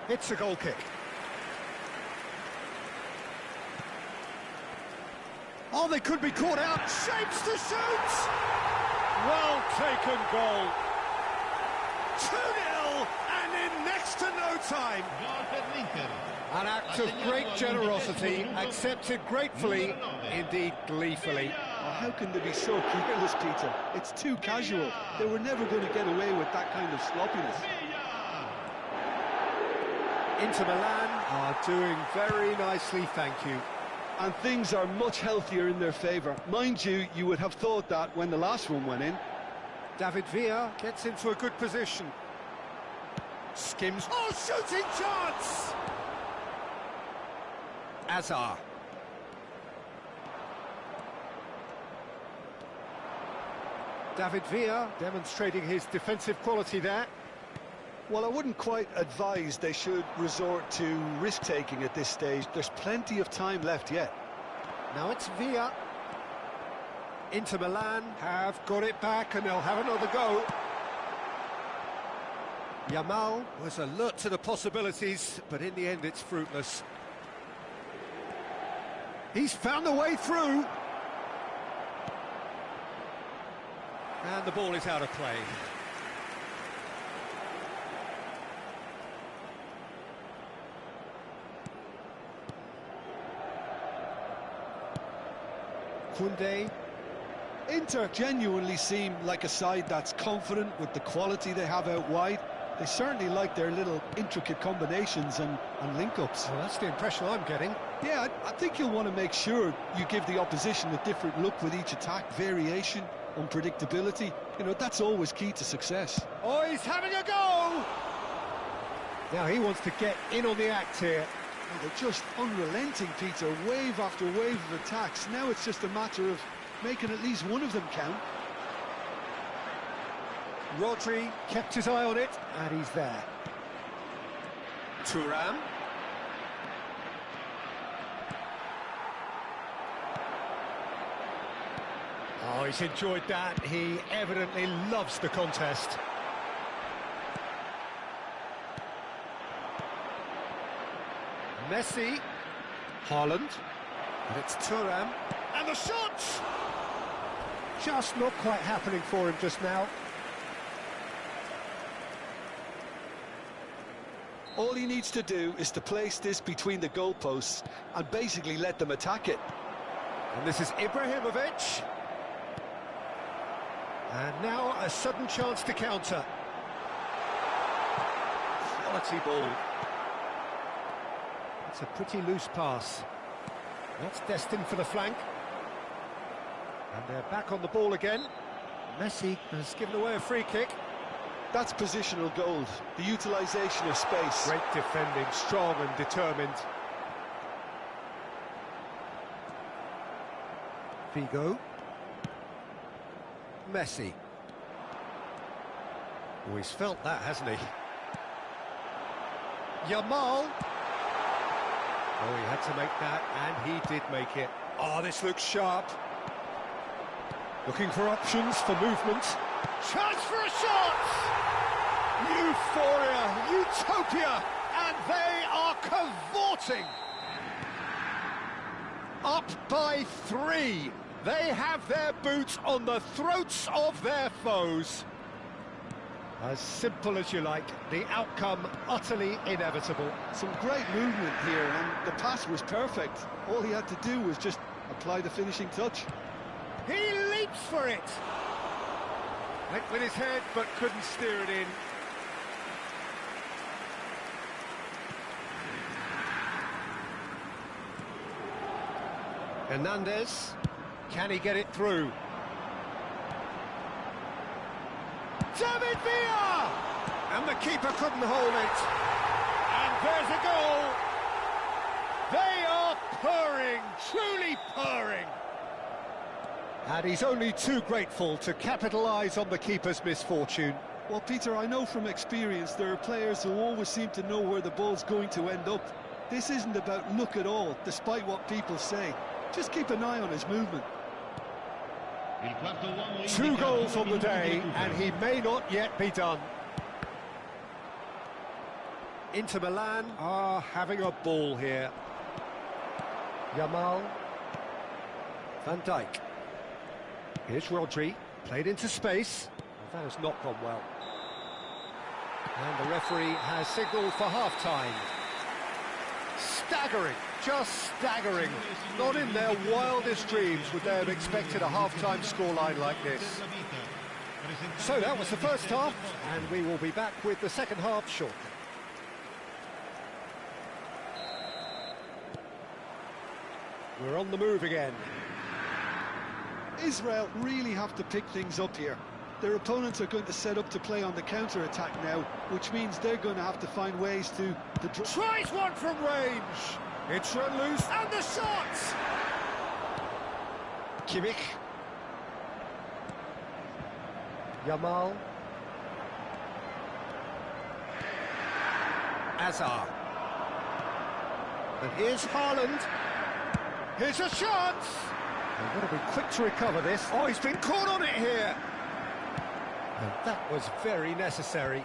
It's a goal kick. Oh, they could be caught out. Shapes to shoot! Well taken goal. 2-0 and in next to no time. An act of great generosity, accepted gratefully, indeed gleefully. Oh, how can they be so careless, Peter? It's too casual. They were never going to get away with that kind of sloppiness. Inter Milan are doing very nicely, thank you. And things are much healthier in their favour. Mind you, you would have thought that when the last one went in. David Villa gets into a good position. Skims. Oh, shooting chance! Azar. David Villa demonstrating his defensive quality there. Well, I wouldn't quite advise they should resort to risk-taking at this stage. There's plenty of time left yet. Now it's Villa. Inter Milan have got it back and they'll have another go. Yamal was alert to the possibilities, but in the end it's fruitless. He's found a way through. And the ball is out of play. Koundé. Inter genuinely seem like a side that's confident with the quality they have out wide. They certainly like their little intricate combinations and link-ups. Well, that's the impression I'm getting. Yeah, I think you'll want to make sure you give the opposition a different look with each attack. Variation, unpredictability, you know, that's always key to success. Oh, he's having a go! Now he wants to get in on the act here. And they're just unrelenting, Peter, wave after wave of attacks. Now it's just a matter of making at least one of them count. Rodri kept his eye on it, and he's there. Thuram. Oh, he's enjoyed that. He evidently loves the contest. Messi. Haaland. And it's Thuram. And the shot! Just not quite happening for him just now. All he needs to do is to place this between the goalposts and basically let them attack it. And this is Ibrahimovic. And now a sudden chance to counter. Quality ball. It's a pretty loose pass. That's destined for the flank. And they're back on the ball again. Messi has given away a free kick. That's positional gold, the utilisation of space. Great defending, strong and determined. Figo. Messi. Oh, he's felt that, hasn't he? Yamal. Oh, he had to make that, and he did make it. Oh, this looks sharp. Looking for options for movement. Chance for a shot! Euphoria, utopia, and they are cavorting. Up by 3. They have their boots on the throats of their foes. As simple as you like, the outcome utterly inevitable. Some great movement here, and the pass was perfect. All he had to do was just apply the finishing touch. He leaps for it! Went with his head, but couldn't steer it in. Hernandez, can he get it through? David Villa! And the keeper couldn't hold it. And there's a goal! They are purring, truly purring. And he's only too grateful to capitalise on the keeper's misfortune. Well, Peter, I know from experience there are players who always seem to know where the ball's going to end up. This isn't about luck at all, despite what people say. Just keep an eye on his movement. 2 goals on the day, and he may not yet be done. Inter Milan are having a ball here. Yamal. Van Dijk. Here's Rodri, played into space. Well, that has not gone well. And the referee has signalled for half-time. Staggering, just staggering. Not in their wildest dreams would they have expected a half-time scoreline like this. So that was the first half, and we will be back with the second half shortly. We're on the move again. Israel really have to pick things up here. Their opponents are going to set up to play on the counter-attack now, which means they're going to have to find ways to tries one from range. It's run loose, and the shot! Kimmich. Yamal. Azar. And here's Haaland. Here's a chance! They've got to be quick to recover this. Oh, he's been caught on it here! And that was very necessary.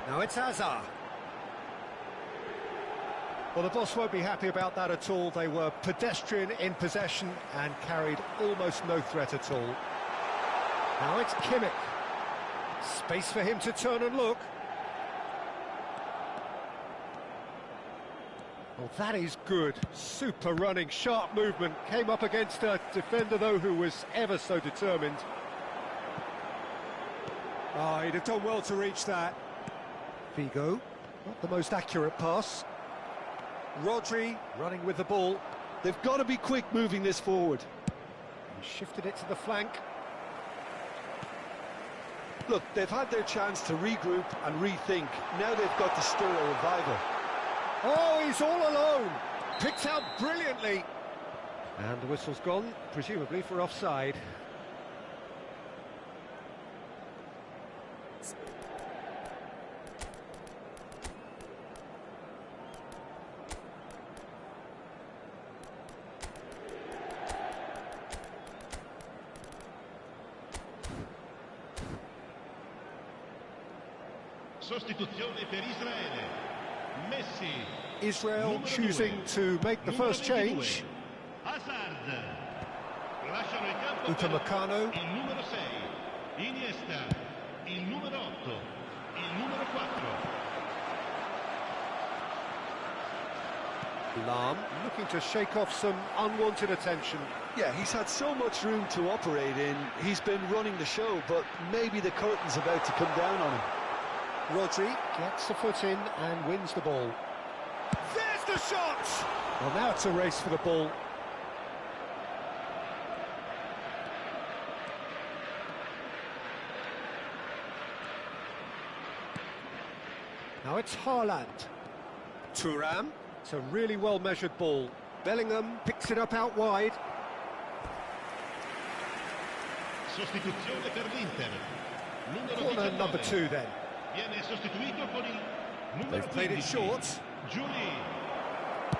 Now it's Azar. Well, the boss won't be happy about that at all. They were pedestrian in possession and carried almost no threat at all. Now it's Kimmich. Space for him to turn and look. Well, that is good. Super running, sharp movement. Came up against a defender, though, who was ever so determined. Oh, he'd have done well to reach that. Figo, not the most accurate pass. Rodri running with the ball. They've got to be quick moving this forward. He shifted it to the flank. Look, they've had their chance to regroup and rethink. Now they've got to stir a revival. Oh, he's all alone. Picked out brilliantly. And the whistle's gone, presumably for offside. Sostituzione per Israele. Messi. Israel choosing to make the first change. Hazard. Lasciano il campo Upamecano. il numero 6. Iniesta. Il numero 8. Il numero 4. Lahm looking to shake off some unwanted attention. Yeah, he's had so much room to operate in. He's been running the show, but maybe the curtain's about to come down on him. Rodri gets the foot in and wins the ball. There's the shot! Well, now it's a race for the ball. Now it's Haaland. Thuram. It's a really well-measured ball. Bellingham picks it up out wide. Sostituzione per l'Inter. Corner number 2 then. Viene sostituito con il numero They've played it 15. short. Giuli.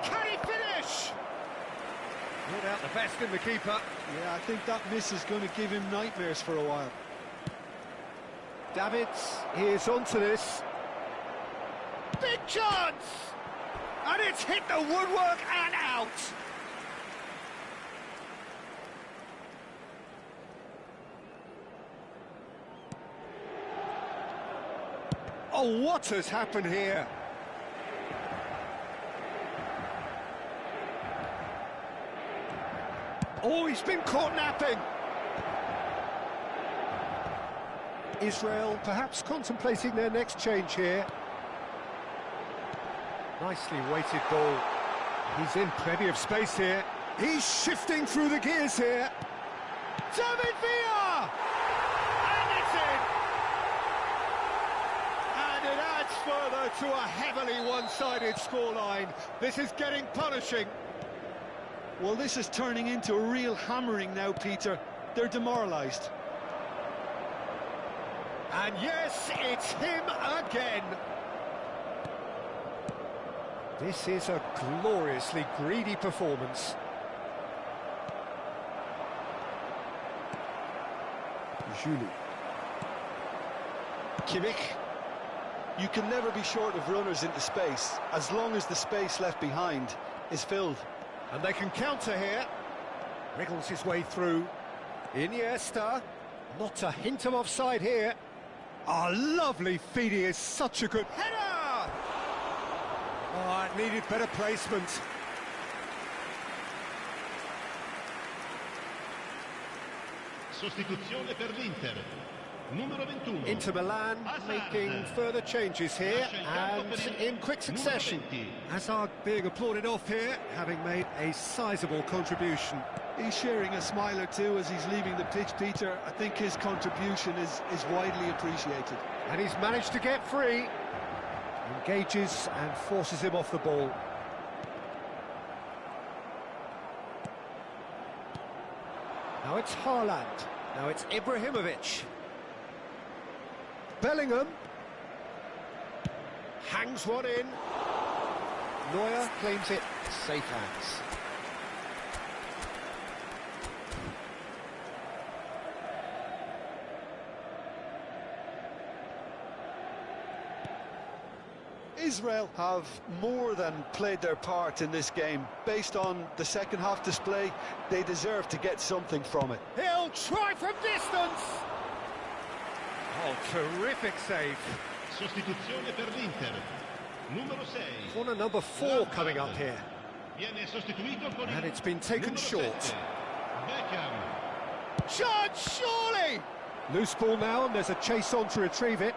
Can he finish? Not out the best in the keeper. Yeah, I think that miss is going to give him nightmares for a while. Davids is onto this. Big chance! And it's hit the woodwork and out. Oh, what has happened here? Oh, he's been caught napping. Israel perhaps contemplating their next change here. Nicely weighted ball. He's in plenty of space here. He's shifting through the gears here. David Villa! And it's in! And it adds further to a heavily one-sided scoreline. This is getting punishing. Well, this is turning into a real hammering now, Peter. They're demoralised. And yes, it's him again. This is a gloriously greedy performance. Julie. Kimmich. You can never be short of runners into space, as long as the space left behind is filled. And they can counter here. Wriggles his way through. Iniesta. Not a hint of offside here. Oh, lovely feed. He is such a good header! Oh, it needed better placement. Sostituzione per l'Inter. Numero 21. Inter Milan making further changes here and in quick succession. Hazard being applauded off here, having made a sizable contribution. He's sharing a smile or two as he's leaving the pitch, Peter. I think his contribution is widely appreciated. And he's managed to get free. Engages and forces him off the ball. Now it's Haaland. Now it's Ibrahimovic. Bellingham. Hangs one in. Neuer claims it. Safe hands. Israel have more than played their part in this game. Based on the second half display, they deserve to get something from it. He'll try from distance! Oh, terrific save. Sostituzione per l'Inter. Numero 6. Corner number 4 coming up here. Viene sostituito con And it's been taken short. 7. Beckham. Shot, surely! Loose ball now, and there's a chase on to retrieve it.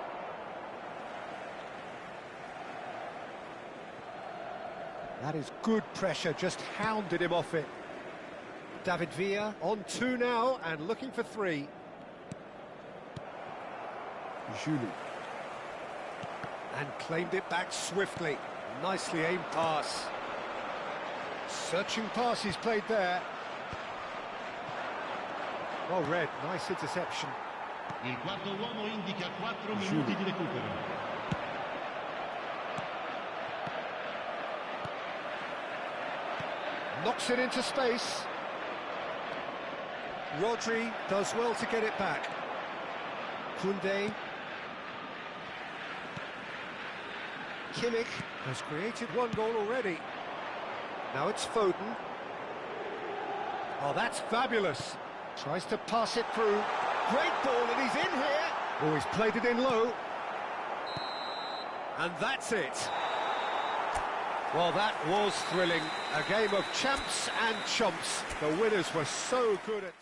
That is good pressure, just hounded him off it. David Villa on 2 now, and looking for 3. Julie. And claimed it back swiftly. Nicely aimed pass. Searching pass he's played there. Well read, nice interception. Il quarto uomo indica 4 minuti di recupero. Knocks it into space. Rodri does well to get it back. Koundé. Kimmich has created 1 goal already. Now it's Foden. Oh, that's fabulous. Tries to pass it through. Great ball, and he's in here. Oh, he's played it in low. And that's it. Well, that was thrilling. A game of champs and chumps. The winners were so good at...